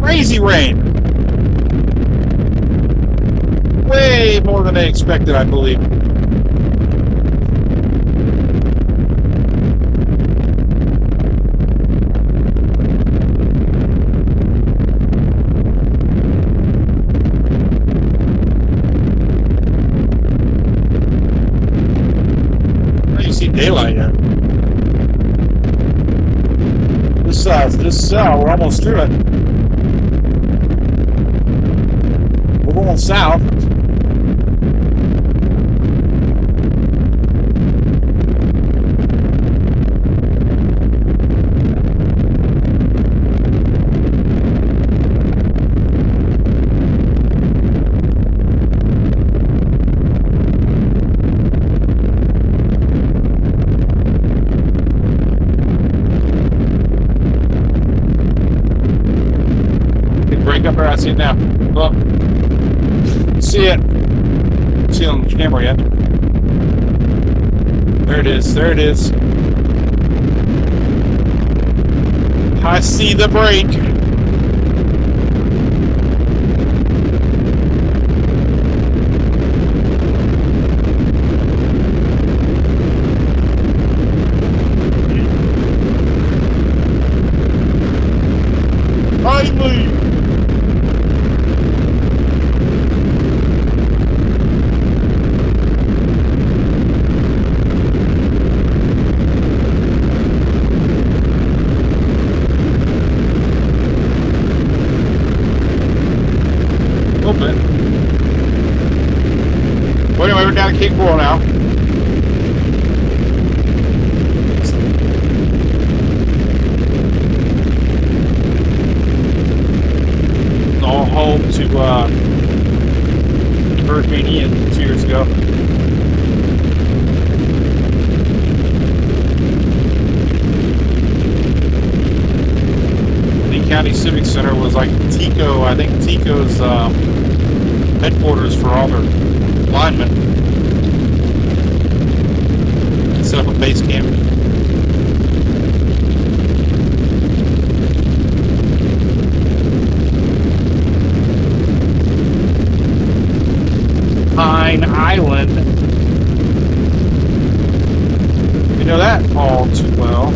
Crazy rain. Way more than they expected, I believe. You see daylight yet? This we're almost through it. We're going south. Break up there, I see it now. Look. See it. See it on the camera yet? There it is. There it is. I see the break. Finally. Bit. Well, anyway, we're down at Cape Coral now. All home to Hurricane Ian 2 years ago. The County Civic Center was like Tico. I think Tico's headquarters for all their linemen. Set up a base camp. Pine Island. We know that all too well.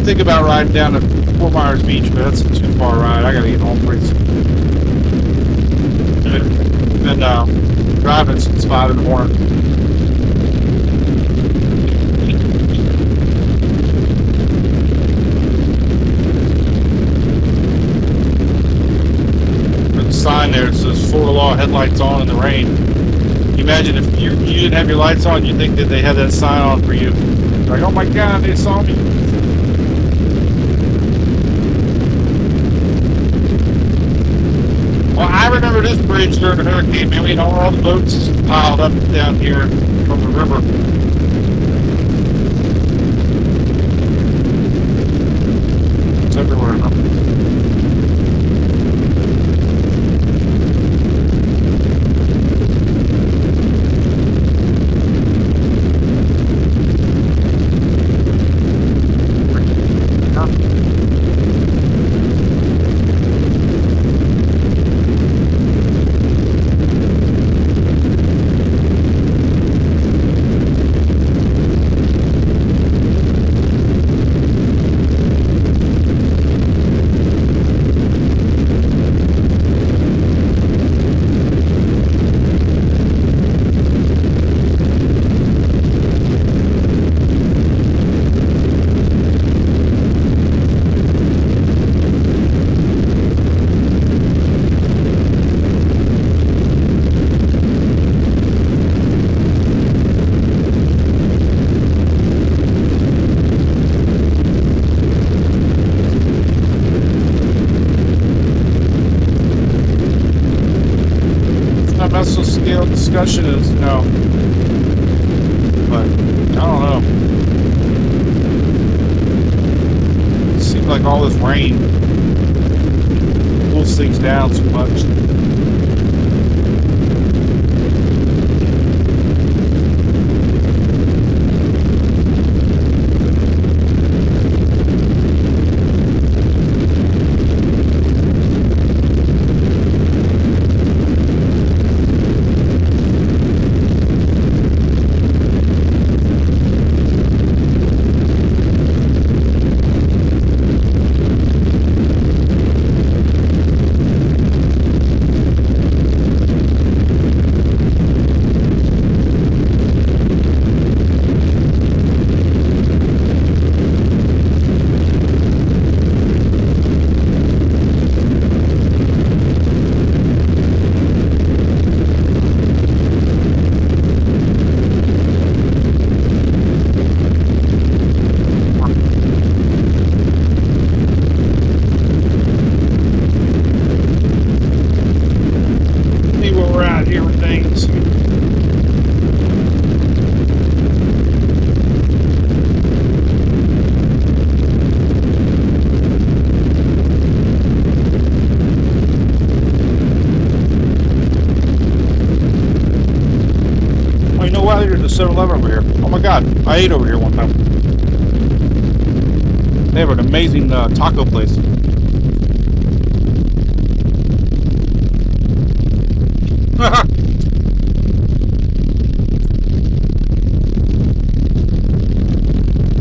think about riding down to Fort Myers Beach, but that's a too far ride. I gotta get home pretty soon. Been driving since 5 in the morning. There's a sign there that says Florida Law headlights on in the rain. You imagine if you didn't have your lights on, you'd think that they had that sign on for you. Like, oh my God, they saw me. Well, I remember this bridge during the hurricane, man. We had all the boats piled up down here from the river. It's everywhere. Mesoscale discussion is no, but I don't know. It seems like all this rain cools things down too much. There's a 7-Eleven over here. Oh my God, I ate over here one time. They have an amazing taco place.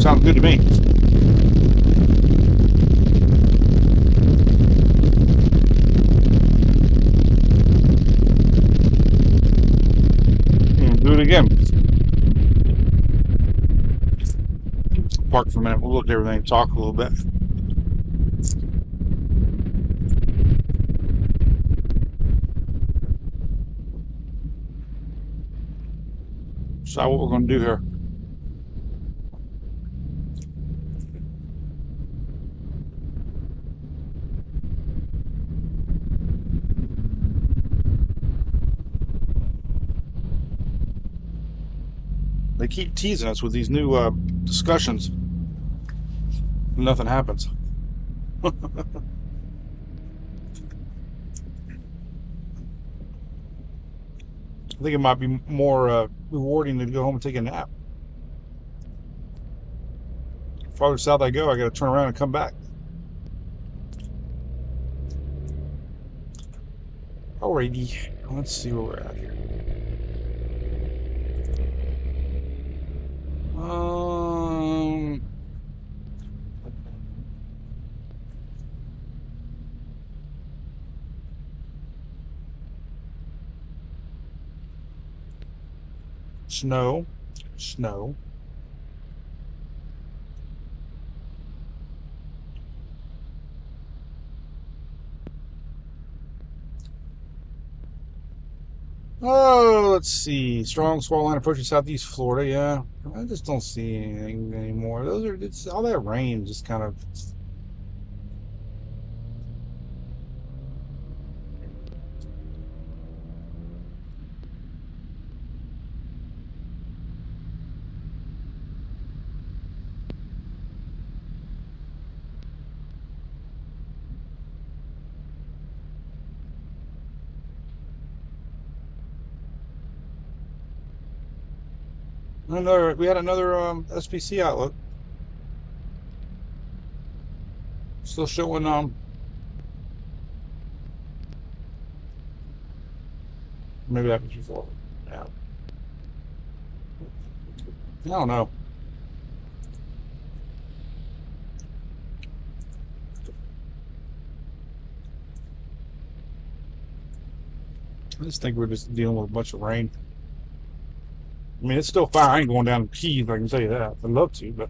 Sounds good to me. Do it again. Park for a minute. We'll look at everything, talk a little bit. Decide what we're going to do here. They keep teasing us with these new discussions. Nothing happens. I think it might be more rewarding to go home and take a nap. Farther south I go, I got to turn around and come back. Alrighty, let's see where we're at here. Snow. Snow. Oh, let's see. Strong swell line approaching southeast Florida. Yeah, I just don't see anything anymore. It's all that rain just kind of. We had another SPC outlook. Still showing maybe that was before. Yeah. I don't know. I just think we're just dealing with a bunch of rain. I mean, it's still fine. I ain't going down to Keys, I can tell you that. I'd love to, but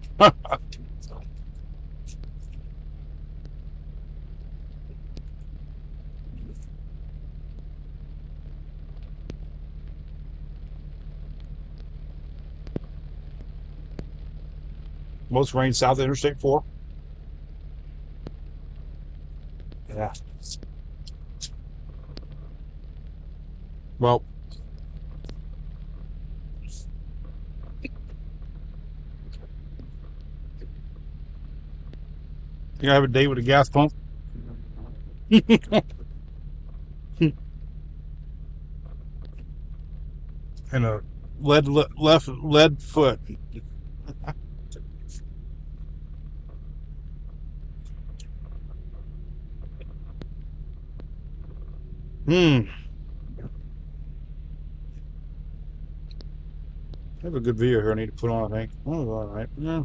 most rain south of Interstate 4. Yeah. Well, you have a date with a gas pump? And a left lead foot. I have a good video here I need to put on, I think. Oh, all right. Yeah.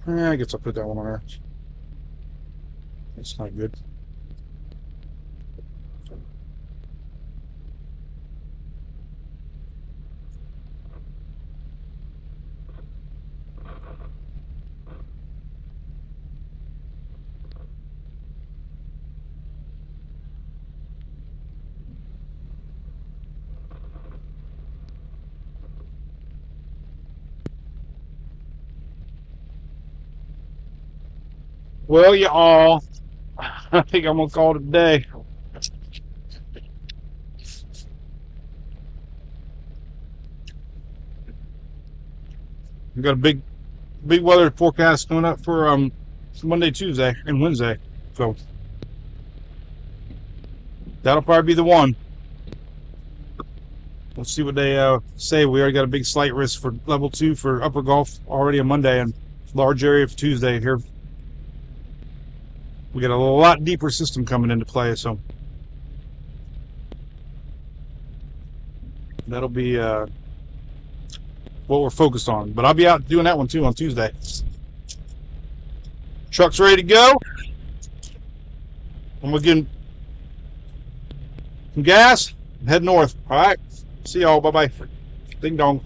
I guess I'll put that one on there. It's not good. Well, y'all, I think I'm gonna call it a day. We got a big weather forecast coming up for Monday, Tuesday, and Wednesday. So that'll probably be the one. We'll see what they say. We already got a big slight risk for level 2 for upper Gulf already on Monday, and large area for Tuesday here. We got a lot deeper system coming into play, so that'll be what we're focused on. But I'll be out doing that one too on Tuesday. Truck's ready to go. I'm gonna get some gas and head north. All right. See y'all. Bye bye. Ding dong.